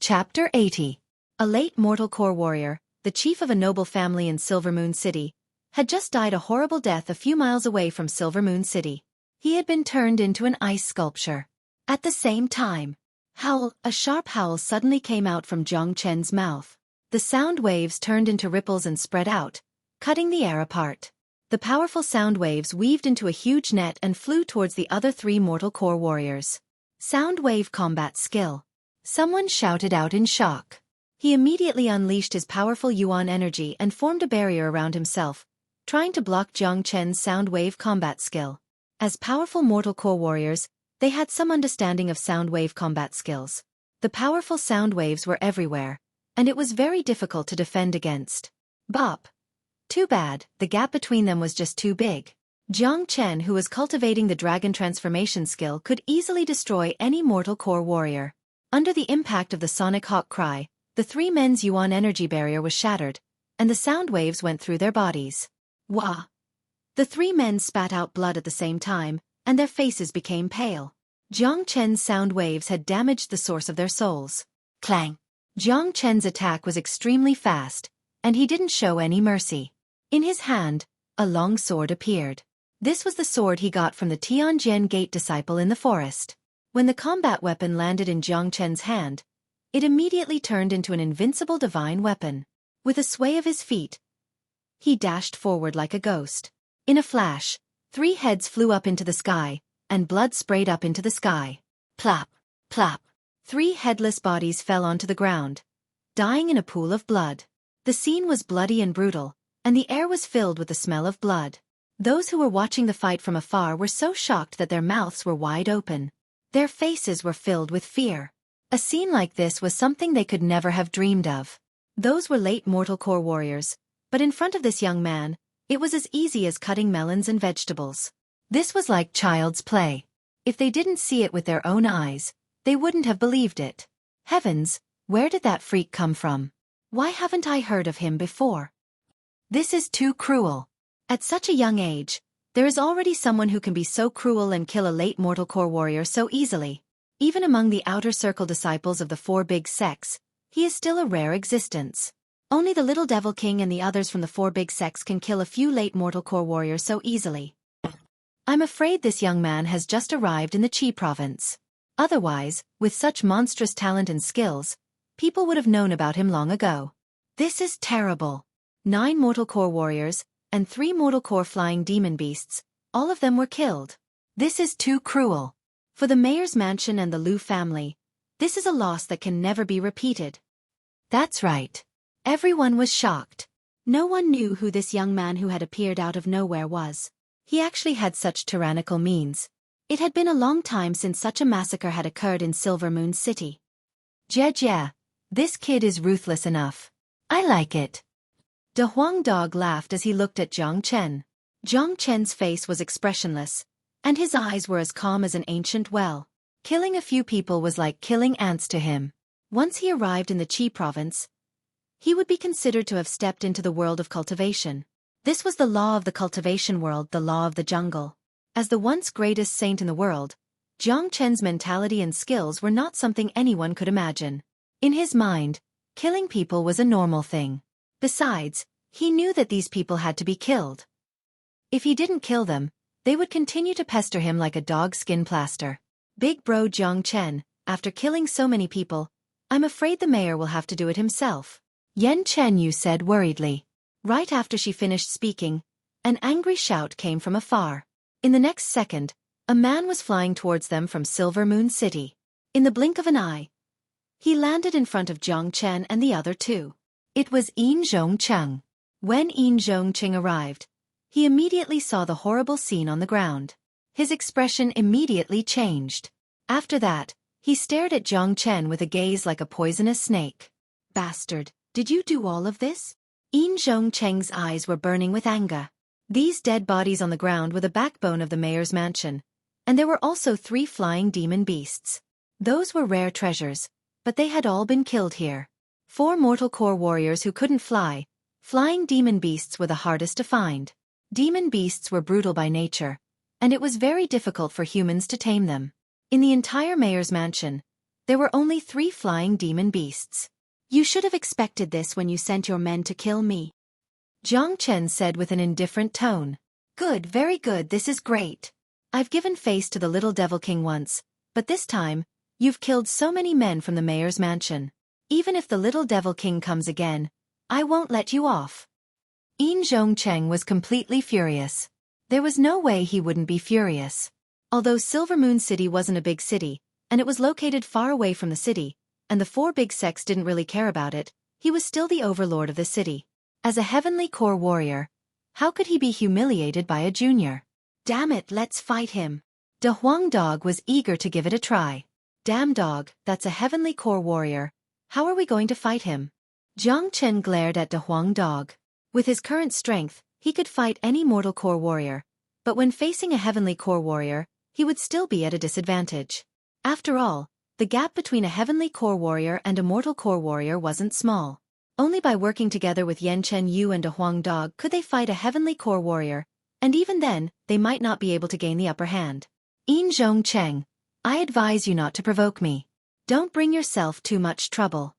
Chapter 80. A late mortal core warrior, the chief of a noble family in Silver Moon City, had just died a horrible death a few miles away from Silver Moon City. He had been turned into an ice sculpture. At the same time, a sharp howl suddenly came out from Jiang Chen's mouth. The sound waves turned into ripples and spread out, cutting the air apart. The powerful sound waves weaved into a huge net and flew towards the other 3 mortal core warriors. Sound wave combat skill. Someone shouted out in shock. He immediately unleashed his powerful Yuan energy and formed a barrier around himself, trying to block Jiang Chen's sound wave combat skill. As powerful mortal core warriors, they had some understanding of sound wave combat skills. The powerful sound waves were everywhere, and it was very difficult to defend against. Bop! Too bad, the gap between them was just too big. Jiang Chen, who was cultivating the dragon transformation skill, could easily destroy any mortal core warrior. Under the impact of the sonic hawk cry, the 3 men's Yuan energy barrier was shattered, and the sound waves went through their bodies. Wah! The 3 men spat out blood at the same time, and their faces became pale. Jiang Chen's sound waves had damaged the source of their souls. Clang! Jiang Chen's attack was extremely fast, and he didn't show any mercy. In his hand, a long sword appeared. This was the sword he got from the Tianjian Gate disciple in the forest. When the combat weapon landed in Jiang Chen's hand, it immediately turned into an invincible divine weapon. With a sway of his feet, he dashed forward like a ghost. In a flash, 3 heads flew up into the sky, and blood sprayed up into the sky. Plop, plop. 3 headless bodies fell onto the ground, dying in a pool of blood. The scene was bloody and brutal, and the air was filled with the smell of blood. Those who were watching the fight from afar were so shocked that their mouths were wide open. Their faces were filled with fear. A scene like this was something they could never have dreamed of. Those were late mortal core warriors, but in front of this young man, it was as easy as cutting melons and vegetables. This was like child's play. If they didn't see it with their own eyes, they wouldn't have believed it. Heavens, where did that freak come from? Why haven't I heard of him before? This is too cruel. At such a young age, there is already someone who can be so cruel and kill a late mortal core warrior so easily. Even among the outer circle disciples of the 4 big sects, he is still a rare existence. Only the little devil king and the others from the 4 big sects can kill a few late mortal core warriors so easily. I'm afraid this young man has just arrived in the Qi province. Otherwise, with such monstrous talent and skills, people would have known about him long ago. This is terrible. 9 mortal core warriors, and 3 mortal core flying demon beasts, all of them were killed. This is too cruel. For the mayor's mansion and the Liu family, this is a loss that can never be repeated. That's right. Everyone was shocked. No one knew who this young man who had appeared out of nowhere was. He actually had such tyrannical means. It had been a long time since such a massacre had occurred in Silver Moon City. Yeah, this kid is ruthless enough. I like it. De Huang Dog laughed as he looked at Jiang Chen. Jiang Chen's face was expressionless, and his eyes were as calm as an ancient well. Killing a few people was like killing ants to him. Once he arrived in the Qi province, he would be considered to have stepped into the world of cultivation. This was the law of the cultivation world, the law of the jungle. As the once greatest saint in the world, Jiang Chen's mentality and skills were not something anyone could imagine. In his mind, killing people was a normal thing. Besides, he knew that these people had to be killed. If he didn't kill them, they would continue to pester him like a dog's skin plaster. Big bro Jiang Chen, after killing so many people, I'm afraid the mayor will have to do it himself. Yan Chenyu said worriedly. Right after she finished speaking, an angry shout came from afar. In the next second, a man was flying towards them from Silver Moon City. In the blink of an eye, he landed in front of Jiang Chen and the other 2. It was Yin Zhongcheng. When Yin Zhongcheng arrived, he immediately saw the horrible scene on the ground. His expression immediately changed. After that, he stared at Jiang Chen with a gaze like a poisonous snake. Bastard, did you do all of this? Yin Zhongcheng's eyes were burning with anger. These dead bodies on the ground were the backbone of the mayor's mansion, and there were also 3 flying demon beasts. Those were rare treasures, but they had all been killed here. 4 mortal core warriors who couldn't fly. Flying demon beasts were the hardest to find. Demon beasts were brutal by nature, and it was very difficult for humans to tame them. In the entire mayor's mansion, there were only 3 flying demon beasts. You should have expected this when you sent your men to kill me. Jiang Chen said with an indifferent tone. Good, very good, this is great. I've given face to the little devil king once, but this time, you've killed so many men from the mayor's mansion. Even if the little devil king comes again, I won't let you off. Yin Zhongcheng was completely furious. There was no way he wouldn't be furious. Although Silver Moon City wasn't a big city, and it was located far away from the city, and the 4 big sects didn't really care about it, he was still the overlord of the city. As a heavenly core warrior, how could he be humiliated by a junior? Damn it, let's fight him. De Huang Dog was eager to give it a try. Damn dog, that's a heavenly core warrior. How are we going to fight him? Jiang Chen glared at De Huang Dog. With his current strength, he could fight any mortal core warrior, but when facing a heavenly core warrior, he would still be at a disadvantage. After all, the gap between a heavenly core warrior and a mortal core warrior wasn't small. Only by working together with Yan Chen Yu and De Huang Dog could they fight a heavenly core warrior, and even then, they might not be able to gain the upper hand. Yin Zhongcheng, I advise you not to provoke me. Don't bring yourself too much trouble.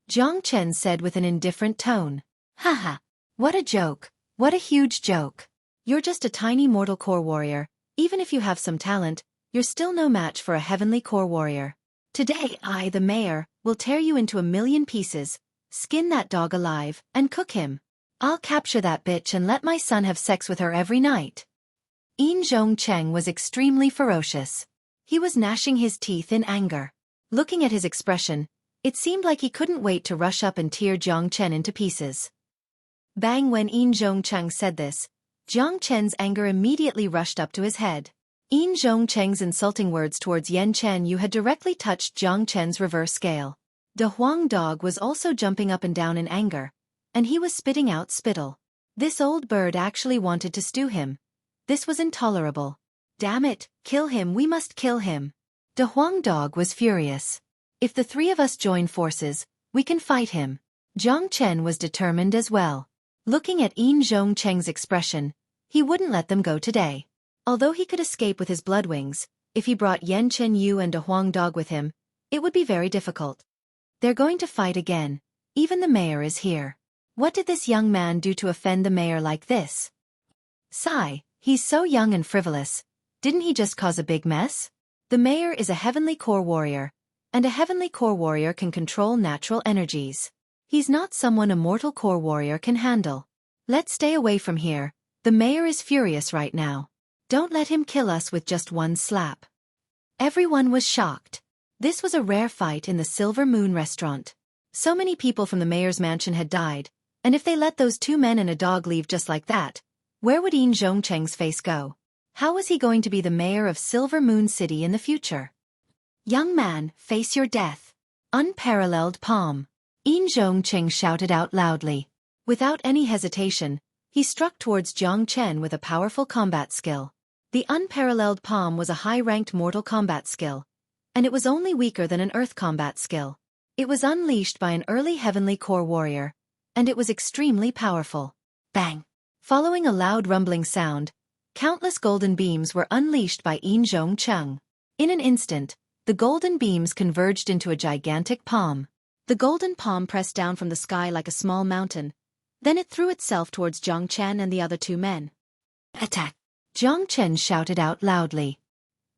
Jiang Chen said with an indifferent tone. Haha, what a joke, what a huge joke. You're just a tiny mortal core warrior, even if you have some talent, you're still no match for a heavenly core warrior. Today I, the mayor, will tear you into a million pieces, skin that dog alive, and cook him. I'll capture that bitch and let my son have sex with her every night. Zhongcheng was extremely ferocious. He was gnashing his teeth in anger. Looking at his expression, it seemed like he couldn't wait to rush up and tear Jiang Chen into pieces. Bang! When Zhongcheng said this, Jiang Chen's anger immediately rushed up to his head. Zhongcheng's insulting words towards Yan Chanyu had directly touched Jiang Chen's reverse scale. De Huang dog was also jumping up and down in anger, and he was spitting out spittle. This old bird actually wanted to stew him. This was intolerable. Damn it, kill him, we must kill him. De Huang dog was furious. If the three of us join forces, we can fight him. Jiang Chen was determined as well. Looking at Zhongcheng's expression, he wouldn't let them go today. Although he could escape with his blood wings, if he brought Yan Chenyu and De Huang dog with him, it would be very difficult. They're going to fight again. Even the mayor is here. What did this young man do to offend the mayor like this? Sigh, he's so young and frivolous. Didn't he just cause a big mess? The mayor is a heavenly core warrior, and a heavenly core warrior can control natural energies. He's not someone a mortal core warrior can handle. Let's stay away from here. The mayor is furious right now. Don't let him kill us with just one slap. Everyone was shocked. This was a rare fight in the Silver Moon restaurant. So many people from the mayor's mansion had died, and if they let those two men and a dog leave just like that, where would Zhongcheng's face go? How was he going to be the mayor of Silver Moon City in the future? Young man, face your death. Unparalleled palm. Zhongcheng shouted out loudly. Without any hesitation, he struck towards Jiang Chen with a powerful combat skill. The unparalleled palm was a high-ranked mortal combat skill, and it was only weaker than an earth combat skill. It was unleashed by an early heavenly core warrior, and it was extremely powerful. Bang! Following a loud rumbling sound, countless golden beams were unleashed by Zhongcheng. In an instant, the golden beams converged into a gigantic palm. The golden palm pressed down from the sky like a small mountain. Then it threw itself towards Jiang Chen and the other two men. Attack! Jiang Chen shouted out loudly.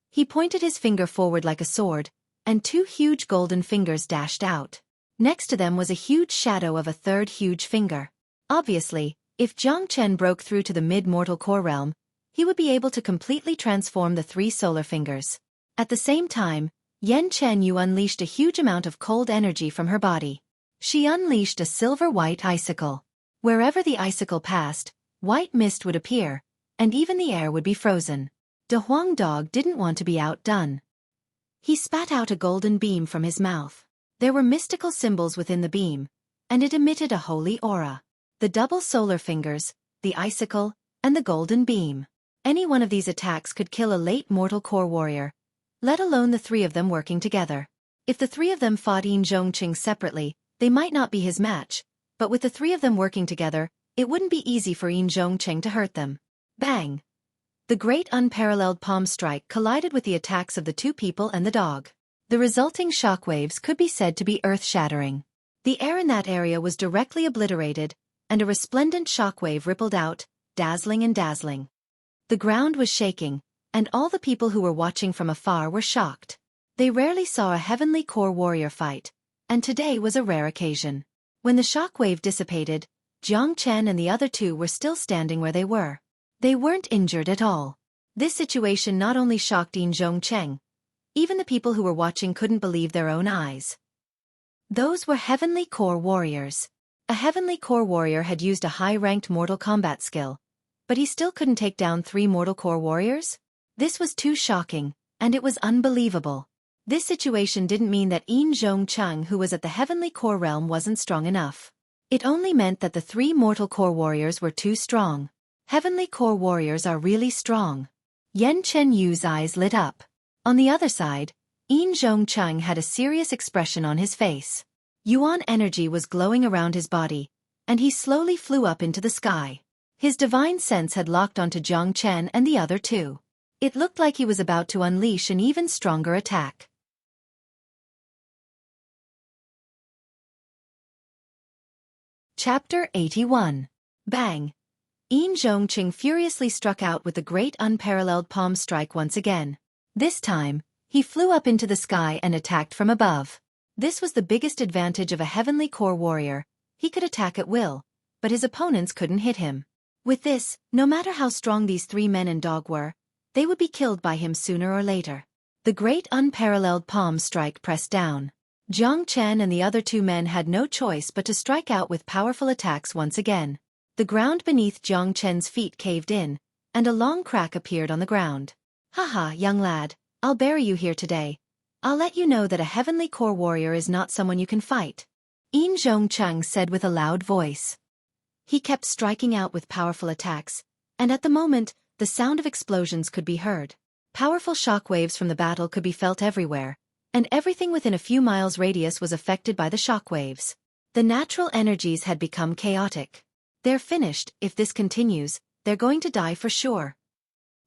He pointed his finger forward like a sword, and two huge golden fingers dashed out. Next to them was a huge shadow of a third huge finger. Obviously, if Jiang Chen broke through to the mid-mortal core realm, he would be able to completely transform the three solar fingers. At the same time, Yan Chenyu unleashed a huge amount of cold energy from her body. She unleashed a silver-white icicle. Wherever the icicle passed, white mist would appear, and even the air would be frozen. De Huang dog didn't want to be outdone. He spat out a golden beam from his mouth. There were mystical symbols within the beam, and it emitted a holy aura. The double solar fingers, the icicle, and the golden beam. Any one of these attacks could kill a late mortal core warrior, let alone the three of them working together. If the three of them fought Zhongcheng separately, they might not be his match, but with the three of them working together, it wouldn't be easy for Zhongcheng to hurt them. Bang! The great unparalleled palm strike collided with the attacks of the two people and the dog. The resulting shockwaves could be said to be earth-shattering. The air in that area was directly obliterated, and a resplendent shockwave rippled out, dazzling and dazzling. The ground was shaking, and all the people who were watching from afar were shocked. They rarely saw a heavenly core warrior fight, and today was a rare occasion. When the shockwave dissipated, Jiang Chen and the other two were still standing where they were. They weren't injured at all. This situation not only shocked Zhongcheng, even the people who were watching couldn't believe their own eyes. Those were heavenly core warriors. A heavenly core warrior had used a high-ranked mortal combat skill, but he still couldn't take down three mortal core warriors? This was too shocking, and it was unbelievable. This situation didn't mean that Zhongcheng, who was at the heavenly core realm, wasn't strong enough. It only meant that the three mortal core warriors were too strong. Heavenly core warriors are really strong. Yan Chenyu's eyes lit up. On the other side, Zhongcheng had a serious expression on his face. Yuan energy was glowing around his body, and he slowly flew up into the sky. His divine sense had locked onto Jiang Chen and the other two. It looked like he was about to unleash an even stronger attack. Chapter 81. Bang! Zhongcheng furiously struck out with the great unparalleled palm strike once again. This time, he flew up into the sky and attacked from above. This was the biggest advantage of a heavenly core warrior. He could attack at will, but his opponents couldn't hit him. With this, no matter how strong these three men and dog were, they would be killed by him sooner or later. The great unparalleled palm strike pressed down. Jiang Chen and the other two men had no choice but to strike out with powerful attacks once again. The ground beneath Jiang Chen's feet caved in, and a long crack appeared on the ground. Haha, young lad, I'll bury you here today. I'll let you know that a heavenly core warrior is not someone you can fight. Yin Zhongcheng said with a loud voice. He kept striking out with powerful attacks, and at the moment, the sound of explosions could be heard. Powerful shockwaves from the battle could be felt everywhere, and everything within a few miles radius was affected by the shockwaves. The natural energies had become chaotic. They're finished. If this continues, they're going to die for sure.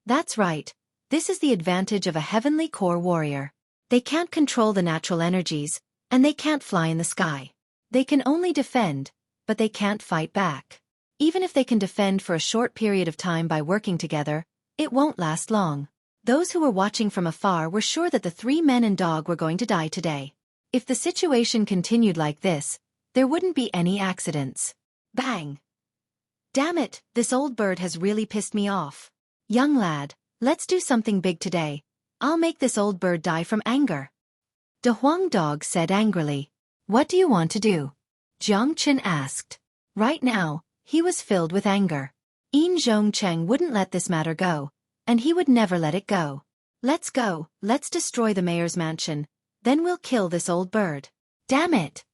That's right. This is the advantage of a heavenly core warrior. They can't control the natural energies, and they can't fly in the sky. They can only defend, but they can't fight back. Even if they can defend for a short period of time by working together, it won't last long. Those who were watching from afar were sure that the three men and dog were going to die today. If the situation continued like this, there wouldn't be any accidents. Bang! Damn it, this old bird has really pissed me off. Young lad, let's do something big today. I'll make this old bird die from anger. De Huang Dog said angrily. What do you want to do? Jiang Chen asked. Right now, he was filled with anger. Yin Zhongcheng wouldn't let this matter go, and he would never let it go. Let's go, let's destroy the mayor's mansion, then we'll kill this old bird. Damn it!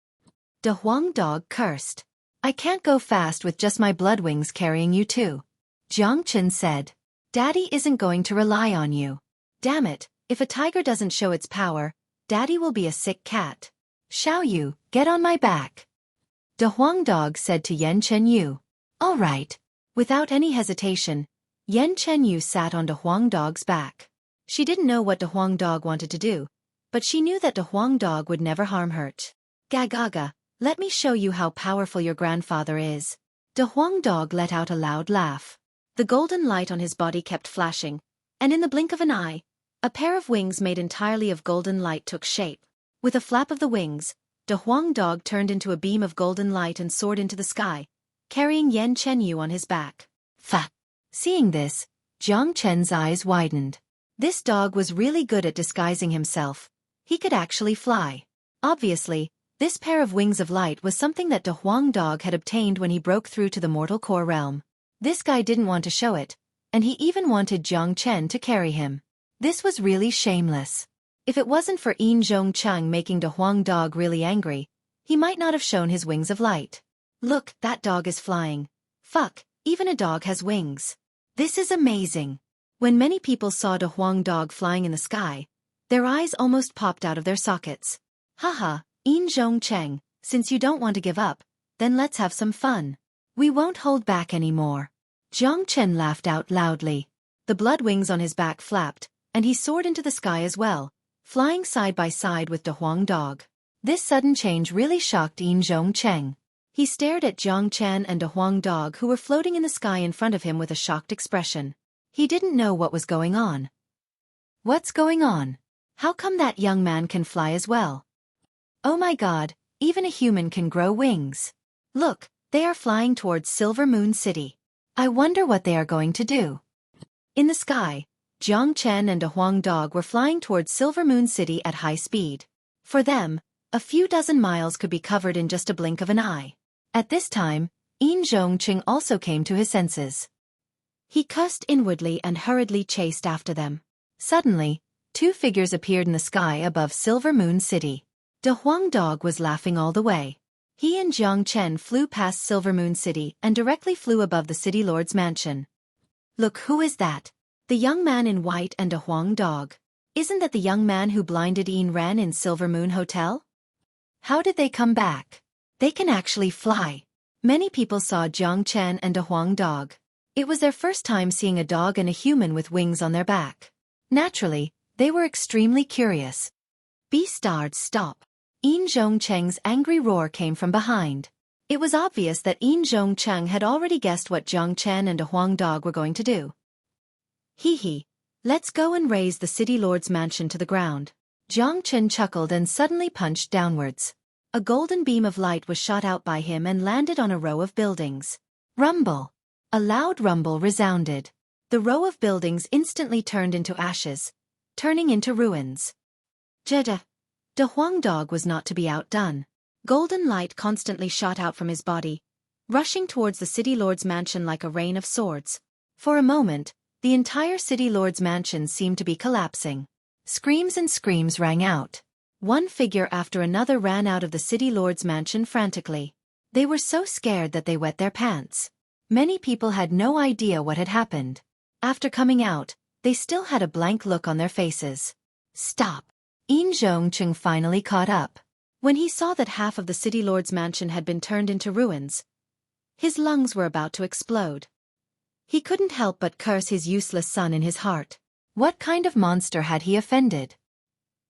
De Huang Dog cursed. I can't go fast with just my blood wings carrying you too. Jiang Chen said. Daddy isn't going to rely on you. Damn it, if a tiger doesn't show its power, Daddy will be a sick cat. Xiaoyu, get on my back. De Huang Dog said to Yan Chenyu. All right. Without any hesitation, Yan Chenyu sat on De Huang Dog's back. She didn't know what De Huang Dog wanted to do, but she knew that De Huang Dog would never harm her. Gagaga, let me show you how powerful your grandfather is. De Huang Dog let out a loud laugh. The golden light on his body kept flashing, and in the blink of an eye, a pair of wings made entirely of golden light took shape. With a flap of the wings, De Huang Dog turned into a beam of golden light and soared into the sky, carrying Yan Chenyu on his back. Fa! Seeing this, Jiang Chen's eyes widened. This dog was really good at disguising himself. He could actually fly. Obviously, this pair of wings of light was something that De Huang Dog had obtained when he broke through to the mortal core realm. This guy didn't want to show it, and he even wanted Jiang Chen to carry him. This was really shameless. If it wasn't for Yin Zhongcheng making De Huang Dog really angry, he might not have shown his wings of light. Look, that dog is flying. Fuck, even a dog has wings. This is amazing. When many people saw De Huang Dog flying in the sky, their eyes almost popped out of their sockets. Haha, Yin Zhongcheng, since you don't want to give up, then let's have some fun. We won't hold back anymore. Jiang Chen laughed out loudly. The blood wings on his back flapped, and he soared into the sky as well, flying side by side with De Huang Dog. This sudden change really shocked Yin Zhongcheng. He stared at Jiang Chen and De Huang Dog who were floating in the sky in front of him with a shocked expression. He didn't know what was going on. What's going on? How come that young man can fly as well? Oh my god, even a human can grow wings. Look, they are flying towards Silver Moon City. I wonder what they are going to do. In the sky, Jiang Chen and De Huang Dog were flying towards Silver Moon City at high speed. For them, a few dozen miles could be covered in just a blink of an eye. At this time, Yin Zhongcheng also came to his senses. He cursed inwardly and hurriedly chased after them. Suddenly, two figures appeared in the sky above Silver Moon City. De Huang Dog was laughing all the way. He and Jiang Chen flew past Silver Moon City and directly flew above the city lord's mansion. Look, who is that? The young man in white and De Huang Dog. Isn't that the young man who blinded Yin Ren in Silver Moon Hotel? How did they come back? They can actually fly. Many people saw Jiang Chen and De Huang Dog. It was their first time seeing a dog and a human with wings on their back. Naturally, they were extremely curious. Beastars, stop. Yin Zhongcheng's angry roar came from behind. It was obvious that Yin Zhongcheng had already guessed what Jiang Chen and De Huang Dog were going to do. Hee hee. Let's go and raze the city lord's mansion to the ground. Jiang Chen chuckled and suddenly punched downwards. A golden beam of light was shot out by him and landed on a row of buildings. Rumble! A loud rumble resounded. The row of buildings instantly turned into ashes, turning into ruins. Jeda! De Huang Dog was not to be outdone. Golden light constantly shot out from his body, rushing towards the city lord's mansion like a rain of swords. For a moment, the entire city lord's mansion seemed to be collapsing. Screams and screams rang out. One figure after another ran out of the city lord's mansion frantically. They were so scared that they wet their pants. Many people had no idea what had happened. After coming out, they still had a blank look on their faces. Stop! Yin Zhongcheng finally caught up. When he saw that half of the city lord's mansion had been turned into ruins, his lungs were about to explode. He couldn't help but curse his useless son in his heart. What kind of monster had he offended?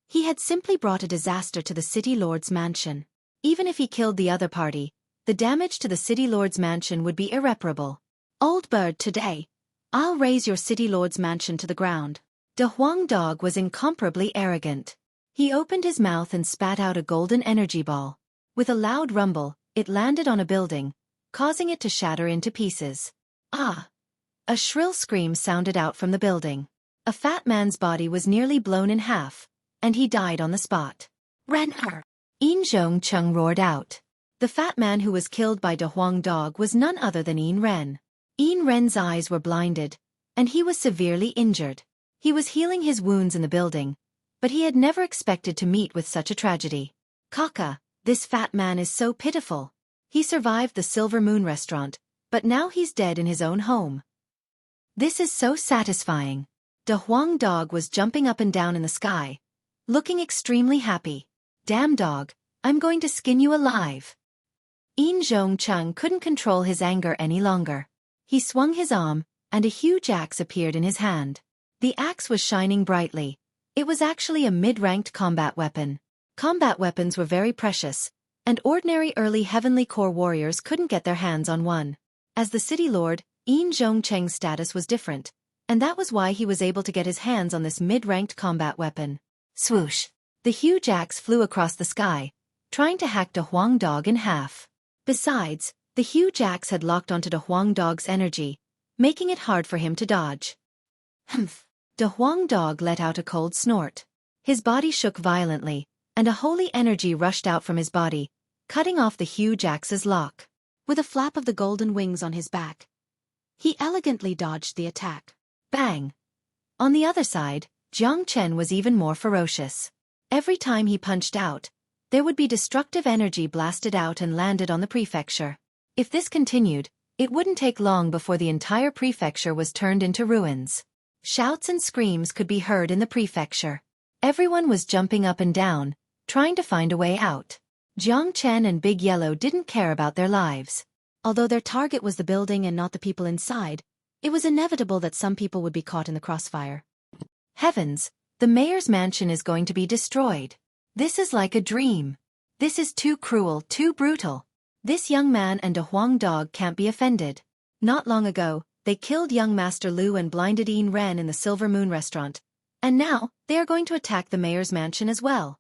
He had simply brought a disaster to the city lord's mansion. Even if he killed the other party, the damage to the city lord's mansion would be irreparable. Old bird, today, I'll raise your city lord's mansion to the ground. De Huang Dog was incomparably arrogant. He opened his mouth and spat out a golden energy ball. With a loud rumble, it landed on a building, causing it to shatter into pieces. Ah! A shrill scream sounded out from the building. A fat man's body was nearly blown in half, and he died on the spot. Ren-er! Yin Zhongcheng roared out. The fat man who was killed by De Huang Dog was none other than Yin Ren. Yin Ren's eyes were blinded, and he was severely injured. He was healing his wounds in the building, but he had never expected to meet with such a tragedy. Kaka, this fat man is so pitiful. He survived the Silver Moon restaurant, but now he's dead in his own home. This is so satisfying. De Huang Dog was jumping up and down in the sky, looking extremely happy. Damn dog, I'm going to skin you alive. Yin Zhongcheng couldn't control his anger any longer. He swung his arm, and a huge axe appeared in his hand. The axe was shining brightly. It was actually a mid-ranked combat weapon. Combat weapons were very precious, and ordinary early Heavenly Core warriors couldn't get their hands on one. As the city lord, Yin Zhongcheng's status was different, and that was why he was able to get his hands on this mid-ranked combat weapon. Swoosh! The huge axe flew across the sky, trying to hack De Huang Dog in half. Besides, the huge axe had locked onto De Huang Dog's energy, making it hard for him to dodge. Humph! De Huang Dog let out a cold snort. His body shook violently, and a holy energy rushed out from his body, cutting off the huge axe's lock. With a flap of the golden wings on his back, he elegantly dodged the attack. Bang! On the other side, Jiang Chen was even more ferocious. Every time he punched out, there would be destructive energy blasted out and landed on the prefecture. If this continued, it wouldn't take long before the entire prefecture was turned into ruins. Shouts and screams could be heard in the prefecture. Everyone was jumping up and down, trying to find a way out. Jiang Chen and Big Yellow didn't care about their lives. Although their target was the building and not the people inside, it was inevitable that some people would be caught in the crossfire. Heavens, the mayor's mansion is going to be destroyed. This is like a dream. This is too cruel, too brutal. This young man and De Huang Dog can't be offended. Not long ago, they killed young Master Lu and blinded Yin Ren in the Silver Moon restaurant, and now they are going to attack the mayor's mansion as well.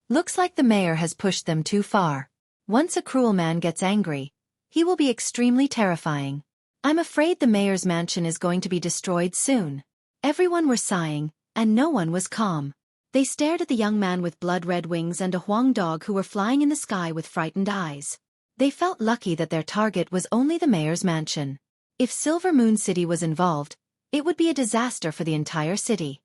Looks like the mayor has pushed them too far. Once a cruel man gets angry, he will be extremely terrifying. I'm afraid the mayor's mansion is going to be destroyed soon. Everyone were sighing, and no one was calm. They stared at the young man with blood-red wings and a Huang Dog who were flying in the sky with frightened eyes. They felt lucky that their target was only the mayor's mansion. If Silver Moon City was involved, it would be a disaster for the entire city.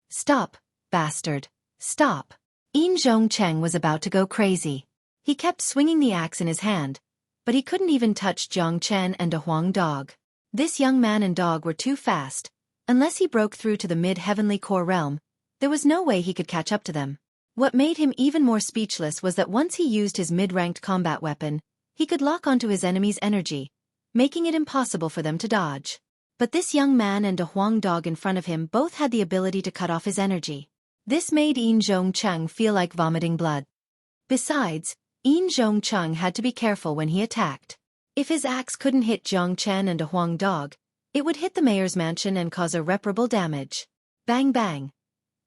Stop, bastard. Stop. Yin Zhongcheng was about to go crazy. He kept swinging the axe in his hand, but he couldn't even touch Jiang Chen and De Huang Dog. This young man and dog were too fast. Unless he broke through to the mid-heavenly core realm, there was no way he could catch up to them. What made him even more speechless was that once he used his mid-ranked combat weapon, he could lock onto his enemy's energy, making it impossible for them to dodge. But this young man and De Huang Dog in front of him both had the ability to cut off his energy. This made Yin Zhongcheng feel like vomiting blood. Besides, Yin Zhongcheng had to be careful when he attacked. If his axe couldn't hit Jiang Chen and De Huang Dog, it would hit the mayor's mansion and cause irreparable damage. Bang bang.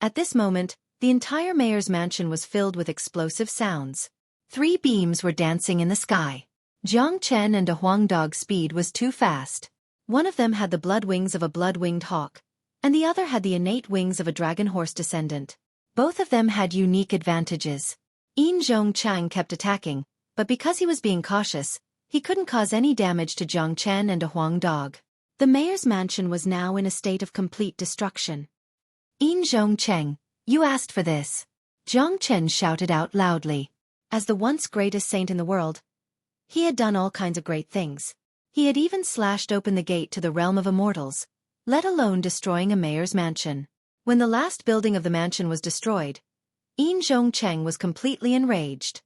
At this moment, the entire mayor's mansion was filled with explosive sounds. 3 beams were dancing in the sky. Jiang Chen and De Huang Dog's speed was too fast. One of them had the blood wings of a blood-winged hawk, and the other had the innate wings of a dragon horse descendant. Both of them had unique advantages. Yin Zhongchang kept attacking, but because he was being cautious, he couldn't cause any damage to Jiang Chen and De Huang Dog. The mayor's mansion was now in a state of complete destruction. Yin Zhongcheng, you asked for this. Jiang Chen shouted out loudly. As the once greatest saint in the world, he had done all kinds of great things. He had even slashed open the gate to the realm of immortals, let alone destroying a mayor's mansion. When the last building of the mansion was destroyed, Yin Zhongcheng was completely enraged.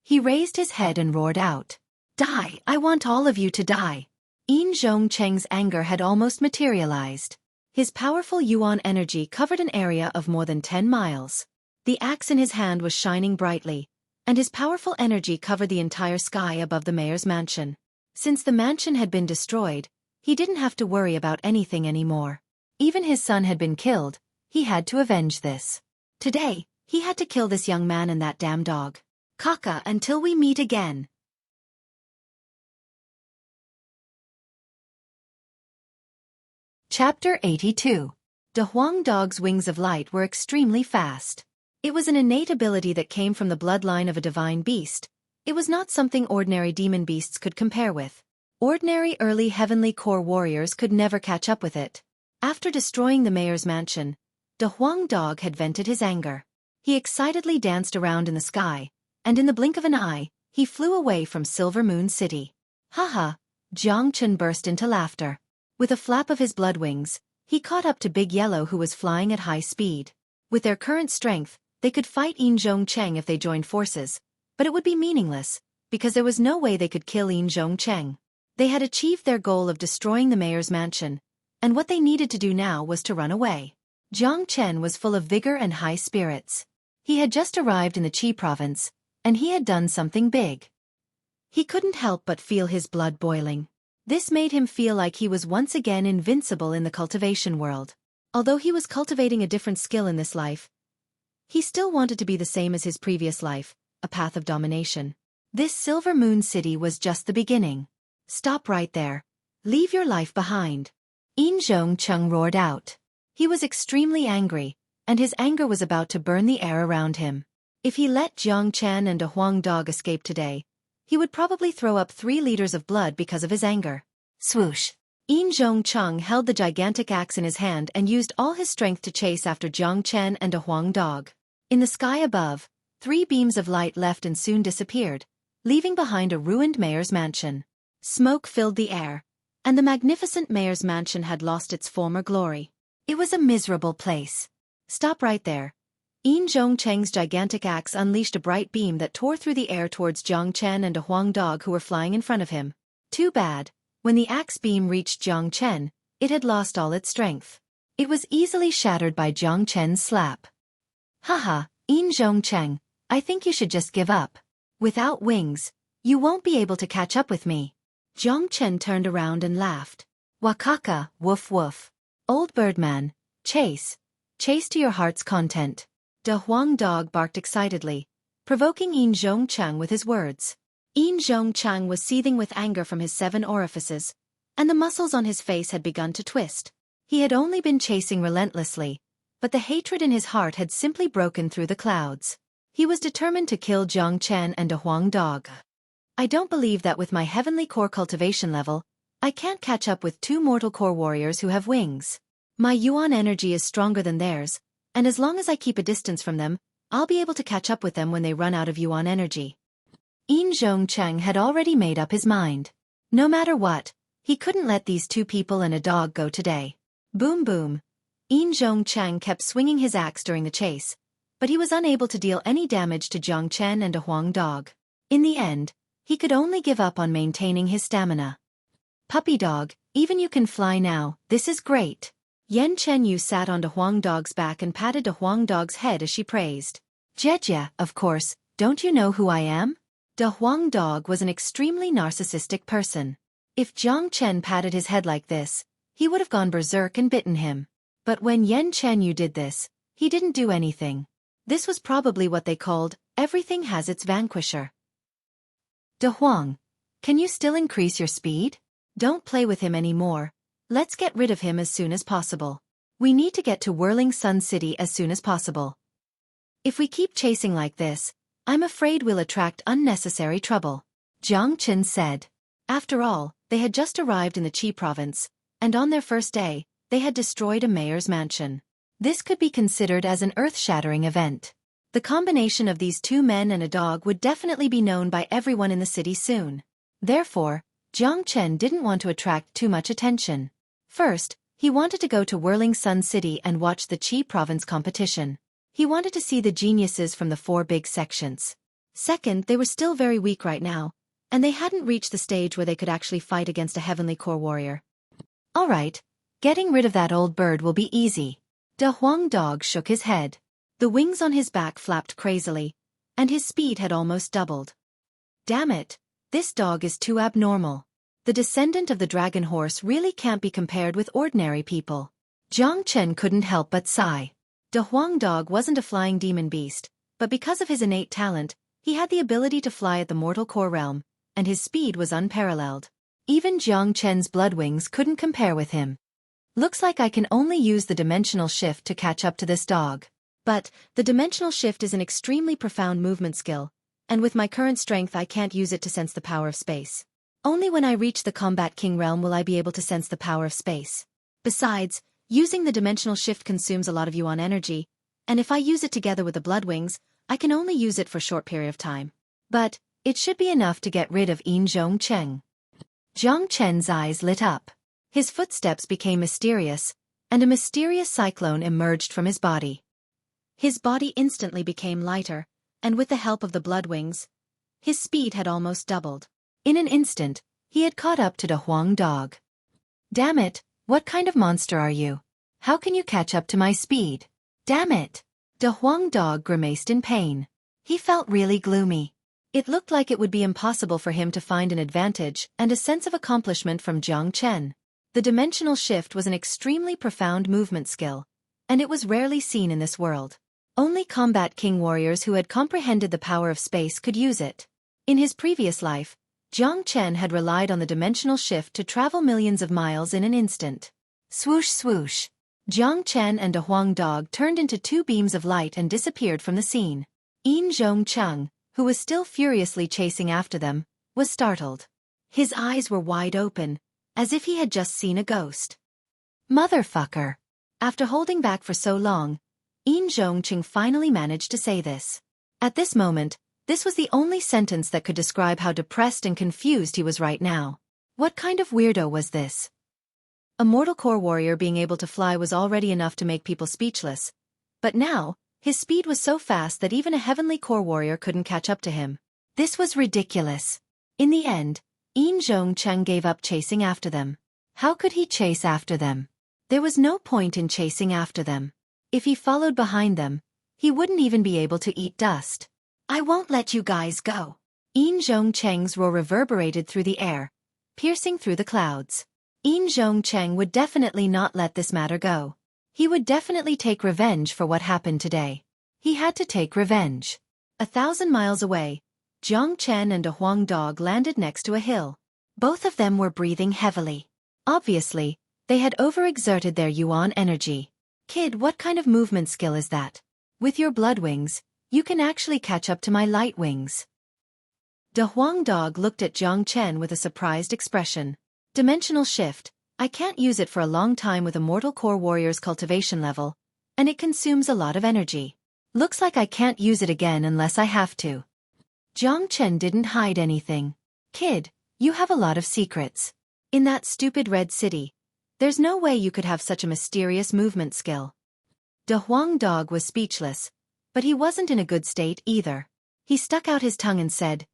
He raised his head and roared out, "Die! I want all of you to die!" Yin Zhongcheng's anger had almost materialized. His powerful yuan energy covered an area of more than 10 miles. The axe in his hand was shining brightly, and his powerful energy covered the entire sky above the mayor's mansion. Since the mansion had been destroyed, he didn't have to worry about anything anymore. Even his son had been killed, he had to avenge this. Today, he had to kill this young man and that damn dog. Kaka, until we meet again. Chapter 82. De Huang Dog's wings of light were extremely fast. It was an innate ability that came from the bloodline of a divine beast. It was not something ordinary demon beasts could compare with. Ordinary early heavenly core warriors could never catch up with it. After destroying the mayor's mansion, De Huang Dog had vented his anger. He excitedly danced around in the sky, and in the blink of an eye, he flew away from Silver Moon City. Haha, Jiang Chen burst into laughter. With a flap of his blood wings, he caught up to Big Yellow who was flying at high speed. With their current strength, they could fight Yin Zhongcheng if they joined forces, but it would be meaningless, because there was no way they could kill Yin Zhongcheng. They had achieved their goal of destroying the mayor's mansion, and what they needed to do now was to run away. Jiang Chen was full of vigor and high spirits. He had just arrived in the Qi province, and he had done something big. He couldn't help but feel his blood boiling. This made him feel like he was once again invincible in the cultivation world. Although he was cultivating a different skill in this life, he still wanted to be the same as his previous life, a path of domination. This Silver Moon City was just the beginning. Stop right there. Leave your life behind. Yin Zhongcheng roared out. He was extremely angry, and his anger was about to burn the air around him. If he let Jiang Chen and De Huang Dog escape today, he would probably throw up 3 liters of blood because of his anger. Swoosh! Yin Zhongcheng held the gigantic axe in his hand and used all his strength to chase after Jiang Chen and De Huang Dog. In the sky above, 3 beams of light left and soon disappeared, leaving behind a ruined mayor's mansion. Smoke filled the air, and the magnificent mayor's mansion had lost its former glory. It was a miserable place. Stop right there. Yin Zhongcheng's gigantic axe unleashed a bright beam that tore through the air towards Jiang Chen and De Huang Dog who were flying in front of him. Too bad. When the axe beam reached Jiang Chen, it had lost all its strength. It was easily shattered by Jiang Chen's slap. Haha, Yin Zhongcheng, I think you should just give up. Without wings, you won't be able to catch up with me. Jiang Chen turned around and laughed. Wakaka, woof woof. Old birdman, chase. Chase to your heart's content. De Huang Dog barked excitedly, provoking Yin Zhongcheng with his words. Yin Zhongcheng was seething with anger from his 7 orifices, and the muscles on his face had begun to twist. He had only been chasing relentlessly, but the hatred in his heart had simply broken through the clouds. He was determined to kill Jiang Chen and De Huang Dog. I don't believe that with my heavenly core cultivation level, I can't catch up with 2 mortal core warriors who have wings. My yuan energy is stronger than theirs, and as long as I keep a distance from them, I'll be able to catch up with them when they run out of yuan energy. Yin Zhongcheng had already made up his mind. No matter what, he couldn't let these 2 people and a dog go today. Boom boom. Yin Zhongcheng kept swinging his axe during the chase, but he was unable to deal any damage to Jiang Chen and De Huang Dog. In the end, he could only give up on maintaining his stamina. Puppy dog, even you can fly now, this is great. Yan Chenyu sat on De Huang Dog's back and patted De Huang Dog's head as she praised. Jejia, of course, don't you know who I am? De Huang Dog was an extremely narcissistic person. If Jiang Chen patted his head like this, he would have gone berserk and bitten him. But when Yan Chenyu did this, He didn't do anything. This was probably what they called, everything has its vanquisher. De Huang, can you still increase your speed? Don't play with him anymore. Let's get rid of him as soon as possible. We need to get to Whirling Sun City as soon as possible. If we keep chasing like this, I'm afraid we'll attract unnecessary trouble, Jiang Chen said. After all, they had just arrived in the Qi province, and on their first day, they had destroyed a mayor's mansion. This could be considered as an earth-shattering event. The combination of these two men and a dog would definitely be known by everyone in the city soon. Therefore, Jiang Chen didn't want to attract too much attention. First, he wanted to go to Whirling Sun City and watch the Qi province competition. He wanted to see the geniuses from the 4 big sections. Second, they were still very weak right now, and they hadn't reached the stage where they could actually fight against a heavenly core warrior. Alright, getting rid of that old bird will be easy. De Huang dog shook his head. The wings on his back flapped crazily, and his speed had almost doubled. Damn it, this dog is too abnormal. The descendant of the dragon horse really can't be compared with ordinary people. Jiang Chen couldn't help but sigh. De Huang dog wasn't a flying demon beast, but because of his innate talent, he had the ability to fly at the mortal core realm, and his speed was unparalleled. Even Jiang Chen's blood wings couldn't compare with him. Looks like I can only use the dimensional shift to catch up to this dog. But, the dimensional shift is an extremely profound movement skill, and with my current strength I can't use it to sense the power of space. Only when I reach the Combat King realm will I be able to sense the power of space. Besides, using the dimensional shift consumes a lot of yuan energy, and if I use it together with the blood wings, I can only use it for a short period of time. But, it should be enough to get rid of Yin Zhong Cheng. Jiang Chen's eyes lit up. His footsteps became mysterious, and a mysterious cyclone emerged from his body. His body instantly became lighter, and with the help of the blood wings, his speed had almost doubled. In an instant, he had caught up to De Huang dog. Damn it, what kind of monster are you? How can you catch up to my speed? Damn it! De Huang dog grimaced in pain. He felt really gloomy. It looked like it would be impossible for him to find an advantage and a sense of accomplishment from Jiang Chen. The dimensional shift was an extremely profound movement skill, and it was rarely seen in this world. Only Combat King warriors who had comprehended the power of space could use it. In his previous life, Jiang Chen had relied on the dimensional shift to travel millions of miles in an instant. Swoosh swoosh. Jiang Chen and De Huang dog turned into 2 beams of light and disappeared from the scene. Yin Zhong Cheng, who was still furiously chasing after them, was startled. His eyes were wide open, as if he had just seen a ghost. Motherfucker! After holding back for so long, Yin Zhong Cheng finally managed to say this. At this moment, this was the only sentence that could describe how depressed and confused he was right now. What kind of weirdo was this? A mortal core warrior being able to fly was already enough to make people speechless, but now, his speed was so fast that even a heavenly core warrior couldn't catch up to him. This was ridiculous. In the end, Yin Zhong Cheng gave up chasing after them. How could he chase after them? There was no point in chasing after them. If he followed behind them, he wouldn't even be able to eat dust. I won't let you guys go. Yin Zhong Cheng's roar reverberated through the air, piercing through the clouds. Yin Zhong Cheng would definitely not let this matter go. He would definitely take revenge for what happened today. He had to take revenge. 1,000 miles away, Jiang Chen and De Huang dog landed next to a hill. Both of them were breathing heavily. Obviously, they had overexerted their yuan energy. Kid, what kind of movement skill is that? With your blood wings, you can actually catch up to my light wings. De Huang dog looked at Jiang Chen with a surprised expression. Dimensional shift, I can't use it for a long time with a mortal core warrior's cultivation level, and it consumes a lot of energy. Looks like I can't use it again unless I have to. Jiang Chen didn't hide anything. Kid, you have a lot of secrets. In that stupid red city, there's no way you could have such a mysterious movement skill. De Huang dog was speechless, but he wasn't in a good state either. He stuck out his tongue and said,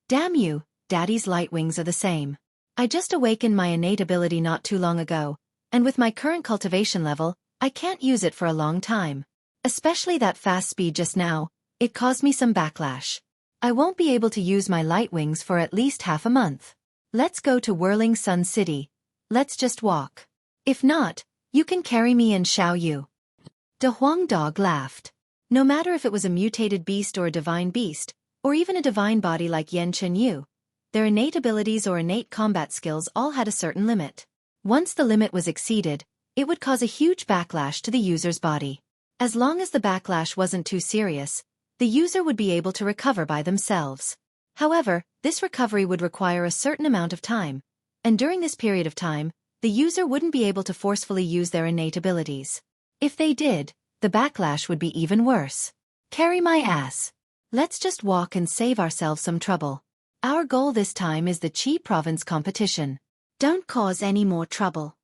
Damn you, Daddy's light wings are the same. I just awakened my innate ability not too long ago, and with my current cultivation level, I can't use it for a long time. Especially that fast speed just now, it caused me some backlash. I won't be able to use my light wings for at least half a month. Let's go to Whirling Sun City. Let's just walk. If not, you can carry me and Xiao Yu. De Huang Dog laughed. No matter if it was a mutated beast or a divine beast, or even a divine body like Yan Chenyu, their innate abilities or innate combat skills all had a certain limit. Once the limit was exceeded, it would cause a huge backlash to the user's body. As long as the backlash wasn't too serious, the user would be able to recover by themselves. However, this recovery would require a certain amount of time, and during this period of time, the user wouldn't be able to forcefully use their innate abilities. If they did, the backlash would be even worse. Carry my ass. Let's just walk and save ourselves some trouble. Our goal this time is the Qi province competition. Don't cause any more trouble.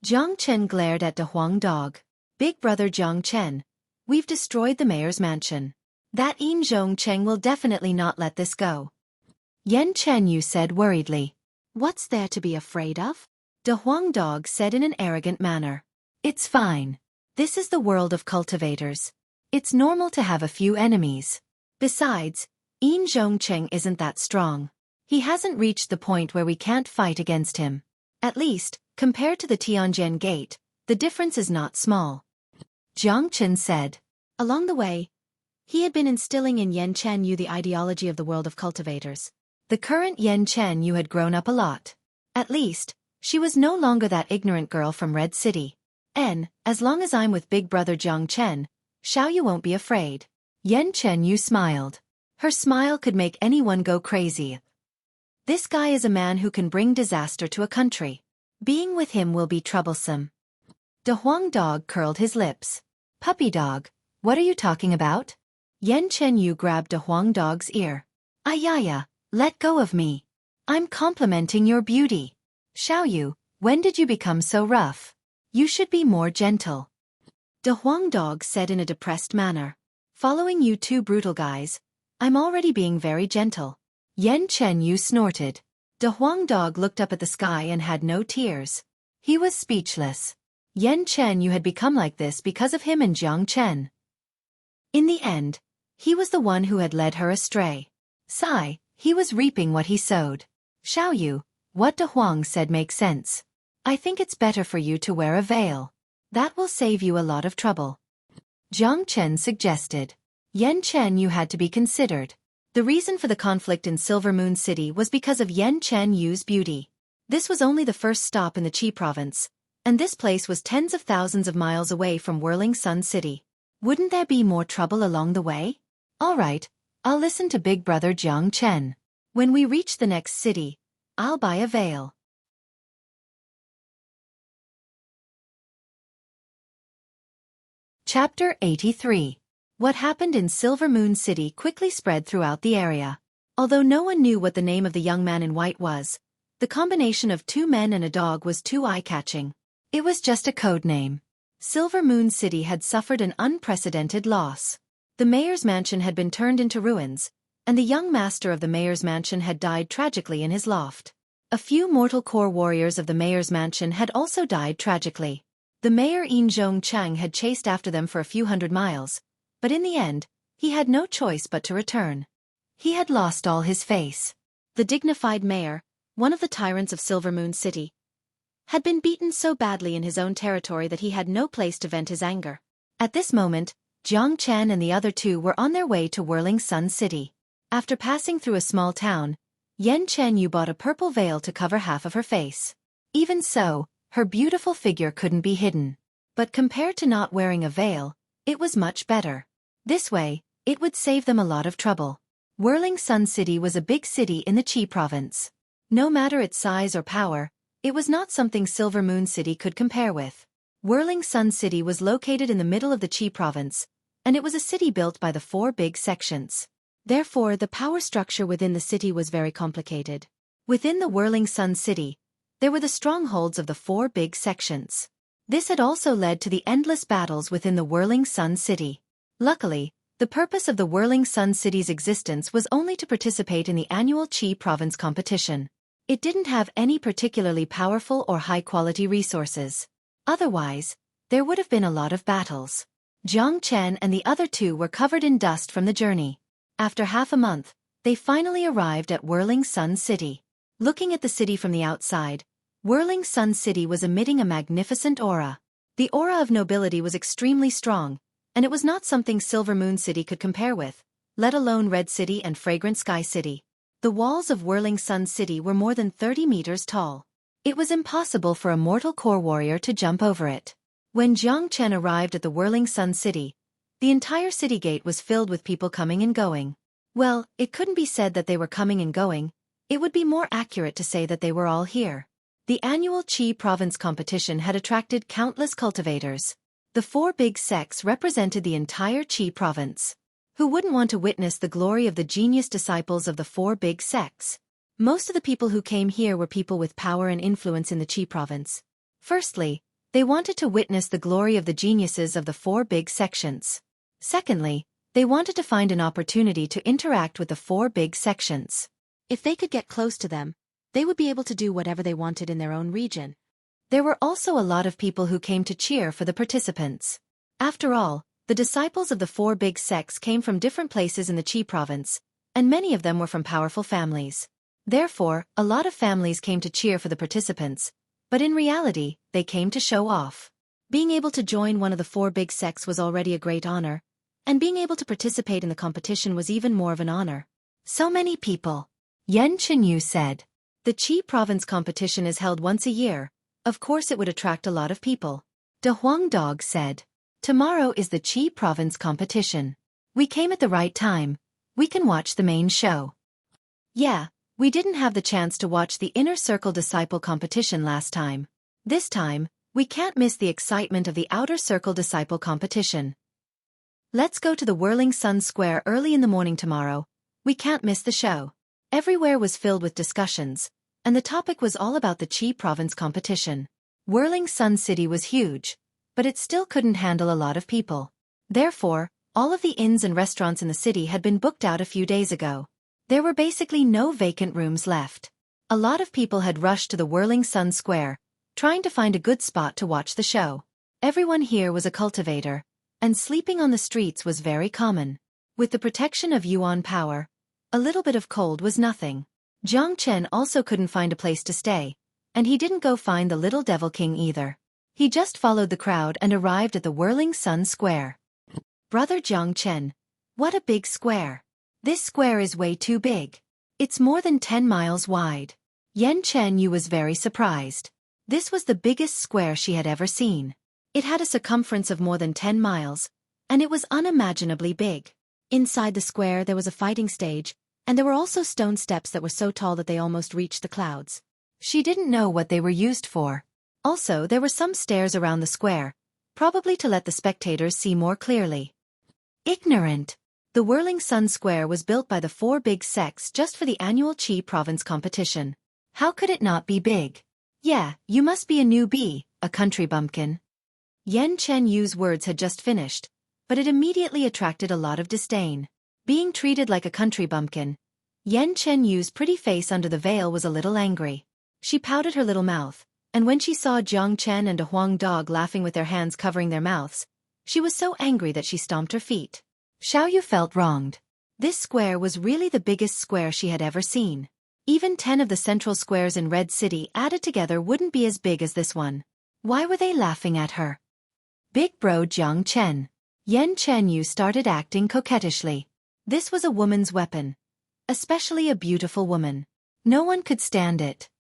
Jiang Chen glared at De Huang Dog. Big brother Jiang Chen, we've destroyed the mayor's mansion. That Yin Zhongcheng will definitely not let this go. Yan Chenyu said worriedly. What's there to be afraid of? De Huang Dog said in an arrogant manner. It's fine. This is the world of cultivators. It's normal to have a few enemies. Besides, Yin Zhongcheng isn't that strong. He hasn't reached the point where we can't fight against him. At least, compared to the Tianjian Gate, the difference is not small. Jiang Chen said. Along the way, he had been instilling in Yan Chenyu the ideology of the world of cultivators. The current Yan Chenyu had grown up a lot. At least, she was no longer that ignorant girl from Red City. As long as I'm with big brother Jiang Chen, Xiaoyu won't be afraid. Yan Chenyu smiled. Her smile could make anyone go crazy. This guy is a man who can bring disaster to a country. Being with him will be troublesome. De Huang Dog curled his lips. Puppy dog, what are you talking about? Yan Chenyu grabbed De Huang Dog's ear. Ayaya, let go of me. I'm complimenting your beauty. Xiaoyu, when did you become so rough? You should be more gentle. De Huang Dog said in a depressed manner. Following you two brutal guys, I'm already being very gentle. Yan Chenyu snorted. De Huang Dog looked up at the sky and had no tears. He was speechless. Yan Chenyu had become like this because of him and Jiang Chen. In the end, he was the one who had led her astray. Sigh, he was reaping what he sowed. Xiaoyu, what De Huang said makes sense. I think it's better for you to wear a veil. That will save you a lot of trouble. Jiang Chen suggested. Yan Chenyu had to be considered. The reason for the conflict in Silver Moon City was because of Yan Chenyu's beauty. This was only the first stop in the Qi province, and this place was tens of thousands of miles away from Whirling Sun City. Wouldn't there be more trouble along the way? All right, I'll listen to big brother Jiang Chen. When we reach the next city, I'll buy a veil. Chapter 83. What happened in Silver Moon City quickly spread throughout the area. Although no one knew what the name of the young man in white was, the combination of two men and a dog was too eye-catching. It was just a code name. Silver Moon City had suffered an unprecedented loss. The mayor's mansion had been turned into ruins, and the young master of the mayor's mansion had died tragically in his loft. A few mortal core warriors of the mayor's mansion had also died tragically. The mayor Yin Zhongcheng had chased after them for a few hundred miles, but in the end, he had no choice but to return. He had lost all his face. The dignified mayor, one of the tyrants of Silver Moon City, had been beaten so badly in his own territory that he had no place to vent his anger. At this moment, Jiang Chen and the other two were on their way to Whirling Sun City. After passing through a small town, Yan Chenyu bought a purple veil to cover half of her face. Even so, her beautiful figure couldn't be hidden. But compared to not wearing a veil, it was much better. This way, it would save them a lot of trouble. Whirling Sun City was a big city in the Qi province. No matter its size or power, it was not something Silver Moon City could compare with. Whirling Sun City was located in the middle of the Qi province, and it was a city built by the four big sections. Therefore, the power structure within the city was very complicated. Within the Whirling Sun City, there were the strongholds of the four big sections. This had also led to the endless battles within the Whirling Sun City. Luckily, the purpose of the Whirling Sun City's existence was only to participate in the annual Qi province competition. It didn't have any particularly powerful or high-quality resources. Otherwise, there would have been a lot of battles. Jiang Chen and the other two were covered in dust from the journey. After half a month, they finally arrived at Whirling Sun City. Looking at the city from the outside, Whirling Sun City was emitting a magnificent aura. The aura of nobility was extremely strong, and it was not something Silver Moon City could compare with, let alone Red City and Fragrant Sky City. The walls of Whirling Sun City were more than 30 meters tall. It was impossible for a mortal core warrior to jump over it. When Jiang Chen arrived at the Whirling Sun City, the entire city gate was filled with people coming and going. Well, it couldn't be said that they were coming and going. It would be more accurate to say that they were all here. The annual Qi province competition had attracted countless cultivators. The 4 big sects represented the entire Qi province. Who wouldn't want to witness the glory of the genius disciples of the 4 big sects? Most of the people who came here were people with power and influence in the Qi province. Firstly, they wanted to witness the glory of the geniuses of the 4 big sections. Secondly, they wanted to find an opportunity to interact with the 4 big sections. If they could get close to them, they would be able to do whatever they wanted in their own region. There were also a lot of people who came to cheer for the participants. After all, the disciples of the 4 big sects came from different places in the Qi province, and many of them were from powerful families. Therefore, a lot of families came to cheer for the participants, but in reality, they came to show off. Being able to join one of the 4 big sects was already a great honor, and being able to participate in the competition was even more of an honor. So many people. Yan Chenyu said. The Qi province competition is held once a year. Of course it would attract a lot of people. De Huang Dog said. Tomorrow is the Qi province competition. We came at the right time. We can watch the main show. Yeah, we didn't have the chance to watch the Inner Circle Disciple competition last time. This time, we can't miss the excitement of the Outer Circle Disciple competition. Let's go to the Whirling Sun Square early in the morning tomorrow. We can't miss the show. Everywhere was filled with discussions, and the topic was all about the Qi province competition. Whirling Sun City was huge, but it still couldn't handle a lot of people. Therefore, all of the inns and restaurants in the city had been booked out a few days ago. There were basically no vacant rooms left. A lot of people had rushed to the Whirling Sun Square, trying to find a good spot to watch the show. Everyone here was a cultivator, and sleeping on the streets was very common. With the protection of Yuan power, a little bit of cold was nothing. Jiang Chen also couldn't find a place to stay, and he didn't go find the Little Devil King either. He just followed the crowd and arrived at the Whirling Sun Square. Brother Jiang Chen, what a big square. This square is way too big. It's more than 10 miles wide. Yan Chenyu was very surprised. This was the biggest square she had ever seen. It had a circumference of more than 10 miles, and it was unimaginably big. Inside the square there was a fighting stage, and there were also stone steps that were so tall that they almost reached the clouds. She didn't know what they were used for. Also, there were some stairs around the square, probably to let the spectators see more clearly. Ignorant. The Whirling Sun Square was built by the 4 big sects just for the annual Qi province competition. How could it not be big? Yeah, you must be a newbie, a country bumpkin. Yan Chenyu's words had just finished, but it immediately attracted a lot of disdain. Being treated like a country bumpkin, Yan Chenyu's pretty face under the veil was a little angry. She pouted her little mouth, and when she saw Jiang Chen and a Huang Dog laughing with their hands covering their mouths, she was so angry that she stomped her feet. Xiaoyu felt wronged. This square was really the biggest square she had ever seen. Even 10 of the central squares in Red City added together wouldn't be as big as this one. Why were they laughing at her? Big bro Jiang Chen. Yan Chenyu started acting coquettishly. This was a woman's weapon. Especially a beautiful woman. No one could stand it.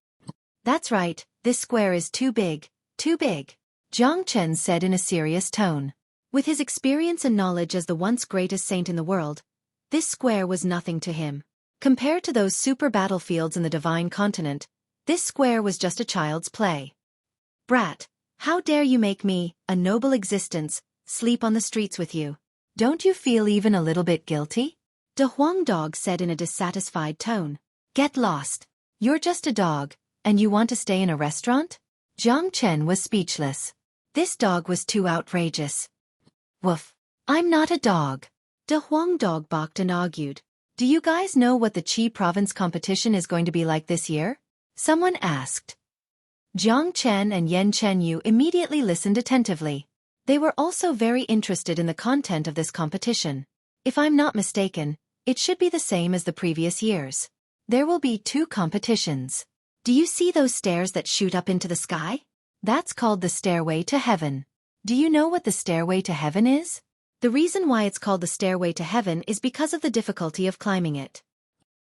That's right, this square is too big, too big. Jiang Chen said in a serious tone. With his experience and knowledge as the once greatest saint in the world, this square was nothing to him. Compared to those super battlefields in the divine continent, this square was just a child's play. Brat, how dare you make me, a noble existence, sleep on the streets with you? Don't you feel even a little bit guilty? De Huang Dog said in a dissatisfied tone. Get lost. You're just a dog, and you want to stay in a restaurant? Jiang Chen was speechless. This dog was too outrageous. Woof. I'm not a dog. De Huang Dog balked and argued. Do you guys know what the Qi province competition is going to be like this year? Someone asked. Jiang Chen and Yan Chenyu immediately listened attentively. They were also very interested in the content of this competition. If I'm not mistaken, it should be the same as the previous years. There will be 2 competitions. Do you see those stairs that shoot up into the sky? That's called the Stairway to Heaven. Do you know what the stairway to heaven is? The reason why it's called the stairway to heaven is because of the difficulty of climbing it.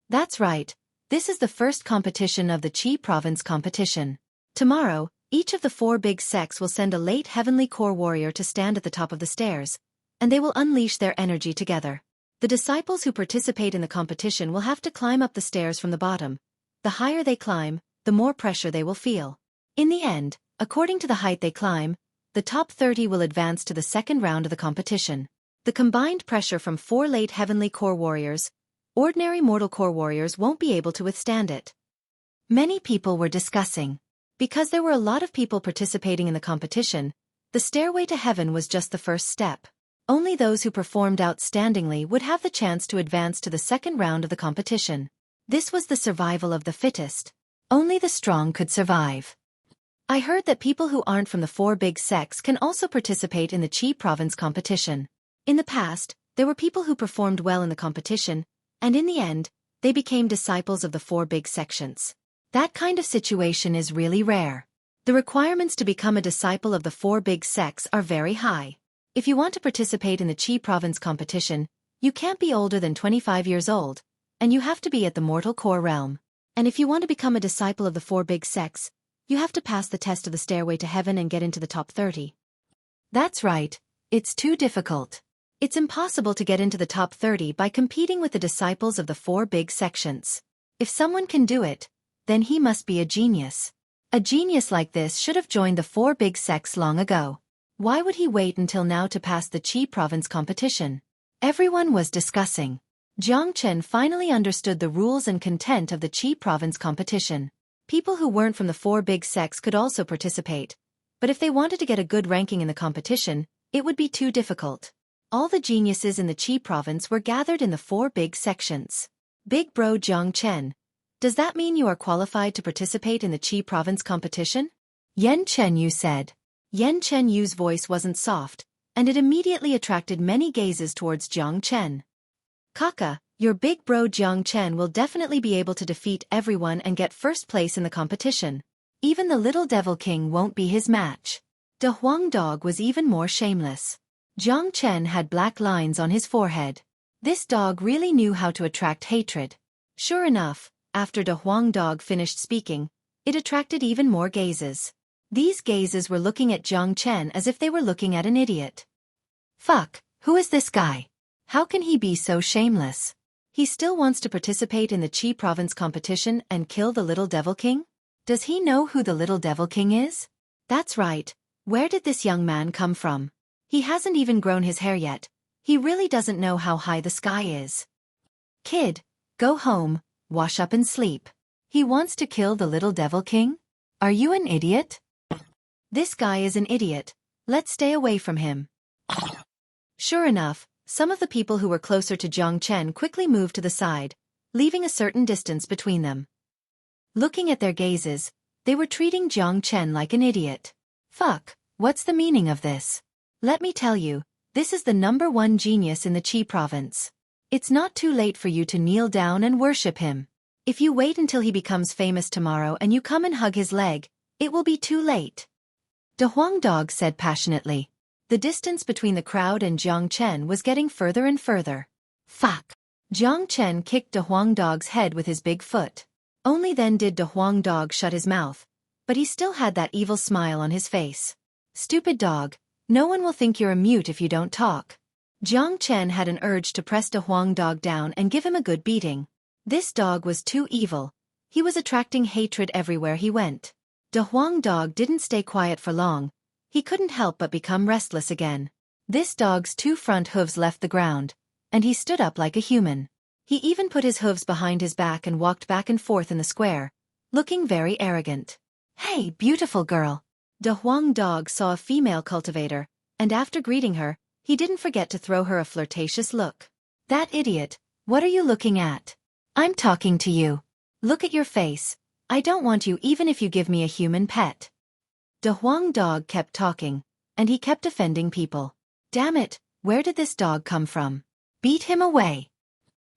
That's right. This is the first competition of the Qi province competition. Tomorrow, each of the 4 big sects will send a late heavenly core warrior to stand at the top of the stairs, and they will unleash their energy together. The disciples who participate in the competition will have to climb up the stairs from the bottom. The higher they climb, the more pressure they will feel. In the end, according to the height they climb, the top 30 will advance to the second round of the competition. The combined pressure from 4 late heavenly core warriors, ordinary mortal core warriors won't be able to withstand it. Many people were discussing. Because there were a lot of people participating in the competition, the stairway to heaven was just the first step. Only those who performed outstandingly would have the chance to advance to the second round of the competition. This was the survival of the fittest. Only the strong could survive. I heard that people who aren't from the 4 big sects can also participate in the Qi province competition. In the past, there were people who performed well in the competition, and in the end, they became disciples of the 4 big sections. That kind of situation is really rare. The requirements to become a disciple of the 4 big sects are very high. If you want to participate in the Qi province competition, you can't be older than 25 years old, and you have to be at the mortal core realm. And if you want to become a disciple of the 4 big sects, you have to pass the test of the stairway to heaven and get into the top 30. That's right, it's too difficult. It's impossible to get into the top 30 by competing with the disciples of the 4 big sections. If someone can do it, then he must be a genius. A genius like this should have joined the 4 big sects long ago. Why would he wait until now to pass the Qi province competition? Everyone was discussing. Jiang Chen finally understood the rules and content of the Qi province competition. People who weren't from the 4 big sects could also participate, but if they wanted to get a good ranking in the competition, it would be too difficult. All the geniuses in the Qi province were gathered in the 4 big sections. Big bro Jiang Chen, does that mean you are qualified to participate in the Qi province competition? Yan Chenyu said. Yan Chenyu's voice wasn't soft, and it immediately attracted many gazes towards Jiang Chen. Kaka, your big bro Jiang Chen will definitely be able to defeat everyone and get first place in the competition. Even the little devil king won't be his match. De Huang Dog was even more shameless. Jiang Chen had black lines on his forehead. This dog really knew how to attract hatred. Sure enough, after De Huang Dog finished speaking, it attracted even more gazes. These gazes were looking at Jiang Chen as if they were looking at an idiot. Fuck, who is this guy? How can he be so shameless? He still wants to participate in the Qi province competition and kill the little devil king? Does he know who the little devil king is? That's right, where did this young man come from? He hasn't even grown his hair yet. He really doesn't know how high the sky is. Kid, go home, wash up and sleep. He wants to kill the little devil king? Are you an idiot? This guy is an idiot. Let's stay away from him. Sure enough, some of the people who were closer to Jiang Chen quickly moved to the side, leaving a certain distance between them. Looking at their gazes, they were treating Jiang Chen like an idiot. Fuck, what's the meaning of this? Let me tell you, this is the #1 genius in the Qi province. It's not too late for you to kneel down and worship him. If you wait until he becomes famous tomorrow and you come and hug his leg, it will be too late. De Huang Dog said passionately. The distance between the crowd and Jiang Chen was getting further and further. Fuck. Jiang Chen kicked De Huang Dog's head with his big foot. Only then did De Huang Dog shut his mouth, but he still had that evil smile on his face. Stupid dog, no one will think you're a mute if you don't talk. Jiang Chen had an urge to press De Huang Dog down and give him a good beating. This dog was too evil. He was attracting hatred everywhere he went. De Huang Dog didn't stay quiet for long. He couldn't help but become restless again. This dog's 2 front hooves left the ground, and he stood up like a human. He even put his hooves behind his back and walked back and forth in the square, looking very arrogant. Hey, beautiful girl. De Huang Dog saw a female cultivator, and after greeting her, he didn't forget to throw her a flirtatious look. That idiot, what are you looking at? I'm talking to you. Look at your face. I don't want you even if you give me a human pet. De Huang Dog kept talking, and he kept offending people. Damn it, where did this dog come from? Beat him away.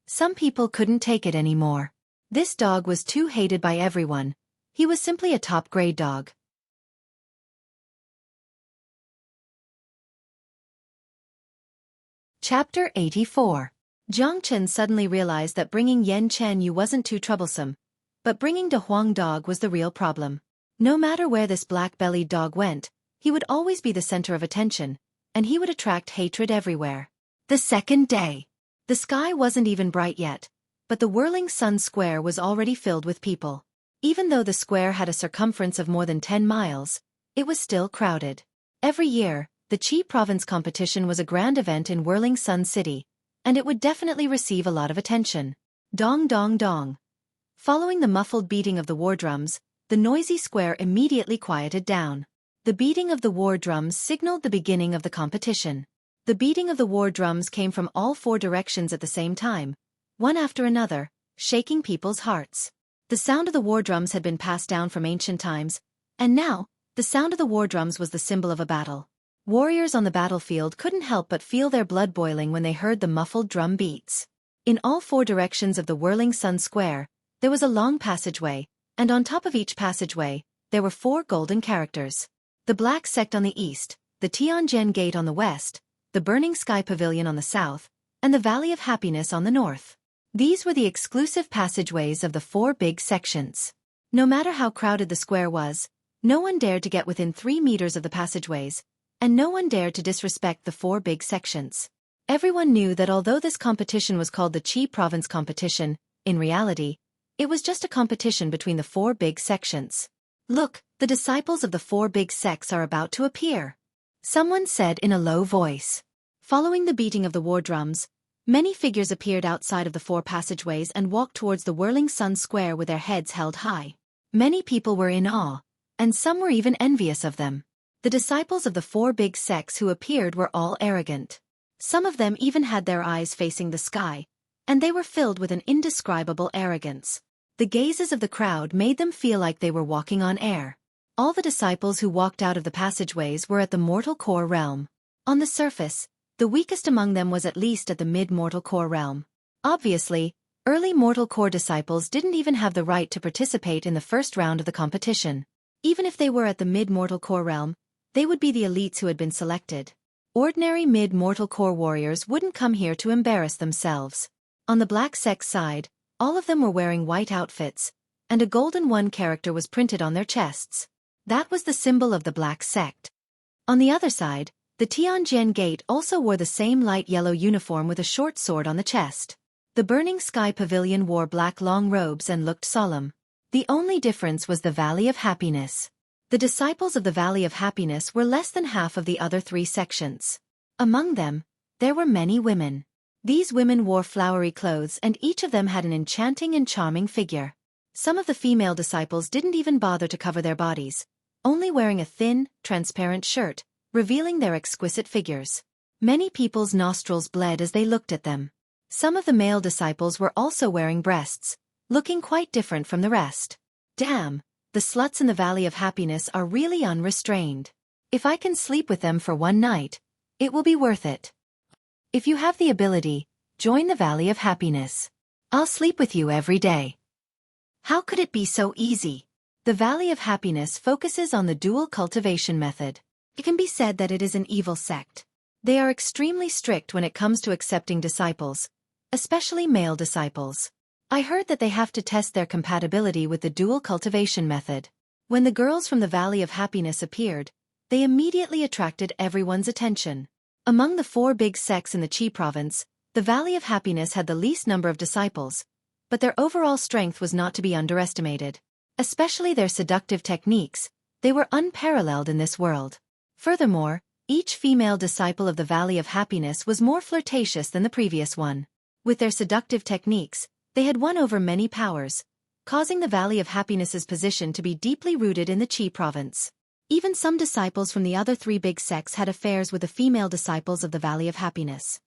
Some people couldn't take it anymore. This dog was too hated by everyone. He was simply a top-grade dog. Chapter 84. Jiang Chen suddenly realized that bringing Yan Chen Yu wasn't too troublesome, but bringing De Huang Dog was the real problem. No matter where this black-bellied dog went, he would always be the center of attention, and he would attract hatred everywhere. The second day. The sky wasn't even bright yet, but the whirling sun square was already filled with people. Even though the square had a circumference of more than 10 miles, it was still crowded. Every year, the Qi province competition was a grand event in Whirling Sun City, and it would definitely receive a lot of attention. Dong dong dong. Following the muffled beating of the war drums, the noisy square immediately quieted down. The beating of the war drums signaled the beginning of the competition. The beating of the war drums came from all four directions at the same time, one after another, shaking people's hearts. The sound of the war drums had been passed down from ancient times, and now, the sound of the war drums was the symbol of a battle. Warriors on the battlefield couldn't help but feel their blood boiling when they heard the muffled drum beats. In all four directions of the Whirling Sun Square, there was a long passageway, and on top of each passageway, there were 4 golden characters. The Black Sect on the east, the Tianjin Gate on the west, the Burning Sky Pavilion on the south, and the Valley of Happiness on the north. These were the exclusive passageways of the 4 big sections. No matter how crowded the square was, no one dared to get within 3 meters of the passageways, and no one dared to disrespect the 4 big sections. Everyone knew that although this competition was called the Qi Province Competition, in reality, it was just a competition between the 4 big sections. Look, the disciples of the 4 big sects are about to appear. Someone said in a low voice. Following the beating of the war drums, many figures appeared outside of the 4 passageways and walked towards the Whirling Sun Square with their heads held high. Many people were in awe, and some were even envious of them. The disciples of the 4 big sects who appeared were all arrogant. Some of them even had their eyes facing the sky, and they were filled with an indescribable arrogance. The gazes of the crowd made them feel like they were walking on air. All the disciples who walked out of the passageways were at the mortal core realm. On the surface, the weakest among them was at least at the mid-mortal core realm. Obviously, early mortal core disciples didn't even have the right to participate in the first round of the competition. Even if they were at the mid-mortal core realm, they would be the elites who had been selected. Ordinary mid-mortal core warriors wouldn't come here to embarrass themselves. On the Black Sect side, all of them were wearing white outfits, and a golden 1 character was printed on their chests. That was the symbol of the Black Sect. On the other side, the Tianjin Gate also wore the same light yellow uniform with a short sword on the chest. The Burning Sky Pavilion wore black long robes and looked solemn. The only difference was the Valley of Happiness. The disciples of the Valley of Happiness were less than half of the other 3 sections. Among them, there were many women. These women wore flowery clothes and each of them had an enchanting and charming figure. Some of the female disciples didn't even bother to cover their bodies, only wearing a thin, transparent shirt, revealing their exquisite figures. Many people's nostrils bled as they looked at them. Some of the male disciples were also wearing breasts, looking quite different from the rest. Damn, the sluts in the Valley of Happiness are really unrestrained. If I can sleep with them for 1 night, it will be worth it. If you have the ability, join the Valley of Happiness. I'll sleep with you every day. How could it be so easy? The Valley of Happiness focuses on the dual cultivation method. It can be said that it is an evil sect. They are extremely strict when it comes to accepting disciples, especially male disciples. I heard that they have to test their compatibility with the dual cultivation method. When the girls from the Valley of Happiness appeared, they immediately attracted everyone's attention. Among the 4 big sects in the Qi province, the Valley of Happiness had the least number of disciples, but their overall strength was not to be underestimated. Especially their seductive techniques, they were unparalleled in this world. Furthermore, each female disciple of the Valley of Happiness was more flirtatious than the previous one. With their seductive techniques, they had won over many powers, causing the Valley of Happiness's position to be deeply rooted in the Qi province. Even some disciples from the other 3 big sects had affairs with the female disciples of the Valley of Happiness.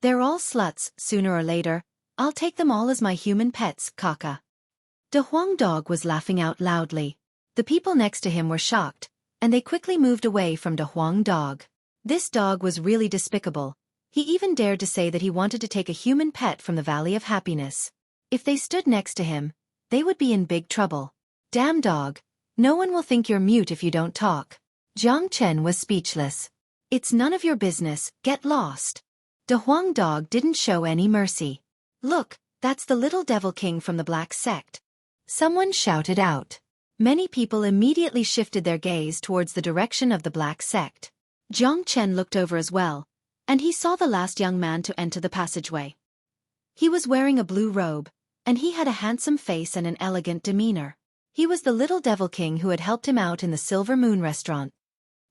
They're all sluts, sooner or later. I'll take them all as my human pets, Kaka. De Huang Dog was laughing out loudly. The people next to him were shocked, and they quickly moved away from De Huang Dog. This dog was really despicable. He even dared to say that he wanted to take a human pet from the Valley of Happiness. If they stood next to him, they would be in big trouble. Damn dog. No one will think you're mute if you don't talk. Jiang Chen was speechless. It's none of your business, get lost. De Huang Dog didn't show any mercy. "Look, that's the little devil king from the black sect," someone shouted out. Many people immediately shifted their gaze towards the direction of the black sect. Jiang Chen looked over as well, and he saw the last young man to enter the passageway. He was wearing a blue robe, and he had a handsome face and an elegant demeanor. He was the little devil king who had helped him out in the Silver Moon restaurant.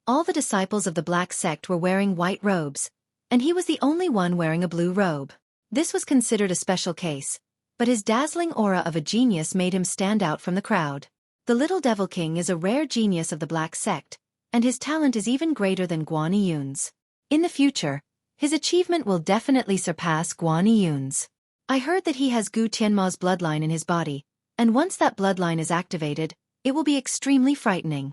All the disciples of the black sect were wearing white robes, and he was the only one wearing a blue robe. This was considered a special case, but his dazzling aura of a genius made him stand out from the crowd. The little devil king is a rare genius of the black sect, and his talent is even greater than Guan Yun's. In the future, his achievement will definitely surpass Guan Yun's. I heard that he has Gu Tianma's bloodline in his body, and once that bloodline is activated, it will be extremely frightening.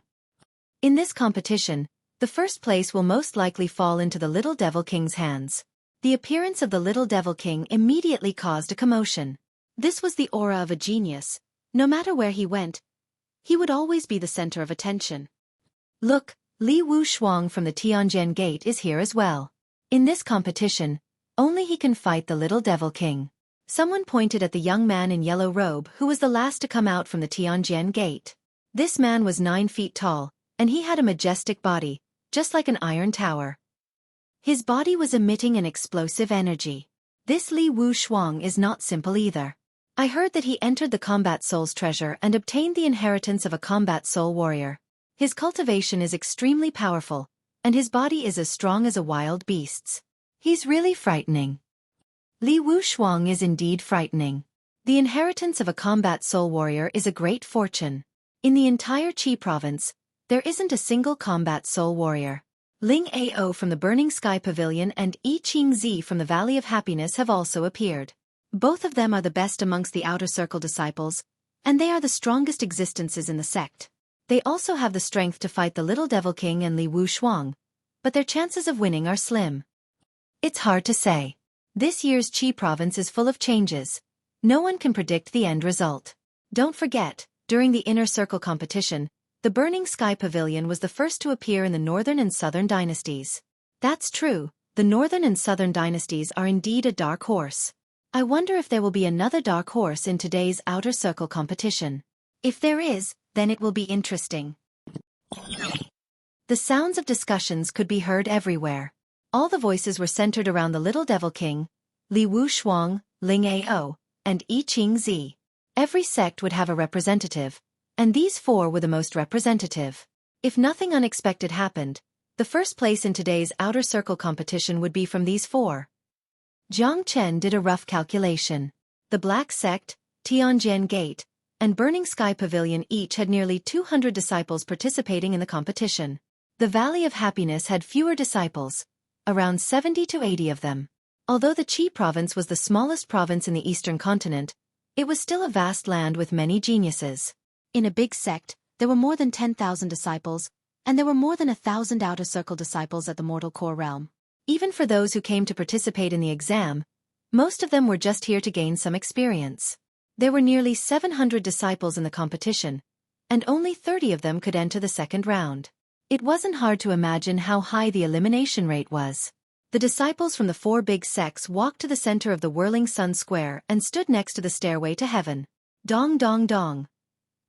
In this competition, the first place will most likely fall into the Little Devil King's hands. The appearance of the Little Devil King immediately caused a commotion. This was the aura of a genius. No matter where he went, he would always be the center of attention. Look, Li Wu Shuang from the Tianjin Gate is here as well. In this competition, only he can fight the Little Devil King. Someone pointed at the young man in yellow robe who was the last to come out from the Tianjin Gate. This man was 9 feet tall, and he had a majestic body, just like an iron tower. His body was emitting an explosive energy. This Li Wu Shuang is not simple either. I heard that he entered the Combat Soul's treasure and obtained the inheritance of a Combat Soul warrior. His cultivation is extremely powerful, and his body is as strong as a wild beast's. He's really frightening. Li Wu Shuang is indeed frightening. The inheritance of a Combat Soul warrior is a great fortune. In the entire Qi province, there isn't a single Combat Soul warrior. Ling Ao from the Burning Sky Pavilion and Yi Qingzi from the Valley of Happiness have also appeared. Both of them are the best amongst the Outer Circle disciples, and they are the strongest existences in the sect. They also have the strength to fight the Little Devil King and Li Wu Shuang, but their chances of winning are slim. It's hard to say. This year's Qi province is full of changes. No one can predict the end result. Don't forget, during the Inner Circle competition, the Burning Sky Pavilion was the first to appear in the Northern and Southern dynasties. That's true, the Northern and Southern dynasties are indeed a dark horse. I wonder if there will be another dark horse in today's Outer Circle competition. If there is, then it will be interesting. The sounds of discussions could be heard everywhere. All the voices were centered around the Little Devil King, Li Wu Shuang, Ling Ao, and Yi Qingzi. Every sect would have a representative, and these 4 were the most representative. If nothing unexpected happened, the first place in today's Outer Circle competition would be from these 4. Jiang Chen did a rough calculation. The Black Sect, Tianjin Gate, and Burning Sky Pavilion each had nearly 200 disciples participating in the competition. The Valley of Happiness had fewer disciples, around 70 to 80 of them. Although the Qi province was the smallest province in the eastern continent, it was still a vast land with many geniuses. In a big sect, there were more than 10,000 disciples, and there were more than 1,000 Outer Circle disciples at the Mortal Core realm. Even for those who came to participate in the exam, most of them were just here to gain some experience. There were nearly 700 disciples in the competition, and only 30 of them could enter the second round. It wasn't hard to imagine how high the elimination rate was. The disciples from the 4 big sects walked to the center of the whirling sun square and stood next to the stairway to heaven. Dong dong dong.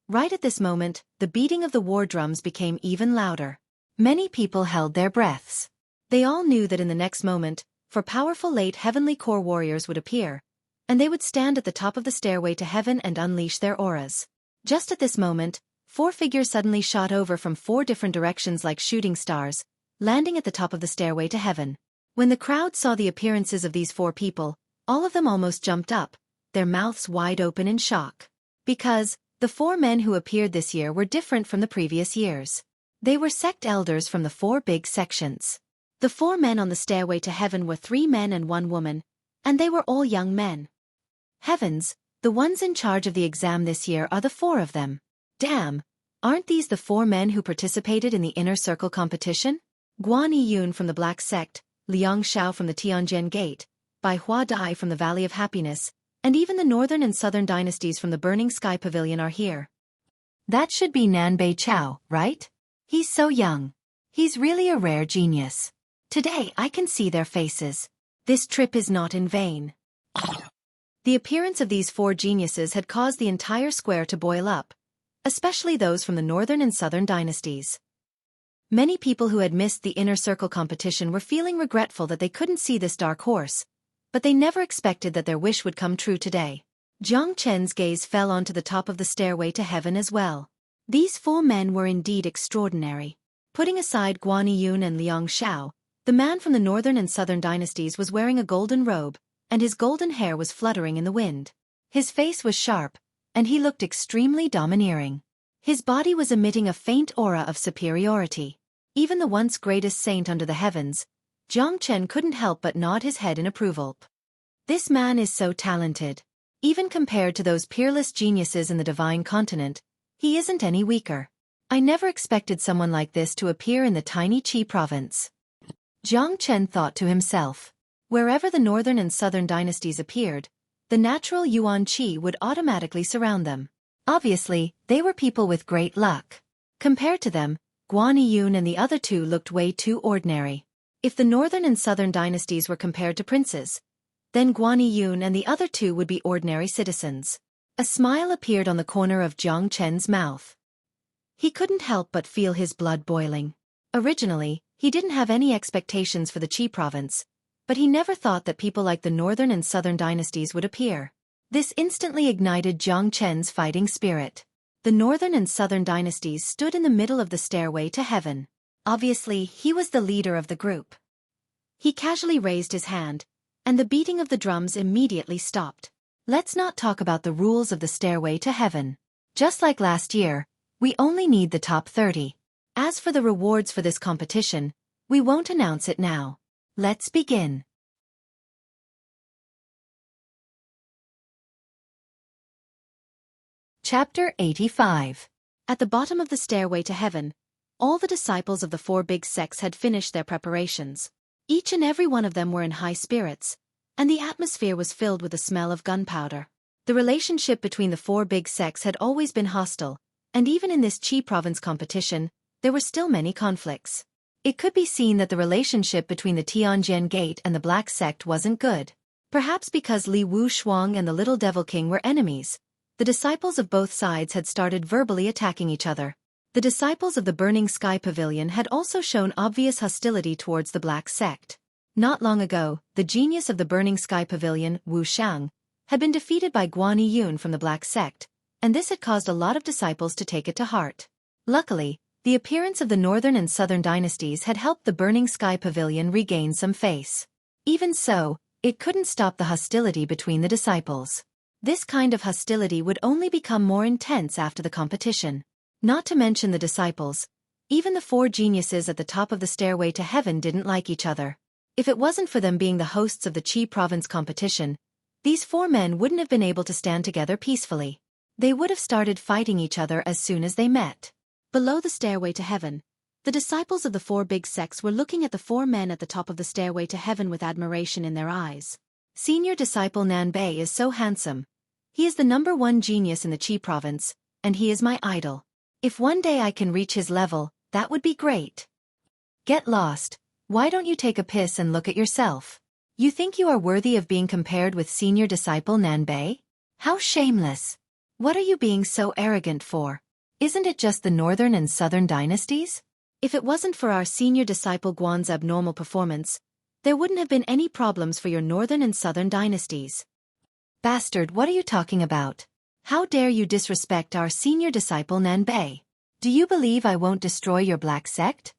Right at this moment, the beating of the war drums became even louder. Many people held their breaths. They all knew that in the next moment, 4 powerful late heavenly core warriors would appear, and they would stand at the top of the stairway to heaven and unleash their auras. Just at this moment, 4 figures suddenly shot over from 4 different directions like shooting stars, landing at the top of the stairway to heaven. When the crowd saw the appearances of these 4 people, all of them almost jumped up, their mouths wide open in shock. Because the 4 men who appeared this year were different from the previous years. They were sect elders from the 4 big sections. The 4 men on the stairway to heaven were 3 men and 1 woman, and they were all young men. Heavens, the ones in charge of the exam this year are the 4 of them. Damn, aren't these the 4 men who participated in the Inner Circle competition? Guan Yun from the Black Sect, Liang Xiao from the Tianjin Gate, Bai Hua Dai from the Valley of Happiness, and even the Northern and Southern dynasties from the Burning Sky Pavilion are here. That should be Nanbei Chao, right? He's so young. He's really a rare genius. Today I can see their faces. This trip is not in vain. The appearance of these four geniuses had caused the entire square to boil up, especially those from the northern and southern dynasties. Many people who had missed the inner circle competition were feeling regretful that they couldn't see this dark horse, but they never expected that their wish would come true today. Jiang Chen's gaze fell onto the top of the stairway to heaven as well. These four men were indeed extraordinary. Putting aside Guan Yun and Liang Xiao, the man from the northern and southern dynasties was wearing a golden robe, and his golden hair was fluttering in the wind. His face was sharp, and he looked extremely domineering. His body was emitting a faint aura of superiority. Even the once greatest saint under the heavens, Jiang Chen couldn't help but nod his head in approval. This man is so talented. Even compared to those peerless geniuses in the divine continent, he isn't any weaker. I never expected someone like this to appear in the tiny Qi province. Jiang Chen thought to himself. Wherever the northern and southern dynasties appeared, the natural Yuan Qi would automatically surround them. Obviously, they were people with great luck. Compared to them, Guan Yun and the other two looked way too ordinary. If the northern and southern dynasties were compared to princes, then Guan Yun and the other two would be ordinary citizens. A smile appeared on the corner of Jiang Chen's mouth. He couldn't help but feel his blood boiling. Originally, he didn't have any expectations for the Qi province, but he never thought that people like the northern and southern dynasties would appear. This instantly ignited Jiang Chen's fighting spirit. The northern and southern dynasties stood in the middle of the stairway to heaven. Obviously, he was the leader of the group. He casually raised his hand, and the beating of the drums immediately stopped. Let's not talk about the rules of the stairway to heaven. Just like last year, we only need the top 30. As for the rewards for this competition, we won't announce it now. Let's begin. Chapter 85. At the bottom of the stairway to heaven, all the disciples of the four big sects had finished their preparations. Each and every one of them were in high spirits, and the atmosphere was filled with the smell of gunpowder. The relationship between the four big sects had always been hostile, and even in this Qi province competition, there were still many conflicts. It could be seen that the relationship between the Tianjin Gate and the Black Sect wasn't good. Perhaps because Li Wu Shuang and the Little Devil King were enemies, the disciples of both sides had started verbally attacking each other. The disciples of the Burning Sky Pavilion had also shown obvious hostility towards the Black Sect. Not long ago, the genius of the Burning Sky Pavilion, Wu Xiang, had been defeated by Guan Yun from the Black Sect, and this had caused a lot of disciples to take it to heart. Luckily, the appearance of the northern and southern dynasties had helped the Burning Sky Pavilion regain some face. Even so, it couldn't stop the hostility between the disciples. This kind of hostility would only become more intense after the competition. Not to mention the disciples, even the four geniuses at the top of the stairway to heaven didn't like each other. If it wasn't for them being the hosts of the Qi province competition, these four men wouldn't have been able to stand together peacefully. They would have started fighting each other as soon as they met. Below the stairway to heaven, the disciples of the four big sects were looking at the four men at the top of the stairway to heaven with admiration in their eyes. Senior disciple Nanbei is so handsome. He is the #1 genius in the Qi province, and he is my idol. If one day I can reach his level, that would be great. Get lost. Why don't you take a piss and look at yourself? You think you are worthy of being compared with senior disciple Nanbei? How shameless. What are you being so arrogant for? Isn't it just the northern and southern dynasties? If it wasn't for our senior disciple Guan's abnormal performance, there wouldn't have been any problems for your northern and southern dynasties. Bastard, what are you talking about? How dare you disrespect our senior disciple Nanbei? Do you believe I won't destroy your Black Sect?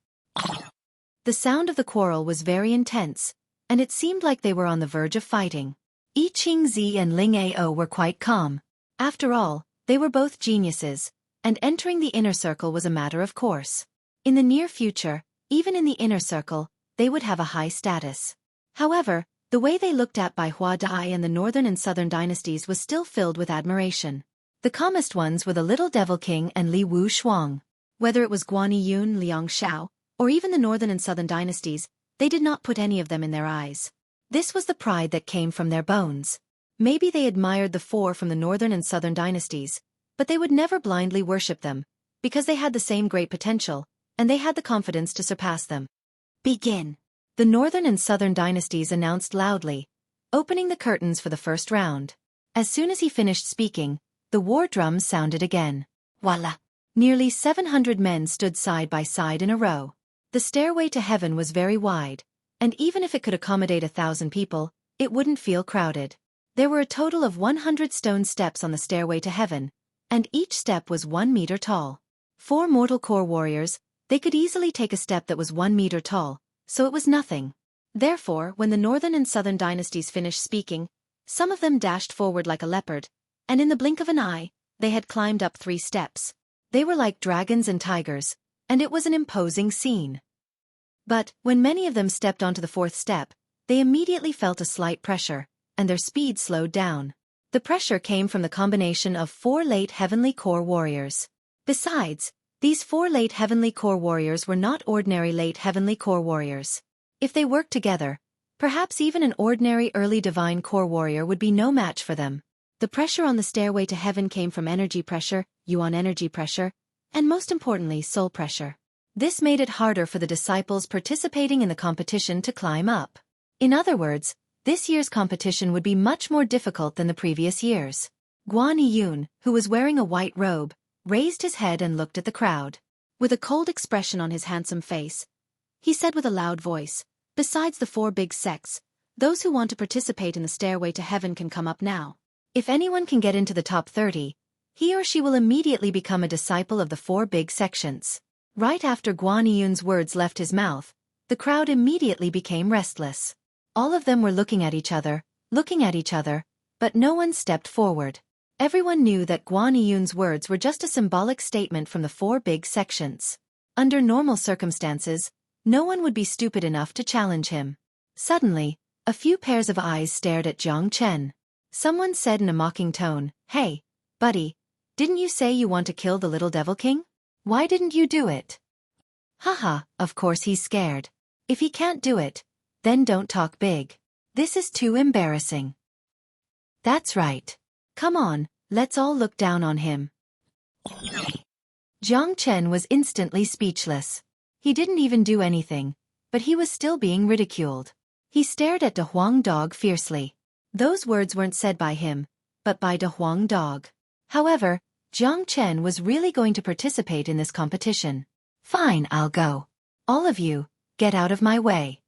The sound of the quarrel was very intense, and it seemed like they were on the verge of fighting. Yi Qingzi and Ling Ao were quite calm. After all, they were both geniuses, and entering the inner circle was a matter of course. In the near future, even in the inner circle, they would have a high status. However, the way they looked at by Hua Dai and the northern and southern dynasties was still filled with admiration. The calmest ones were the Little Devil King and Li Wu Shuang. Whether it was Guan Yun, Liang Xiao, or even the northern and southern dynasties, they did not put any of them in their eyes. This was the pride that came from their bones. Maybe they admired the four from the northern and southern dynasties, but they would never blindly worship them, because they had the same great potential, and they had the confidence to surpass them. Begin. The northern and southern dynasties announced loudly, opening the curtains for the first round. As soon as he finished speaking, the war drums sounded again. Voila! Nearly 700 men stood side by side in a row. The stairway to heaven was very wide, and even if it could accommodate 1,000 people, it wouldn't feel crowded. There were a total of 100 stone steps on the stairway to heaven, and each step was 1 meter tall. 4 mortal core warriors, they could easily take a step that was 1 meter tall, so it was nothing. Therefore, when the northern and southern dynasties finished speaking, some of them dashed forward like a leopard, and in the blink of an eye, they had climbed up 3 steps. They were like dragons and tigers, and it was an imposing scene. But, when many of them stepped onto the 4th step, they immediately felt a slight pressure, and their speed slowed down. The pressure came from the combination of 4 late heavenly core warriors. Besides, these 4 late heavenly core warriors were not ordinary late heavenly core warriors. If they worked together, perhaps even an ordinary early divine core warrior would be no match for them. The pressure on the stairway to heaven came from energy pressure, yuan energy pressure, and most importantly soul pressure. This made it harder for the disciples participating in the competition to climb up. In other words, this year's competition would be much more difficult than the previous years. Guan Yun, who was wearing a white robe, raised his head and looked at the crowd. With a cold expression on his handsome face, he said with a loud voice, "Besides the 4 big sects, those who want to participate in the stairway to heaven can come up now. If anyone can get into the top 30, he or she will immediately become a disciple of the 4 big sections." Right after Guan Yun's words left his mouth, the crowd immediately became restless. All of them were looking at each other, but no one stepped forward. Everyone knew that Guan Yun's words were just a symbolic statement from the 4 big sections. Under normal circumstances, no one would be stupid enough to challenge him. Suddenly, a few pairs of eyes stared at Jiang Chen. Someone said in a mocking tone, "Hey, buddy, didn't you say you want to kill the little devil king? Why didn't you do it?" Haha, of course he's scared. If he can't do it, then don't talk big. This is too embarrassing. That's right. Come on, let's all look down on him. Jiang Chen was instantly speechless. He didn't even do anything, but he was still being ridiculed. He stared at De Huang Dog fiercely. Those words weren't said by him, but by De Huang Dog. However, Jiang Chen was really going to participate in this competition. Fine, I'll go. All of you, get out of my way.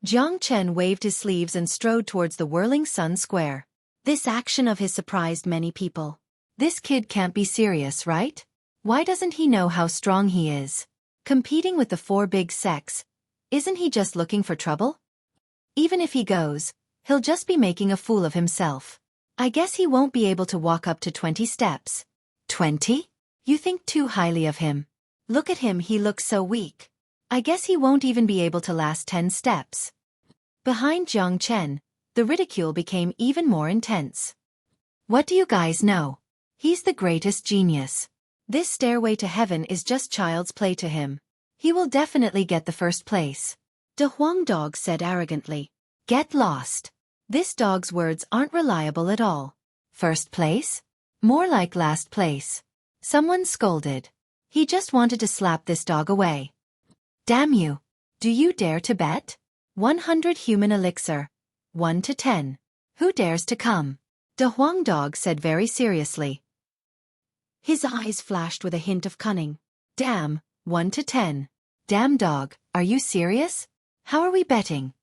Jiang Chen waved his sleeves and strode towards the whirling sun square. This action of his surprised many people. This kid can't be serious, right? Why doesn't he know how strong he is? Competing with the 4 big sects, isn't he just looking for trouble? Even if he goes, he'll just be making a fool of himself. I guess he won't be able to walk up to 20 steps. 20? You think too highly of him. Look at him, he looks so weak. I guess he won't even be able to last 10 steps. Behind Jiang Chen, the ridicule became even more intense. What do you guys know? He's the greatest genius. This stairway to heaven is just child's play to him. He will definitely get the first place. De Huang Dog said arrogantly. Get lost. This dog's words aren't reliable at all. First place? More like last place. Someone scolded. He just wanted to slap this dog away. Damn you. Do you dare to bet? 100 human elixir. 1 to 10. Who dares to come? De Huang Dog said very seriously. His eyes flashed with a hint of cunning. Damn, 1 to 10. Damn dog, are you serious? How are we betting?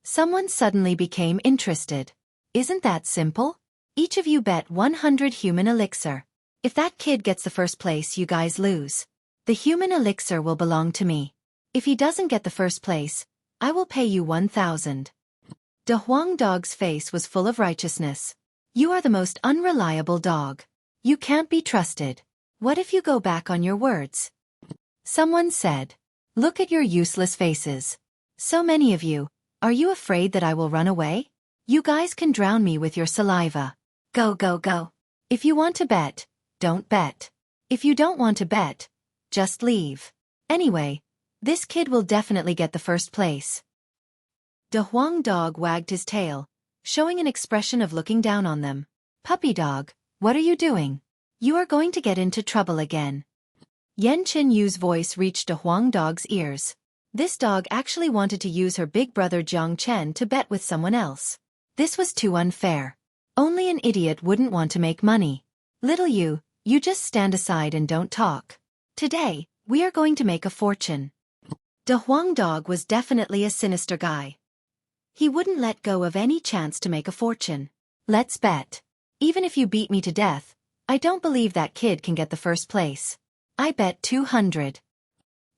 Someone suddenly became interested. Isn't that simple? Each of you bet 100 human elixir. If that kid gets the first place, you guys lose. The human elixir will belong to me. If he doesn't get the first place, I will pay you 1,000. De Huang Dog's face was full of righteousness. You are the most unreliable dog. You can't be trusted. What if you go back on your words? Someone said. Look at your useless faces. So many of you. Are you afraid that I will run away? You guys can drown me with your saliva. Go, go, go. If you want to bet, don't bet. If you don't want to bet, just leave. Anyway, this kid will definitely get the first place. De Huang Dog wagged his tail, showing an expression of looking down on them. Puppy dog, what are you doing? You are going to get into trouble again. Yan Chen Yu's voice reached De Huang Dog's ears. This dog actually wanted to use her big brother Jiang Chen to bet with someone else. This was too unfair. Only an idiot wouldn't want to make money. Little you just stand aside and don't talk. Today, we are going to make a fortune. De Huang Dog was definitely a sinister guy. He wouldn't let go of any chance to make a fortune. Let's bet. Even if you beat me to death, I don't believe that kid can get the first place. I bet 200.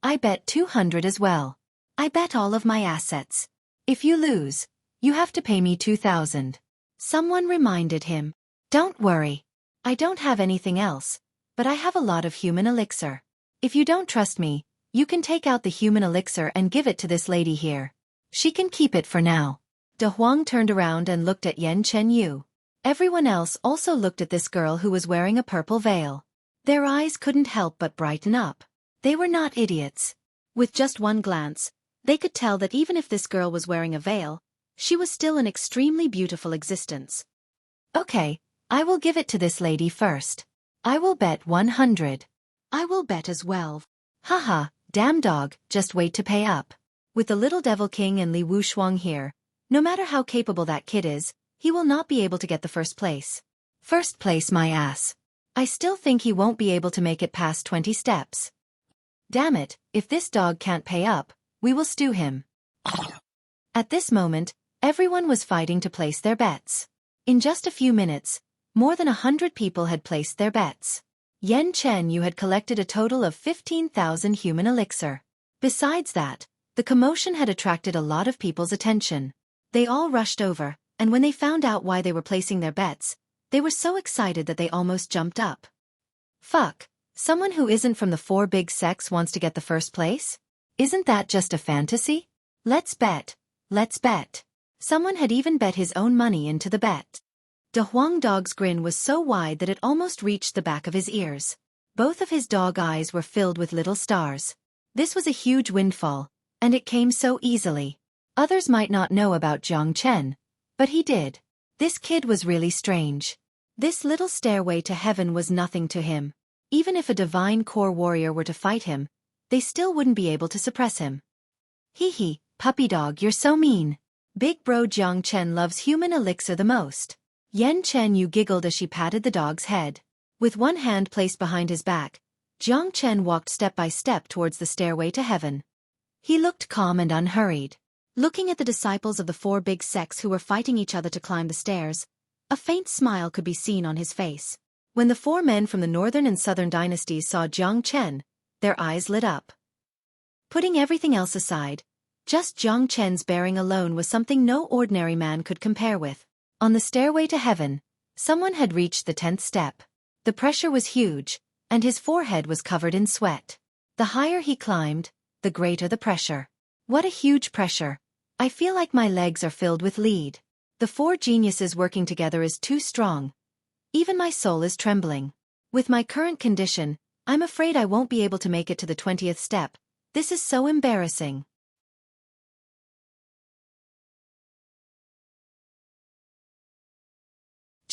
I bet 200 as well. I bet all of my assets. If you lose, you have to pay me 2,000. Someone reminded him. Don't worry. I don't have anything else, but I have a lot of human elixir. If you don't trust me, you can take out the human elixir and give it to this lady here. She can keep it for now. De Huang turned around and looked at Yan Chenyu. Everyone else also looked at this girl who was wearing a purple veil. Their eyes couldn't help but brighten up. They were not idiots. With just one glance, they could tell that even if this girl was wearing a veil, she was still an extremely beautiful existence. Okay, I will give it to this lady first. I will bet 100. I will bet as well. Haha, damn dog, just wait to pay up. With the little devil king and Li Wushuang here, no matter how capable that kid is, he will not be able to get the first place. First place my ass. I still think he won't be able to make it past 20 steps. Damn it, if this dog can't pay up, we will stew him. At this moment, everyone was fighting to place their bets. In just a few minutes, more than 100 people had placed their bets. Yan Chenyu had collected a total of 15,000 human elixir. Besides that, the commotion had attracted a lot of people's attention. They all rushed over, and when they found out why they were placing their bets, they were so excited that they almost jumped up. Fuck, someone who isn't from the four big sects wants to get the first place? Isn't that just a fantasy? Let's bet. Let's bet. Someone had even bet his own money into the bet. De Huang Dog's grin was so wide that it almost reached the back of his ears. Both of his dog eyes were filled with little stars. This was a huge windfall, and it came so easily. Others might not know about Jiang Chen, but he did. This kid was really strange. This little stairway to heaven was nothing to him. Even if a divine core warrior were to fight him, they still wouldn't be able to suppress him. Hee hee, puppy dog, you're so mean. Big bro Jiang Chen loves human elixir the most. Yan Chenyu giggled as she patted the dog's head. With one hand placed behind his back, Jiang Chen walked step by step towards the stairway to heaven. He looked calm and unhurried. Looking at the disciples of the four big sects who were fighting each other to climb the stairs, a faint smile could be seen on his face. When the four men from the northern and southern dynasties saw Jiang Chen, their eyes lit up. Putting everything else aside, just Jiang Chen's bearing alone was something no ordinary man could compare with. On the stairway to heaven, someone had reached the 10th step. The pressure was huge, and his forehead was covered in sweat. The higher he climbed, the greater the pressure. What a huge pressure. I feel like my legs are filled with lead. The four geniuses working together is too strong. Even my soul is trembling. With my current condition, I'm afraid I won't be able to make it to the 20th step. This is so embarrassing.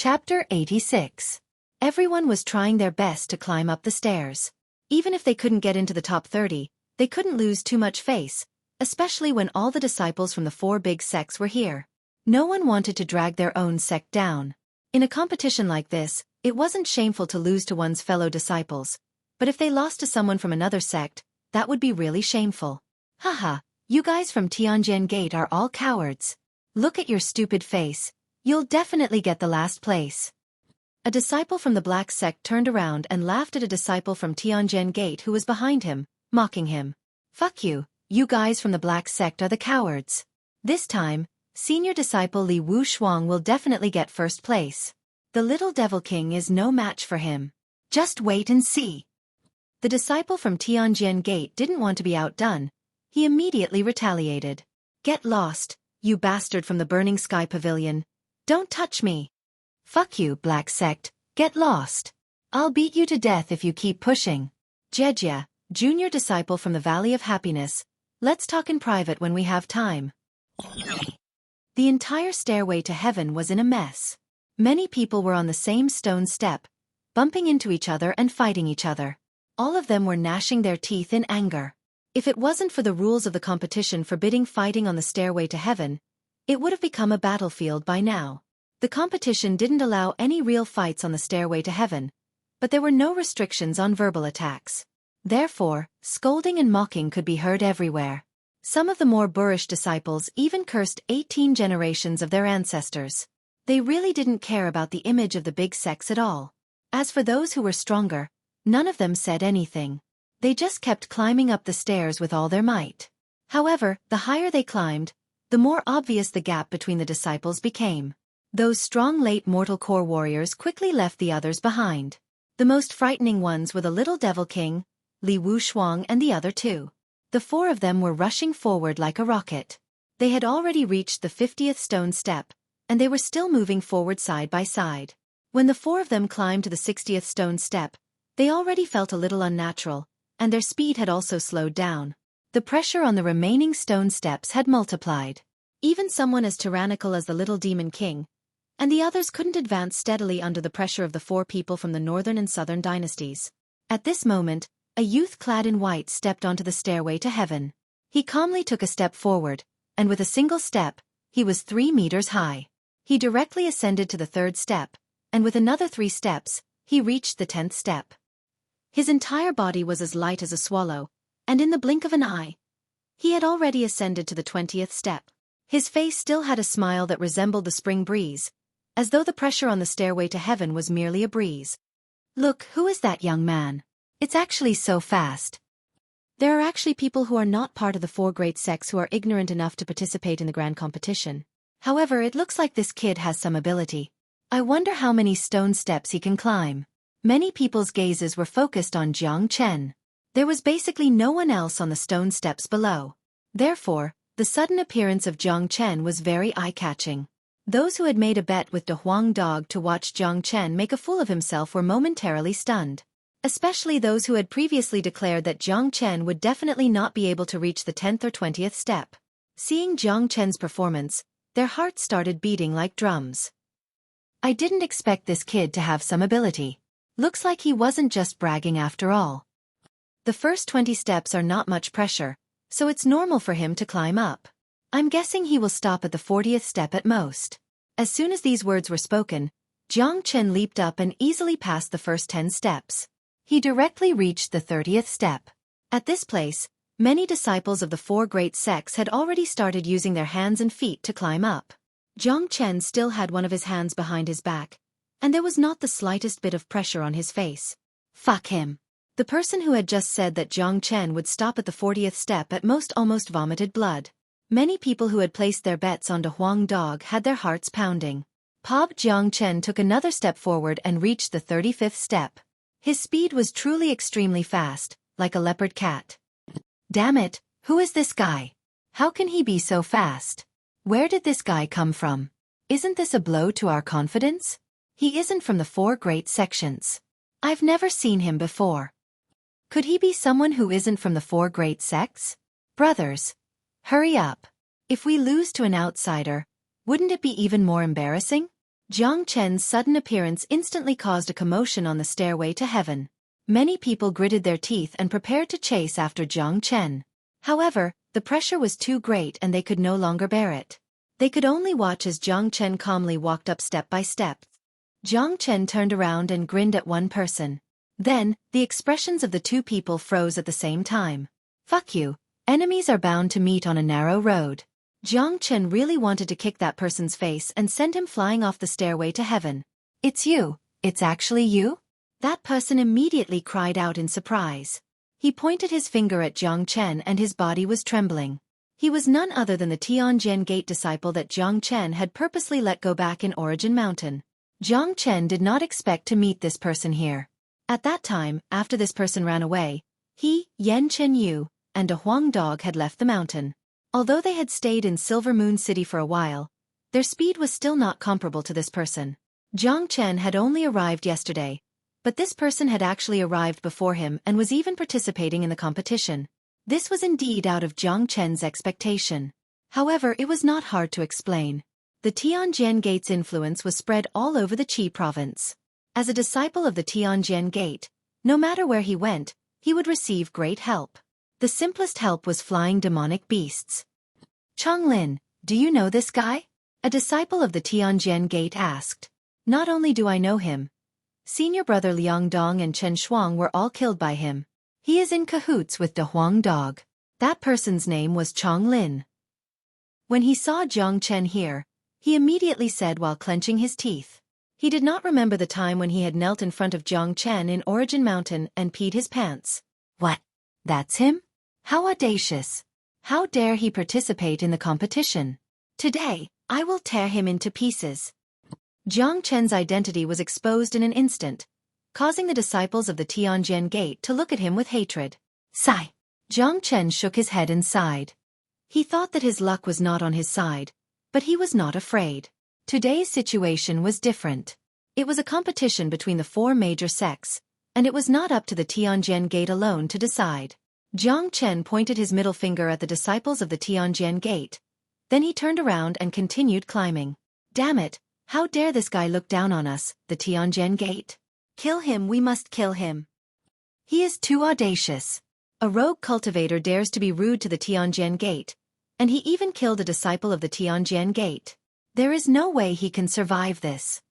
Chapter 86. Everyone was trying their best to climb up the stairs. Even if they couldn't get into the top 30, they couldn't lose too much face, especially when all the disciples from the four big sects were here. No one wanted to drag their own sect down. In a competition like this, it wasn't shameful to lose to one's fellow disciples, but if they lost to someone from another sect, that would be really shameful. Haha, you guys from Tianjin Gate are all cowards. Look at your stupid face. You'll definitely get the last place. A disciple from the black sect turned around and laughed at a disciple from Tianjin Gate who was behind him, mocking him. Fuck you, you guys from the black sect are the cowards. This time, senior disciple Li Wushuang will definitely get first place. The little devil king is no match for him. Just wait and see. The disciple from Tianjin Gate didn't want to be outdone. He immediately retaliated. Get lost, you bastard from the Burning Sky Pavilion. Don't touch me. Fuck you, black sect, get lost. I'll beat you to death if you keep pushing. Jejia, junior disciple from the Valley of Happiness, let's talk in private when we have time. The entire stairway to heaven was in a mess. Many people were on the same stone step, bumping into each other and fighting each other. All of them were gnashing their teeth in anger. If it wasn't for the rules of the competition forbidding fighting on the stairway to heaven, it would have become a battlefield by now. The competition didn't allow any real fights on the stairway to heaven, but there were no restrictions on verbal attacks. Therefore, scolding and mocking could be heard everywhere. Some of the more boorish disciples even cursed 18 generations of their ancestors. They really didn't care about the image of the big sex at all. As for those who were stronger, none of them said anything. They just kept climbing up the stairs with all their might. However, the higher they climbed, the more obvious the gap between the disciples became. Those strong late mortal core warriors quickly left the others behind. The most frightening ones were the little devil king, Li Wushuang, and the other two. The four of them were rushing forward like a rocket. They had already reached the 50th stone step, and they were still moving forward side by side. When the four of them climbed to the 60th stone step, they already felt a little unnatural, and their speed had also slowed down. The pressure on the remaining stone steps had multiplied. Even someone as tyrannical as the little demon king, and the others couldn't advance steadily under the pressure of the four people from the northern and southern dynasties. At this moment, a youth clad in white stepped onto the stairway to heaven. He calmly took a step forward, and with a single step, he was 3 meters high. He directly ascended to the 3rd step, and with another 3 steps, he reached the 10th step. His entire body was as light as a swallow, and in the blink of an eye, he had already ascended to the 20th step. His face still had a smile that resembled the spring breeze, as though the pressure on the stairway to heaven was merely a breeze. Look, who is that young man? It's actually so fast. There are actually people who are not part of the 4 great sects who are ignorant enough to participate in the grand competition. However, it looks like this kid has some ability. I wonder how many stone steps he can climb. Many people's gazes were focused on Jiang Chen. There was basically no one else on the stone steps below. Therefore, the sudden appearance of Jiang Chen was very eye-catching. Those who had made a bet with De Huang Dog to watch Jiang Chen make a fool of himself were momentarily stunned. Especially those who had previously declared that Jiang Chen would definitely not be able to reach the 10th or 20th step. Seeing Jiang Chen's performance, their hearts started beating like drums. I didn't expect this kid to have some ability. Looks like he wasn't just bragging after all. The first 20 steps are not much pressure, so it's normal for him to climb up. I'm guessing he will stop at the 40th step at most. As soon as these words were spoken, Jiang Chen leaped up and easily passed the first 10 steps. He directly reached the 30th step. At this place, many disciples of the 4 great sects had already started using their hands and feet to climb up. Jiang Chen still had one of his hands behind his back, and there was not the slightest bit of pressure on his face. Fuck him. The person who had just said that Jiang Chen would stop at the 40th step at most almost vomited blood. Many people who had placed their bets on De Huang Dog had their hearts pounding. Jiang Chen took another step forward and reached the 35th step. His speed was truly extremely fast, like a leopard cat. Damn it, who is this guy? How can he be so fast? Where did this guy come from? Isn't this a blow to our confidence? He isn't from the 4 great sections. I've never seen him before. Could he be someone who isn't from the 4 great sects? Brothers, hurry up. If we lose to an outsider, wouldn't it be even more embarrassing? Jiang Chen's sudden appearance instantly caused a commotion on the stairway to heaven. Many people gritted their teeth and prepared to chase after Jiang Chen. However, the pressure was too great and they could no longer bear it. They could only watch as Jiang Chen calmly walked up step by step. Jiang Chen turned around and grinned at one person. Then, the expressions of the 2 people froze at the same time. Fuck you, enemies are bound to meet on a narrow road. Jiang Chen really wanted to kick that person's face and send him flying off the stairway to heaven. It's you, it's actually you? That person immediately cried out in surprise. He pointed his finger at Jiang Chen and his body was trembling. He was none other than the Tianjin Gate disciple that Jiang Chen had purposely let go back in Origin Mountain. Jiang Chen did not expect to meet this person here. At that time, after this person ran away, he, Yan Chen Yu, and De Huang Dog had left the mountain. Although they had stayed in Silver Moon City for a while, their speed was still not comparable to this person. Jiang Chen had only arrived yesterday, but this person had actually arrived before him and was even participating in the competition. This was indeed out of Jiang Chen's expectation. However, it was not hard to explain. The Tianjin Gate's influence was spread all over the Qi province. As a disciple of the Tianjin Gate, no matter where he went, he would receive great help. The simplest help was flying demonic beasts. Chonglin, do you know this guy? A disciple of the Tianjian Gate asked. Not only do I know him. Senior brother Liang Dong and Chen Shuang were all killed by him. He is in cahoots with De Huang Dog. That person's name was Chonglin. When he saw Jiang Chen here, he immediately said while clenching his teeth. He did not remember the time when he had knelt in front of Jiang Chen in Origin Mountain and peed his pants. What? That's him? How audacious! How dare he participate in the competition? Today, I will tear him into pieces. Jiang Chen's identity was exposed in an instant, causing the disciples of the Tianjian Gate to look at him with hatred. Sigh. Jiang Chen shook his head and sighed. He thought that his luck was not on his side, but he was not afraid. Today's situation was different. It was a competition between the 4 major sects, and it was not up to the Tianjian Gate alone to decide. Jiang Chen pointed his middle finger at the disciples of the Tianjian Gate. Then he turned around and continued climbing. Damn it, how dare this guy look down on us, the Tianjian Gate? Kill him, we must kill him. He is too audacious. A rogue cultivator dares to be rude to the Tianjian Gate, and he even killed a disciple of the Tianjian Gate. There is no way he can survive this.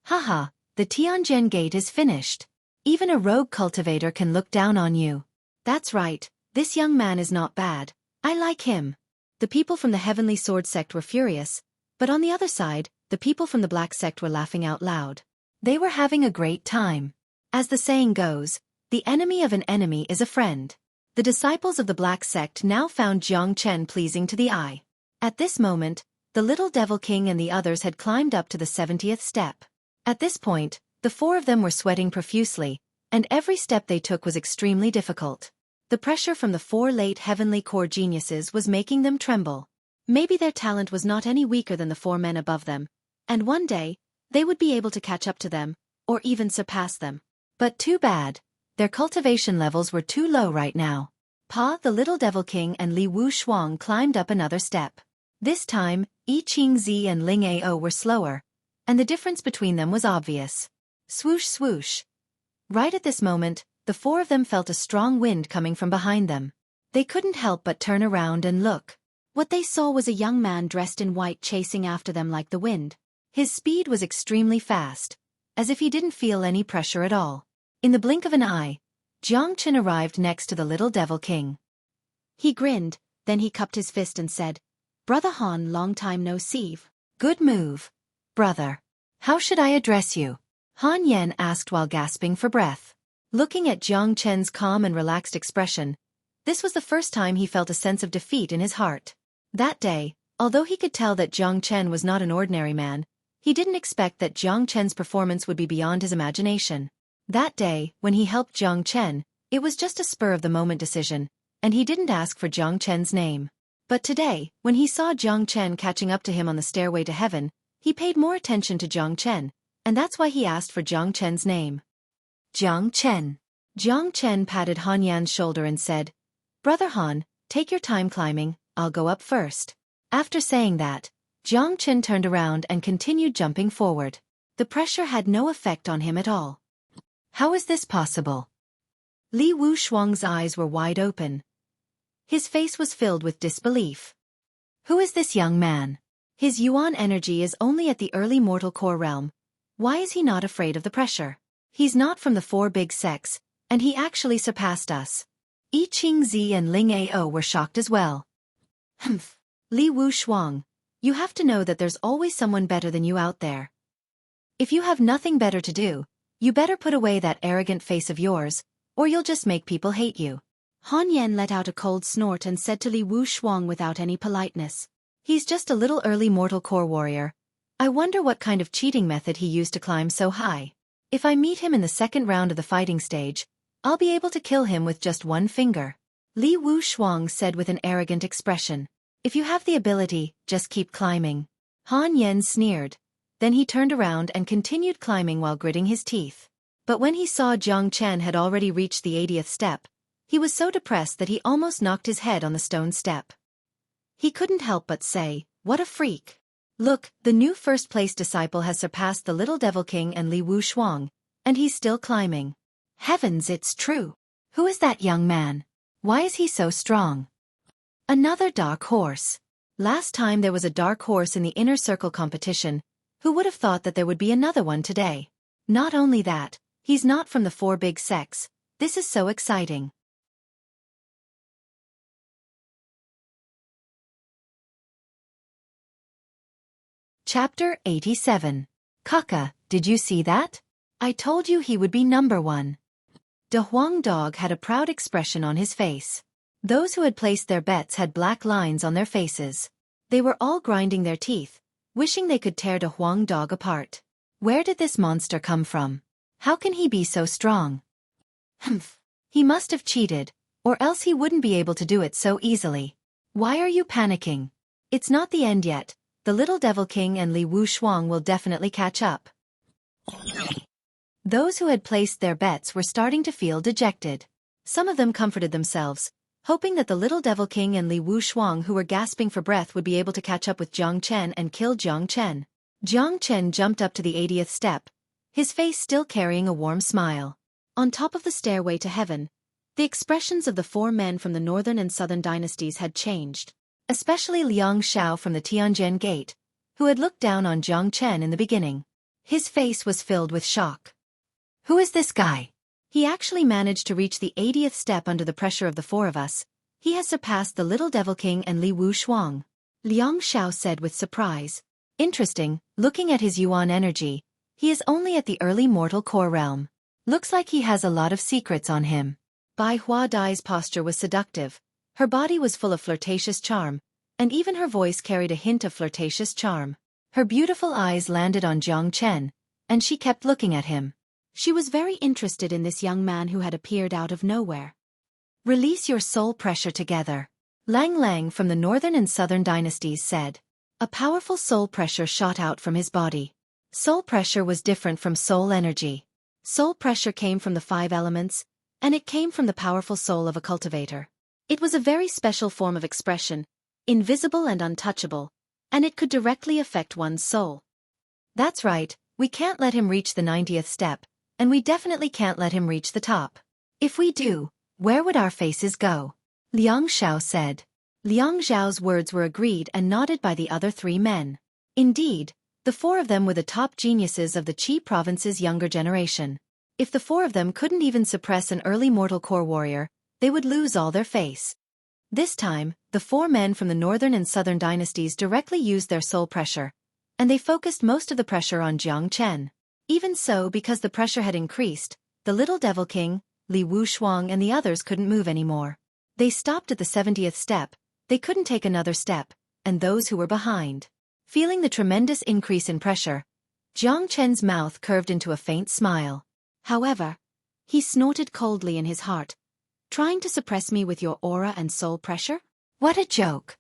Haha, the Tianjian Gate is finished. Even a rogue cultivator can look down on you. That's right, this young man is not bad. I like him. The people from the Heavenly Sword sect were furious, but on the other side, the people from the Black sect were laughing out loud. They were having a great time. As the saying goes, the enemy of an enemy is a friend. The disciples of the Black sect now found Jiang Chen pleasing to the eye. At this moment, the little Devil King and the others had climbed up to the 70th step. At this point, the 4 of them were sweating profusely, and every step they took was extremely difficult. The pressure from the 4 late Heavenly Core geniuses was making them tremble. Maybe their talent was not any weaker than the 4 men above them, and one day, they would be able to catch up to them, or even surpass them. But too bad. Their cultivation levels were too low right now. Pa, the little Devil King and Li Wu Shuang climbed up another step. This time, Yi Qing Zi and Ling Ao were slower, and the difference between them was obvious. Swoosh swoosh. Right at this moment, the 4 of them felt a strong wind coming from behind them. They couldn't help but turn around and look. What they saw was a young man dressed in white chasing after them like the wind. His speed was extremely fast, as if he didn't feel any pressure at all. In the blink of an eye, Jiang Chen arrived next to the little Devil King. He grinned, then he cupped his fist and said, "Brother Han, long time no see." "Good move, brother. How should I address you?" Han Yen asked while gasping for breath. Looking at Jiang Chen's calm and relaxed expression, this was the first time he felt a sense of defeat in his heart. That day, although he could tell that Jiang Chen was not an ordinary man, he didn't expect that Jiang Chen's performance would be beyond his imagination. That day, when he helped Jiang Chen, it was just a spur-of-the-moment decision, and he didn't ask for Jiang Chen's name. But today, when he saw Jiang Chen catching up to him on the stairway to heaven, he paid more attention to Jiang Chen, and that's why he asked for Jiang Chen's name. Jiang Chen. Jiang Chen patted Han Yan's shoulder and said, "Brother Han, take your time climbing, I'll go up first." After saying that, Jiang Chen turned around and continued jumping forward. The pressure had no effect on him at all. How is this possible? Li Wu Shuang's eyes were wide open. His face was filled with disbelief. Who is this young man? His yuan energy is only at the early mortal core realm. Why is he not afraid of the pressure? He's not from the 4 big sects, and he actually surpassed us. Yi Qing Zi and Ling Ao were shocked as well. Humph. Li Wu Shuang, you have to know that there's always someone better than you out there. If you have nothing better to do, you better put away that arrogant face of yours, or you'll just make people hate you. Han Yen let out a cold snort and said to Li Wu Shuang without any politeness, "He's just a little early mortal core warrior. I wonder what kind of cheating method he used to climb so high. If I meet him in the second round of the fighting stage, I'll be able to kill him with just one finger." Li Wu Shuang said with an arrogant expression, "If you have the ability, just keep climbing." Han Yen sneered. Then he turned around and continued climbing while gritting his teeth. But when he saw Jiang Chen had already reached the 80th step, he was so depressed that he almost knocked his head on the stone step. He couldn't help but say, "What a freak. Look, the new first-place disciple has surpassed the little Devil King and Li Wu Shuang, and he's still climbing. Heavens, it's true. Who is that young man? Why is he so strong? Another dark horse. Last time there was a dark horse in the inner circle competition. Who would have thought that there would be another one today? Not only that, he's not from the four big sects. This is so exciting. Chapter 87. Kaka, did you see that? I told you he would be number one. De Huang Dog had a proud expression on his face. Those who had placed their bets had black lines on their faces. They were all grinding their teeth, wishing they could tear De Huang Dog apart. Where did this monster come from? How can he be so strong? Humph. He must have cheated, or else he wouldn't be able to do it so easily. Why are you panicking? It's not the end yet. The Little Devil King and Li Wushuang will definitely catch up. Those who had placed their bets were starting to feel dejected. Some of them comforted themselves, hoping that the Little Devil King and Li Wushuang, who were gasping for breath, would be able to catch up with Jiang Chen and kill Jiang Chen. Jiang Chen jumped up to the 80th step, his face still carrying a warm smile. On top of the stairway to heaven, the expressions of the four men from the northern and southern dynasties had changed, especially Liang Xiao from the Tianjin Gate, who had looked down on Jiang Chen in the beginning. His face was filled with shock. Who is this guy? He actually managed to reach the 80th step under the pressure of the four of us. He has surpassed the Little Devil King and Li Wushuang. Liang Xiao said with surprise. Interesting, looking at his yuan energy, he is only at the early mortal core realm. Looks like he has a lot of secrets on him. Bai Hua Dai's posture was seductive. Her body was full of flirtatious charm, and even her voice carried a hint of flirtatious charm. Her beautiful eyes landed on Jiang Chen, and she kept looking at him. She was very interested in this young man who had appeared out of nowhere. Release your soul pressure together. Lang Lang from the northern and southern dynasties said. A powerful soul pressure shot out from his body. Soul pressure was different from soul energy. Soul pressure came from the 5 elements, and it came from the powerful soul of a cultivator. It was a very special form of expression, invisible and untouchable, and it could directly affect one's soul. That's right, we can't let him reach the 90th step, and we definitely can't let him reach the top. If we do, where would our faces go? Liang Xiao said. Liang Xiao's words were agreed and nodded by the other 3 men. Indeed, the 4 of them were the top geniuses of the Qi province's younger generation. If the 4 of them couldn't even suppress an early mortal core warrior, they would lose all their face. This time, the 4 men from the northern and southern dynasties directly used their soul pressure, and they focused most of the pressure on Jiang Chen. Even so, because the pressure had increased, the Little Devil King, Li Wushuang and the others couldn't move anymore. They stopped at the 70th step, they couldn't take another step, and those who were behind. Feeling the tremendous increase in pressure, Jiang Chen's mouth curved into a faint smile. However, he snorted coldly in his heart. Trying to suppress me with your aura and soul pressure? What a joke!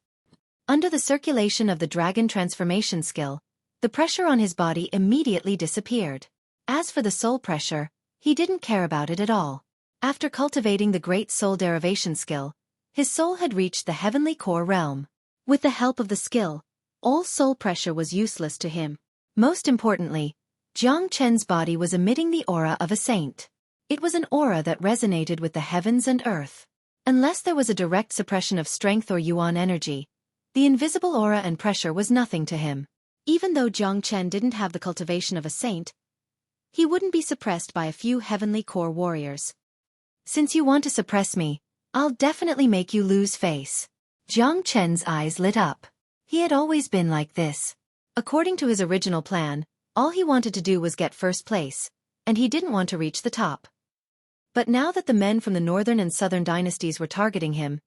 Under the circulation of the dragon transformation skill, the pressure on his body immediately disappeared. As for the soul pressure, he didn't care about it at all. After cultivating the great soul derivation skill, his soul had reached the heavenly core realm. With the help of the skill, all soul pressure was useless to him. Most importantly, Jiang Chen's body was emitting the aura of a saint. It was an aura that resonated with the heavens and earth. Unless there was a direct suppression of strength or yuan energy, the invisible aura and pressure was nothing to him. Even though Jiang Chen didn't have the cultivation of a saint, he wouldn't be suppressed by a few heavenly core warriors. Since you want to suppress me, I'll definitely make you lose face. Jiang Chen's eyes lit up. He had always been like this. According to his original plan, all he wanted to do was get first place, and he didn't want to reach the top. But now that the men from the northern and southern dynasties were targeting him,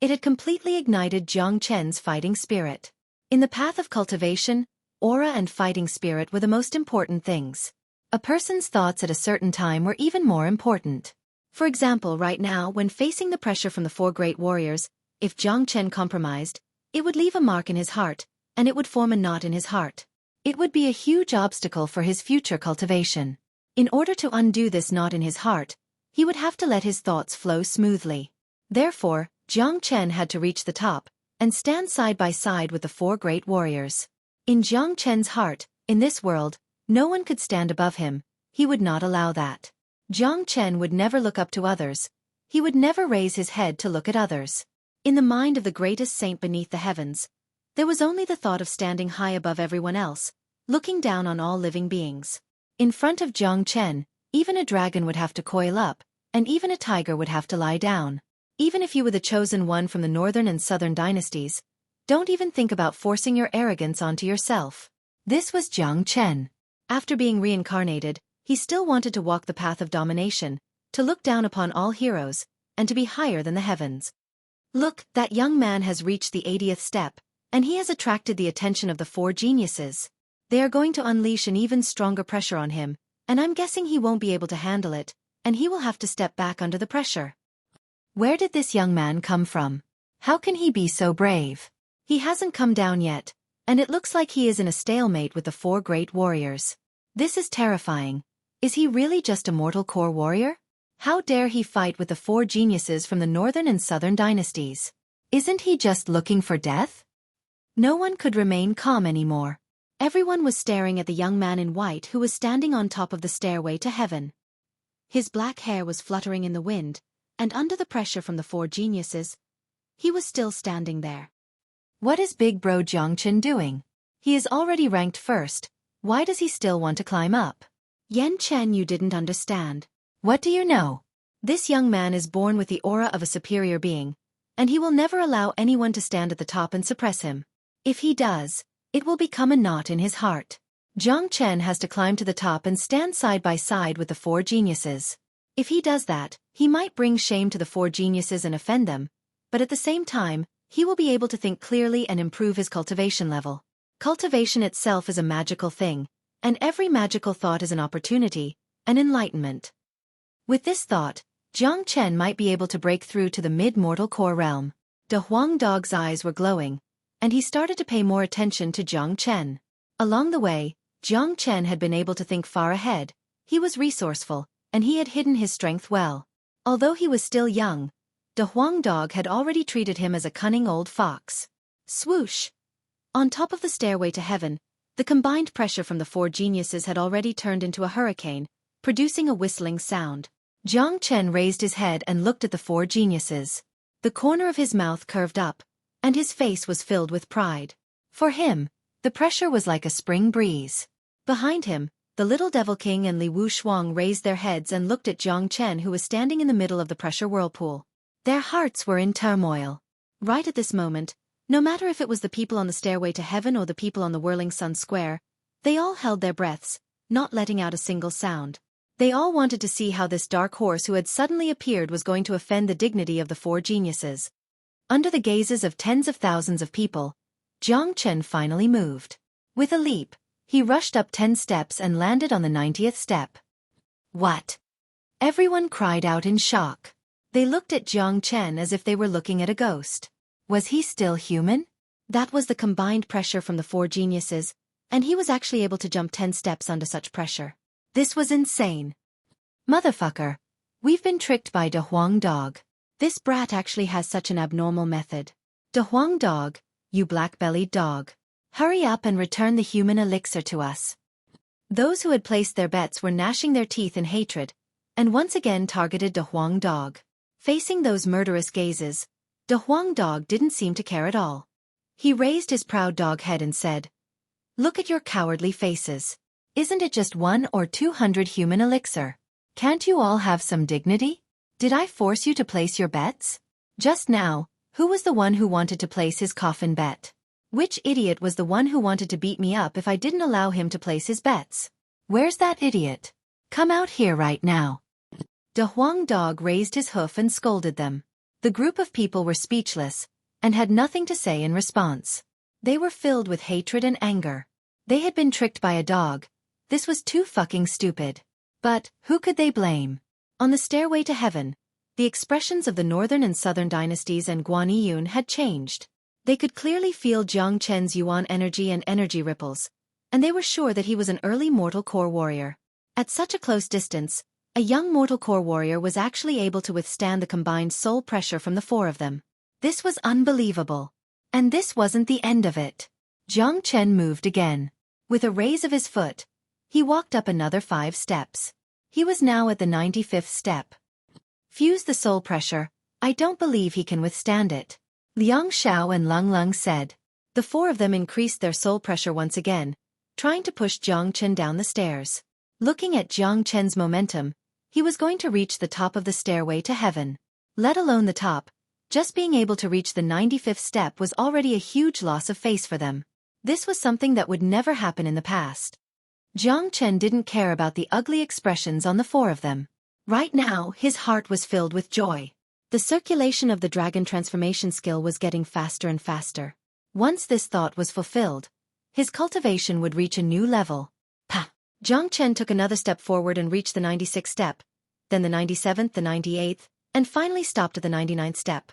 it had completely ignited Jiang Chen's fighting spirit. In the path of cultivation, aura and fighting spirit were the most important things. A person's thoughts at a certain time were even more important. For example, right now, when facing the pressure from the 4 great warriors, if Jiang Chen compromised, it would leave a mark in his heart, and it would form a knot in his heart. It would be a huge obstacle for his future cultivation. In order to undo this knot in his heart, he would have to let his thoughts flow smoothly. Therefore, Jiang Chen had to reach the top, and stand side by side with the 4 great warriors. In Jiang Chen's heart, in this world, no one could stand above him. He would not allow that. Jiang Chen would never look up to others. He would never raise his head to look at others. In the mind of the greatest saint beneath the heavens, there was only the thought of standing high above everyone else, looking down on all living beings. In front of Jiang Chen, even a dragon would have to coil up, and even a tiger would have to lie down. Even if you were the chosen one from the northern and southern dynasties, don't even think about forcing your arrogance onto yourself. This was Jiang Chen. After being reincarnated, he still wanted to walk the path of domination, to look down upon all heroes, and to be higher than the heavens. Look, that young man has reached the 80th step, and he has attracted the attention of the four geniuses. They are going to unleash an even stronger pressure on him, and I'm guessing he won't be able to handle it, and he will have to step back under the pressure. Where did this young man come from? How can he be so brave? He hasn't come down yet, and it looks like he is in a stalemate with the four great warriors. This is terrifying. Is he really just a mortal core warrior? How dare he fight with the four geniuses from the northern and southern dynasties? Isn't he just looking for death? No one could remain calm anymore. Everyone was staring at the young man in white who was standing on top of the stairway to heaven. His black hair was fluttering in the wind, and under the pressure from the four geniuses, he was still standing there. What is big bro Jiang Chen doing? He is already ranked first. Why does he still want to climb up? Yan Chen, you didn't understand. What do you know? This young man is born with the aura of a superior being, and he will never allow anyone to stand at the top and suppress him. If he does, it will become a knot in his heart. Jiang Chen has to climb to the top and stand side by side with the four geniuses. If he does that, he might bring shame to the four geniuses and offend them, but at the same time, he will be able to think clearly and improve his cultivation level. Cultivation itself is a magical thing, and every magical thought is an opportunity, an enlightenment. With this thought, Jiang Chen might be able to break through to the mid-mortal core realm. De Huang Dog's eyes were glowing, and he started to pay more attention to Jiang Chen. Along the way, Jiang Chen had been able to think far ahead. He was resourceful, and he had hidden his strength well. Although he was still young, De Huang Dog had already treated him as a cunning old fox. Swoosh! On top of the stairway to heaven, the combined pressure from the four geniuses had already turned into a hurricane, producing a whistling sound. Jiang Chen raised his head and looked at the four geniuses. The corner of his mouth curved up, and his face was filled with pride. For him, the pressure was like a spring breeze. Behind him, the little Devil King and Li Wushuang raised their heads and looked at Jiang Chen, who was standing in the middle of the pressure whirlpool. Their hearts were in turmoil. Right at this moment, no matter if it was the people on the stairway to heaven or the people on the whirling sun square, they all held their breaths, not letting out a single sound. They all wanted to see how this dark horse who had suddenly appeared was going to offend the dignity of the four geniuses. Under the gazes of tens of thousands of people, Jiang Chen finally moved. With a leap, he rushed up 10 steps and landed on the 90th step. What? Everyone cried out in shock. They looked at Jiang Chen as if they were looking at a ghost. Was he still human? That was the combined pressure from the four geniuses, and he was actually able to jump 10 steps under such pressure. This was insane. Motherfucker. We've been tricked by De Huang Dog. This brat actually has such an abnormal method. De Huang Dog, you black-bellied dog. Hurry up and return the human elixir to us. Those who had placed their bets were gnashing their teeth in hatred, and once again targeted De Huang Dog. Facing those murderous gazes, De Huang Dog didn't seem to care at all. He raised his proud dog head and said, "Look at your cowardly faces. Isn't it just 1 or 200 human elixir? Can't you all have some dignity? Did I force you to place your bets? Just now, who was the one who wanted to place his coffin bet? Which idiot was the one who wanted to beat me up if I didn't allow him to place his bets? Where's that idiot? Come out here right now." De Huang Dog raised his hoof and scolded them. The group of people were speechless, and had nothing to say in response. They were filled with hatred and anger. They had been tricked by a dog. This was too fucking stupid. But, who could they blame? On the stairway to heaven, the expressions of the northern and southern dynasties and Guaniyun had changed. They could clearly feel Jiang Chen's yuan energy and energy ripples, and they were sure that he was an early mortal core warrior. At such a close distance, a young mortal core warrior was actually able to withstand the combined soul pressure from the four of them. This was unbelievable. And this wasn't the end of it. Jiang Chen moved again. With a raise of his foot, he walked up another 5 steps. He was now at the 95th step. Fuse the soul pressure. I don't believe he can withstand it. Liang Xiao and Lung Lung said. The four of them increased their soul pressure once again, trying to push Jiang Chen down the stairs. Looking at Jiang Chen's momentum, he was going to reach the top of the stairway to heaven. Let alone the top, just being able to reach the 95th step was already a huge loss of face for them. This was something that would never happen in the past. Jiang Chen didn't care about the ugly expressions on the four of them. Right now, his heart was filled with joy. The circulation of the dragon transformation skill was getting faster and faster. Once this thought was fulfilled, his cultivation would reach a new level. Pa! Jiang Chen took another step forward and reached the 96th step, then the 97th, the 98th, and finally stopped at the 99th step.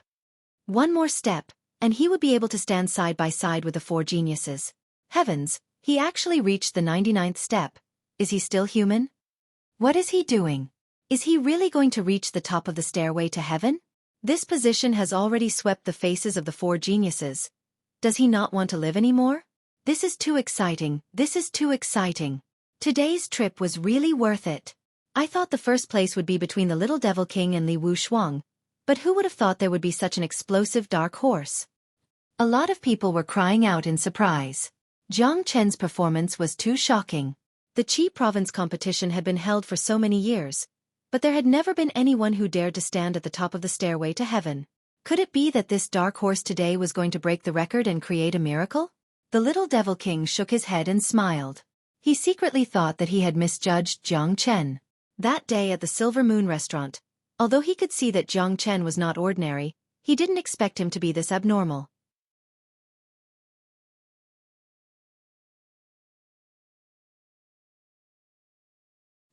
One more step, and he would be able to stand side by side with the four geniuses. Heavens, he actually reached the 99th step. Is he still human? What is he doing? Is he really going to reach the top of the stairway to heaven? This position has already swept the faces of the four geniuses. Does he not want to live anymore? This is too exciting, this is too exciting. Today's trip was really worth it. I thought the first place would be between the Little Devil King and Li Wushuang, but who would have thought there would be such an explosive dark horse? A lot of people were crying out in surprise. Jiang Chen's performance was too shocking. The Qi province competition had been held for so many years, but there had never been anyone who dared to stand at the top of the stairway to heaven. Could it be that this dark horse today was going to break the record and create a miracle? The Little Devil King shook his head and smiled. He secretly thought that he had misjudged Jiang Chen. That day at the Silver Moon restaurant, although he could see that Jiang Chen was not ordinary, he didn't expect him to be this abnormal.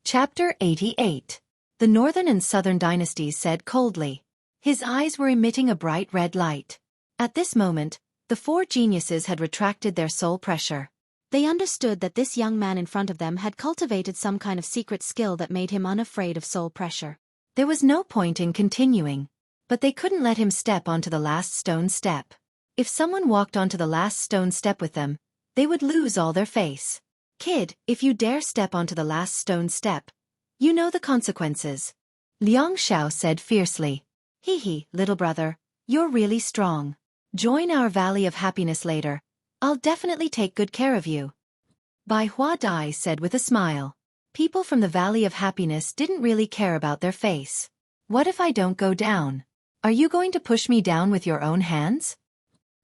Chapter 88. The Northern and Southern Dynasties said coldly. His eyes were emitting a bright red light. At this moment, the four geniuses had retracted their soul pressure. They understood that this young man in front of them had cultivated some kind of secret skill that made him unafraid of soul pressure. There was no point in continuing. But they couldn't let him step onto the last stone step. If someone walked onto the last stone step with them, they would lose all their face. Kid, if you dare step onto the last stone step, you know the consequences. Liang Xiao said fiercely. Hee hee, little brother, you're really strong. Join our Valley of Happiness later. I'll definitely take good care of you. Bai Hua Dai said with a smile. People from the Valley of Happiness didn't really care about their face. What if I don't go down? Are you going to push me down with your own hands?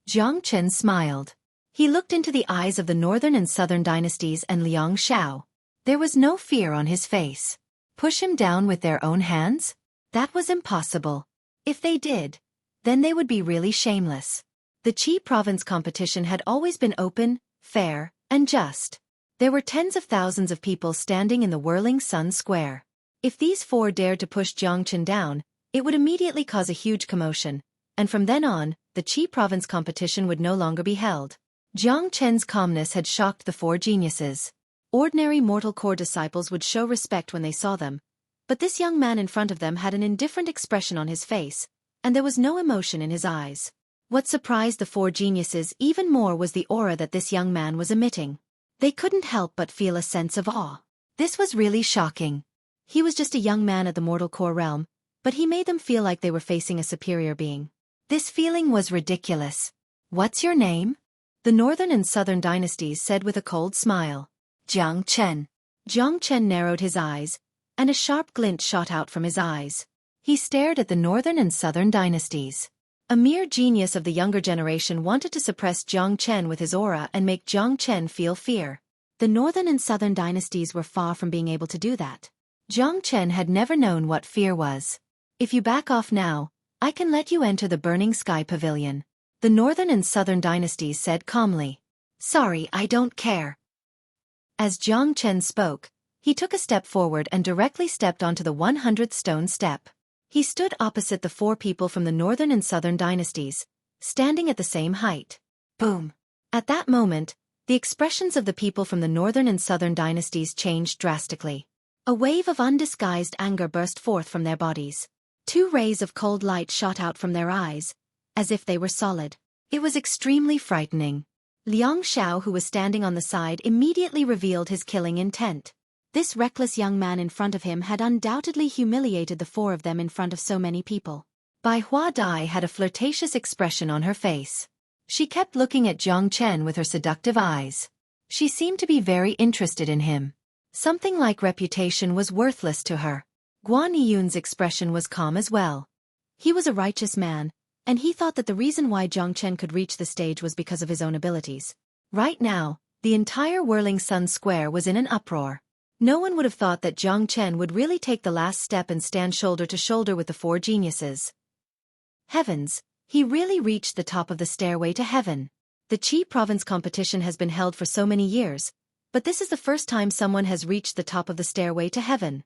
Jiang Chen smiled. He looked into the eyes of the Northern and Southern Dynasties and Liang Xiao. There was no fear on his face. Push him down with their own hands? That was impossible. If they did, then they would be really shameless. The Qi province competition had always been open, fair, and just. There were tens of thousands of people standing in the whirling sun square. If these four dared to push Jiang Chen down, it would immediately cause a huge commotion, and from then on, the Qi province competition would no longer be held. Jiang Chen's calmness had shocked the four geniuses. Ordinary mortal core disciples would show respect when they saw them, but this young man in front of them had an indifferent expression on his face, and there was no emotion in his eyes. What surprised the four geniuses even more was the aura that this young man was emitting. They couldn't help but feel a sense of awe. This was really shocking. He was just a young man at the mortal core realm, but he made them feel like they were facing a superior being. This feeling was ridiculous. What's your name? The Northern and Southern Dynasties said with a cold smile. Jiang Chen. Jiang Chen narrowed his eyes, and a sharp glint shot out from his eyes. He stared at the Northern and Southern Dynasties. A mere genius of the younger generation wanted to suppress Jiang Chen with his aura and make Jiang Chen feel fear. The Northern and Southern Dynasties were far from being able to do that. Jiang Chen had never known what fear was. If you back off now, I can let you enter the Burning Sky Pavilion. The Northern and Southern Dynasties said calmly. Sorry, I don't care. As Jiang Chen spoke, he took a step forward and directly stepped onto the 100th stone step. He stood opposite the four people from the Northern and Southern Dynasties, standing at the same height. Boom! At that moment, the expressions of the people from the Northern and Southern Dynasties changed drastically. A wave of undisguised anger burst forth from their bodies. Two rays of cold light shot out from their eyes, as if they were solid. It was extremely frightening. Liang Xiao, who was standing on the side, immediately revealed his killing intent. This reckless young man in front of him had undoubtedly humiliated the four of them in front of so many people. Bai Hua Dai had a flirtatious expression on her face. She kept looking at Jiang Chen with her seductive eyes. She seemed to be very interested in him. Something like reputation was worthless to her. Guan Yiyun's expression was calm as well. He was a righteous man, and he thought that the reason why Jiang Chen could reach the stage was because of his own abilities. Right now, the entire Whirling Sun Square was in an uproar. No one would have thought that Jiang Chen would really take the last step and stand shoulder to shoulder with the four geniuses. Heavens, he really reached the top of the stairway to heaven. The Qi province competition has been held for so many years, but this is the first time someone has reached the top of the stairway to heaven.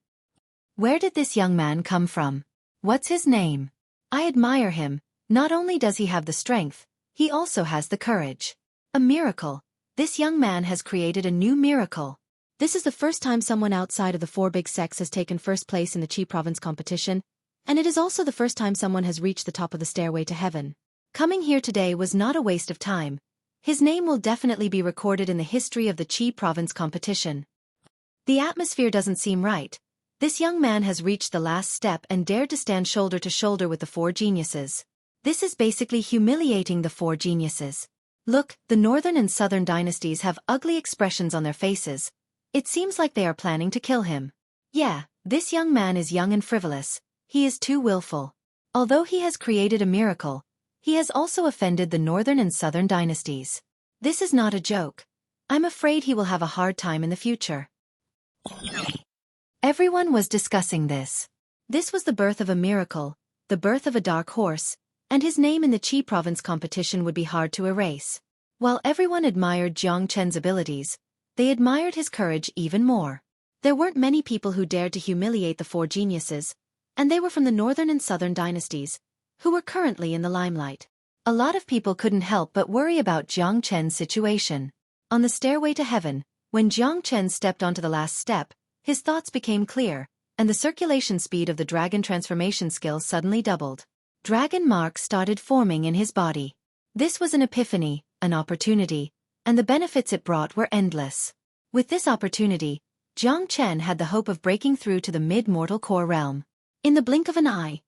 Where did this young man come from? What's his name? I admire him. Not only does he have the strength, he also has the courage. A miracle. This young man has created a new miracle. This is the first time someone outside of the four big sects has taken first place in the Qi province competition, and it is also the first time someone has reached the top of the stairway to heaven. Coming here today was not a waste of time. His name will definitely be recorded in the history of the Qi province competition. The atmosphere doesn't seem right. This young man has reached the last step and dared to stand shoulder to shoulder with the four geniuses. This is basically humiliating the four geniuses. Look, the northern and southern dynasties have ugly expressions on their faces. It seems like they are planning to kill him. Yeah, this young man is young and frivolous. He is too willful. Although he has created a miracle, he has also offended the northern and southern dynasties. This is not a joke. I'm afraid he will have a hard time in the future. Everyone was discussing this. This was the birth of a miracle, the birth of a dark horse, and his name in the Qi province competition would be hard to erase. While everyone admired Jiang Chen's abilities, they admired his courage even more. There weren't many people who dared to humiliate the four geniuses, and they were from the northern and southern dynasties, who were currently in the limelight. A lot of people couldn't help but worry about Jiang Chen's situation. On the stairway to heaven, when Jiang Chen stepped onto the last step, his thoughts became clear, and the circulation speed of the dragon transformation skill suddenly doubled. Dragon marks started forming in his body. This was an epiphany, an opportunity, and the benefits it brought were endless. With this opportunity, Jiang Chen had the hope of breaking through to the mid-mortal core realm. In the blink of an eye,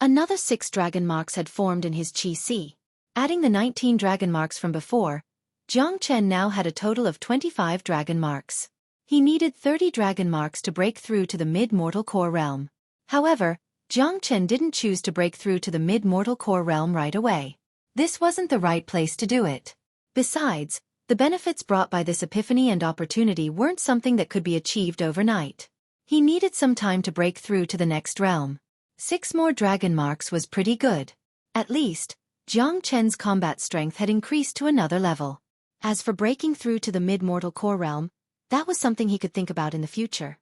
another 6 dragon marks had formed in his Qi Si. Adding the 19 dragon marks from before, Jiang Chen now had a total of 25 dragon marks. He needed 30 dragon marks to break through to the mid-mortal core realm. However, Jiang Chen didn't choose to break through to the mid-mortal core realm right away. This wasn't the right place to do it. Besides, the benefits brought by this epiphany and opportunity weren't something that could be achieved overnight. He needed some time to break through to the next realm. 6 more dragon marks was pretty good. At least, Jiang Chen's combat strength had increased to another level. As for breaking through to the mid-mortal core realm, that was something he could think about in the future.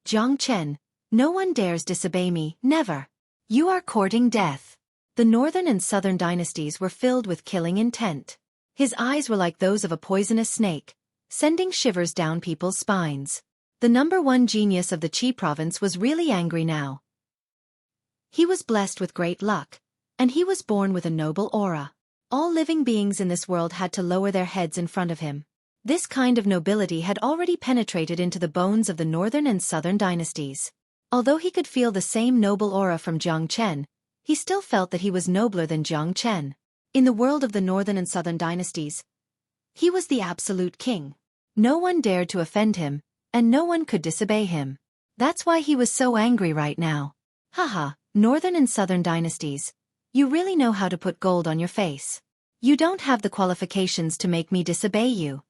Jiang Chen, no one dares disobey me, never. You are courting death. The northern and southern dynasties were filled with killing intent. His eyes were like those of a poisonous snake, sending shivers down people's spines. The #1 genius of the Qi province was really angry now. He was blessed with great luck, and he was born with a noble aura. All living beings in this world had to lower their heads in front of him. This kind of nobility had already penetrated into the bones of the northern and southern dynasties. Although he could feel the same noble aura from Jiang Chen, he still felt that he was nobler than Jiang Chen. In the world of the northern and southern dynasties, he was the absolute king. No one dared to offend him, and no one could disobey him. That's why he was so angry right now. Haha, northern and southern dynasties, you really know how to put gold on your face. You don't have the qualifications to make me disobey you.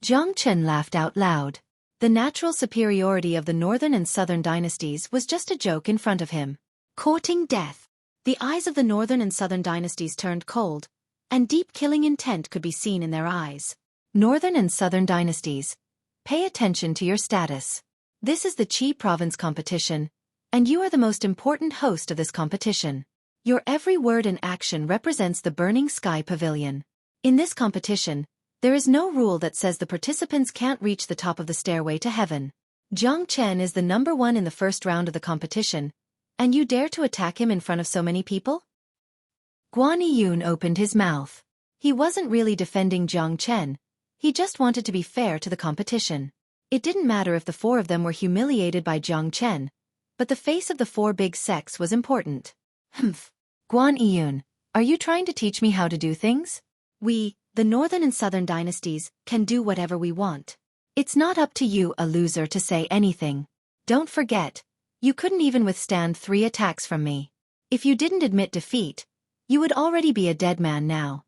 Jiang Chen laughed out loud. The natural superiority of the northern and southern dynasties was just a joke in front of him. Courting death. The eyes of the northern and southern dynasties turned cold, and deep killing intent could be seen in their eyes. Northern and southern dynasties, pay attention to your status. This is the Qi province competition, and you are the most important host of this competition. Your every word and action represents the Burning Sky Pavilion. In this competition, there is no rule that says the participants can't reach the top of the stairway to heaven. Jiang Chen is the #1 in the first round of the competition, and you dare to attack him in front of so many people? Guan Yiyun opened his mouth. He wasn't really defending Jiang Chen, he just wanted to be fair to the competition. It didn't matter if the four of them were humiliated by Jiang Chen, but the face of the four big sects was important. Humph. Guan Yiyun, are you trying to teach me how to do things? We, the northern and southern dynasties, can do whatever we want. It's not up to you, a loser, to say anything. Don't forget, you couldn't even withstand 3 attacks from me. If you didn't admit defeat, you would already be a dead man now.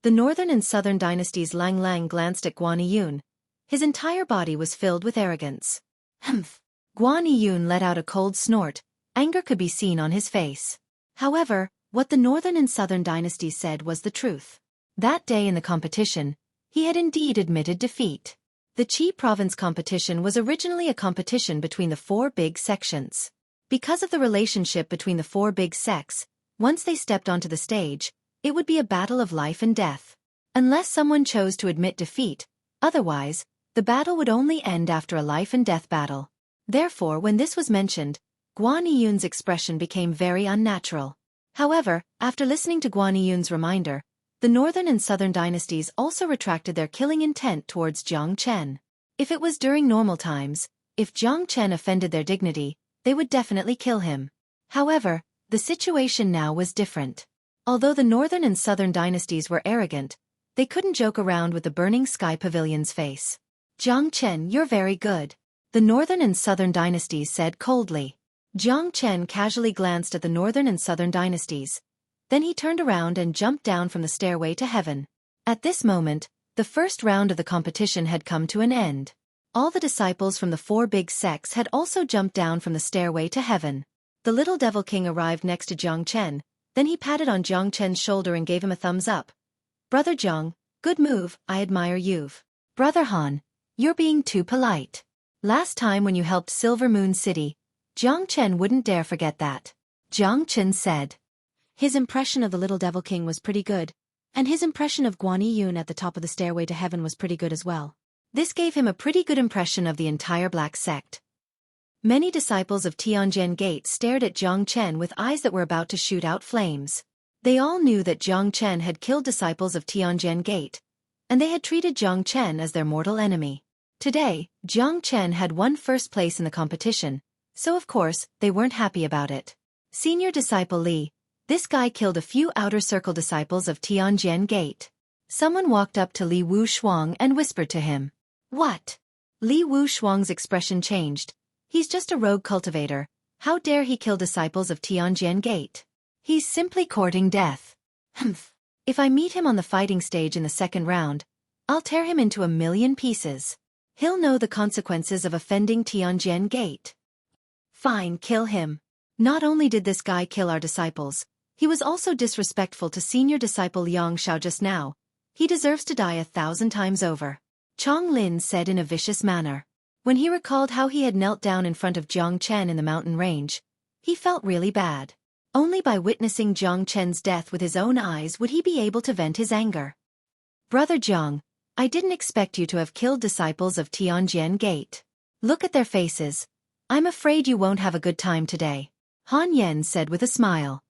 The northern and southern dynasties Lang Lang glanced at Guan Yiyun. His entire body was filled with arrogance. Humph. Guan Yiyun let out a cold snort. Anger could be seen on his face. However, what the northern and southern dynasties said was the truth. That day in the competition, he had indeed admitted defeat. The Qi province competition was originally a competition between the 4 big sections. Because of the relationship between the 4 big sects, once they stepped onto the stage, it would be a battle of life and death. Unless someone chose to admit defeat, otherwise, the battle would only end after a life and death battle. Therefore, when this was mentioned, Guan Yiyun's expression became very unnatural. However, after listening to Guan Yiyun's reminder, the northern and southern dynasties also retracted their killing intent towards Jiang Chen. If it was during normal times, if Jiang Chen offended their dignity, they would definitely kill him. However, the situation now was different. Although the northern and southern dynasties were arrogant, they couldn't joke around with the burning sky pavilion's face. Jiang Chen, you're very good. The northern and southern dynasties said coldly. Jiang Chen casually glanced at the northern and southern dynasties. Then he turned around and jumped down from the stairway to heaven. At this moment, the first round of the competition had come to an end. All the disciples from the 4 big sects had also jumped down from the stairway to heaven. The little devil king arrived next to Jiang Chen, then he patted on Jiang Chen's shoulder and gave him a thumbs up. Brother Jiang, good move, I admire you. Brother Han, you're being too polite. Last time when you helped Silver Moon City, Jiang Chen wouldn't dare forget that. Jiang Chen said. His impression of the little devil king was pretty good, and his impression of Guan Yiyun at the top of the stairway to heaven was pretty good as well. This gave him a pretty good impression of the entire black sect. Many disciples of Tianjin Gate stared at Jiang Chen with eyes that were about to shoot out flames. They all knew that Jiang Chen had killed disciples of Tianjin Gate, and they had treated Jiang Chen as their mortal enemy. Today, Jiang Chen had won first place in the competition, so of course, they weren't happy about it. Senior disciple Li, this guy killed a few outer circle disciples of Tianjin Gate. Someone walked up to Li Wushuang and whispered to him. What? Li Wushuang's expression changed. He's just a rogue cultivator. How dare he kill disciples of Tianjin Gate? He's simply courting death. Humph. If I meet him on the fighting stage in the second round, I'll tear him into a million pieces. He'll know the consequences of offending Tianjin Gate. Fine, kill him. Not only did this guy kill our disciples, he was also disrespectful to senior disciple Yang Xiao just now. He deserves to die 1,000 times over. Chong Lin said in a vicious manner. When he recalled how he had knelt down in front of Jiang Chen in the mountain range, he felt really bad. Only by witnessing Jiang Chen's death with his own eyes would he be able to vent his anger. Brother Jiang, I didn't expect you to have killed disciples of Tianjin Gate. Look at their faces. I'm afraid you won't have a good time today. Han Yen said with a smile.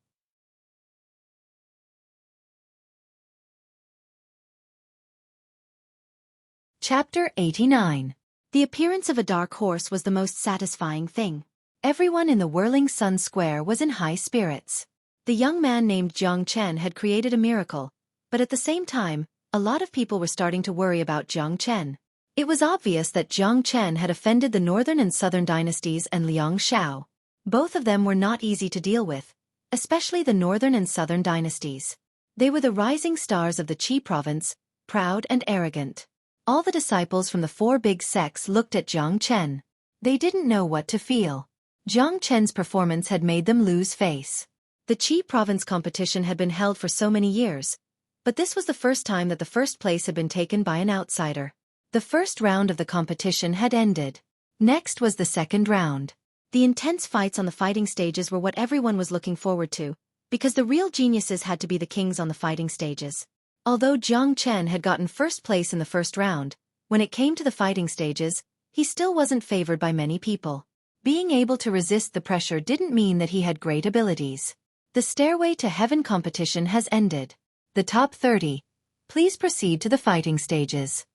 Chapter 89. The appearance of a dark horse was the most satisfying thing. Everyone in the whirling sun square was in high spirits. The young man named Jiang Chen had created a miracle, but at the same time, a lot of people were starting to worry about Jiang Chen. It was obvious that Jiang Chen had offended the northern and southern dynasties and Liang Xiao. Both of them were not easy to deal with, especially the northern and southern dynasties. They were the rising stars of the Qi province, proud and arrogant. All the disciples from the 4 big sects looked at Jiang Chen. They didn't know what to feel. Jiang Chen's performance had made them lose face. The Qi province competition had been held for so many years, but this was the first time that the first place had been taken by an outsider. The first round of the competition had ended. Next was the second round. The intense fights on the fighting stages were what everyone was looking forward to, because the real geniuses had to be the kings on the fighting stages. Although Jiang Chen had gotten first place in the first round, when it came to the fighting stages, he still wasn't favored by many people. Being able to resist the pressure didn't mean that he had great abilities. The Stairway to Heaven competition has ended. The top 30. Please proceed to the fighting stages.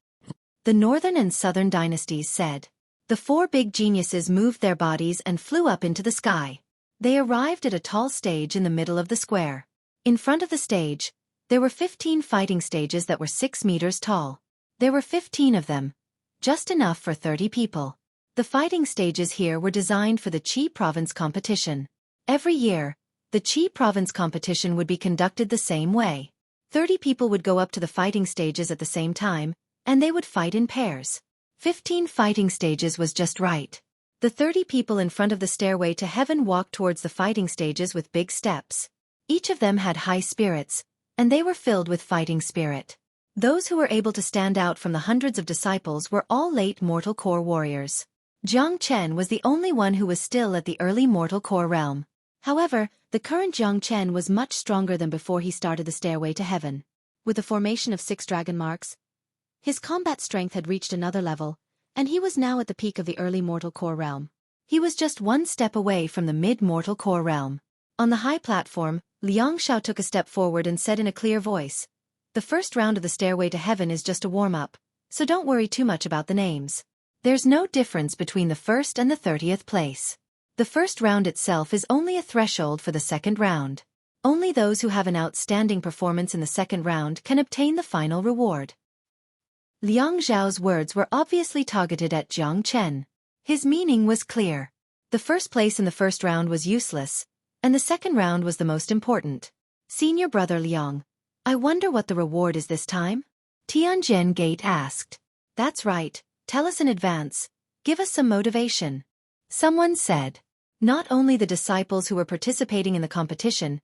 the northern and southern dynasties said. The four big geniuses moved their bodies and flew up into the sky. They arrived at a tall stage in the middle of the square. In front of the stage, there were 15 fighting stages that were 6 meters tall. There were 15 of them, just enough for 30 people. The fighting stages here were designed for the Qi province competition. Every year, the Qi province competition would be conducted the same way. 30 people would go up to the fighting stages at the same time, and they would fight in pairs. 15 fighting stages was just right. The 30 people in front of the stairway to heaven walked towards the fighting stages with big steps. Each of them had high spirits, and they were filled with fighting spirit. Those who were able to stand out from the hundreds of disciples were all late mortal core warriors. Jiang Chen was the only one who was still at the early mortal core realm. However, the current Jiang Chen was much stronger than before he started the stairway to heaven. With the formation of 6 dragon marks, his combat strength had reached another level, and he was now at the peak of the early mortal core realm. He was just one step away from the mid-mortal core realm. On the high platform, Liang Xiao took a step forward and said in a clear voice, "The first round of the stairway to heaven is just a warm-up, so don't worry too much about the names. There's no difference between the first and the 30th place. The first round itself is only a threshold for the second round. Only those who have an outstanding performance in the second round can obtain the final reward." Liang Xiao's words were obviously targeted at Jiang Chen. His meaning was clear. The first place in the first round was useless, and the second round was the most important. "Senior brother Liang, I wonder what the reward is this time?" Tianjin Gate asked. "That's right, tell us in advance, give us some motivation," someone said. Not only the disciples who were participating in the competition,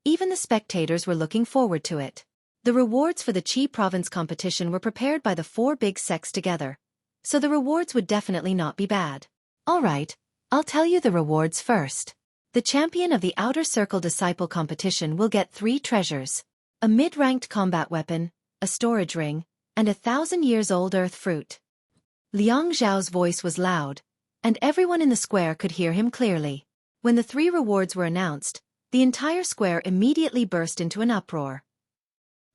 even the spectators were looking forward to it. The rewards for the Qi province competition were prepared by the 4 big sects together, so the rewards would definitely not be bad. All right, I'll tell you the rewards first. The champion of the Outer Circle Disciple competition will get 3 treasures: a mid-ranked combat weapon, a storage ring, and a 1,000-years-old earth fruit. Liang Xiao's voice was loud, and everyone in the square could hear him clearly. When the 3 rewards were announced, the entire square immediately burst into an uproar.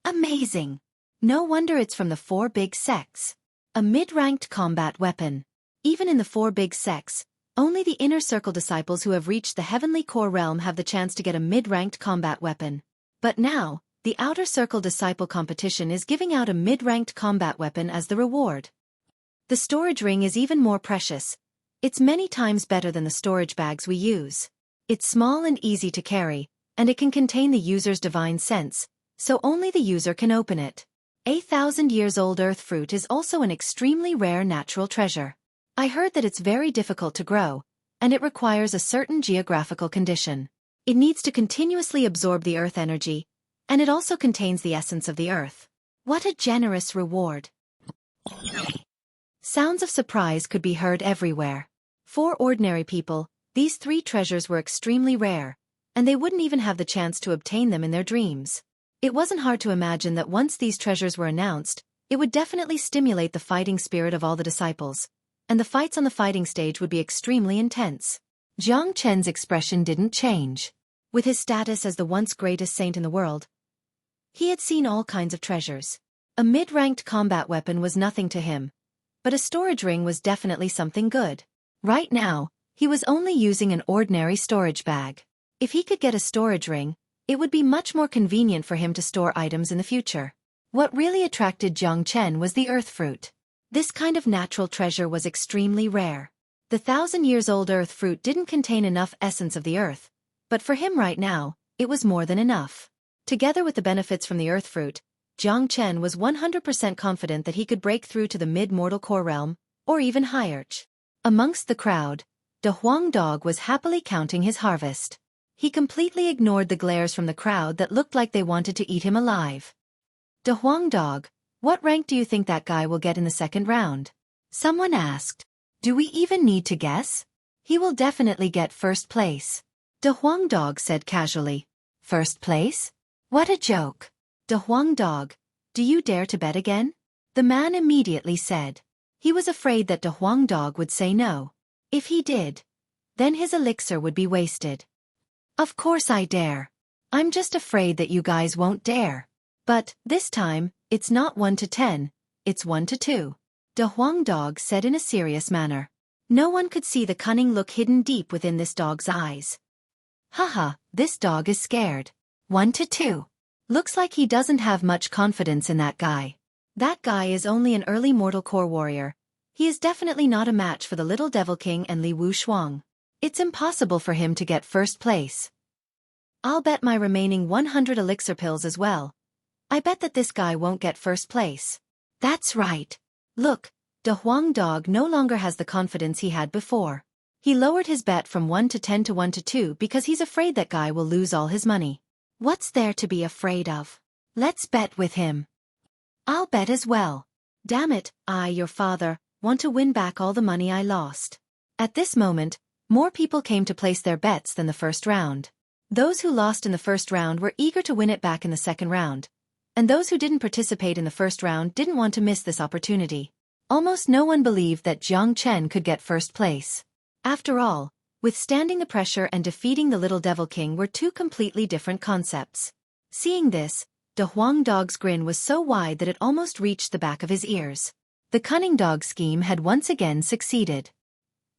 Amazing! No wonder it's from the 4 big sects. A mid-ranked combat weapon. Even in the 4 big sects, only the Inner Circle disciples who have reached the Heavenly Core realm have the chance to get a mid-ranked combat weapon. But now, the Outer Circle Disciple competition is giving out a mid-ranked combat weapon as the reward. The storage ring is even more precious. It's many times better than the storage bags we use. It's small and easy to carry, and it can contain the user's divine sense, so only the user can open it. A 1,000-years-old earth fruit is also an extremely rare natural treasure. I heard that it's very difficult to grow, and it requires a certain geographical condition. It needs to continuously absorb the earth energy, and it also contains the essence of the earth. What a generous reward! Sounds of surprise could be heard everywhere. For ordinary people, these 3 treasures were extremely rare, and they wouldn't even have the chance to obtain them in their dreams. It wasn't hard to imagine that once these treasures were announced, it would definitely stimulate the fighting spirit of all the disciples, and the fights on the fighting stage would be extremely intense. Jiang Chen's expression didn't change. With his status as the once greatest saint in the world, he had seen all kinds of treasures. A mid-ranked combat weapon was nothing to him, but a storage ring was definitely something good. Right now, he was only using an ordinary storage bag. If he could get a storage ring, it would be much more convenient for him to store items in the future. What really attracted Jiang Chen was the earth fruit. This kind of natural treasure was extremely rare. The 1,000-years-old earth fruit didn't contain enough essence of the earth, but for him right now, it was more than enough. Together with the benefits from the earth fruit, Jiang Chen was 100% confident that he could break through to the mid-mortal core realm, or even higher. Amongst the crowd, De Huang Dog was happily counting his harvest. He completely ignored the glares from the crowd that looked like they wanted to eat him alive. De Huang Dog, what rank do you think that guy will get in the second round? Someone asked. Do we even need to guess? He will definitely get first place. De Huang Dog said casually. First place? What a joke. De Huang Dog, do you dare to bet again? The man immediately said. He was afraid that De Huang Dog would say no. If he did, then his elixir would be wasted. Of course I dare. I'm just afraid that you guys won't dare. But, this time, it's not 1 to 10, it's 1 to 2. De Huang Dog said in a serious manner. No one could see the cunning look hidden deep within this dog's eyes. Haha, this dog is scared. 1 to 2. Looks like he doesn't have much confidence in that guy. That guy is only an early mortal core warrior. He is definitely not a match for the little Devil King and Li Wushuang. It's impossible for him to get first place. I'll bet my remaining 100 elixir pills as well. I bet that this guy won't get first place. That's right. Look, De Huang Dog no longer has the confidence he had before. He lowered his bet from 1 to 10 to 1 to 2 because he's afraid that guy will lose all his money. What's there to be afraid of? Let's bet with him. I'll bet as well. Damn it, I, your father, want to win back all the money I lost. At this moment, more people came to place their bets than the first round. Those who lost in the first round were eager to win it back in the second round. And those who didn't participate in the first round didn't want to miss this opportunity. Almost no one believed that Jiang Chen could get first place. After all, withstanding the pressure and defeating the Little Devil King were two completely different concepts. Seeing this, De Huang Dog's grin was so wide that it almost reached the back of his ears. The cunning dog scheme had once again succeeded.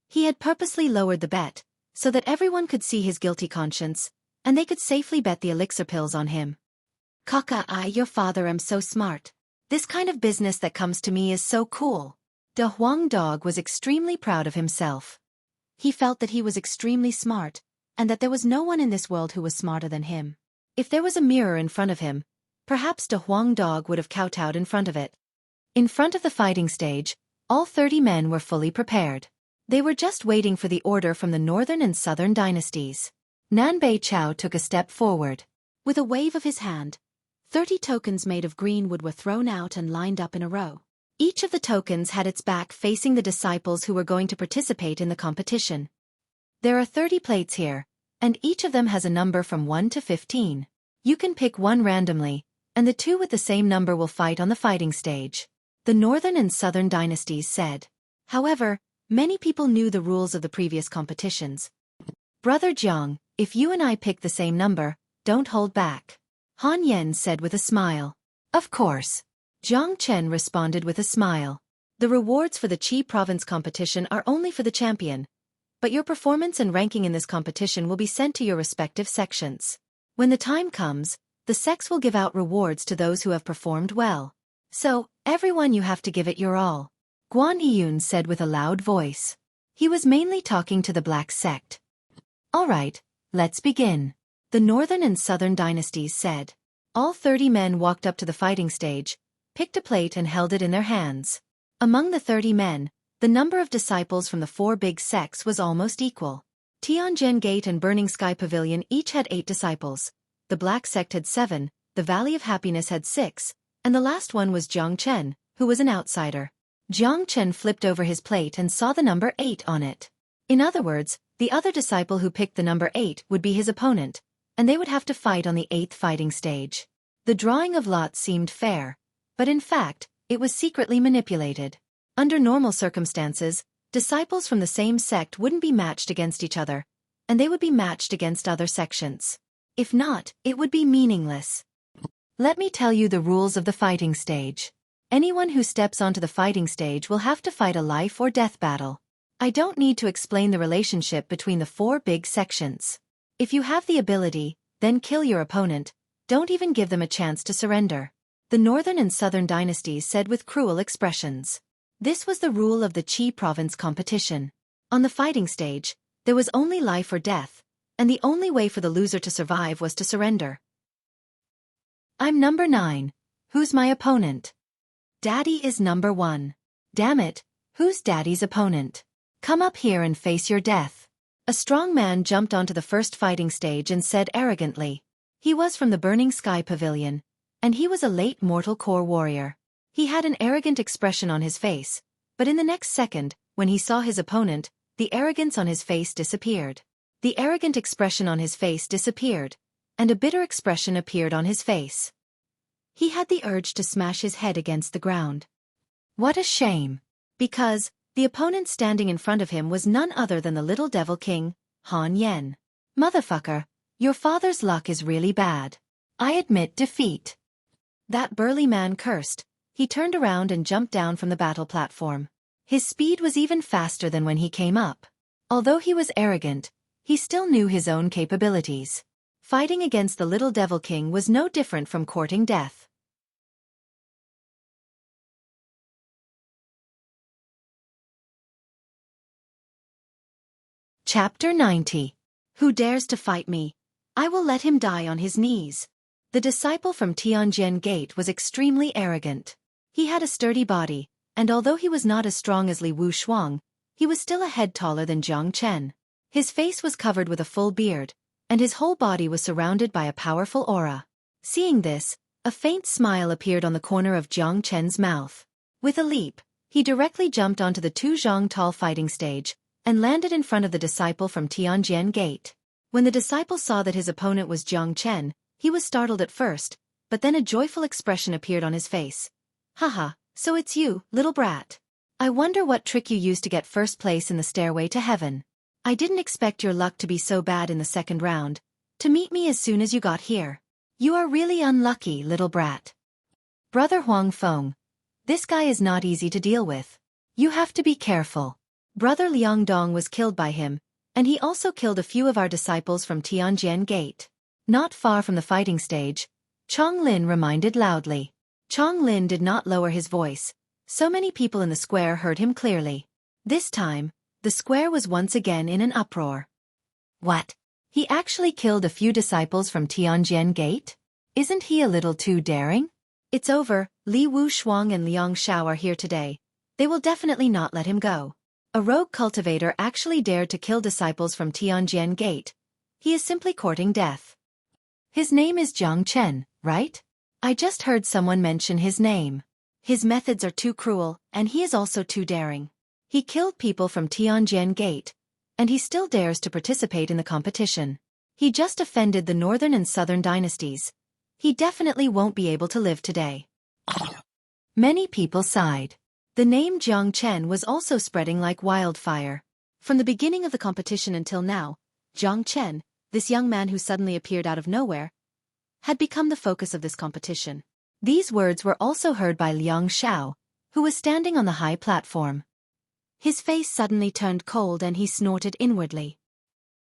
He had purposely lowered the bet, so that everyone could see his guilty conscience, and they could safely bet the elixir pills on him. Kaka, I, your father, am so smart. This kind of business that comes to me is so cool. De Huang Dog was extremely proud of himself. He felt that he was extremely smart, and that there was no one in this world who was smarter than him. If there was a mirror in front of him, perhaps De Huang Dog would have kowtowed in front of it. In front of the fighting stage, all 30 men were fully prepared. They were just waiting for the order from the northern and southern dynasties. Nanbei Chao took a step forward. With a wave of his hand, 30 tokens made of green wood were thrown out and lined up in a row. Each of the tokens had its back facing the disciples who were going to participate in the competition. There are 30 plates here, and each of them has a number from 1 to 15. You can pick one randomly, and the two with the same number will fight on the fighting stage. The northern and southern dynasties said. However, many people knew the rules of the previous competitions. Brother Jiang, if you and I pick the same number, don't hold back. Han Yen said with a smile. Of course. Jiang Chen responded with a smile. The rewards for the Qi province competition are only for the champion, but your performance and ranking in this competition will be sent to your respective sections. When the time comes, the sects will give out rewards to those who have performed well. So, everyone, you have to give it your all. Guan Yiyun said with a loud voice. He was mainly talking to the Black Sect. All right, let's begin. The northern and southern dynasties said. All 30 men walked up to the fighting stage, picked a plate and held it in their hands. Among the 30 men, the number of disciples from the 4 big sects was almost equal. Tianjin Gate and Burning Sky Pavilion each had 8 disciples. The Black Sect had 7, the Valley of Happiness had 6, and the last one was Jiang Chen, who was an outsider. Jiang Chen flipped over his plate and saw the number 8 on it. In other words, the other disciple who picked the number 8 would be his opponent, and they would have to fight on the 8th fighting stage. The drawing of lots seemed fair, but in fact, it was secretly manipulated. Under normal circumstances, disciples from the same sect wouldn't be matched against each other, and they would be matched against other sections. If not, it would be meaningless. Let me tell you the rules of the fighting stage. Anyone who steps onto the fighting stage will have to fight a life or death battle. I don't need to explain the relationship between the 4 big sections. If you have the ability, then kill your opponent, don't even give them a chance to surrender. The northern and southern dynasties said with cruel expressions. This was the rule of the Qi province competition. On the fighting stage, there was only life or death, and the only way for the loser to survive was to surrender. I'm number 9. Who's my opponent? Daddy is number 1. Damn it, who's Daddy's opponent? Come up here and face your death. A strong man jumped onto the first fighting stage and said arrogantly. He was from the Burning Sky Pavilion, and he was a late mortal core warrior. He had an arrogant expression on his face, but in the next second, when he saw his opponent, the arrogance on his face disappeared. The arrogant expression on his face disappeared, and a bitter expression appeared on his face. He had the urge to smash his head against the ground. What a shame! Because the opponent standing in front of him was none other than the Little Devil King, Han Yen. Motherfucker, your father's luck is really bad. I admit defeat. That burly man cursed. he turned around and jumped down from the battle platform. His speed was even faster than when he came up. Although he was arrogant, he still knew his own capabilities. Fighting against the little Devil King was no different from courting death. Chapter 90. Who dares to fight me? I will let him die on his knees. The disciple from Tianjin Gate was extremely arrogant. He had a sturdy body, and although he was not as strong as Li Wushuang, he was still a head taller than Jiang Chen. His face was covered with a full beard, and his whole body was surrounded by a powerful aura. Seeing this, a faint smile appeared on the corner of Jiang Chen's mouth. With a leap, he directly jumped onto the Tuzhong Tall fighting stage, and landed in front of the disciple from Tianjin Gate. When the disciple saw that his opponent was Jiang Chen, he was startled at first, but then a joyful expression appeared on his face. Haha, so it's you, little brat. I wonder what trick you used to get first place in the stairway to heaven. I didn't expect your luck to be so bad in the second round, to meet me as soon as you got here. You are really unlucky, little brat. Brother Huang Feng. This guy is not easy to deal with. You have to be careful. Brother Liang Dong was killed by him, and he also killed a few of our disciples from Tianjin Gate. Not far from the fighting stage, Chong Lin reminded loudly. Chong Lin did not lower his voice. So many people in the square heard him clearly. This time, the square was once again in an uproar. What? He actually killed a few disciples from Tianjin Gate? Isn't he a little too daring? It's over, Li Wushuang and Liang Shao are here today. They will definitely not let him go. A rogue cultivator actually dared to kill disciples from Tianjin Gate. He is simply courting death. His name is Jiang Chen, right? I just heard someone mention his name. His methods are too cruel, and he is also too daring. He killed people from Tianjin Gate, and he still dares to participate in the competition. He just offended the northern and southern dynasties. He definitely won't be able to live today. Many people sighed. The name Jiang Chen was also spreading like wildfire. From the beginning of the competition until now, Jiang Chen, this young man who suddenly appeared out of nowhere, had become the focus of this competition. These words were also heard by Liang Shao, who was standing on the high platform. His face suddenly turned cold and he snorted inwardly.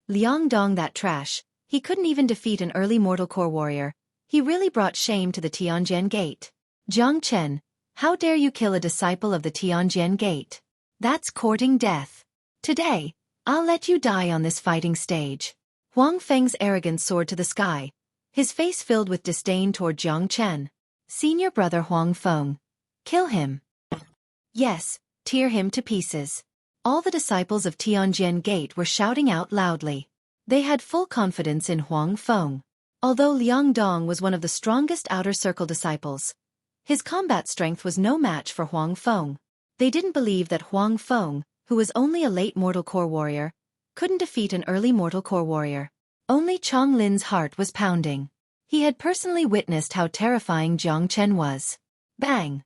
Liang Dong, that trash, he couldn't even defeat an early mortal core warrior. He really brought shame to the Tianjin Gate. Jiang Chen, how dare you kill a disciple of the Tianjin Gate? That's courting death. Today, I'll let you die on this fighting stage. Huang Feng's arrogance soared to the sky, his face filled with disdain toward Jiang Chen. Senior brother Huang Feng. Kill him. Yes, tear him to pieces. All the disciples of Tianjin Gate were shouting out loudly. They had full confidence in Huang Feng. Although Liang Dong was one of the strongest outer circle disciples, his combat strength was no match for Huang Feng. They didn't believe that Huang Feng, who was only a late mortal core warrior, couldn't defeat an early mortal core warrior. Only Chong Lin's heart was pounding. He had personally witnessed how terrifying Jiang Chen was. Bang!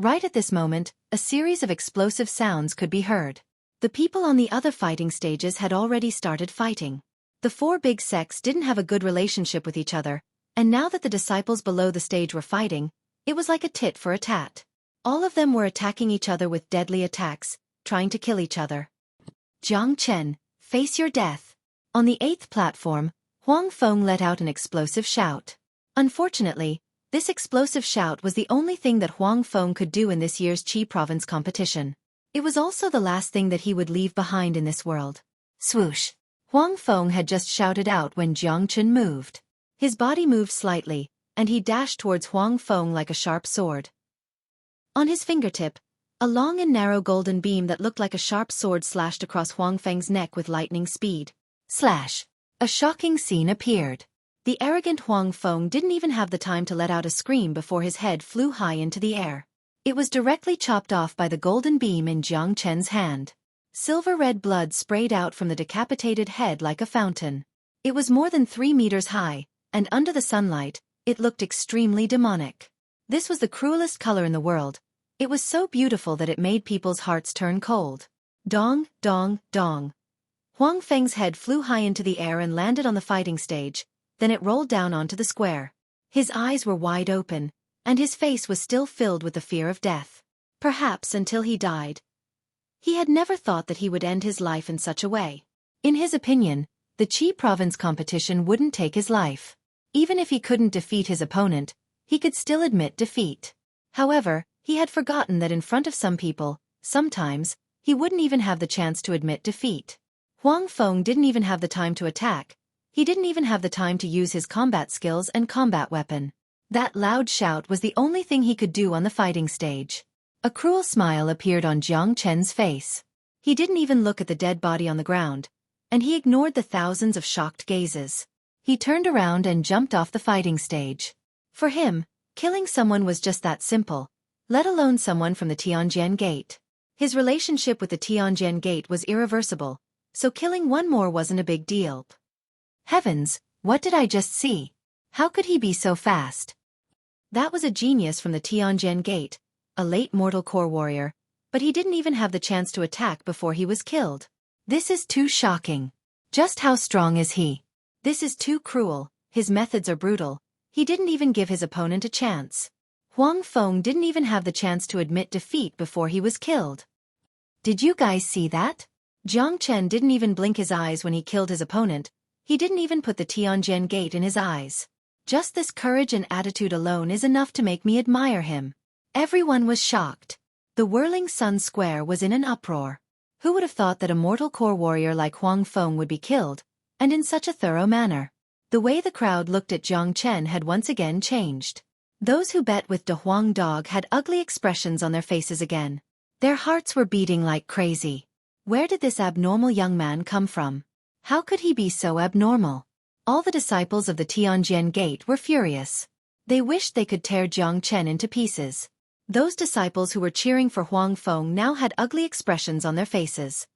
Right at this moment, a series of explosive sounds could be heard. The people on the other fighting stages had already started fighting. The four big sects didn't have a good relationship with each other, and now that the disciples below the stage were fighting, it was like a tit for a tat. All of them were attacking each other with deadly attacks, trying to kill each other. Jiang Chen, face your death. On the 8th platform, Huang Feng let out an explosive shout. Unfortunately, this explosive shout was the only thing that Huang Feng could do in this year's Qi province competition. It was also the last thing that he would leave behind in this world. Swoosh! Huang Feng had just shouted out when Jiang Chen moved. His body moved slightly, and he dashed towards Huang Feng like a sharp sword. On his fingertip, a long and narrow golden beam that looked like a sharp sword slashed across Huang Feng's neck with lightning speed. Slash! A shocking scene appeared. The arrogant Huang Feng didn't even have the time to let out a scream before his head flew high into the air. It was directly chopped off by the golden beam in Jiang Chen's hand. Silver-red blood sprayed out from the decapitated head like a fountain. It was more than 3 meters high, and under the sunlight, it looked extremely demonic. This was the cruelest color in the world. It was so beautiful that it made people's hearts turn cold. Dong, dong, dong. Huang Feng's head flew high into the air and landed on the fighting stage, then it rolled down onto the square. His eyes were wide open, and his face was still filled with the fear of death. Perhaps until he died. He had never thought that he would end his life in such a way. In his opinion, the Qi province competition wouldn't take his life. Even if he couldn't defeat his opponent, he could still admit defeat. However, he had forgotten that in front of some people, sometimes, he wouldn't even have the chance to admit defeat. Huang Feng didn't even have the time to attack. He didn't even have the time to use his combat skills and combat weapon. That loud shout was the only thing he could do on the fighting stage. A cruel smile appeared on Jiang Chen's face. He didn't even look at the dead body on the ground, and he ignored the thousands of shocked gazes. He turned around and jumped off the fighting stage. For him, killing someone was just that simple, let alone someone from the Tianjian Gate. His relationship with the Tianjian Gate was irreversible, so killing one more wasn't a big deal. Heavens, what did I just see? How could he be so fast? That was a genius from the Tianjian Gate, a late mortal core warrior, but he didn't even have the chance to attack before he was killed. This is too shocking. Just how strong is he? This is too cruel, his methods are brutal. He didn't even give his opponent a chance. Huang Feng didn't even have the chance to admit defeat before he was killed. Did you guys see that? Jiang Chen didn't even blink his eyes when he killed his opponent. He didn't even put the Tianjian Gate in his eyes. Just this courage and attitude alone is enough to make me admire him. Everyone was shocked. The Whirling Sun Square was in an uproar. Who would have thought that a mortal core warrior like Huang Feng would be killed, and in such a thorough manner? The way the crowd looked at Jiang Chen had once again changed. Those who bet with De Huang Dog had ugly expressions on their faces again. Their hearts were beating like crazy. Where did this abnormal young man come from? How could he be so abnormal? All the disciples of the Tianjian Gate were furious. They wished they could tear Jiang Chen into pieces. Those disciples who were cheering for Huang Feng now had ugly expressions on their faces.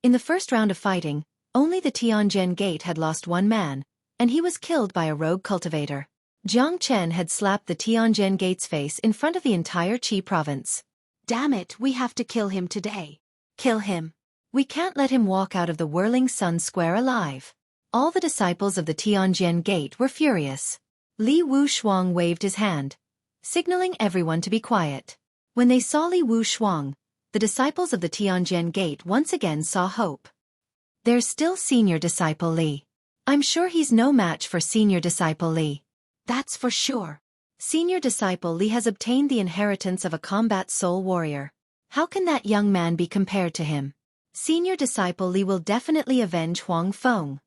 In the first round of fighting, only the Tianjian Gate had lost one man, and he was killed by a rogue cultivator. Jiang Chen had slapped the Tianjian Gate's face in front of the entire Qi province. Damn it, we have to kill him today. Kill him. We can't let him walk out of the Whirling Sun Square alive. All the disciples of the Tianjian Gate were furious. Li Wushuang waved his hand, signaling everyone to be quiet. When they saw Li Wushuang, the disciples of the Tianjian Gate once again saw hope. There's still senior disciple Li. I'm sure he's no match for senior disciple Li. That's for sure. Senior disciple Li has obtained the inheritance of a combat soul warrior. How can that young man be compared to him? Senior disciple Li will definitely avenge Huang Feng.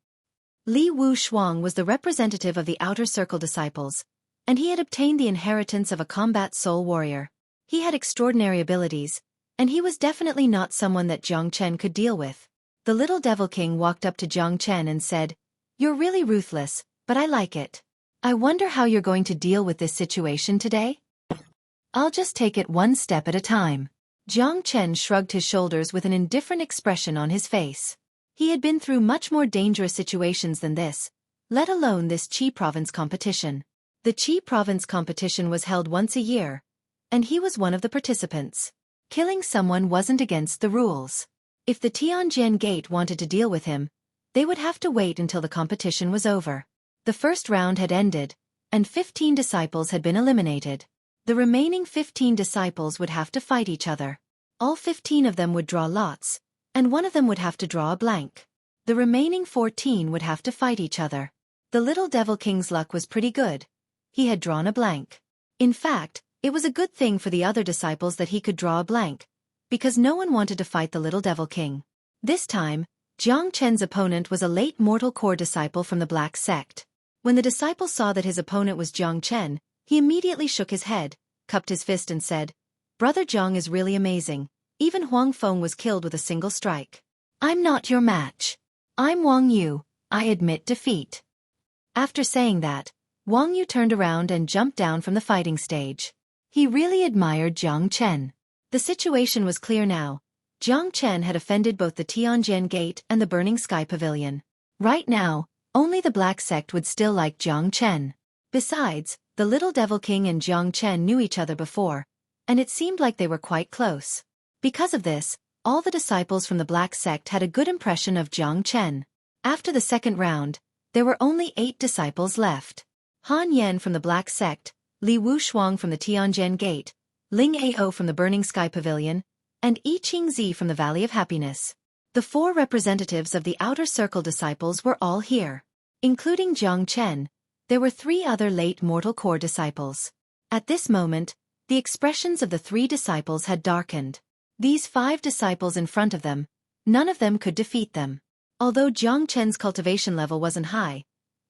Li Wushuang was the representative of the outer circle disciples, and he had obtained the inheritance of a combat soul warrior. He had extraordinary abilities, and he was definitely not someone that Jiang Chen could deal with. The little devil king walked up to Jiang Chen and said, "You're really ruthless, but I like it. I wonder how you're going to deal with this situation today?" "I'll just take it one step at a time." Jiang Chen shrugged his shoulders with an indifferent expression on his face. He had been through much more dangerous situations than this, let alone this Qi province competition. The Qi province competition was held once a year, and he was one of the participants. Killing someone wasn't against the rules. If the Tianjian Gate wanted to deal with him, they would have to wait until the competition was over. The first round had ended, and 15 disciples had been eliminated. The remaining 15 disciples would have to fight each other. All 15 of them would draw lots, and one of them would have to draw a blank. The remaining 14 would have to fight each other. The little devil king's luck was pretty good. He had drawn a blank. In fact, it was a good thing for the other disciples that he could draw a blank, because no one wanted to fight the little devil king. This time, Jiang Chen's opponent was a late mortal core disciple from the Black Sect. When the disciple saw that his opponent was Jiang Chen, he immediately shook his head, cupped his fist and said, "Brother Jiang is really amazing. Even Huang Feng was killed with a single strike. I'm not your match. I'm Wang Yu, I admit defeat." After saying that, Wang Yu turned around and jumped down from the fighting stage. He really admired Jiang Chen. The situation was clear now. Jiang Chen had offended both the Tianjian Gate and the Burning Sky Pavilion. Right now, only the Black Sect would still like Jiang Chen. Besides, the Little Devil King and Jiang Chen knew each other before, and it seemed like they were quite close. Because of this, all the disciples from the Black Sect had a good impression of Jiang Chen. After the second round, there were only 8 disciples left. Han Yan from the Black Sect, Li Wushuang from the Tianjin Gate, Ling Ao from the Burning Sky Pavilion, and Yi Qingzi from the Valley of Happiness. The 4 representatives of the Outer Circle disciples were all here. Including Jiang Chen, there were 3 other late mortal core disciples. At this moment, the expressions of the 3 disciples had darkened. These 5 disciples in front of them, none of them could defeat them. Although Jiang Chen's cultivation level wasn't high,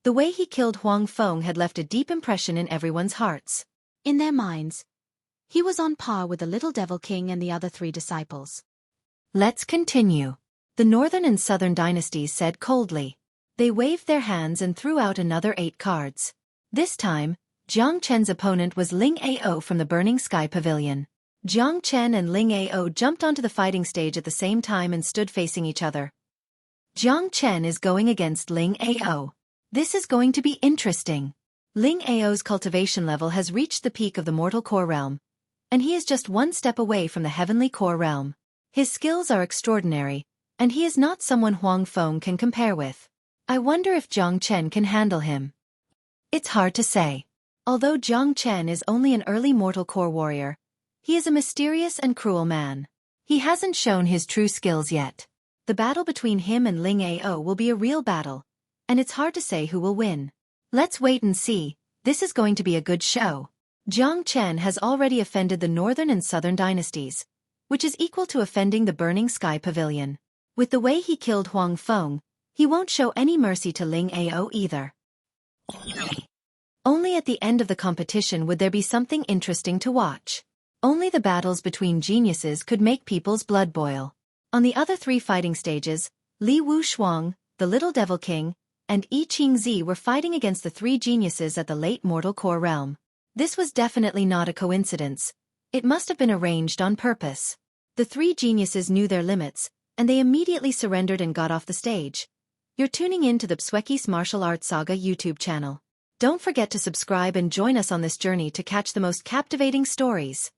the way he killed Huang Feng had left a deep impression in everyone's hearts. In their minds, he was on par with the Little Devil King and the other 3 disciples. Let's continue, the Northern and Southern dynasties said coldly. They waved their hands and threw out another 8 cards. This time, Jiang Chen's opponent was Ling Ao from the Burning Sky Pavilion. Jiang Chen and Ling Ao jumped onto the fighting stage at the same time and stood facing each other. Jiang Chen is going against Ling Ao. This is going to be interesting. Ling Ao's cultivation level has reached the peak of the mortal core realm, and he is just 1 step away from the heavenly core realm. His skills are extraordinary, and he is not someone Huang Feng can compare with. I wonder if Jiang Chen can handle him. It's hard to say. Although Jiang Chen is only an early mortal core warrior, he is a mysterious and cruel man. He hasn't shown his true skills yet. The battle between him and Ling Ao will be a real battle, and it's hard to say who will win. Let's wait and see. This is going to be a good show. Jiang Chen has already offended the Northern and Southern dynasties, which is equal to offending the Burning Sky Pavilion. With the way he killed Huang Feng, he won't show any mercy to Ling Ao either. Only at the end of the competition would there be something interesting to watch. Only the battles between geniuses could make people's blood boil. On the other 3 fighting stages, Li Wushuang, the Little Devil King, and Yi Qingzi were fighting against the 3 geniuses at the late mortal core realm. This was definitely not a coincidence. It must have been arranged on purpose. The 3 geniuses knew their limits, and they immediately surrendered and got off the stage. You're tuning in to the Xueqi's Martial Arts Saga YouTube channel. Don't forget to subscribe and join us on this journey to catch the most captivating stories.